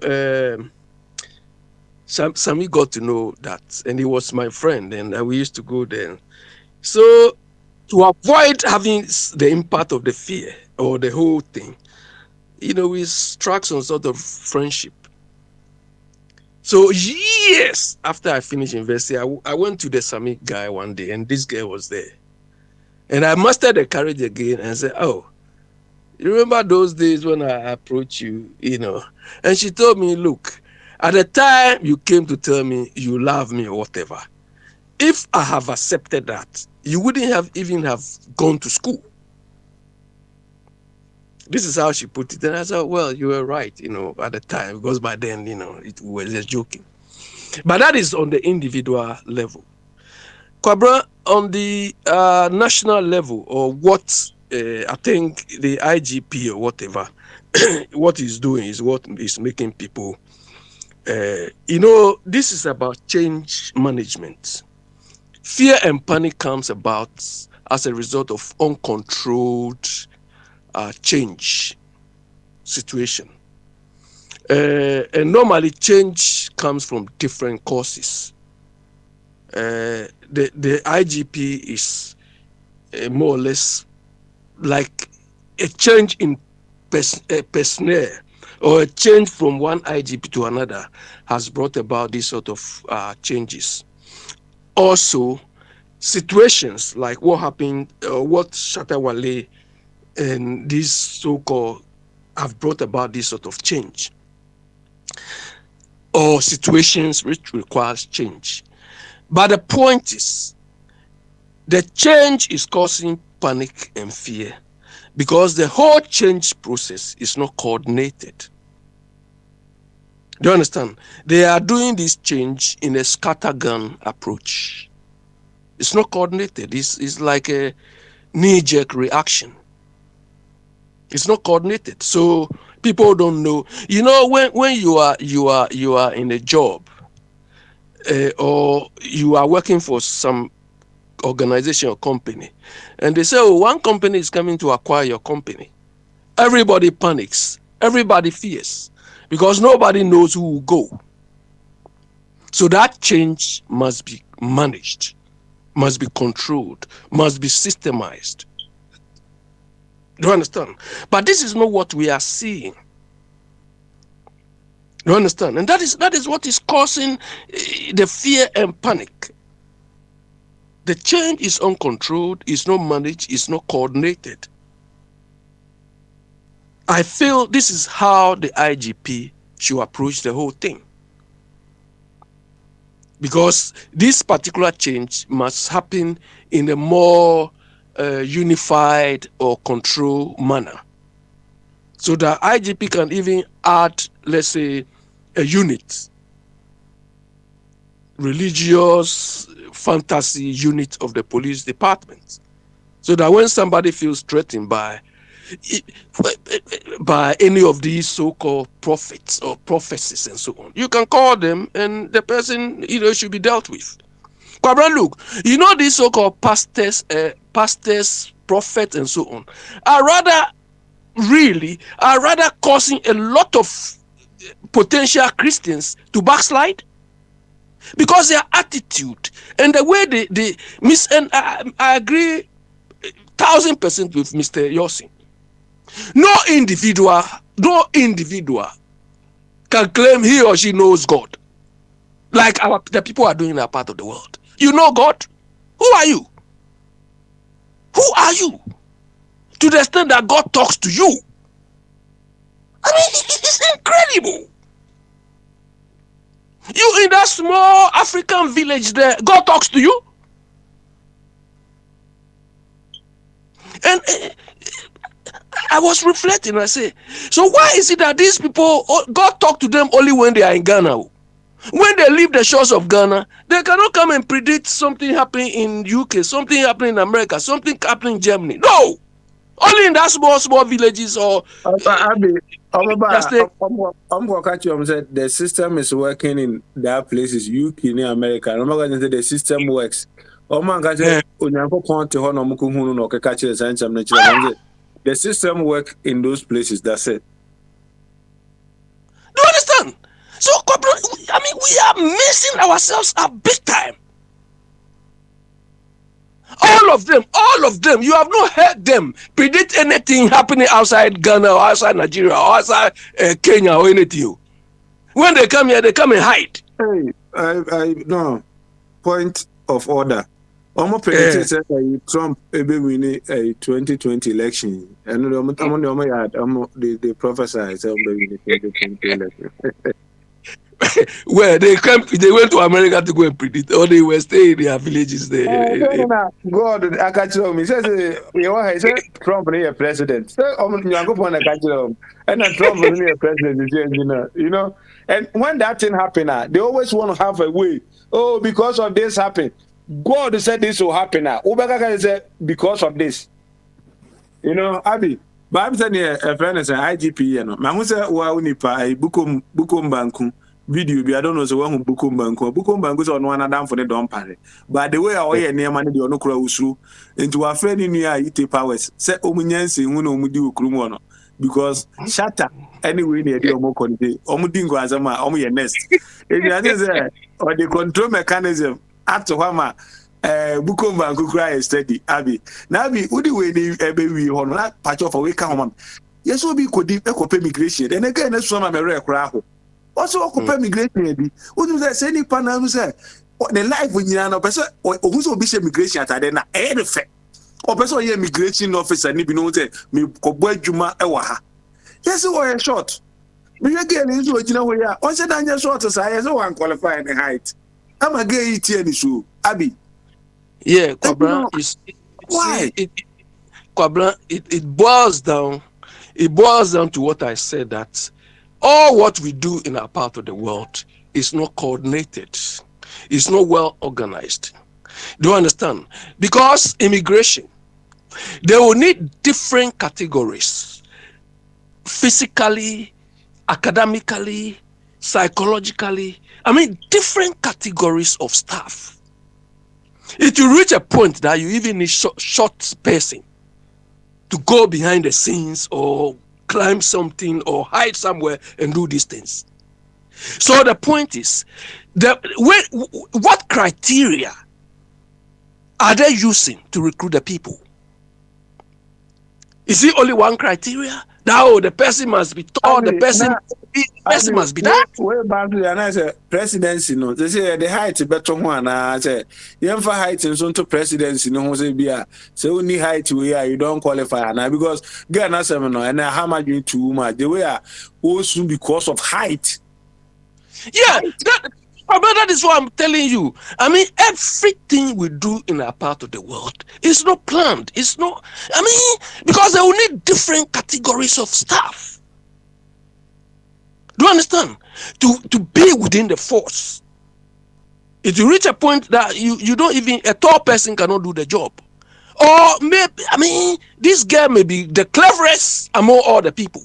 Sami got to know that, and he was my friend, and we used to go there. So to avoid having the impact of the fear or the whole thing, we struck some sort of friendship. So years after I finished university, I went to the summit guy one day, and this girl was there. And I mustered the courage again and said, "Oh, you remember those days when I approached you, And she told me, "Look, at the time you came to tell me you love me or whatever, if I have accepted that, you wouldn't have even have gone to school." This is how she put it. And I said, "Well, you were right, at the time, because by then, it was just joking." But that is on the individual level. Kwabra, on the national level, or what I think the IGP or whatever, what he's doing is what is making people, this is about change management. Fear and panic comes about as a result of uncontrolled change situation. And normally change comes from different causes. The IGP is more or less like a change in personnel, or a change from one IGP to another has brought about these sort of changes. Also, situations like what happened, what Shatta Wale and these so-called have brought about this sort of change, or situations which requires change. But the point is, the change is causing panic and fear because the whole change process is not coordinated. Do you understand? They are doing this change in a scattergun approach. It's not coordinated. It's like a knee-jerk reaction. It's not coordinated, so people don't know. When you are in a job, or you are working for some organization or company, and they say, "Oh, one company is coming to acquire your company." Everybody panics. Everybody fears because nobody knows who will go. So that change must be managed, must be controlled, must be systemized. Do you understand? But this is not what we are seeing. Do you understand? And that is what is causing the fear and panic. The change is uncontrolled, it's not managed, it's not coordinated. I feel this is how the IGP should approach the whole thing. Because this particular change must happen in a more unified or controlled manner. So that IGP can even add, let's say, a unit, religious fantasy unit of the police department. So that when somebody feels threatened by any of these so-called prophets or prophecies and so on, you can call them and the person should be dealt with. Kwabra, look, these so-called pastors, prophets and so on are rather causing a lot of potential Christians to backslide because their attitude and the way they miss. And I agree 1000% with Mr. Yossi. No individual can claim he or she knows God like the people are doing in our part of the world. You know God? Who are you? Who are you? To the extent that God talks to you. I mean, it's incredible. You in that small African village there, God talks to you? And I was reflecting, I say, so why is it that these people, God talk to them only when they are in Ghana? When they leave the shores of Ghana, they cannot come and predict something happening in UK, something happening in America, something happening in Germany. No! Only in that small villages or... I'm going to catch you. The system is working in that places, UK, in America. I'm going to say the system works. The system works in those places. That's it. Do you understand? So, I mean, we are messing ourselves up big time. All of them. You have not heard them predict anything happening outside Ghana or outside Nigeria or outside Kenya or anything. When they come here, they come and hide. Hey, I no point of order. Almost predicted that Trump will win a 2020 election. And they prophesied that the 2020 election. Where they went to America to go and predict, or they were staying in their villages there. God, I catch him. He says, he said Trump is a president. So you go for a catch him, and then Trump is a president. You know. And when that thing happen, they always want to have a way. Oh, because of this happened. God said this will happen now. Ubaka said because of this. You know, Abi. But I'm saying a friend is an IGP. You know, Mamusa wa unipa bukum banku. Video bi I don't know so one bukum banku so no another for the don pare but the way I hear near man dey no kura usuru into our friend in here ite powers say omunyanse hu na omudi okuru no because shatter anyway near dey omo konde omudi ngo azama omo ye next if you say or the control mechanism at hama bukum banku cry steady abi na bi udi we ni ebe wi ho no na patch of we ka homa yes obi kodi ekope migration then again na so na me re kura ho also occupy migration what do say any panel say the life when you know person or who's be migration at na e dey fe or person here immigration officer ni bi no say me kobo adwuma e wa ha yes we short me again is we gina we ya on say dan short say yes one qualify in height am again it here ni so abi yeah Kwabra is why Kwabra it boils down to what I said, that all what we do in our part of the world is not coordinated. It's not well organized. Do you understand? Because immigration, they will need different categories. Physically, academically, psychologically. I mean, different categories of staff. It will reach a point that you even need short person to go behind the scenes or climb something or hide somewhere and do these things. So the point is, what criteria are they using to recruit the people? Is it only one criteria? Now the person must be tall, the person must be that. Where back to the presidency, no. They say the height better one. I say, you for height and so to presidency, no, say be so only height where you don't qualify now because Ghana seminar and how much you too much. They were also because of height. Yeah, that is what I'm telling you. I mean, everything we do in our part of the world is not planned. It's not, I mean, because they will need different categories of staff. Do you understand? To be within the force. If you reach a point that you don't even, a tall person cannot do the job. Or maybe, I mean, this girl may be the cleverest among all the people.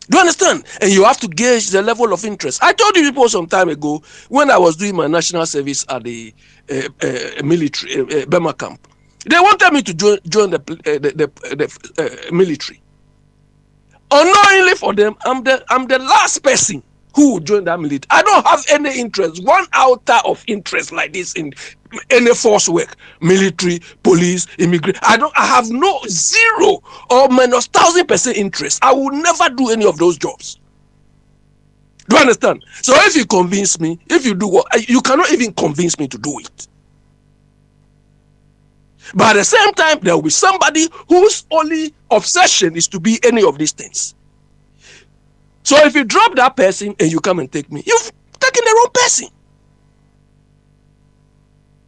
Do you understand? And you have to gauge the level of interest. I told you people some time ago when I was doing my national service at the military Burma camp. They wanted me to join the military. Unknowingly for them, I'm the last person who would join that military. I don't have any interest, one iota of interest like this in any force work, military, police, immigration. I have no zero or minus 1,000% interest. I will never do any of those jobs. Do you understand? So if you convince me, if you do what, you cannot even convince me to do it. But at the same time, there will be somebody whose only obsession is to be any of these things. So if you drop that person and you come and take me, you've taken the wrong person.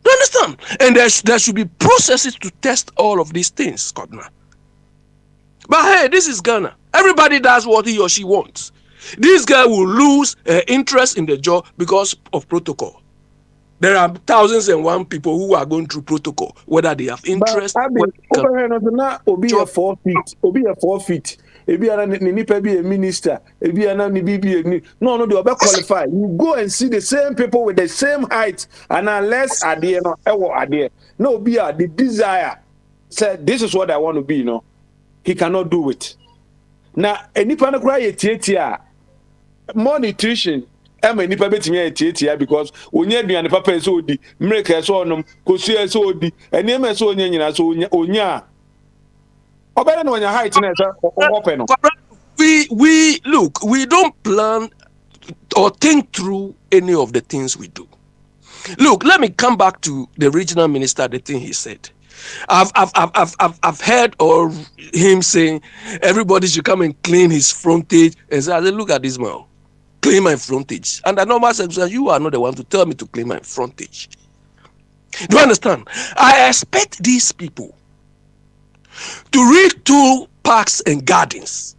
Do you understand? And there should be processes to test all of these things, Kodna. But hey, this is Ghana. Everybody does what he or she wants. This guy will lose interest in the job because of protocol. There are 1,001 people who are going through protocol, whether they have interest. Obi a 4 feet. Obi a 4 feet. Ebi ana ni be a minister. Ebi ana ni be no they will qualify. You go and see the same people with the same height, and unless adie no ewo adie. No be the desire. Say this is what I want to be. You know, he cannot do it. Now any pana cry more nutrition. Emma nipa betimi etiatia because onye aduane papa so odi mreka so onom kosu so odi enema so onye nyina so onya obere no onya height na esa open no. We look, we don't plan or think through any of the things we do. Look, let me come back to the regional minister, the thing he said. I've heard or him saying everybody should come and clean his frontage. And so I said, look at this man, clean my frontage. And the normal said, you are not the one to tell me to clean my frontage. Do you understand? I expect these people to retool parks and gardens.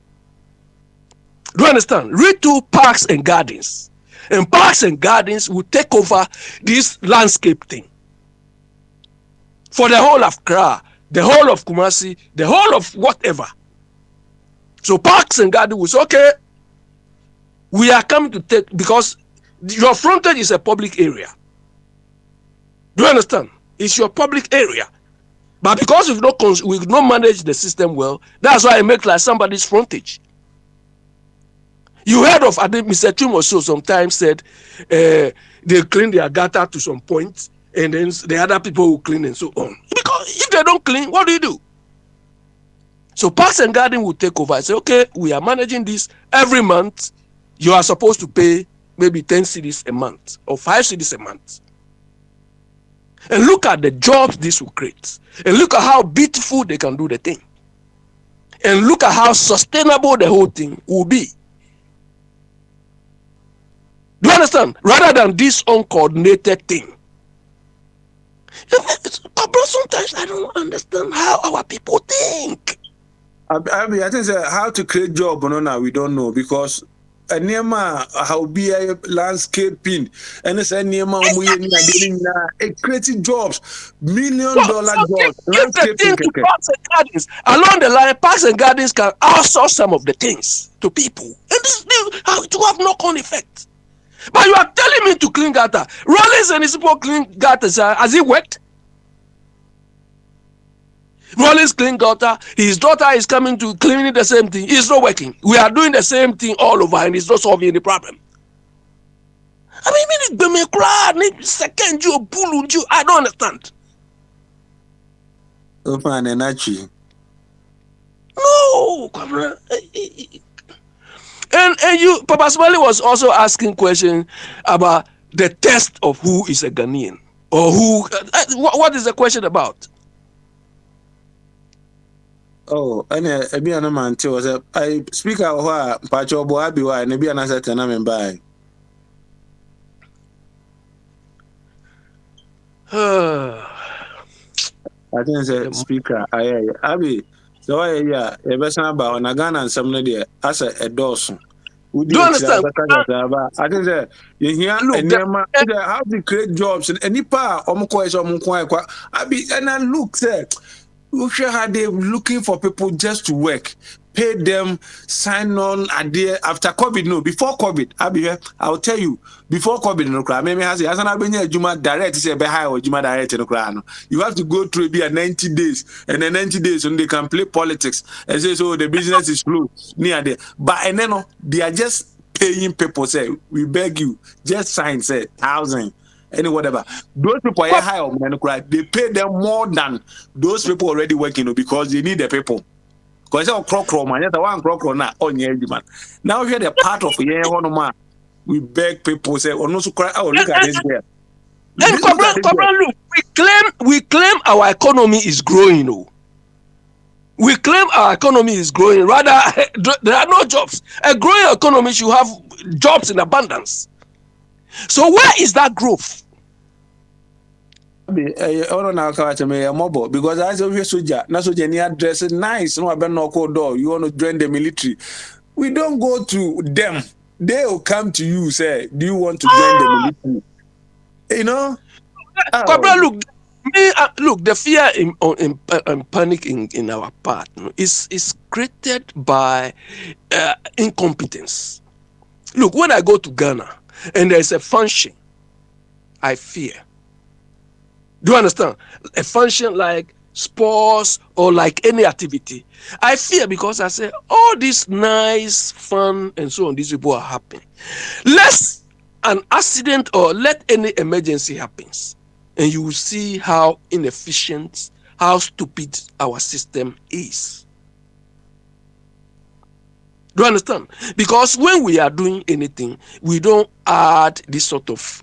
Do you understand? Retool parks and gardens. And parks and gardens will take over this landscape thing. For the whole of Accra, the whole of Kumasi, the whole of whatever. So parks and gardens will say, okay, we are coming to take, because your frontage is a public area. Do you understand? It's your public area. But because we don't manage the system well, that's why I make like somebody's frontage. You heard of, I think Mr. Chum also sometimes said they clean their gutter to some point, and then the other people will clean and so on. Because if they don't clean, what do you do? So Parks and Garden will take over and say, okay, we are managing this every month. You are supposed to pay maybe 10 cedis a month or 5 cedis a month. And look at the jobs this will create. And look at how beautiful they can do the thing. And look at how sustainable the whole thing will be. Do you understand? Rather than this uncoordinated thing. But bro, sometimes I don't understand how our people think. I think how to create job, no, we don't know, because how be a landscaping and it's it creating jobs, $1 million jobs. Landscaping to parks and gardens. Along the line, parks and gardens can outsource some of the things to people, and this to have knock-on effect. But you are telling me to clean gutter. Rollins and his people clean gutters. Has it worked? Rollins clean gutter. His daughter is coming to cleaning the same thing. It's not working. We are doing the same thing all over, and it's not solving any problem. I mean, second you, I don't understand. No, and you, Papa Smiley was also asking question about the test of who is a Ghanaian or who. What is the question about? Oh, and maybe an man too was a speaker of Pacho Boabi, and maybe another tenant by. I think the speaker, Abby. So yeah, a person about Nagana and somebody there as a Dawson. Do you understand? I think that you hear how to create jobs and any part and I look there. Look how they looking for people just to work, pay them, sign on after COVID. No, before COVID, I'll tell you, before COVID, no, maybe has an Juma direct, say behind or Juma direct in the you have to go through a 90 days, and then 90 days when they can play politics and say, so the business is slow near there. But and then they are just paying people, say, we beg you, just sign, say, 1,000. Any whatever. Those people are high, they pay them more than those people already working because they need the people. Because it's croc man, that's one croc now on your man. Now here the part of man. We beg people say, oh no, so cry. Oh, look at this there. We claim our economy is growing. Oh. We claim our economy is growing. Rather, there are no jobs. A growing economy should have jobs in abundance. So where is that growth? Because as a soldier, na soldier near dress nice. No, I better knock door. You want to join the military? We don't go to them. They will come to you. Say, do you want to join the military? You know. Look, the fear and panic in our part is created by incompetence. Look, when I go to Ghana and there's a function, I fear. Do you understand? A function like sports or like any activity, I fear because I say all this nice fun and so on. These people are happy. an accident or let any emergency happens, and you will see how inefficient, how stupid our system is. Do you understand? Because when we are doing anything, we don't add this sort of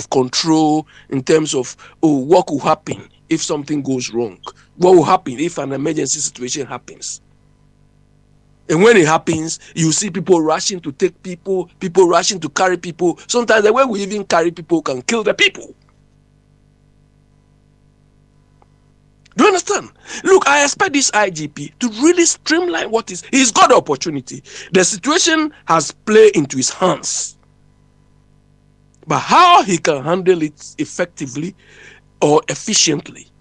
control in terms of what will happen if something goes wrong, what will happen if an emergency situation happens. And when it happens, you see people rushing to take people rushing to carry people. Sometimes the way we even carry people can kill the people. Do you understand? Look, I expect this IGP to really streamline what is. He's got the opportunity. The situation has played into his hands. But how he can handle it effectively or efficiently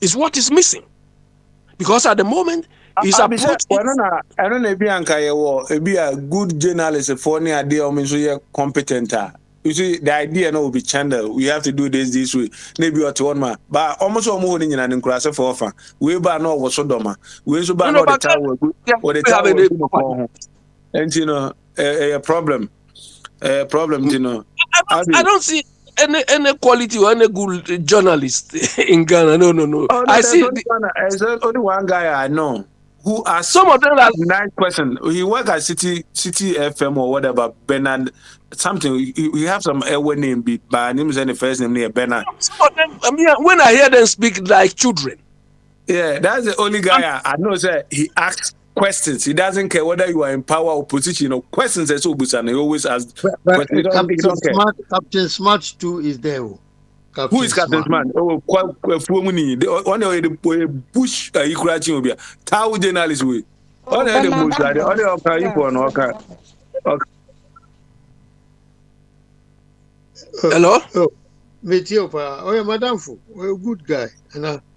is what is missing. Because at the moment, he's approaching. I don't know if be a good journalist for any idea or so competent. You see, the idea now will be channel. We have to do this way. Maybe you are to one man, but almost all morning and cross for offer. We buy no was so doma. We so buy no the tower or the tower. And you know, a problem, you know. I don't see any quality or any good journalist in Ghana. No. Oh, no, I see only one guy I know who asked some of them are nice question. He work at City FM or whatever. Bernard something. We have some airway name beat by name is the first name near Bernard. Some of them. I mean, when I hear them speak like children. Yeah, that's the only guy I know. Sir, he asks questions. He doesn't care whether you are in power or position. Or questions are so good, and he always asks. But Captain Smart too is there. Who is Captain Smart? Oh, one the push you crashing over. How journalist we? On the most, hello. Metiopa, oh yeah, Madam Fu, a good guy.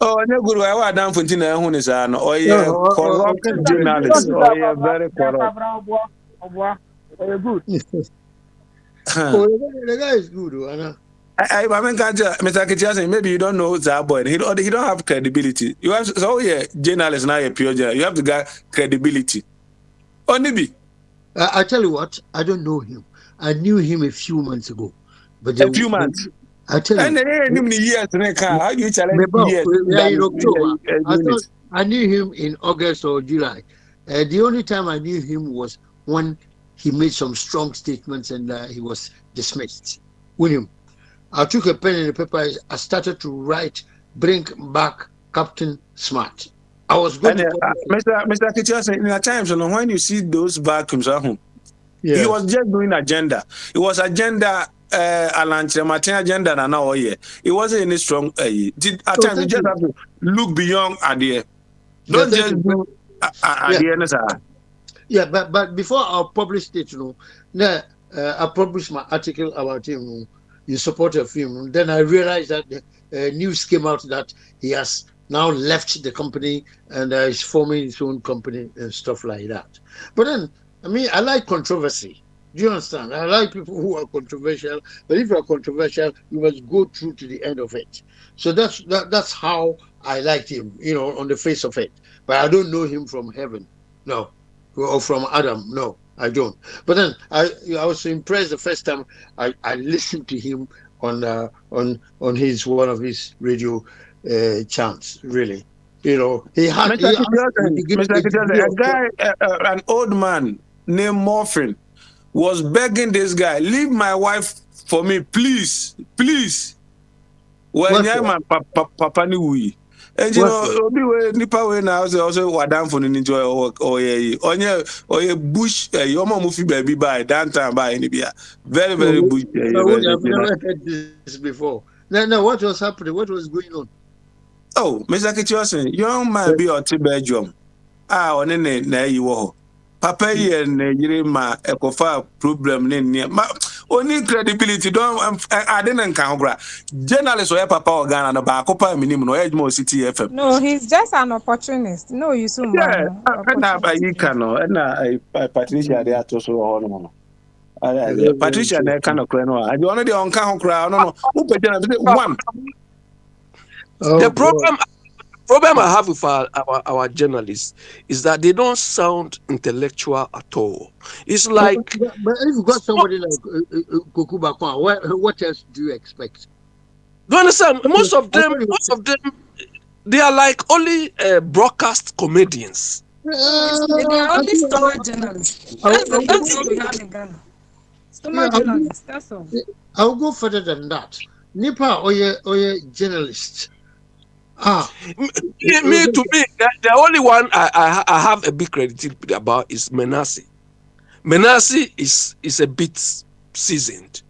Oh, no good guy. What Madam Fontina Hunisano? Oh yeah, corrupt journalist. Oh yeah, very corrupt. Good. The guy is good, Anna. I mean, Mr. Kitias, maybe you don't know that boy. He don't have credibility. You have so yeah, journalist now a pure journalist. You have to get credibility. Only be. I tell you what, I don't know him. I knew him a few months ago. But a few months. I tell you. And years, how do you challenge years? Yeah, in October. I knew him in August or July. The only time I knew him was when he made some strong statements and he was dismissed. William, I took a pen and a paper. I started to write, bring back Captain Smart. I was going to Mr. Kitias, in the times when you see those vacuums at home, he was just doing agenda. It was agenda. Martin agenda and now it wasn't any strong. At times you just have to look beyond idea. Don't just do idea. Yeah, but before I published it, I published my article about him. You support a film. Then I realized that the news came out that he has now left the company and is forming his own company and stuff like that. But then, I mean, I like controversy. Do you understand? I like people who are controversial, but if you are controversial, you must go through to the end of it. So that's how I liked him, on the face of it. But I don't know him from heaven, no, or from Adam, no, I don't. But then I was impressed the first time I listened to him on his one of his radio chants. Really, he had a guy, an old man named Morphin. Was begging this guy, leave my wife for me, please. When my papa knew and nipa we now also wadam for enjoy or bush your mom movie baby by downtown by any very bush. I've never heard this before. No, what was happening? What was going on? Oh, Mr. Kitchen, young man be on Belgium. On any na you. Papa and Yirima Ecofa problem only credibility don't I didn't count journalists or Papa or Ghana and Bacopa minimum or Edmore City FM. No, he's just an opportunist. No, you soon. Yeah, and Patricia they are also on. Patricia they cannot cry no. I only the on cry no. Who one. The problem problem I have with our journalists is that they don't sound intellectual at all. It's like, but if you got somebody like Koku Bakwa, what else do you expect? Do you understand? Most of them, they are like only broadcast comedians. They are only story journalists. That's what we have in Ghana. Story journalists, that's all. I'll go further than that. Nipa or your journalist. Me, the only one I have a big credit about is Menassi. Menassi is a bit seasoned.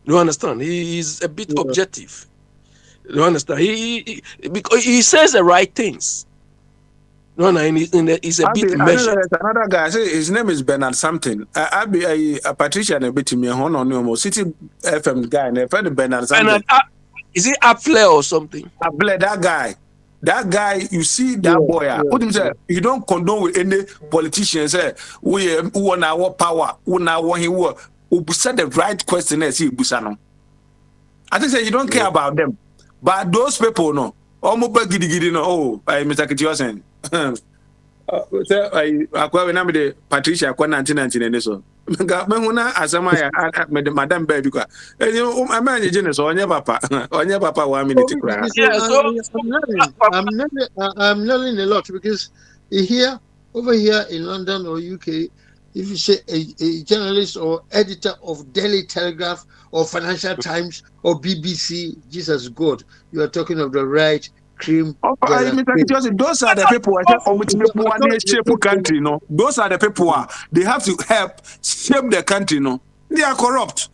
You understand? He is a bit objective. You understand? Because he says the right things. No, he's a bit measured. Another guy, his name is Bernard something. I'll be a Patricia and a bit to me, City FM guy, and a friend Bernard something. Is it Apfle or something? Apfle, that guy, you see that boy. Put him say, you don't condone with any politician. Say, who want our power, who now want him who said the right question. See, Busano. I think say you don't care about them, but those people no. Almost gidi no. Oh, Mr. Kitiosen. Akwa na me de Patricia kwa 1999 so. Me huna asama ya madam baby kwa. Amanye jene so onye papa 1 minute kra. Yeah, so I'm learning a lot because over here in London or UK, if you say a journalist or editor of Daily Telegraph or Financial Times or BBC, Jesus God, you are talking of the right cream. Those are the people who shape country, no. Those are the people they have to help shape the country, no. They are corrupt.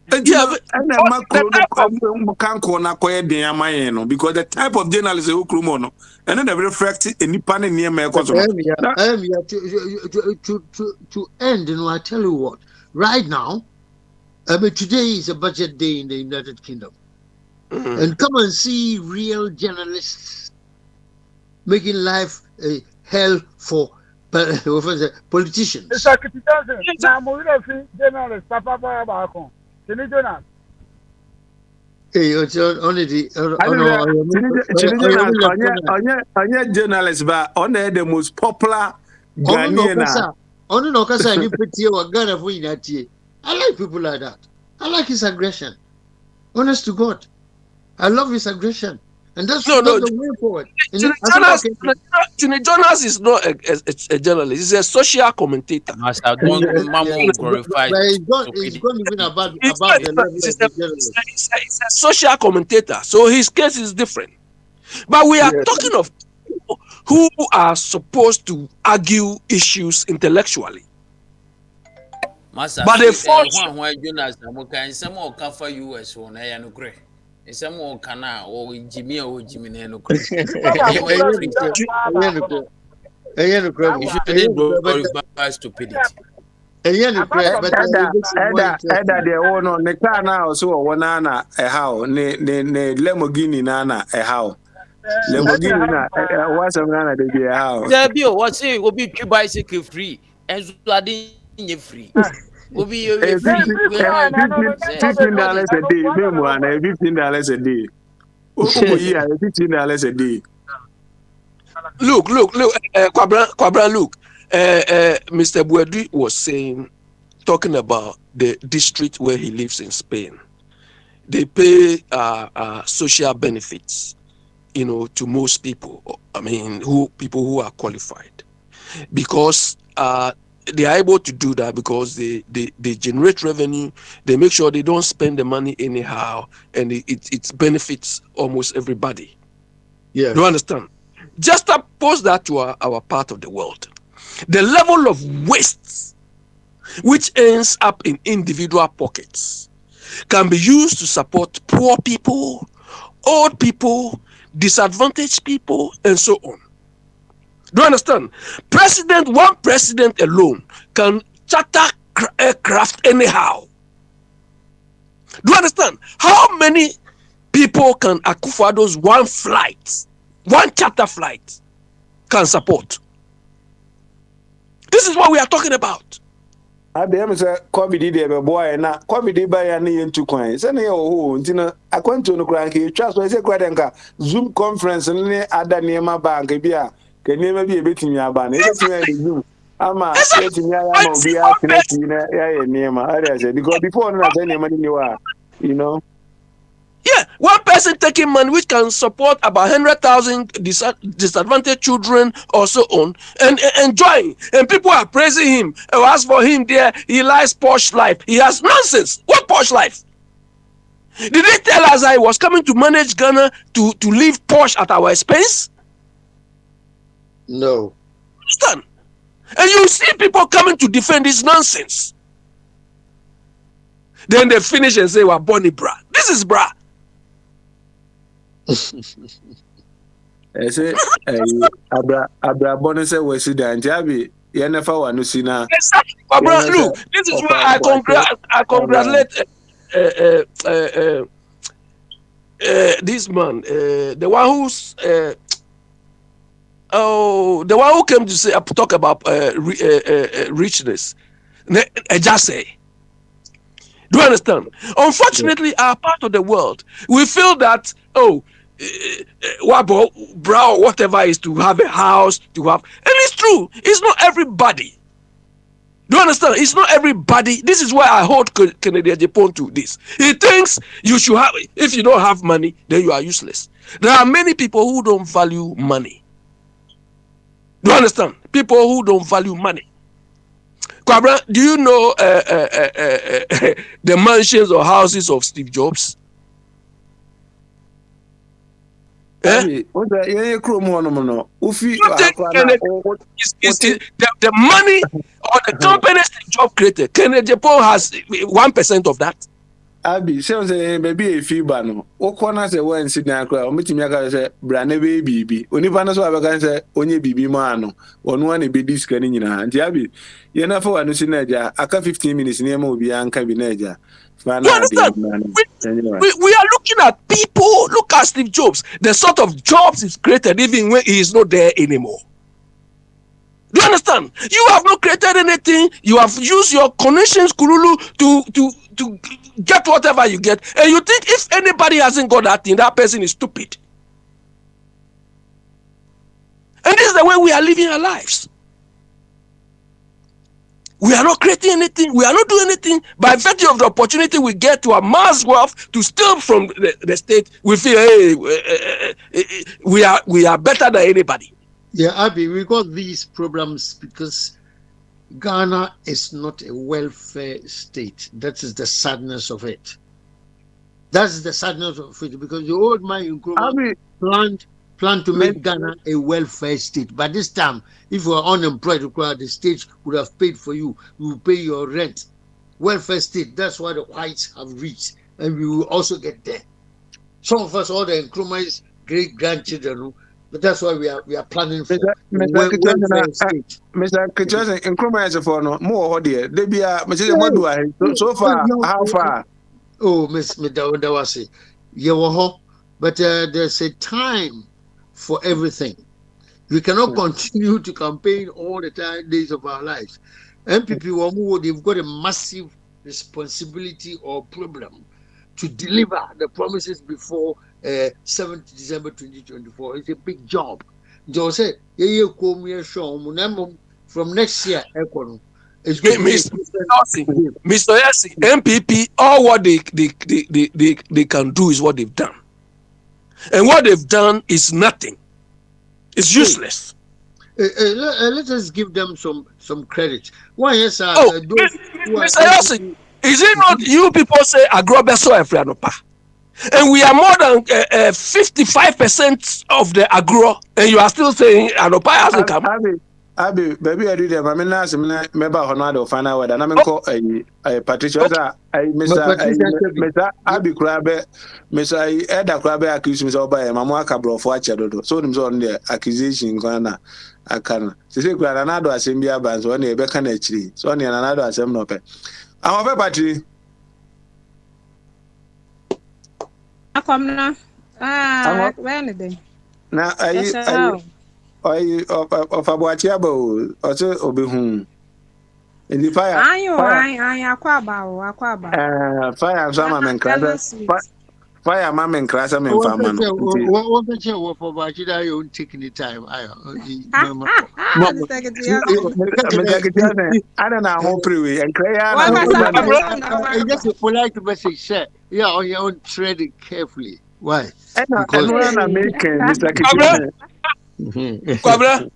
Because the type of journalism who Krumono and then they reflect any panel near me. To end, I tell you what, right now, today is a budget day in the United Kingdom. And come and see real journalists making life a hell for politicians. Hey, it's only the journalists, but only the most popular Ghanaian. I like people like that. I like his aggression. Honest to God. I love his aggression. And that's the way forward. Jonas is not a journalist. He's a social commentator. He's not even about the level of the journalist. He's a social commentator. So his case is different. But we are talking of people who are supposed to argue issues intellectually. But they fall. Jonas, some more cover US on some more canal or Jimmy or Jimmy no. You should stupidity. The owner ne car now so one nana a how ne Lamborghini nana a how Lamborghini na what's a nana de a how there be what's it will be bicycle free and flooding free. Will be $15 a day, memoir, $15 a day. $15 a day. Look, Kwabra, look. Mr. Buedi was talking about the district where he lives in Spain. They pay social benefits, to most people. I mean, people who are qualified, because they are able to do that because they generate revenue. They make sure they don't spend the money anyhow, and it benefits almost everybody. Yeah, do you understand? Just oppose that to our part of the world. The level of waste which ends up in individual pockets can be used to support poor people, old people, disadvantaged people, and so on. Do you understand? One president alone can charter aircraft anyhow. Do you understand? How many people can Akufo-Addo's one charter flight can support? This is what we are talking about. Abem say COVID dey be boy na COVID by ya na yentu kwan. Say na ye ho nti na akwanto no kran ke twa so say kwa denka Zoom conference ne ada niema bank bia ke niema bi ebetimi aba na ebetimi Zoom ama yetimi ya ma obi a tinati na ya niema area say because before na say niema ni wa you know. Yeah, one person taking money which can support about 100,000 disadvantaged children or so on and enjoying, and people are praising him. As for him, there he lies posh life. He has nonsense. What posh life? Did he tell us I was coming to manage Ghana to live posh at our expense? No. Understand? And you see people coming to defend this nonsense. Then they finish and say, "We're Bonnie bra." This is bra. I say, Abra Bonnie say we see that Jabi, you never want to see now. Exactly. Look, this is why I congratulate this man, the one who's the one who came to say talk about richness. Just say. Do you understand? Unfortunately, our part of the world, we feel that, bra, whatever is to have a house, to have, and it's true. It's not everybody. Do you understand? It's not everybody. This is why I hold Kennedy Agyapong to this. He thinks you should have, if you don't have money, then you are useless. There are many people who don't value money. Do you understand? People who don't value money. Kwabra, do you know the mansions or houses of Steve Jobs? The money or the company Steve Jobs created, Kennedy Agyapong has 1% of that. Abi, say baby a fiba no. Okwana say when sit na kra, omitimi aka say bra na be bibi. Onipa na so abaka say onye bibi ma no. Onu wan be disk ni nyina. Nti abi, ye na fa wanu si na eja, aka 15 minutes na ma obi anka bi na eja. We are looking at people. Look at Steve Jobs. The sort of jobs he's created even when he is not there anymore. Do you understand? You have not created anything. You have used your connections, Kululu, to get whatever you get. And you think if anybody hasn't got that thing, that person is stupid. And this is the way we are living our lives. We are not creating anything. We are not doing anything. By virtue of the opportunity we get to amass wealth, to steal from the state, we feel, hey, we are better than anybody. Yeah, Abby, we got these problems because Ghana is not a welfare state. That is the sadness of it. That's the sadness of it because the old man in Nkrumah planned to make Ghana a welfare state. But this time, if you are unemployed, the state would have paid for you. You will pay your rent. Welfare state, that's what the whites have reached. And we will also get there. Some of us, all the Nkrumah's great-grandchildren, but that's why we are planning for welfare state. Mr. Kitchen, Nkrumah is for no more there. They be so far. How far? Oh, Miss Medawasi, but there's a time for everything. We cannot continue to campaign all the days of our lives. MPP, they've got a massive responsibility or problem to deliver the promises before 7th December 2024. It's a big job. Just say, from next year, it's going Mr. Yassi, MPP, all what they can do is what they've done. And what they've done is nothing. It's useless. Let us give them some credit. Why, yes, sir? Mr. Yossi, is it not you people say Agrobeso Efrianopa? And we are more than 55% of the agro, and you are still saying Anopa hasn't come. Abi, baby, I do them. I mean, I remember Honado final word, and I'm call a Patricia. Mr. Abi Krabe, Mr. Eda Krabe accused me of by Mamma Cabro for Chadodo. So them on the accusation, Ghana. I can say, Granado Assembly bands one day, Becan actually. So only another assembly. I'm a battery. I come now. When now, of Abuatiabo, also Obihum. In the fire. Fire sama men krasa. Fire ma men krasa men fama no. What the chair for Bachida you taking the time. I don't know how pre and Craya. Just a polite message, sir. Yeah, on your own treading carefully. Why? Because I'm American, Mr. Kwabra,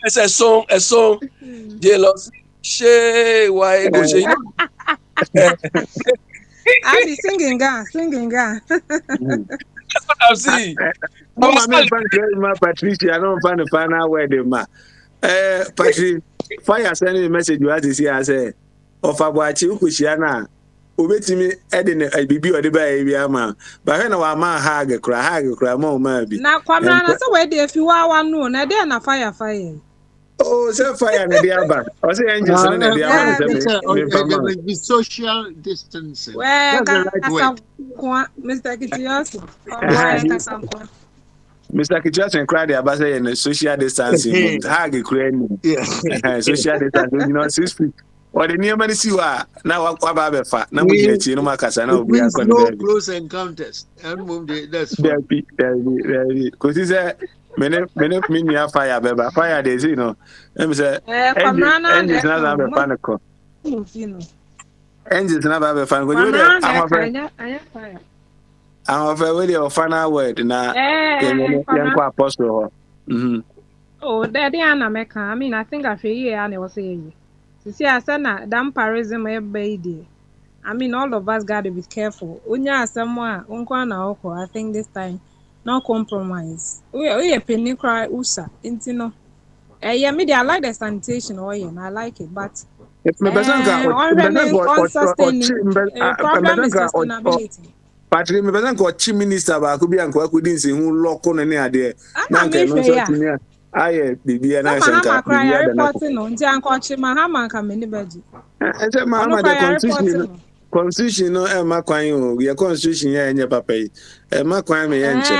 there's a song, jealous. She, why go she? I'll be singing. That's what I'm saying. Patricia, I don't find the final word, ma. Patricia, fire send me a message. You have to see, I say, of Abuachi, Ukushana. Ubetimi edin bibi odi ba ewia ma ba hwe na wa ma hag kra ma o ma bi na kwamra na so we dey fi wa no na dey na fire oh say fire na dey aba o say angels na dey aba the social distancing well Mr. Kitios Mr. Kitchen cried about saying social distancing hag kra ni social distancing you know 6 feet. Or the near many see now what about fa now we get no makasa now we are no close encounters and move that's there because is a many fire beba fire days you know let me say engines not have a panic engines not have a fan I'm afraid your final word na yanko apostle oh daddy ana meka I mean I think I feel here and was saying see, I said that damperism every I mean, all of us got to be careful. Unya someone, I think this time, no compromise. We penny cry usa, intino. Yeah, I like the sanitation oil, and I like it, but problem is sustainability. Patrick, me besan ko chi minister ba ko bi anko akudi nse hu loko no ne ade na nke no so timi aye bibia na shenka bibia da na no nti anko chi mahama ka meni baji ese mahama the constitution no e makwan o ye constitution ye enye papa yi e makwan me ye nche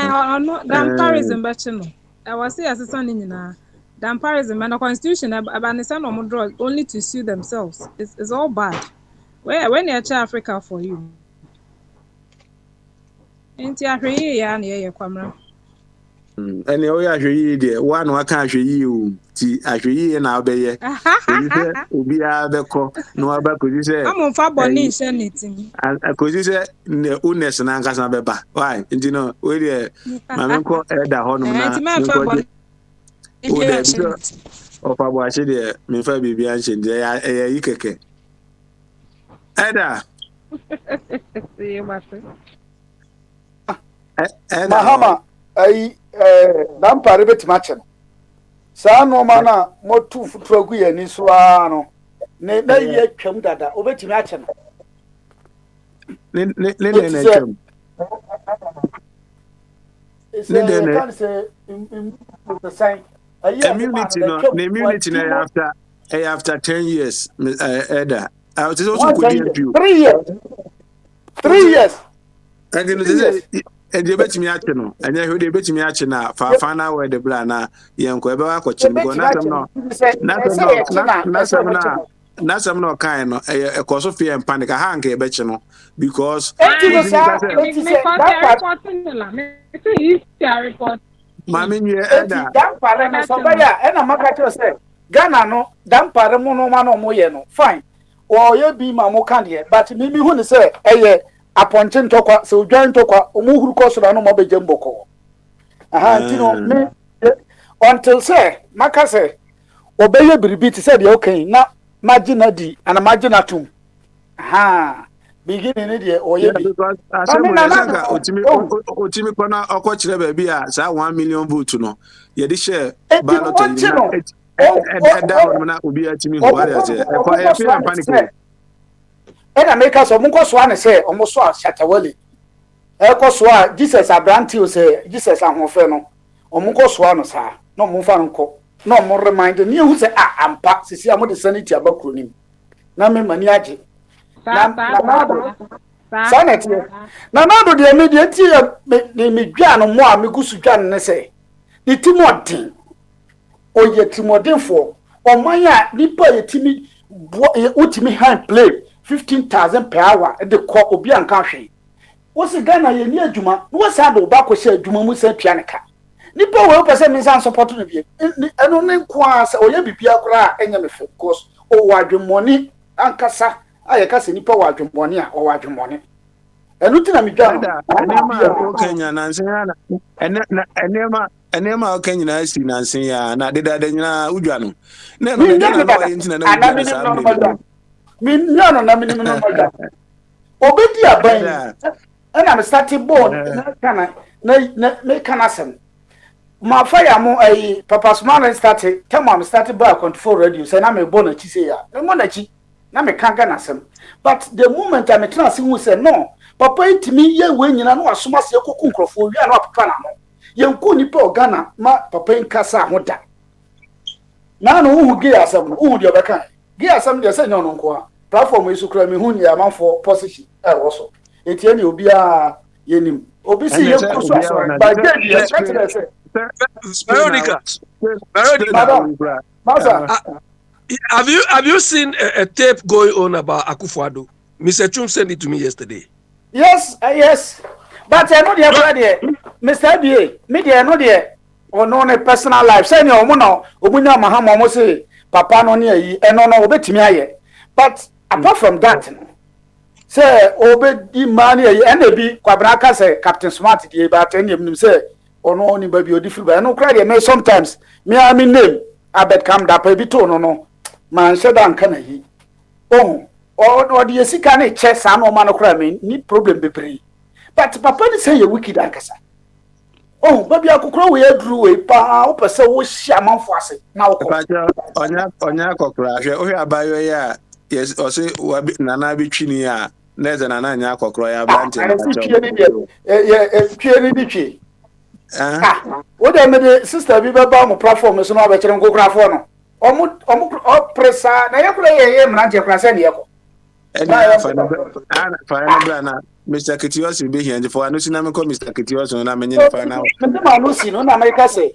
no damperism bachi no e wase asesa ni nyina damperism and the constitution abanisa no mo draw only to sue themselves it's all bad when you Africa for you enti ahwe ya na ye kwamra ene o ya ahwe yi de wa no aka ahwe yi o ti ahwe yi na obeye obi a beko no abako ji se amfa boni nse netim akoji se unes na nkasa beba why enti no we de mamenko eda ho no na o de biso o fa bo ache de me fa bibi anche de ya yi keke eda see you master Mahama ai dampare betima che no saa no ma na motu futuro gu ya ni so ano ne na ye twam dada obetimi ache no ne twam ne can say the sign immunity na after 10 years Eda it is also could be 3 years 3 years and you know and you bet me at no and you dey bet me at na fa na we the bra na yenko ebe wa kwachi go na some no kind no e cause of fear and panic ha nke ebe chi no because mami nye Eda dampare no sobaya e na maka say Ghana no dampare mu no ma no mo ye no fine o ye bi ma mo kan de but mi hu ni say eye aponche ntokwa so dwan ntokwa omuhuru kosoro no mabeje mboko ntino me until say maka say obeye biribiti say de okay na magina di ana magina tum beginning ni de oye bi otimi kona okochire ba bi a sa 1 million vote no ye di share ballot na obi atimi ho ari say e fear panic ena make so munko so ane say omo so Shatawale ko so a Jesus abranti o say Jesus ahofe no omunko so ano sa no mo fa nko no mo remind ni hu say ampa sisi amo de sanity abakronim na me mani age na sanity na do de media ti me dwa no mo a me gusu dwa ne say ni timodin oye timodin fo Omaya nipa yetimi utimi hand play 15,000 per hour de ko obi anka hwe. Wo se Ghana ye ni adwuma, wo sa do ba ko hye adwuma mu se pianeka. Nipa wo pese me san support no bi. Eno ne nko a se oye bibia kora enya me focus o wadwemmoni ankasa aye ka se nipa wadwemmoni a o wadwemmoni. Enu tina mi dwa no. Enema o Kenya na nsen ya na enema o Kenya na si na nsen ya na deda nyina udwa no. Na no na no ye ntina na udwa sa. Mi no na mi no madwa. Obedi aban. And I'm starting born. Na kana sem. Ma fire mo Papa Smart started. Tell me started by control radio. Say na me born na chi say ya. Me mo na chi. Na me kan kana sem. But the moment I me try say who say no. Papa itimi ye we nyina no asoma se koku nkrofo wi na papa na no. Ye nku nipa Ghana ma papa nkasa hoda. Na no hu ge asem no hu de obeka. Ge asem de say no nko a. Platform isu kra me hu ni amanfo position wo so. Etieni obi a yenim obi si ye kuso by day ye say Veronica have you seen a tape going on about Akufo-Addo? Mr. Chum sent it to me yesterday. Yes, but I know the Mr. BA me dey know the ono ne personal life say no omo na omunya mahama omo say papa no ne yi eno no obetimi aye, but apart from that say obedi mani e bi kwabra ka say Captain Smart dey ba ten nim say ono oni ba bi odifiri ba no cry dey me sometimes me am name abet kam da pa bi to no man she dan kana yi o dey sika na che sa no man no cry me ni problem bebre, but papa ni say you wicked ankasa baby akukro we aduru we pa o pese wo hia manfo ase na wo ko onya akokra hwe o hwe abayo ya yes o say nana bi twini ya neze nana anya akokro ya blanche na twie ni twie wo dey me the sister bi be ba mo platform so na ba kire nkokrafo no o presa na yakura ye mranje kura se ne yeko na Mr. Kitios will be here and for announcing I'm call Mr. Kitios and I'm in the final. No America say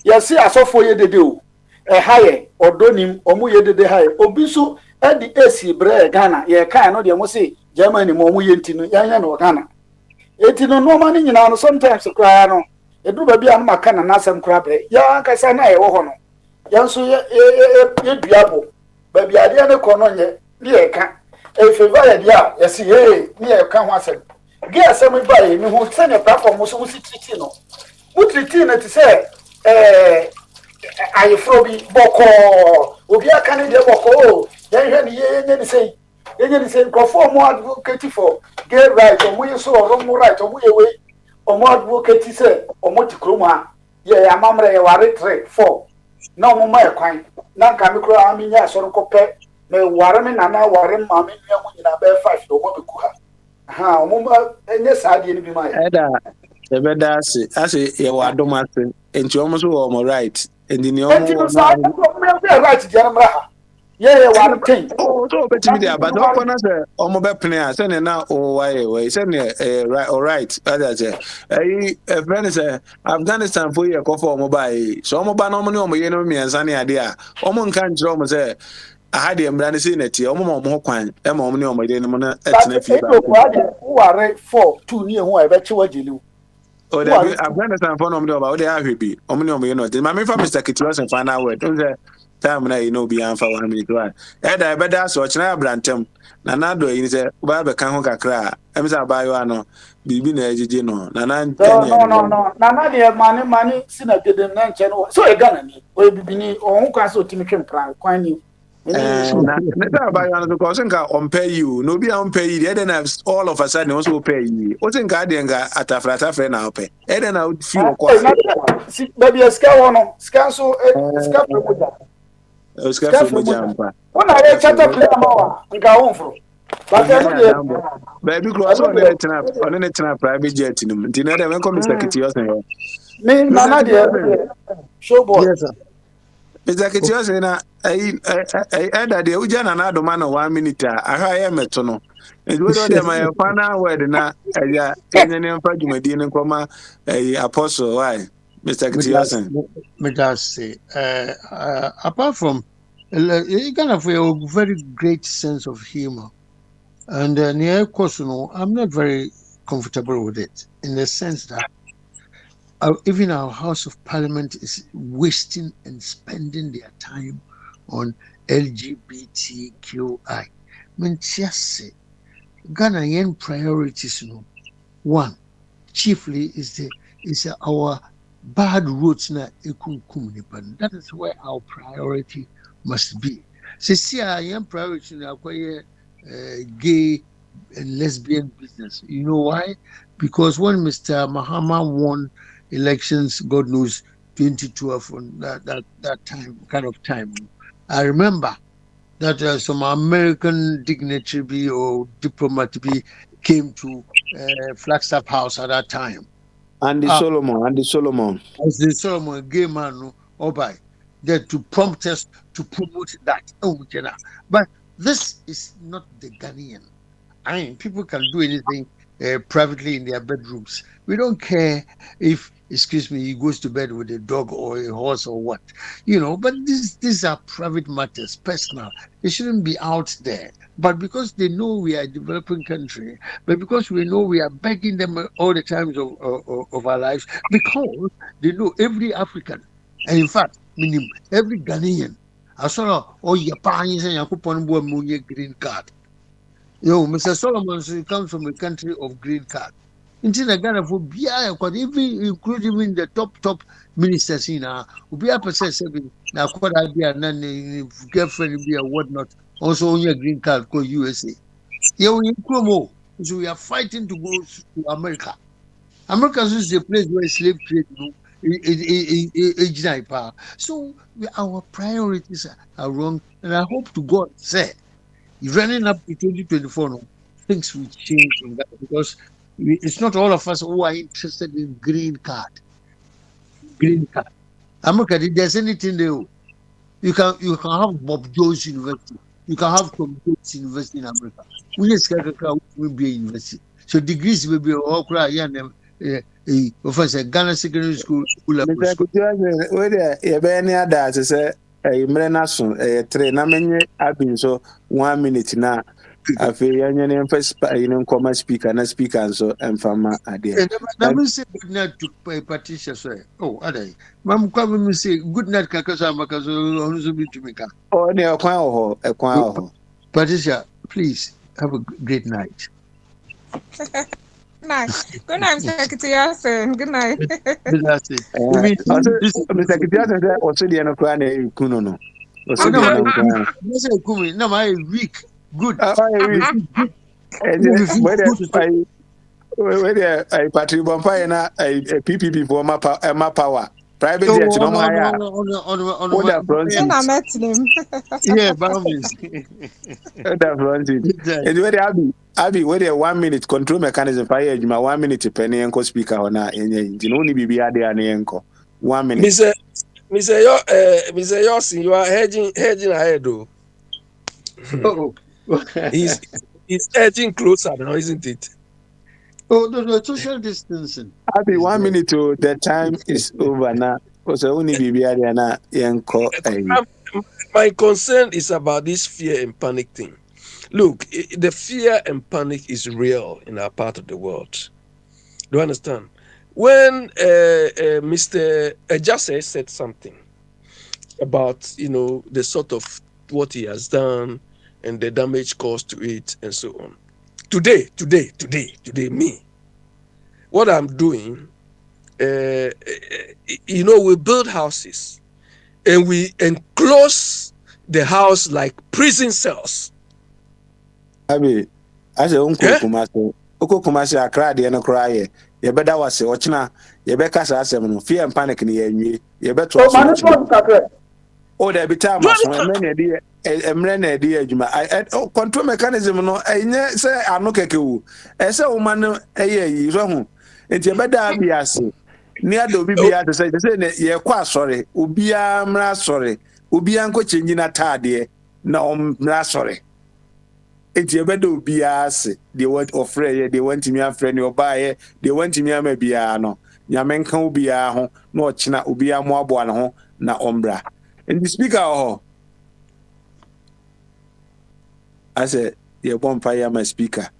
yes, I saw for you the do a higher or donim or mu de high obisu at the AC bre Ghana ye kind no dey say Germany mo mu yentino yan no Ghana etino no man nyina no sometimes cry no e do ba bia no maka na nasem cry bre ya kasa na e wo ho no yan so ye duabo ba bia de ne kono nye ye ka e favor ya dia yes hey me e ka ho asem ge asem ba ye me ho se ne platform so musi triti no mu triti na ti se ayi frobi boko obi aka ne de boko yan hwe ni ye ni say conform mo advocate for gay right o mu ye so o mu right o mu ye we o mu advocate say o mu tikroma ye amamre ye ware 3 4 na o mu ma e kwan na nka me kro aminya so ro kope me ware me nana ware ma me nua mu nyina be 5 do mo be ku ha o mu enye saade ni bi ma eda e be da ase ye wa do ma se enti o mu so o mo right enti ni o mu right je na mra ye wa ten so betimi dia but o kona se o mo be pene a se ne na o wa ye we se ne right other say friend say Afghanistan for ye ko for mo buy so mo ba no mo ne o mo ye no miensa ne ade a o mo nka njiro mo say ahade emra ne se neti o mo kwan e ma o ne o mo de no na etina fi ba wo ware 4 2 ni ehun e be che wajeli o de Afghanistan for no mo de o ba o de ahwebi o mo ne o mo ye no de ma me fa Mr. Kitiwas final word o say time na you know be am for 1 minute one da be da so china abrantem na do yin say ba be kan ho kakra em say abayo ano bibi na ejeje no na Kenya no na de mani sina gede na nche no so e Ghana ni o bibi ni o hu kwa so timi twempran kwan ni na abayo ano because nka on pay you no be on pay you then all of a sudden also pay you o think ka de nga atafra na o pay then na feel ko si baby ska wono ska so ska promoja Oscar Fumujamba. When I chat up now, I go home for. Baby, cross on the private jet. Dinner, then come Mr. Kitios. Me, Nana, dear. Show boy. Mr. Kitios, I added the Ujan and Adomano 1 minute. I am a tono. It was my final word now. I can't find you, Medina, comma, a apostle. Why? Mr. Kitios. Apart from Ghana for a very great sense of humor. And near course, I'm not very comfortable with it in the sense that even our House of Parliament is wasting and spending their time on LGBTQI. Just Ghanaian priorities, one, chiefly is our bad roots na ekunkum nipa. That is where our priority must be. See, our priority na acquire gay and lesbian business. You know why? Because when Mr. Mahama won elections, God knows, 2012, on that time, I remember that some American dignitary or diplomat came to Flagstaff House at that time. Andy Solomon, gay man, there to prompt us to promote that. But this is not the Ghanaian. I mean, people can do anything privately in their bedrooms. We don't care if, excuse me, he goes to bed with a dog or a horse or what, but these are private matters, personal. They shouldn't be out there. But because they know we are a developing country, but because we know we are begging them all the times of our lives, because they know every African, and in fact, every Ghanaian, I saw your parents and your green card. Mr. Solomon comes from a country of green card. In Ghana, for even including in the top ministers in be a percent now quite idea and girlfriend be a whatnot. Also on your green card called USA. So we are fighting to go to America. America is a place where slave trade so our priorities are wrong, and I hope to God say running up to 2024 things will change in that, because it's not all of us who are interested in green card. America, there's anything there. You can have Bob Jones University. You can have Tom Jones University in America. We will be a university. So degrees will be all cry Professor Ghana Secondary School. Where any other say a train, I mean, I've been so 1 minute now. I feel you're first, common speaker, and speaker, so and from my idea. Let me say good night to Patricia. Oh, are they? Mam, come and say good night, Kakasa, Makazo, oh, near a choir. Patricia, please have a great night. Night. Good night, Secretary. Good night. Good night. Mr. Secretary, also the Anokrane Kuno. No, my week. Good. Whether I Patrick Bonfire and a PPP for my power. Private jet, no more. I met him. Yeah, Barbies. And whether Abby, whether 1 minute control mechanism fire, my 1 minute penny and speaker on that, and you only be there and uncle. 1 minute. Mr. Yossi, you are hedging ahead, though. Oh. He's edging closer now, isn't it? Oh, no, social distancing. I'll be 1 minute to the time is over now. Because only be my concern is about this fear and panic thing. Look, the fear and panic is real in our part of the world. Do you understand? When Mr. Ejase said something about, the sort of what he has done and the damage caused to it and so on. Today, me, what I'm doing, we build houses and we enclose the house like prison cells. Abi, as a uncle Kumasi Accra, the end cry, you better was watching, you better say, fear and panic in the end, you better. Oh, there be time, many idea, I control mechanism. No, I say, I'm not a I say, woman, you wrong. It's a better be as near the BBA to say, you're quite sorry, Ubia, sorry, Ubianco changing a tardy, no, sorry. It's a better be as they want of Freya, they want to me a friend or buyer, they want to me a mebiano, Yamenka Ubia, no China Ubia Moabuano, na Ombra. And the speaker, asɛ yɛbɔ mpa yɛ ama speaker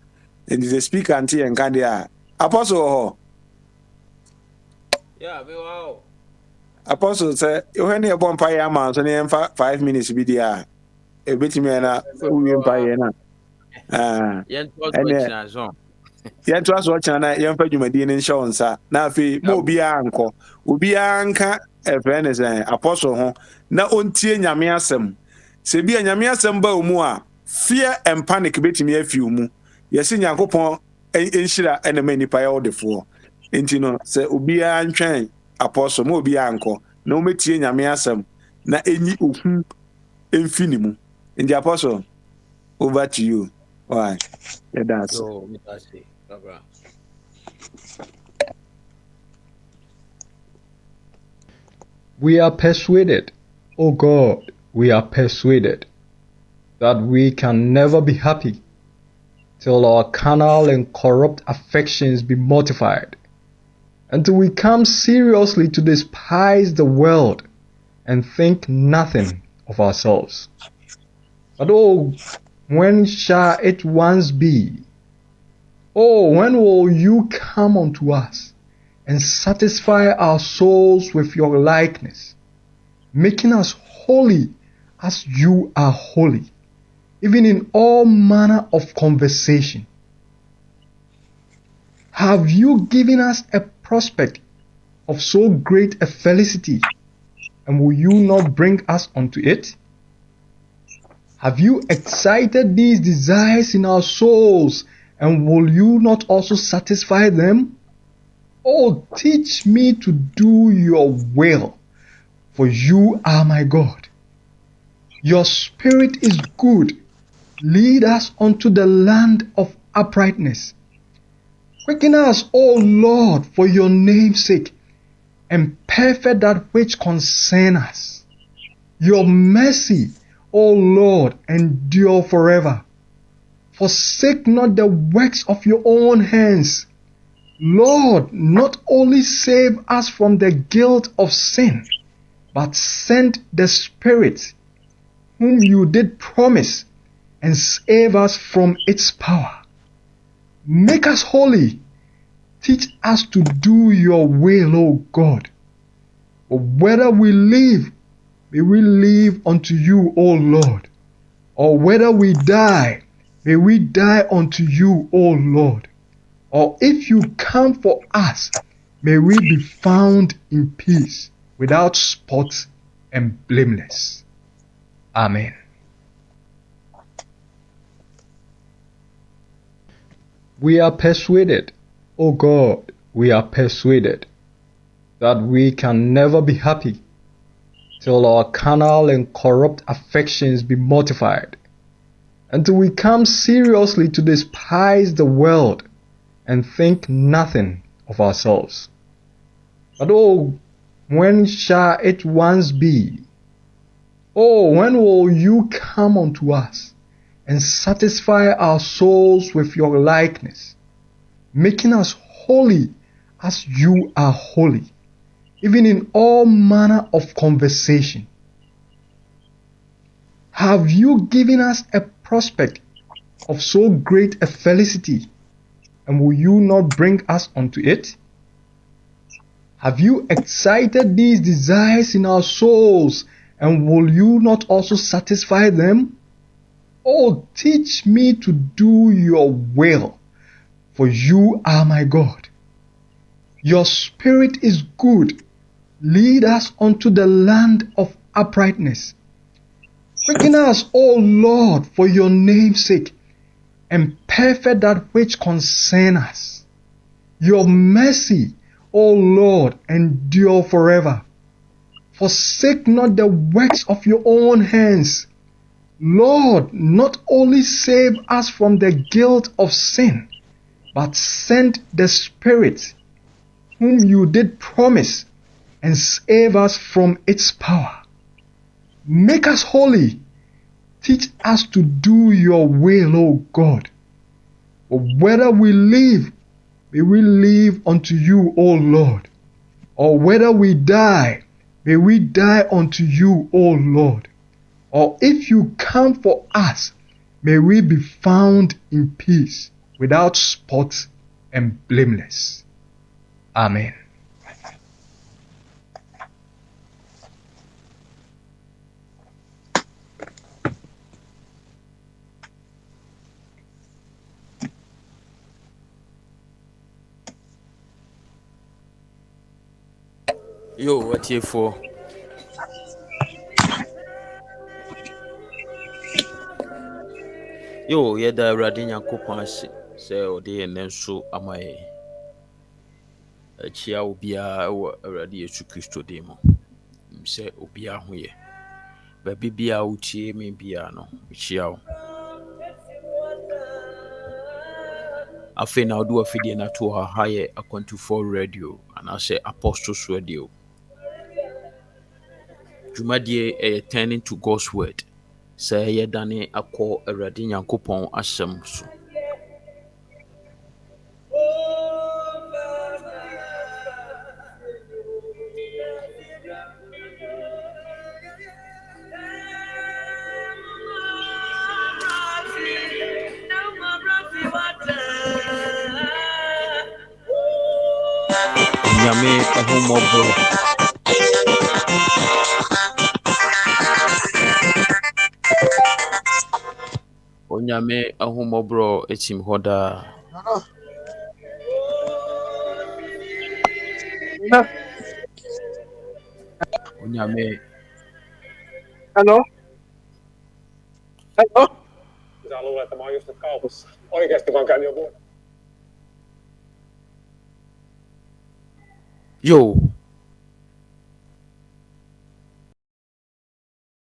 nti sɛ speaker nte yɛnka deɛ a apostle hɔ apostle sɛ wohɛ ne yɛbɔ mpa yɛ ama nso ne yɛmfa 5 minutes bi deɛ a ɛbɛtumi ɛna wowie mpa yɛ no yɛntoa so ɔkyena na yɛmfa dwumadie no nhyɛ wo nsa na afei ma obiara nkɔ obiara nka ɛfrɛ ne sɛ apostle ho na ɔntie nyame asɛm sɛ bi a nyame asɛm ba wo mu a fear and panic bɛtumi afi wo mu yɛsɛ nyankopɔn nhyira ɛna ma nnipa yɛ wodefoɔ nti no sɛ obiara ntwɛn apostle ma obiara nkɔ na womɛtie nyame asɛm na ɛnyi ohu ɛmfi ne mu nti apostle over to you. Why? Yeah, that's We are persuaded, O God, we are persuaded that we can never be happy till our carnal and corrupt affections be mortified, until we come seriously to despise the world and think nothing of ourselves. But oh, when shall it once be? Oh, when will you come unto us and satisfy our souls with your likeness, making us holy as you are holy, even in all manner of conversation? Have you given us a prospect of so great a felicity, and will you not bring us unto it? Have you excited these desires in our souls, and will you not also satisfy them? Oh, teach me to do your will, for you are my God. Your spirit is good. Lead us unto the land of uprightness. Quicken us, O Lord, for your name's sake, and perfect that which concern us. Your mercy, O Lord, endure forever. Forsake not the works of your own hands. Lord, not only save us from the guilt of sin, but send the Spirit, whom you did promise, and save us from its power. Make us holy. Teach us to do your will, O God. For whether we live, may we live unto you, O Lord. Or whether we die, may we die unto you, O Lord. Or if you come for us, may we be found in peace, without spot and blameless. Amen. We are persuaded, O God, we are persuaded that we can never be happy till our carnal and corrupt affections be mortified, until we come seriously to despise the world and think nothing of ourselves. But oh, when shall it once be? Oh, when will you come unto us and satisfy our souls with your likeness, making us holy as you are holy, even in all manner of conversation? Have you given us a prospect of so great a felicity, and will you not bring us unto it? Have you excited these desires in our souls, and will you not also satisfy them? Oh, teach me to do your will, for you are my God. Your spirit is good. Lead us unto the land of uprightness. Quicken us, O Lord, for your name's sake, and perfect that which concern us. Your mercy, O Lord, endure forever. Forsake not the works of your own hands. Lord, not only save us from the guilt of sin, but send the Spirit, whom you did promise, and save us from its power. Make us holy. Teach us to do your will, O God. For whether we live, may we live unto you, O Lord. Or whether we die, may we die unto you, O Lord. Or if you come for us, may we be found in peace, without spot and blameless. Amen. Yo, what here for? Yo, yɛda Awurade Nyankopɔn ase sɛ ɔde yɛn nan so ama yɛn. Akyia obiara wɔ Awurade Yesu Kristo din mu. Sɛ obiara ho yɛ. Baabi biara wotie me biara no, mekyia wo. Afei na wode wafidie no ato hɔ ha yɛ Akwantufoɔ Radio anaasɛ Apostles Radio. Dwumadie ɛyɛ turning to God's word. Sɛ yɛdane akɔ Awurade Nyankopɔn asɛm so. Nyame ahomɔbɔ. Onyame ahomɔborɔ etim hɔ daa. Onyame. Hallo? Hallo? Pitää luulla, että mä oon just nyt kaupassa. Oikeesti vaan käynyt jo vuoden. Yo,